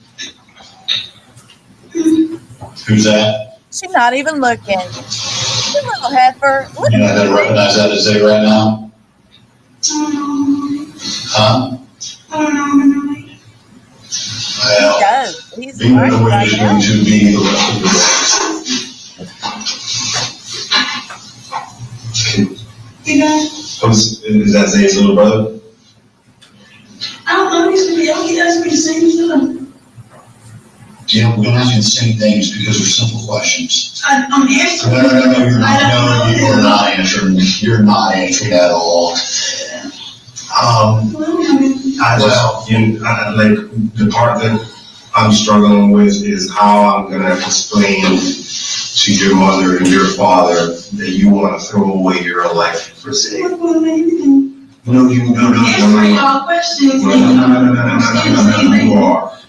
[SPEAKER 16] Who's that?
[SPEAKER 4] She's not even looking. You little heifer. Look
[SPEAKER 16] You know how to recognize that as Zay right now? Huh?
[SPEAKER 17] I don't know.
[SPEAKER 16] Well,
[SPEAKER 4] does. He's
[SPEAKER 16] being
[SPEAKER 4] right
[SPEAKER 16] the way
[SPEAKER 4] right
[SPEAKER 16] it's
[SPEAKER 4] now.
[SPEAKER 16] going to be the rest of the day.
[SPEAKER 17] You know,
[SPEAKER 15] Is that Zay's little brother?
[SPEAKER 17] I don't know. He asked me the same stuff.
[SPEAKER 16] You know, we're gonna ask you the same things because they're simple questions.
[SPEAKER 17] I'm answering.
[SPEAKER 16] No, you're
[SPEAKER 17] I don't
[SPEAKER 16] not.
[SPEAKER 17] know.
[SPEAKER 16] No, you're not answering. You're not answering at all.
[SPEAKER 15] Like the part that I'm struggling with is how I'm gonna explain to your mother and your father that you want to throw away your life for Zay.
[SPEAKER 17] What's going on? Anything?
[SPEAKER 15] No.
[SPEAKER 17] Answering y'all questions.
[SPEAKER 15] No.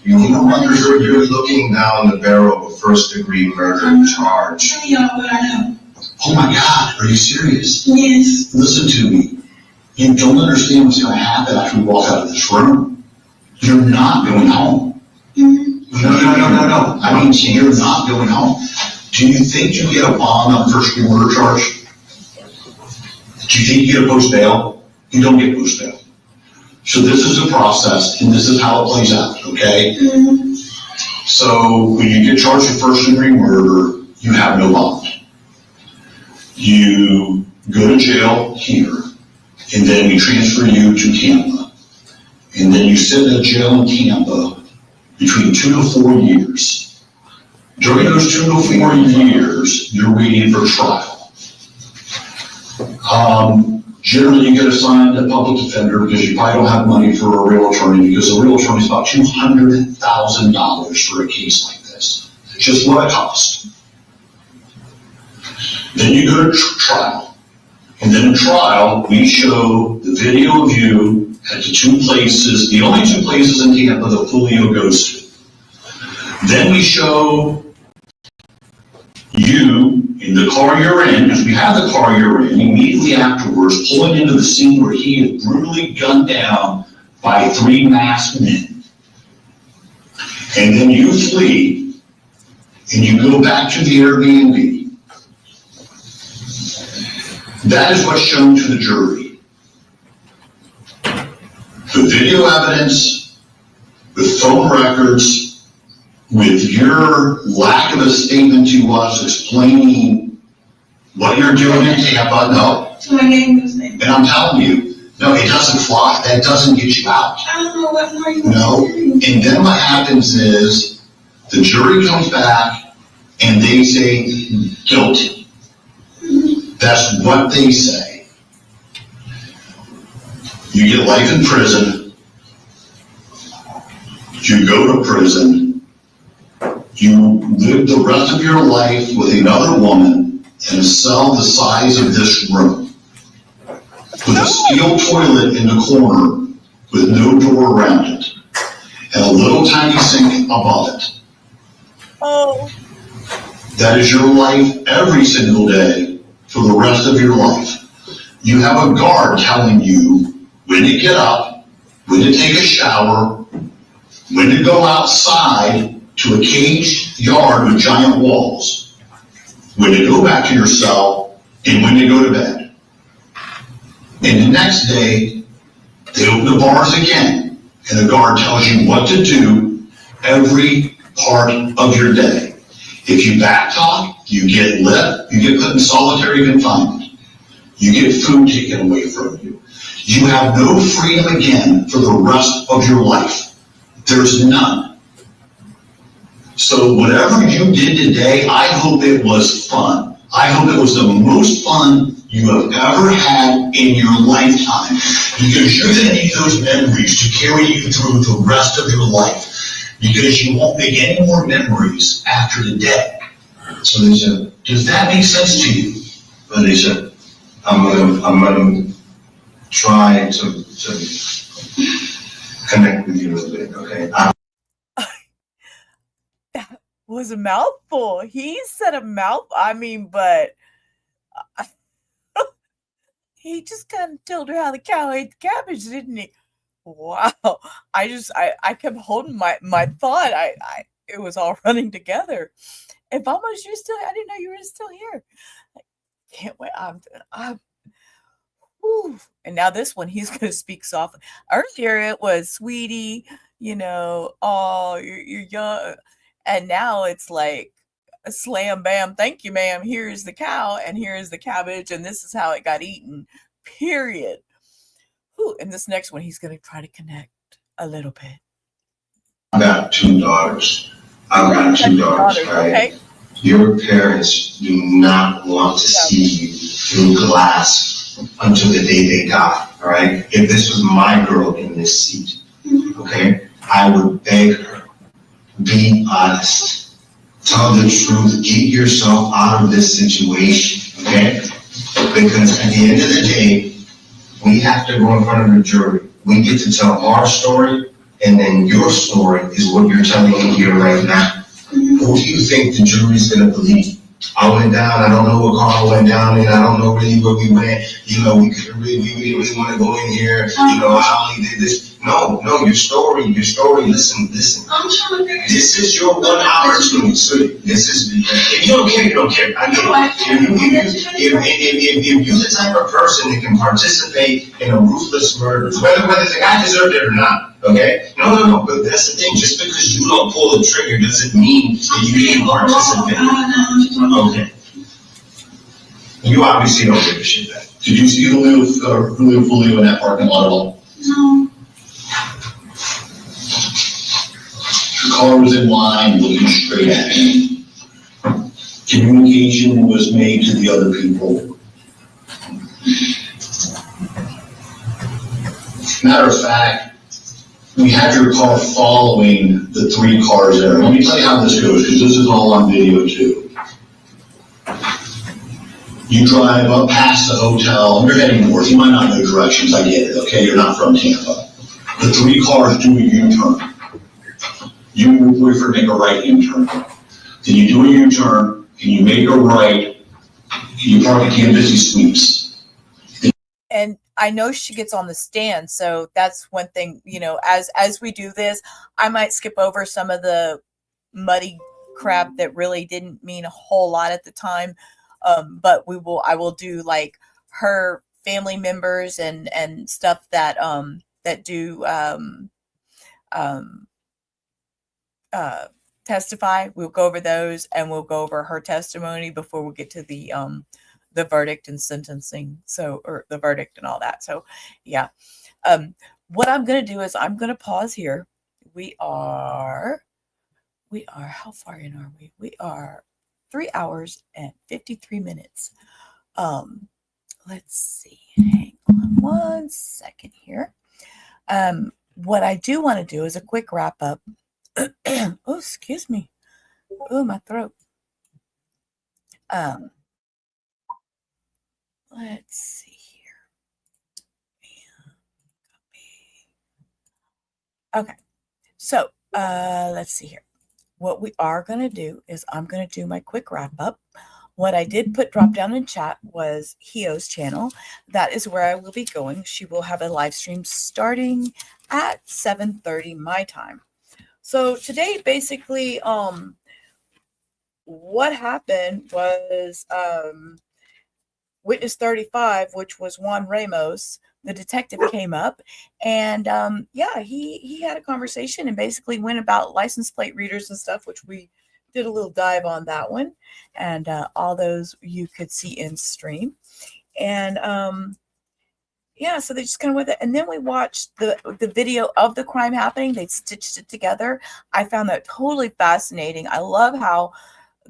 [SPEAKER 15] You are. you're looking down the barrel of a first-degree murder charge.
[SPEAKER 17] Tell y'all what I know.
[SPEAKER 15] Oh my God, are you serious?
[SPEAKER 17] Yes.
[SPEAKER 15] Listen to me. You don't understand what's going to happen after we walk out of this room. You're not going home. No. I mean, you're not going home. Do you think you get a bond on first-degree murder charge? Do you think you get a post bail? You don't get post bail. So this is a process, and this is how it plays out, okay? So when you get charged with first-degree murder, you have no bond. You go to jail here, and then we transfer you to Tampa. And then you sit in a jail in Tampa between 2 to 4 years. During those 2 to 4 years, you're waiting for trial. Generally, you get assigned a public defender because you probably don't have money for a real attorney, because a real attorney is about $200,000 for a case like this. It's just what it costs. Then you go to trial. And then in trial, we show the video of you at the 2 places, the only 2 places in Tampa that Foolio goes to. Then we show you in the car you're in, because we have the car you're in, immediately afterwards, pulling into the scene where he is brutally gunned down by 3 masked men. And then you flee, and you go back to the Airbnb. That is what's shown to the jury. The video evidence, with phone records, with your lack of a statement to us explaining what you're doing in Tampa, no.
[SPEAKER 17] So my name was named.
[SPEAKER 15] And I'm telling you, no, it doesn't fly. That doesn't get you out.
[SPEAKER 17] I don't know what more you
[SPEAKER 15] No.
[SPEAKER 17] want to do.
[SPEAKER 15] And then what happens is the jury comes back and they say guilty. That's what they say. You get life in prison. You go to prison. You live the rest of your life with another woman in a cell the size of this room, with a steel toilet in the corner with no door around it, and a little tiny sink above it.
[SPEAKER 4] Oh.
[SPEAKER 15] That is your life every single day for the rest of your life. You have a guard telling you when to get up, when to take a shower, when to go outside to a caged yard with giant walls, when to go back to your cell, and when to go to bed. And the next day, they open the bars again, and the guard tells you what to do every part of your day. If you backtalk, you get lit, you get put in solitary confinement. You get food taken away from you. You have no freedom again for the rest of your life. There's none. So whatever you did today, I hope it was fun. I hope it was the most fun you have ever had in your lifetime, because you're going to need those memories to carry you through the rest of your life, because you won't make any more memories after today. So they said, does that make sense to you? And they said, I'm gonna try to connect with you a little bit, okay?
[SPEAKER 10] Was a mouthful. He said a mouth. I mean, but he just kind of told her how the cow ate the cabbage, didn't he? Wow. I kept holding my thought. It was all running together. And Vamos, you're still, I didn't know you were still here. I can't wait. Whew. And now this one, he's going to speak softly. Earlier it was, sweetie, oh, you're young. And now it's like a slam bam, thank you, ma'am. Here's the cow and here's the cabbage, and this is how it got eaten. Period. Ooh, and this next one, he's going to try to connect a little bit.
[SPEAKER 15] I've got 2 daughters. Right?
[SPEAKER 10] Okay.
[SPEAKER 15] Your parents do not want to see you through glass until the day they die, all right? If this was my girl in this seat, okay, I would beg her, be honest. Tell the truth. Get yourself out of this situation, okay? Because at the end of the day, we have to go in front of the jury. We get to tell our story, and then your story is what you're telling me here right now. Who do you think the jury's gonna believe? I went down, I don't know what car I went down in, I don't know really where we went, you know, we didn't really want to go in here, you know, I only did this. No, your story, listen.
[SPEAKER 17] I'm trying to figure it
[SPEAKER 15] This is your one opportunity, so this is, if you don't care, you don't care. I get it. If you're the type of person that can participate in a ruthless murder, whether the guy deserved it or not, okay? No, but that's the thing, just because you don't pull the trigger doesn't mean that you can't participate. Okay. You obviously don't give a shit then.
[SPEAKER 16] Did you see Julio Foolio in that parking lot at all?
[SPEAKER 17] No.
[SPEAKER 16] The car was in line, looking straight at him. Communication was made to the other people. Matter of fact, we had your car following the 3 cars there. Let me tell you how this goes, because this is all on video too. You drive up past the hotel, and you're heading north. You might not know directions, I get it, okay? You're not from Tampa. The 3 cars do a U-turn. You and your boyfriend make a right-hand turn. Then you do a U-turn, and you make a right, and you park at Kansas City Sweeps.
[SPEAKER 4] And I know she gets on the stand, so that's one thing, you know, as we do this, I might skip over some of the muddy crap that really didn't mean a whole lot at the time. But I will do like her family members and stuff that do testify. We'll go over those, and we'll go over her testimony before we get to the verdict and sentencing. So, or the verdict and all that. So yeah. What I'm going to do is I'm going to pause here. We are, how far in are we? We are 3 hours and 53 minutes. Let's see. Hang on one second here. What I do want to do is a quick wrap up. Oh, excuse me. Oh, my throat. Let's see here. Okay. So, let's see here. What we are going to do is I'm going to do my quick wrap up. What I did put drop down in chat was Hio's channel. That is where I will be going. She will have a live stream starting at 7:30 my time. So today, basically, what happened was witness 35, which was Juan Ramos, the detective, came up, and yeah, he had a conversation and basically went about license plate readers and stuff, which we did a little dive on that one, and all those you could see in stream. And yeah, so they just kind of went there, and then we watched the video of the crime happening. They stitched it together. I found that totally fascinating. I love how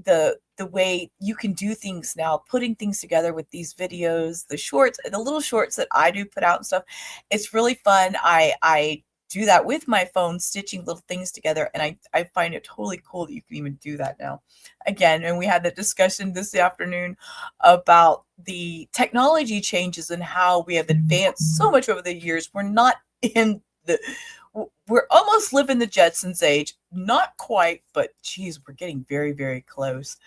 [SPEAKER 4] the way you can do things now, putting things together with these videos, the shorts, the little shorts that I do put out and stuff. It's really fun. I do that with my phone, stitching little things together, and I find it totally cool that you can even do that now. Again, and we had that discussion this afternoon about the technology changes and how we have advanced so much over the years. We're not in we're almost living the Jetsons age. Not quite, but geez, we're getting very, very close.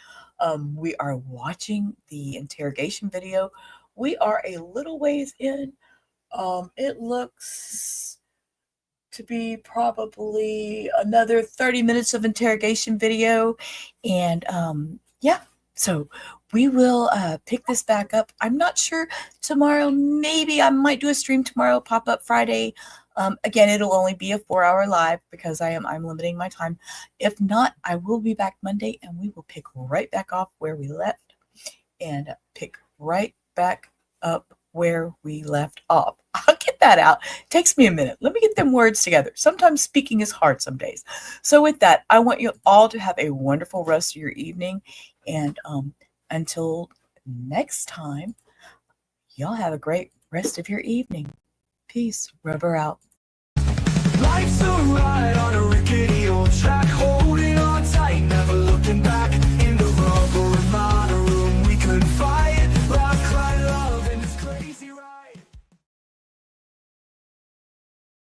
[SPEAKER 4] We are watching the interrogation video. We are a little ways in. It looks to be probably another 30 minutes of interrogation video. And yeah, so we will pick this back up. I'm not sure tomorrow. Maybe I might do a stream tomorrow, pop up Friday. Again, it'll only be a 4-hour live because I'm limiting my time. If not, I will be back Monday, and we will pick right back off where we left and pick right back up where we left off. I'll get that out. It takes me a minute. Let me get them words together. Sometimes speaking is hard some days. So with that, I want you all to have a wonderful rest of your evening. And until next time, y'all have a great rest of your evening. Peace. Rubber out.
[SPEAKER 1] Life's a ride on a rickety